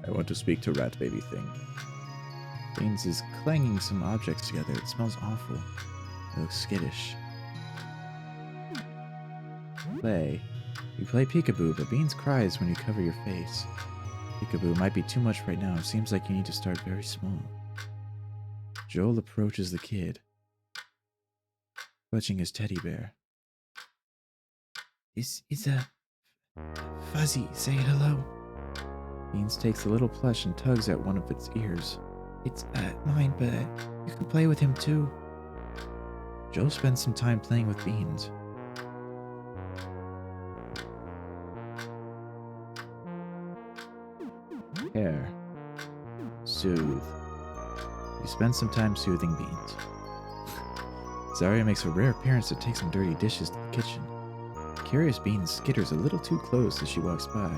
I want to speak to rat baby thing. Beans is clanging some objects together. It smells awful. It looks skittish. Play. You play peekaboo, but Beans cries when you cover your face. Peekaboo might be too much right now. It seems like you need to start very small. Joel approaches the kid, clutching his teddy bear. Is Fuzzy, say hello. Beans takes a little plush and tugs at one of its ears. It's mine, but you can play with him too. Joe spends some time playing with Beans. Care. Soothe. You spend some time soothing Beans. Zarya makes a rare appearance to take some dirty dishes to the kitchen. Curious Beans skitters a little too close as she walks by,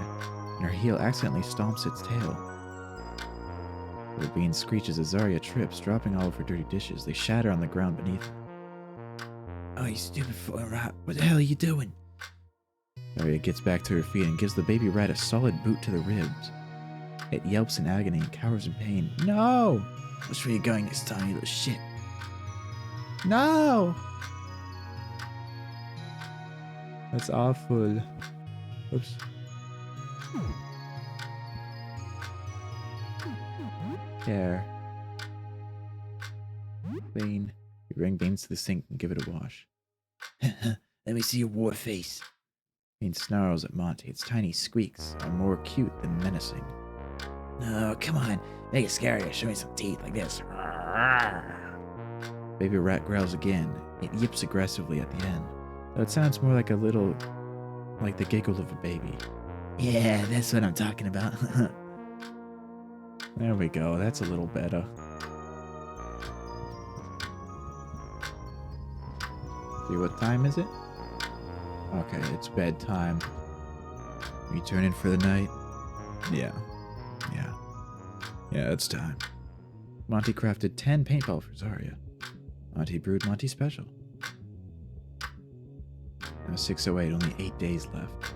and her heel accidentally stomps its tail. Little Beans screeches as Zarya trips, dropping all of her dirty dishes. They shatter on the ground beneath her. Oh, you stupid foot rat. What the hell are you doing? Zarya gets back to her feet and gives the baby rat a solid boot to the ribs. It yelps in agony and cowers in pain. No! Which way are you going this time, you little shit? No! That's awful. Oops. Care. Clean. You bring Beans to the sink and give it a wash. Let me see your war face. Beans snarls at Monty. Its tiny squeaks are more cute than menacing. No, come on. Make it scarier. Show me some teeth like this. Baby rat growls again. It yips aggressively at the end, though it sounds more like like the giggle of a baby. Yeah, that's what I'm talking about. There we go. That's a little better. See, what time is it? Okay, it's bedtime. You turn in for the night? Yeah. Yeah, it's time. Monty crafted 10 paintball for Zarya. Monty brewed Monty Special. Now 6:08, only 8 days left.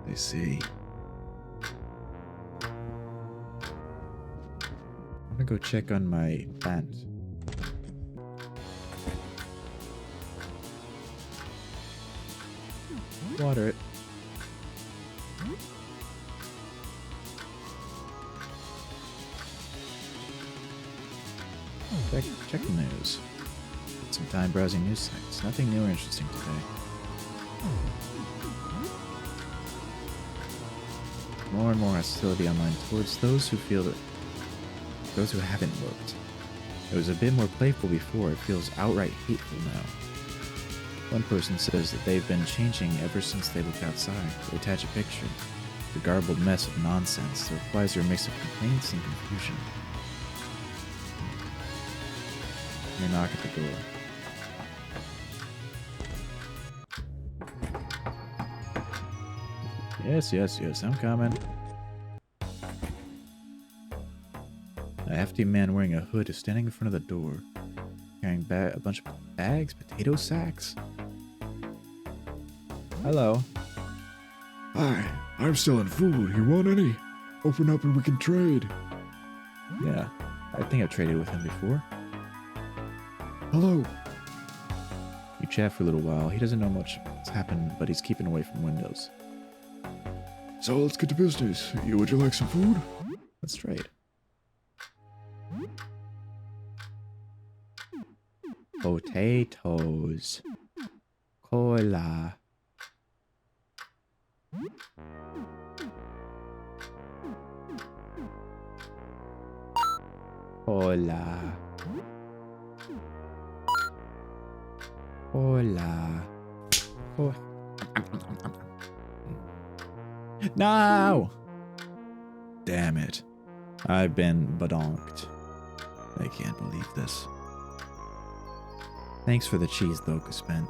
I see. I'm gonna go check on my plant. Water it. Check the news. Spent some time browsing news sites. Nothing new or interesting today. More and more hostility online towards those who haven't looked. It was a bit more playful before. It feels outright hateful now. One person says that they've been changing ever since they looked outside. They attach a picture. The garbled mess of nonsense. The replies are a mix of complaints and confusion. They knock at the door. Yes, I'm coming. A hefty man wearing a hood is standing in front of the door, carrying a bunch of bags, potato sacks. Hello. Hi, I'm selling food. You want any? Open up and we can trade. Yeah, I think I've traded with him before. Hello. You chat for a little while. He doesn't know much what's happened, but he's keeping away from windows. So let's get to business. Would you like some food? Let's trade. Potatoes. Cola. Cola. Cola. No! Damn it. I've been badonked. I can't believe this. Thanks for the cheese, though, Spend.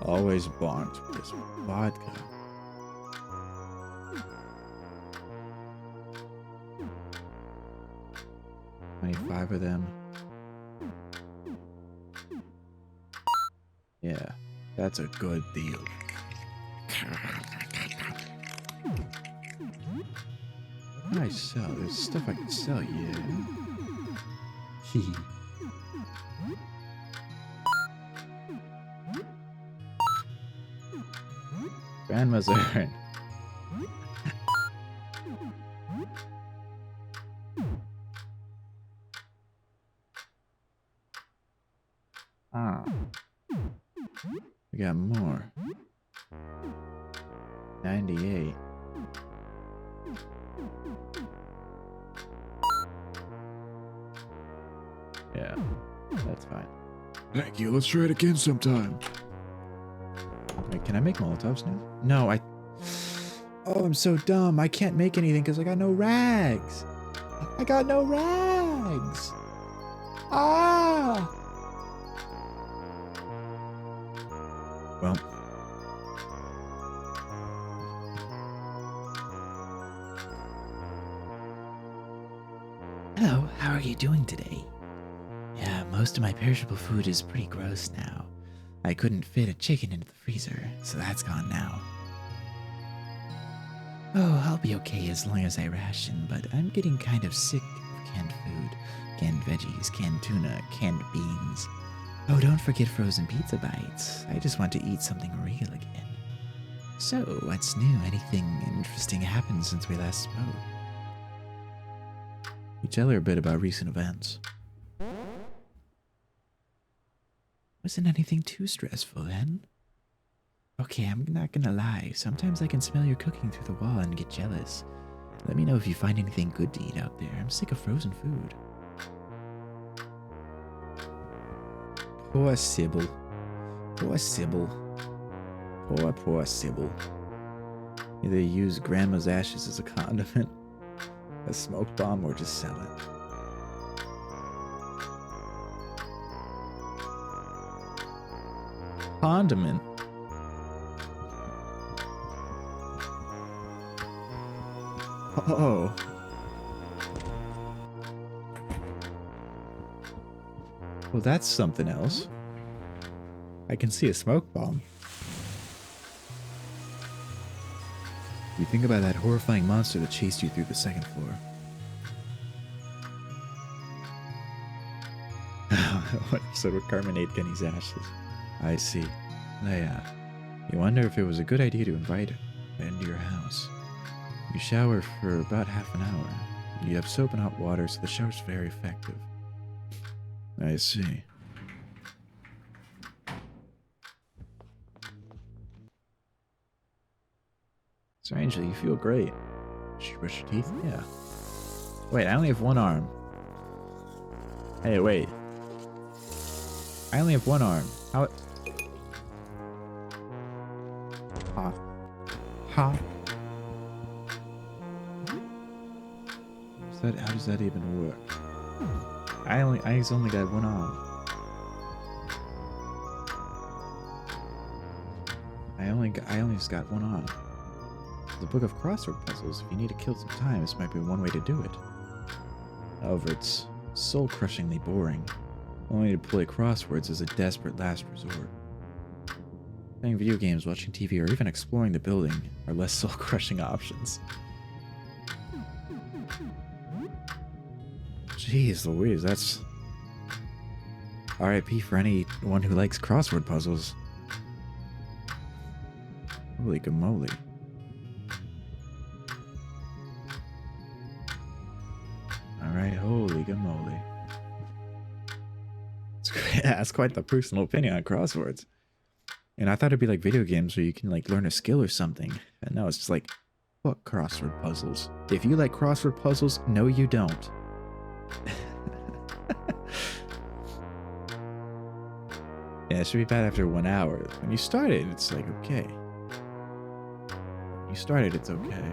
Always bonked with this vodka. $25 of them. Yeah, that's a good deal. What can I sell? There's stuff I can sell, yeah. Grandma's errand. Ah. We got more. 98. Yeah, that's fine. Thank you. Let's try it again sometime. Wait, can I make Molotovs now? No, Oh, I'm so dumb. I can't make anything because I got no rags. I got no rags. Ah! Well, Hello, how are you doing today? Yeah, most of my perishable food is pretty gross now. I couldn't fit a chicken into the freezer, so that's gone now. Oh, I'll be okay as long as I ration, but I'm getting kind of sick of canned food. Canned veggies, canned tuna, canned beans. Oh, don't forget frozen pizza bites. I just want to eat something real again. So, what's new? Anything interesting happened since we last spoke? you tell her a bit about recent events. Wasn't anything too stressful then? Okay, I'm not gonna lie. Sometimes I can smell your cooking through the wall and get jealous. Let me know if you find anything good to eat out there. I'm sick of frozen food. Poor Sybil. Poor Sybil. Poor Sybil. Either use grandma's ashes as a condiment, a smoke bomb, or just sell it. Condiment? Oh. Well, that's something else. I can see a smoke bomb. You think about that horrifying monster that chased you through the second floor. What episode would carbonate Kenny's ashes? I see. Leia, you wonder if it was a good idea to invite it into your house. You shower for about half an hour. You have soap and hot water, so the shower's very effective. I see. Strangely, you feel great. Should you brush your teeth? Yeah. Wait, I only have one arm. Hey, wait. I only have one arm. How? Ha. Ha. How does that even work? I only got one arm. I only just got one arm. The book of crossword puzzles. If you need to kill some time, this might be one way to do it. However, it's soul-crushingly boring. Only to play crosswords is a desperate last resort. Playing video games, watching TV, or even exploring the building are less soul-crushing options. Jeez Louise, that's... RIP for anyone who likes crossword puzzles. Holy gamoly. Alright, holy gamoly. Yeah, that's quite the personal opinion on crosswords. And I thought it'd be like video games where you can like learn a skill or something. And no, it's just like, fuck crossword puzzles. If you like crossword puzzles, no you don't. Yeah, it should be bad after 1 hour. When you start it, it's like, okay. When you start it, it's okay.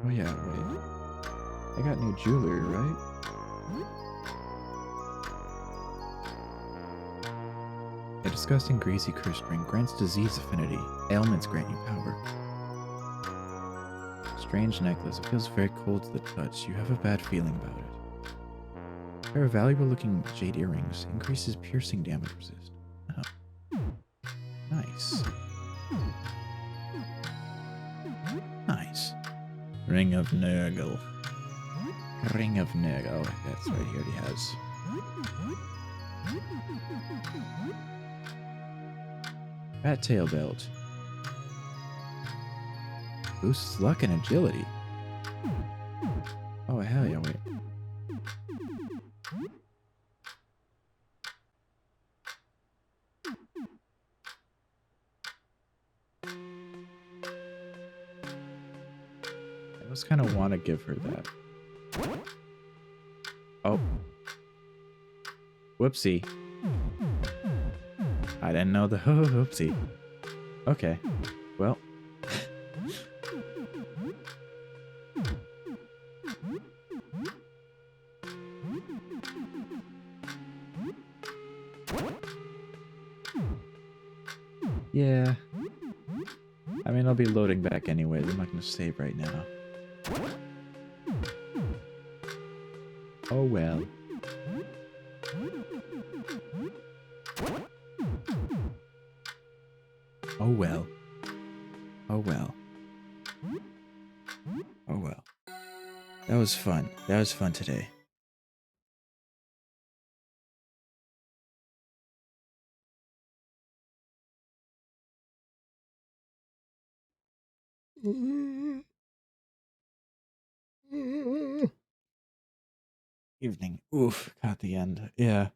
Oh yeah, wait. I got new jewelry, right? A disgusting greasy cursed ring grants disease affinity. Ailments grant you power. Strange necklace. It feels very cold to the touch. You have a bad feeling about it. A pair of valuable looking jade earrings. Increases piercing damage resist. Oh. Nice. Nice. Ring of Nurgle. Ring of Nurgle. Oh, that's right, he already has. Rat tail belt. Boosts luck and agility. Oh, hell yeah, wait. just kind of want to give her that. Oh. Whoopsie. I didn't know the whoopsie. Okay. Well. Yeah. I mean, I'll be loading back anyways. I'm not going to save right now. Oh well. Oh well. Oh well. Oh well. That was fun. That was fun today. Evening. Oof, caught the end. Yeah.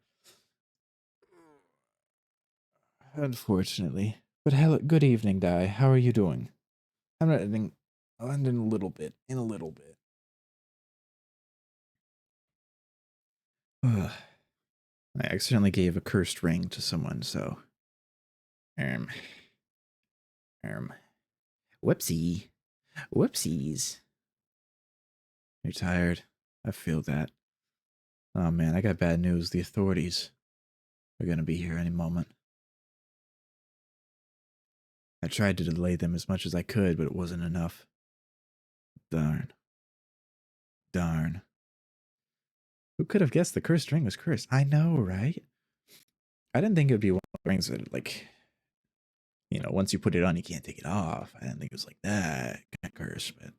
Unfortunately. But hello, good evening, Di. How are you doing? I'm ending. I'll end in a little bit. In a little bit. Ugh. I accidentally gave a cursed ring to someone, so. Um. Whoopsie. Whoopsies. You're tired. I feel that. Oh man, I got bad news. The authorities are gonna be here any moment. I tried to delay them as much as I could, but it wasn't enough. Darn. Darn. Who could have guessed the cursed ring was cursed? I know, right? I didn't think it would be one of the rings that, like, you know, once you put it on, you can't take it off. I didn't think it was like that kind of curse, but,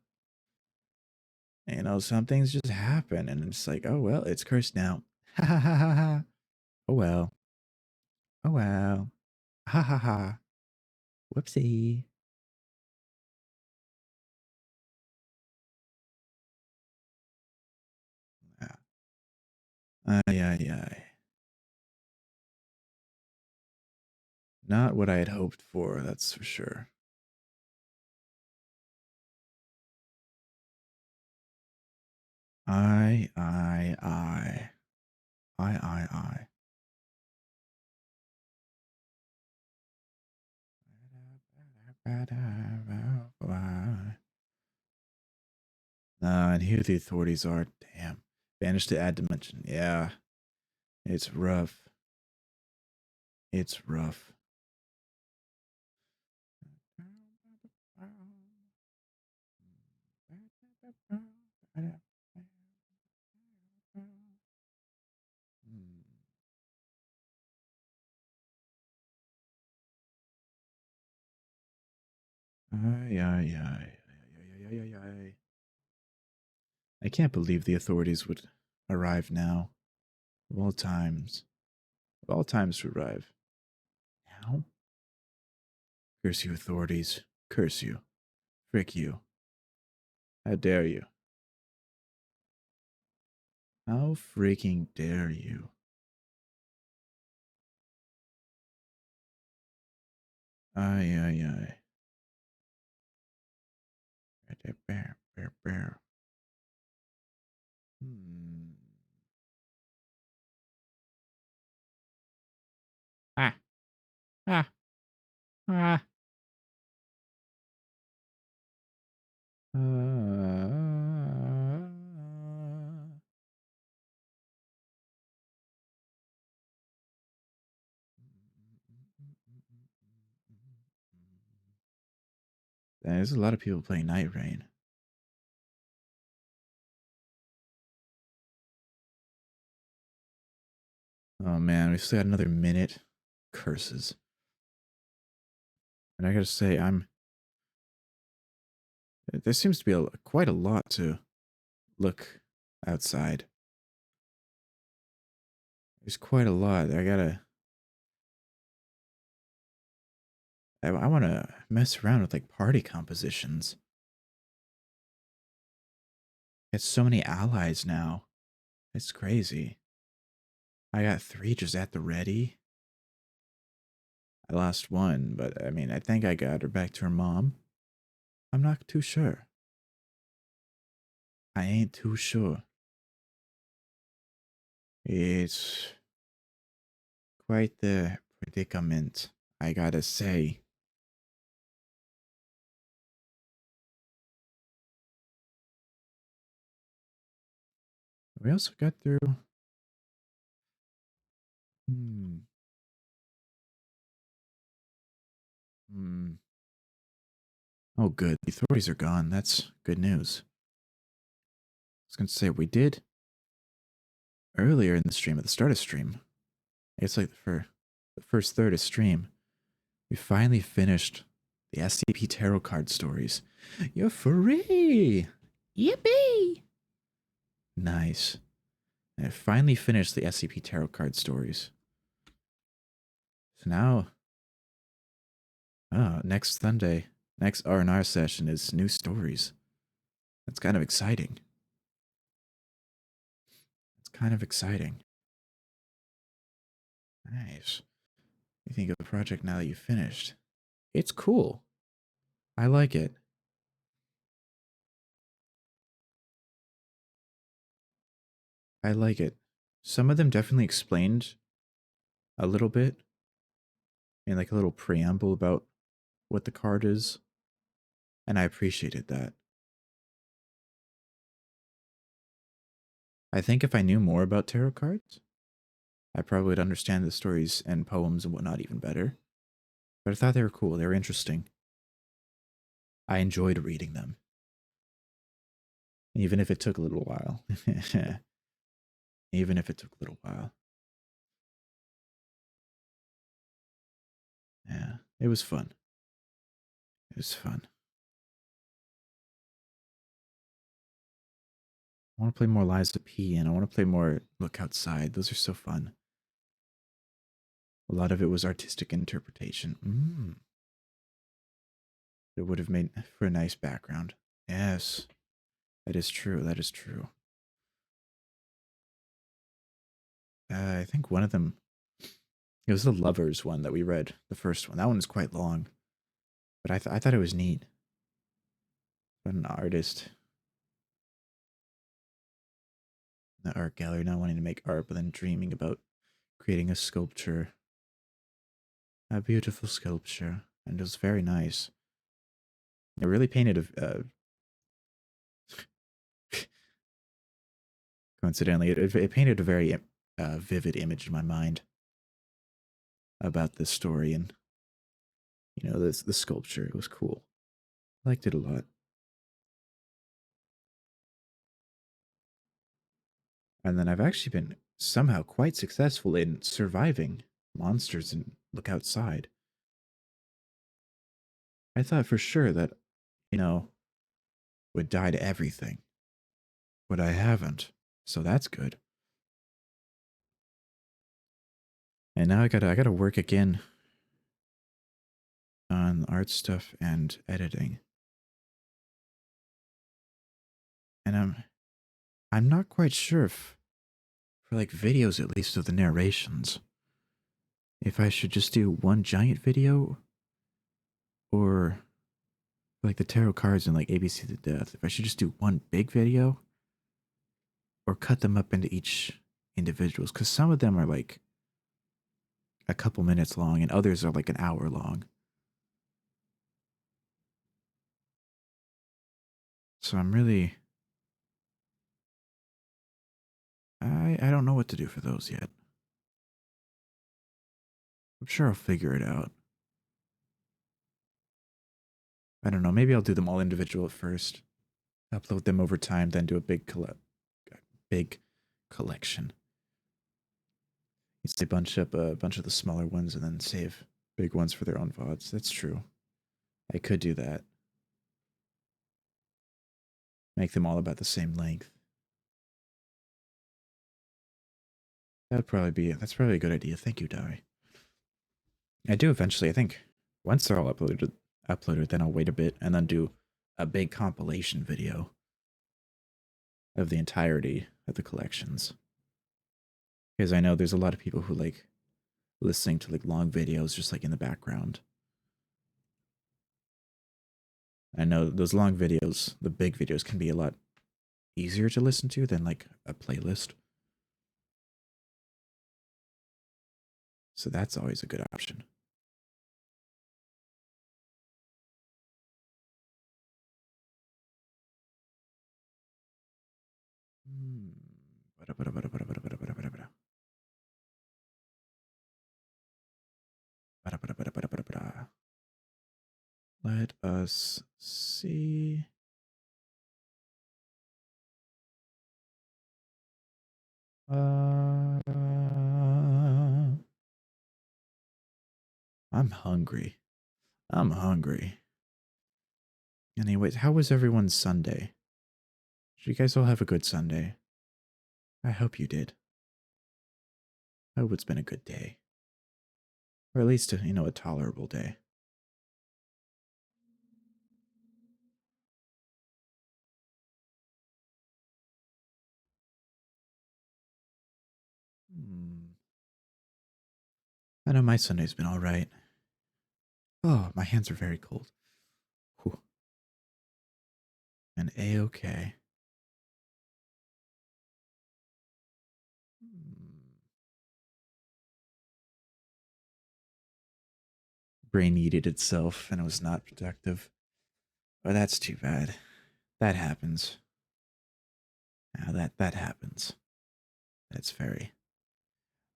you know, some things just happen, and it's like, oh, well, it's cursed now. Ha ha ha ha ha. Oh, well. Oh, well. Ha ha ha. Whoopsie. Yeah. Ay, ay, ay. Not what I had hoped for, that's for sure. I. I. And here the authorities are. Damn. Banished to add dimension. Yeah. It's rough. It's rough. Ay, ay, ay. I can't believe the authorities would arrive now. Of all times. Of all times to arrive. Now? Curse you, authorities. Curse you. Frick you. How dare you? How freaking dare you? Ay, ay, ay. Bear, bear, bear. Ah, ah, ah. There's a lot of people playing Night Rain. Oh man, we still got another minute. Curses. And I gotta say, there seems to be quite a lot to look outside. There's quite a lot. I want to mess around with like party compositions. It's so many allies now. It's crazy. I got 3 just at the ready. I lost 1, but I mean, I think I got her back to her mom. I'm not too sure. I ain't too sure. It's quite the predicament, I gotta say. We also got through. Hmm. Hmm. Oh, good. The authorities are gone. That's good news. I was gonna say we did earlier in the stream, at the start of stream. It's like for the first third of stream, we finally finished the SCP tarot card stories. You're free! Yippee! Nice. I finally finished the SCP tarot card stories. So now, next Sunday, next RNR session is new stories. That's kind of exciting. It's kind of exciting. Nice. You think of the project now that you've finished? It's cool. I like it. I like it. Some of them definitely explained a little bit in like a little preamble about what the card is, and I appreciated that. I think if I knew more about tarot cards, I probably would understand the stories and poems and whatnot even better. But I thought they were cool. They were interesting. I enjoyed reading them. Even if it took a little while. Even if it took a little while. Yeah, it was fun. It was fun. I want to play more Lies of P, and I want to play more Look Outside. Those are so fun. A lot of it was artistic interpretation. It would have made for a nice background. Yes, that is true. That is true. I think one of them, it was the Lovers one that we read, the first one. That one is quite long, but I thought it was neat. But an artist, the art gallery, not wanting to make art, but then dreaming about creating a sculpture, a beautiful sculpture, and it was very nice. It really painted a coincidentally, it painted a very vivid image in my mind about this story and the sculpture. It was cool. I liked it a lot. And then I've actually been somehow quite successful in surviving monsters and Look Outside. I thought for sure that, would die to everything, but I haven't. So that's good. And now I gotta work again on art stuff and editing. And I'm not quite sure if, for like videos at least of the narrations, if I should just do one giant video or like the tarot cards and like ABC to Death, if I should just do one big video or cut them up into each individuals, because some of them are like a couple minutes long and others are like an hour long. So I'm really, I don't know what to do for those yet. I'm sure I'll figure it out. I don't know, maybe I'll do them all individual at first, upload them over time, then do a big collection. They bunch up a bunch of the smaller ones and then save big ones for their own VODs. That's true. I could do that. Make them all about the same length. That's probably a good idea. Thank you, Dari. I do eventually, I think, once they're all uploaded, then I'll wait a bit and then do a big compilation video of the entirety of the collections. Because I know there's a lot of people who like listening to like long videos just like in the background. I know those long videos, the big videos, can be a lot easier to listen to than like a playlist. So that's always a good option. Hmm. Let us see. I'm hungry. I'm hungry. Anyways, how was everyone's Sunday? Did you guys all have a good Sunday? I hope you did. I hope it's been a good day. Or at least a tolerable day. Hmm. I know my Sunday's been alright. Oh, my hands are very cold. Whew. And A-okay. Brain eated itself and it was not productive. But that's too bad. That happens. Now that happens.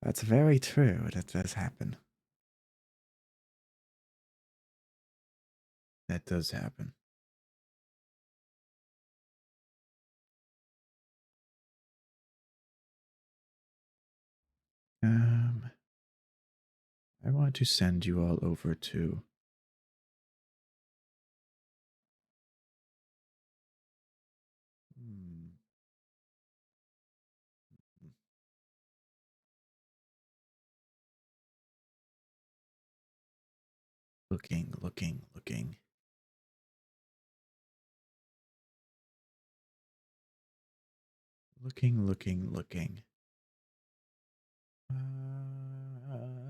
That's very true. That does happen. That does happen. I want to send you all over to hmm, looking. Um,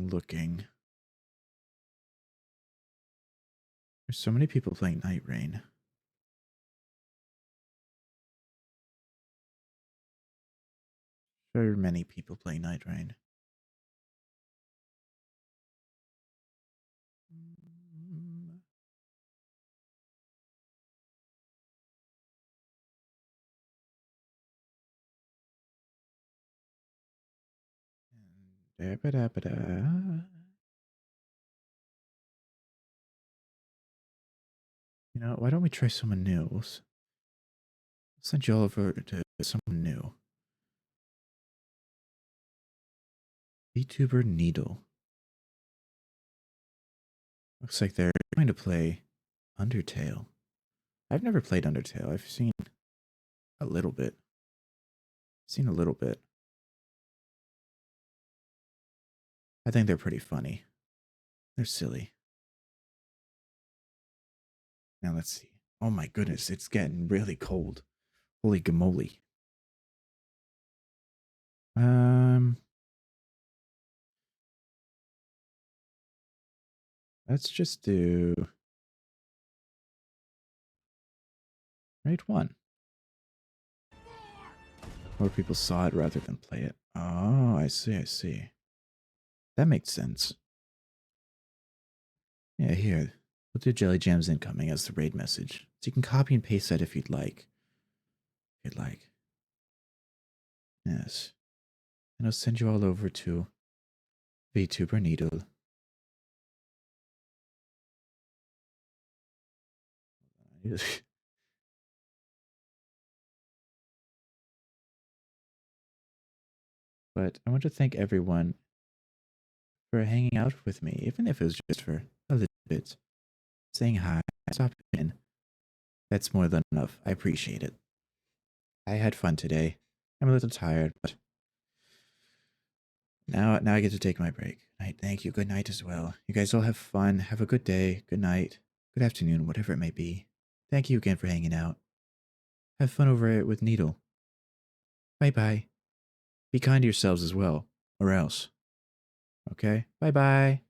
looking. There's so many people playing Night Rain. So many people play Night Rain. Why don't we try someone new? We'll send you all over to someone new. VTuber Needle. Looks like they're going to play Undertale. I've never played Undertale. I've seen a little bit. I think they're pretty funny. They're silly. Now let's see. Oh my goodness, it's getting really cold. Holy gamoly. Let's just do Raid 1. More people saw it rather than play it. Oh, I see. That makes sense. Yeah, here. We'll do Jelly Jams incoming as the raid message. So you can copy and paste that if you'd like. Yes. And I'll send you all over to VTuber Needle. But I want to thank everyone for hanging out with me, even if it was just for a little bit. Saying hi, stopping in. That's more than enough. I appreciate it. I had fun today. I'm a little tired, but now I get to take my break. Night. Thank you. Good night as well. You guys all have fun. Have a good day. Good night. Good afternoon, whatever it may be. Thank you again for hanging out. Have fun over it with Needle. Bye bye. Be kind to yourselves as well, or else. Okay? Bye bye.